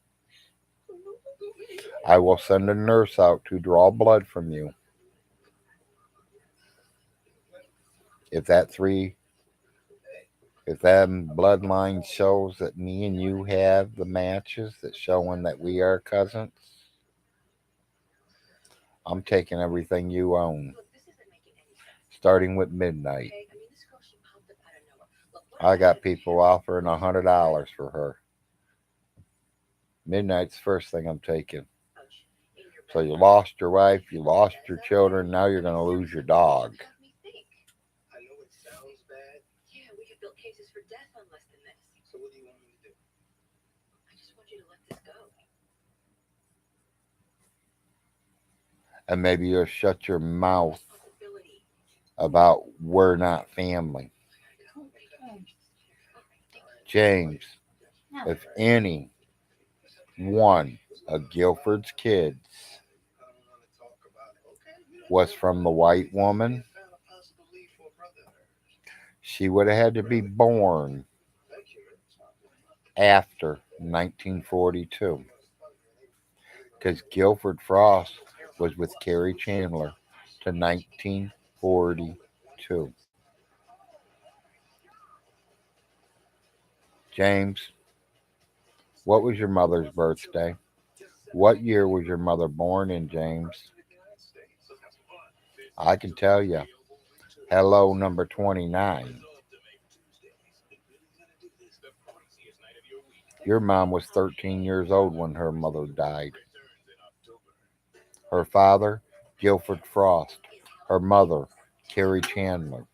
I will send a nurse out to draw blood from you. If that bloodline shows that me and you have the matches that showing that we are cousins, I'm taking everything you own, starting with midnight. I got people offering $100 for her. Midnight's the first thing I'm taking. So you lost your wife, you lost your children, now you're going to lose your dog. I know it sounds bad. Yeah, we have built cases for death on less than this. So what do you want me to do? I just want you to let this go. And maybe you'll shut your mouth Responsibility. about we're not family. James, No. if any one of Guilford's kids I don't want to talk about it. Okay, we don't was have from to. the white Maybe woman, they found a possible lead for a brother of hers. she would have had to be born Thank you. after 1942 because Guilford Frost was with Carrie Chandler to 1942. James, what was your mother's birthday? What year was your mother born in, James? I can tell you. Hello, number 29. Your mom was 13 years old when her mother died. Her father, Guilford Frost. Her mother, Carrie Chandler.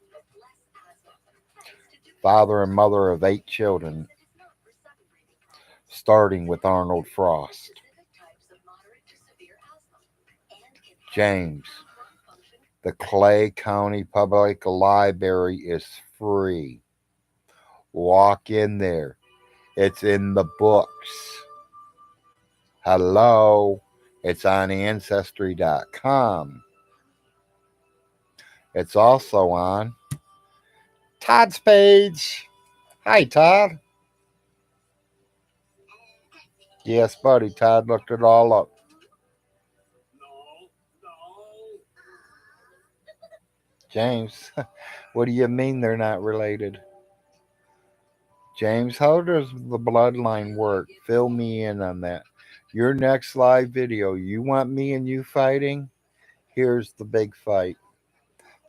Father and mother of 8 children, starting with Arnold Frost. James, the Clay County Public Library is free. Walk in there. It's in the books. Hello. It's on Ancestry.com. It's also on Todd's page. Hi, Todd. Yes, buddy. Todd looked it all up. James, what do you mean they're not related? James, how does the bloodline work? Fill me in on that. Your next live video, you want me and you fighting? Here's the big fight.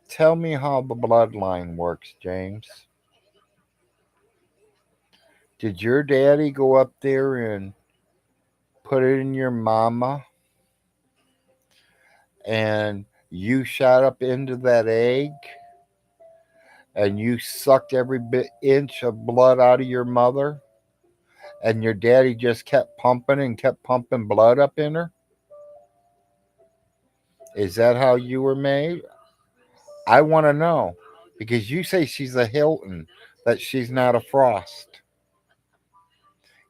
Tell me how the bloodline works, James. Did your daddy go up there and put it in your mama and you shot up into that egg and you sucked every bit inch of blood out of your mother and your daddy just kept pumping and kept pumping blood up in her? Is that how you were made? I want to know because you say she's a Hilton, that she's not a Frost.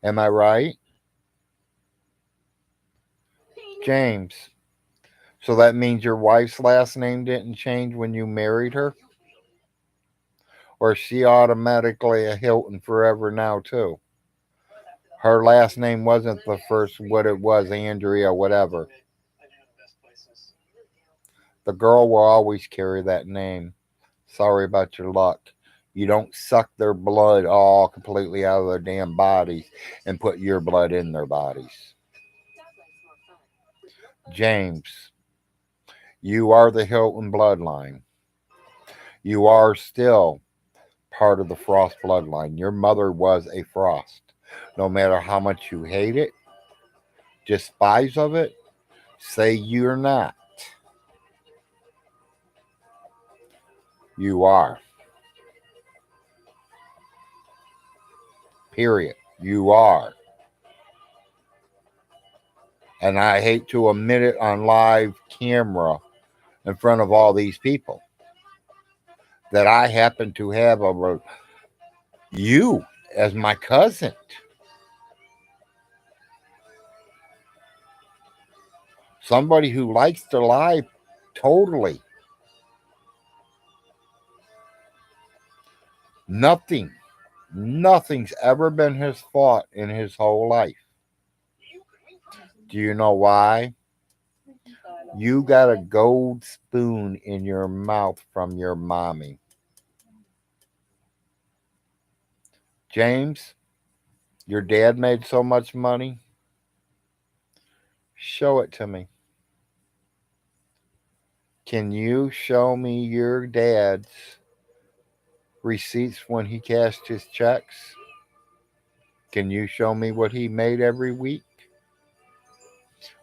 Am I right? James, so that means your wife's last name didn't change when you married her? Or is she automatically a Hilton forever now, too? Her last name wasn't the first what it was, Andrea, whatever. The girl will always carry that name. Sorry about your luck. You don't suck their blood all completely out of their damn bodies and put your blood in their bodies. James, you are the Hilton bloodline. You are still part of the Frost bloodline. Your mother was a Frost. No matter how much you hate it, despise of it, say you're not. You are. Period. You are. And I hate to admit it on live camera in front of all these people that I happen to have you as my cousin. Somebody who likes to lie totally. Nothing, nothing's ever been his fault in his whole life. Do you know why? You got a gold spoon in your mouth from your mommy. James, your dad made so much money. Show it to me. Can you show me your dad's receipts when he cashed his checks? Can you show me what he made every week?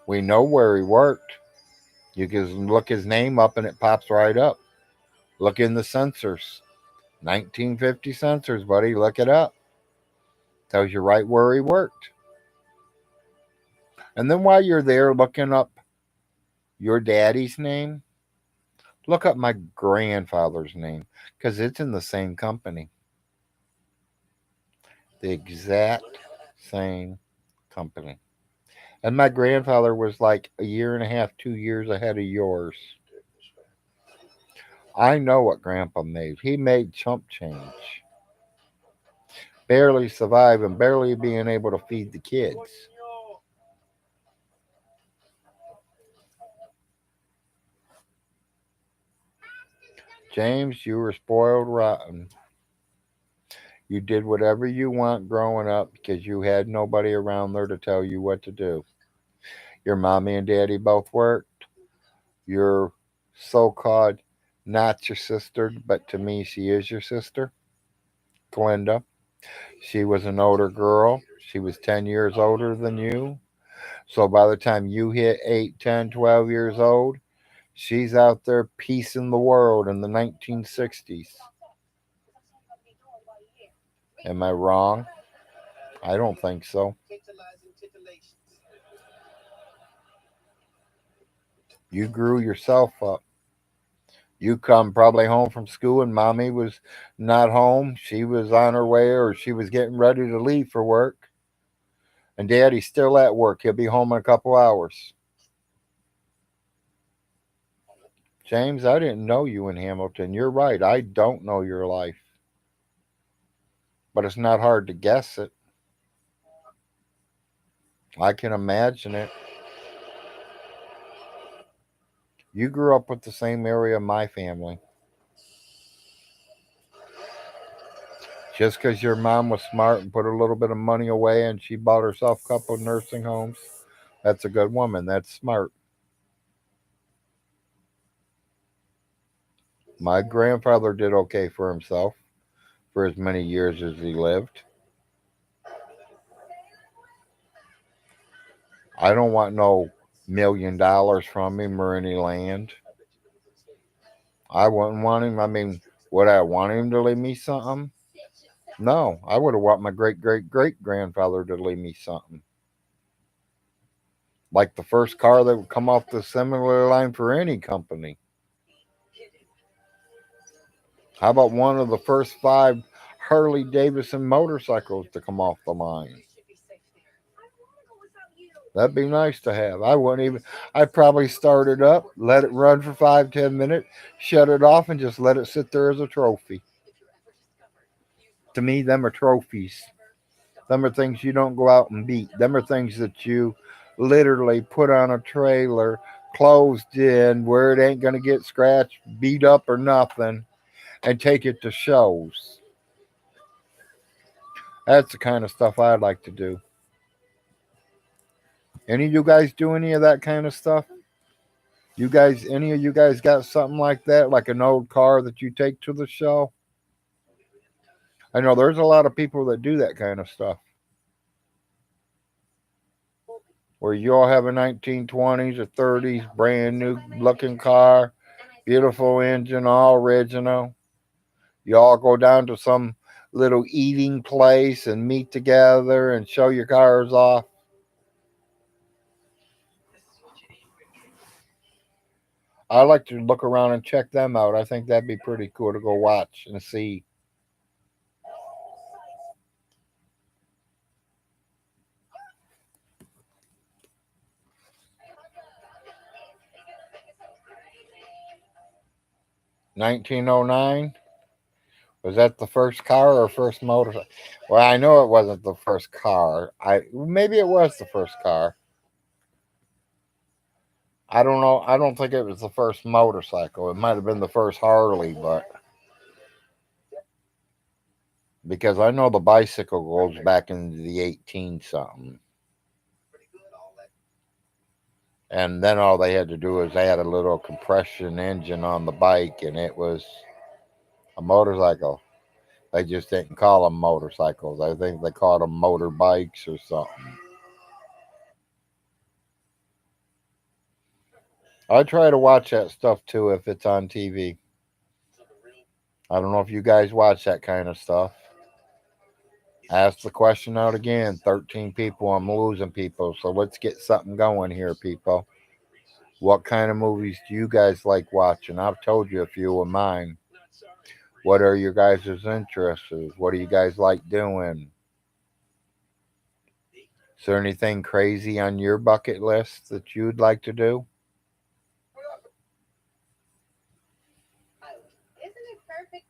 We know where he worked. You can look his name up and it pops right up. Look in the censors. 1950 censors, buddy. Look it up. Tells you right where he worked. And then while you're there looking up your daddy's name, look up my grandfather's name because it's in the same company. The exact same company. And my grandfather was like a year and a half, 2 years ahead of yours. I know what Grandpa made. He made chump change. Barely surviving, barely being able to feed the kids. James, you were spoiled rotten. You did whatever you want growing up because you had nobody around there to tell you what to do. Your mommy and daddy both worked. Your so called not your sister, but to me she is your sister, Glinda. She was an older girl. She was 10 years older than you. So by the time you hit 8, 10, 12 years old, she's out there piecing the world in the 1960s. Am I wrong? I don't think so. You grew yourself up. You come probably home from school and mommy was not home. She was on her way or she was getting ready to leave for work. And daddy's still at work. He'll be home in a couple hours. James, I didn't know you in Hamilton. You're right. I don't know your life. But it's not hard to guess it. I can imagine it. You grew up with the same area of my family. Just because your mom was smart and put a little bit of money away and she bought herself a couple of nursing homes, that's a good woman. That's smart. My grandfather did okay for himself for as many years as he lived. I don't want no $1 million from him or any land. I wouldn't want him. I mean, would I want him to leave me something? No, I would have want my great great great grandfather to leave me something. Like the first car that would come off the similar line for any company. How about one of the first five Harley Davidson motorcycles to come off the line? That'd be nice to have. I wouldn't even. I'd probably start it up, let it run for 5, 10 minutes, shut it off, and just let it sit there as a trophy. To me, them are trophies. Them are things you don't go out and beat. Them are things that you literally put on a trailer, closed in, where it ain't gonna get scratched, beat up, or nothing, and take it to shows. That's the kind of stuff I'd like to do. Any of you guys do any of that kind of stuff? You guys, any of you guys got something like that, like an old car that you take to the show? I know there's a lot of people that do that kind of stuff. Where you all have a 1920s or 30s brand new looking car, beautiful engine, all original. You all go down to some little eating place and meet together and show your cars off. I like to look around and check them out. I think that'd be pretty cool to go watch and see. $1909. Was that the first car or first motorcycle? Well, I know it wasn't the first car. I maybe it was the first car. I don't know. I don't think it was the first motorcycle. It might have been the first Harley, but because I know the bicycle goes back into the 18 something. And then all they had to do was add a little compression engine on the bike, and it was a motorcycle. They just didn't call them motorcycles. I think they called them motorbikes or something. I try to watch that stuff too if it's on TV. I don't know if you guys watch that kind of stuff. Ask the question out again. 13 people, I'm losing people. So let's get something going here, people. What kind of movies do you guys like watching? I've told you a few of mine. What are your guys' interests? What do you guys like doing? Is there anything crazy on your bucket list that you'd like to do? Isn't it perfect?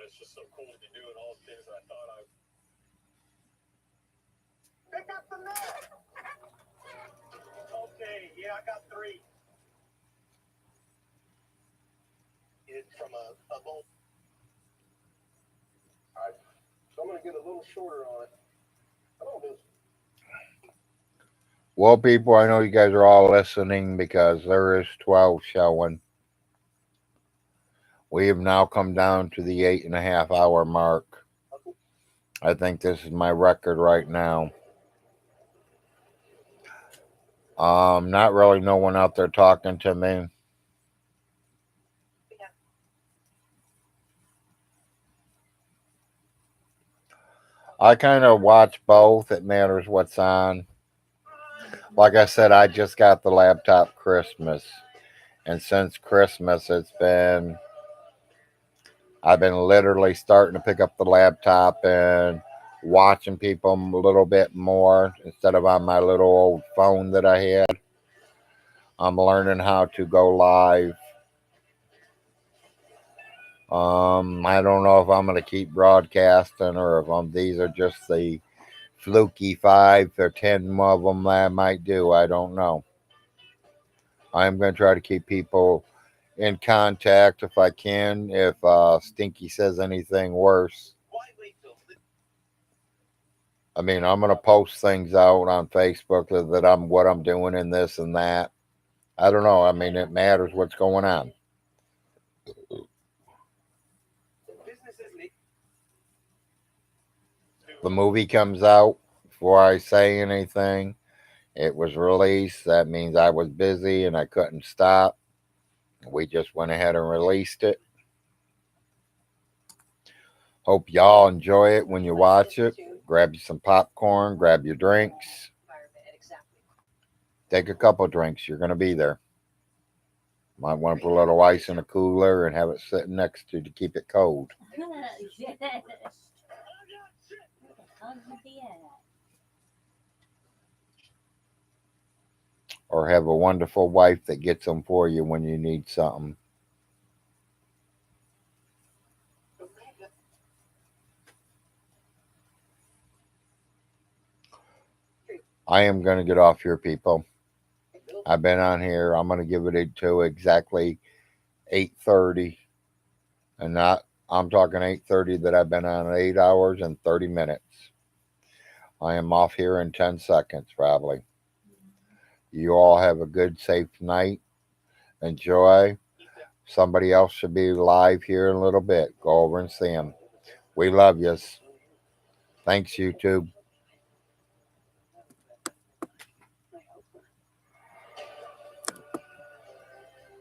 It's just so cool to be doing all the things that I thought I. Pick up the net. Okay, yeah, I got 3. It's from a bowl. Alright, so I'm gonna get a little shorter on it. Hello, Miss. Well, people, I know you guys are all listening because there is 12 showing. We have now come down to the 8.5 hour mark. I think this is my record right now. Not really no one out there talking to me. I kind of watch both. It matters what's on. Like I said, I just got the laptop Christmas. And since Christmas, I've been literally starting to pick up the laptop and watching people a little bit more instead of on my little old phone that I had. I'm learning how to go live. I don't know if I'm going to keep broadcasting or if these are just the fluky 5 or 10 of them that I might do. I don't know. I'm going to try to keep people in contact if I can. If Stinky says anything worse, I mean, I'm going to post things out on Facebook that I'm what I'm doing in this and that. I don't know. I mean, it matters what's going on. The movie comes out before I say anything. It was released. That means I was busy and I couldn't stop. We just went ahead and released it. Hope y'all enjoy it when you watch it. Grab you some popcorn, grab your drinks. Take a couple drinks. You're going to be there. Might want to put a little ice in a cooler and have it sitting next to you to keep it cold. Yes. Yeah. Or have a wonderful wife that gets them for you when you need something. I am going to get off here, people. I've been on here. I'm going to give it to exactly 8:30, and not. I'm talking 8:30 that I've been on 8 hours and 30 minutes. I am off here in 10 seconds, probably. You all have a good, safe night. Enjoy. Somebody else should be live here in a little bit. Go over and see them. We love yous. Thanks, YouTube.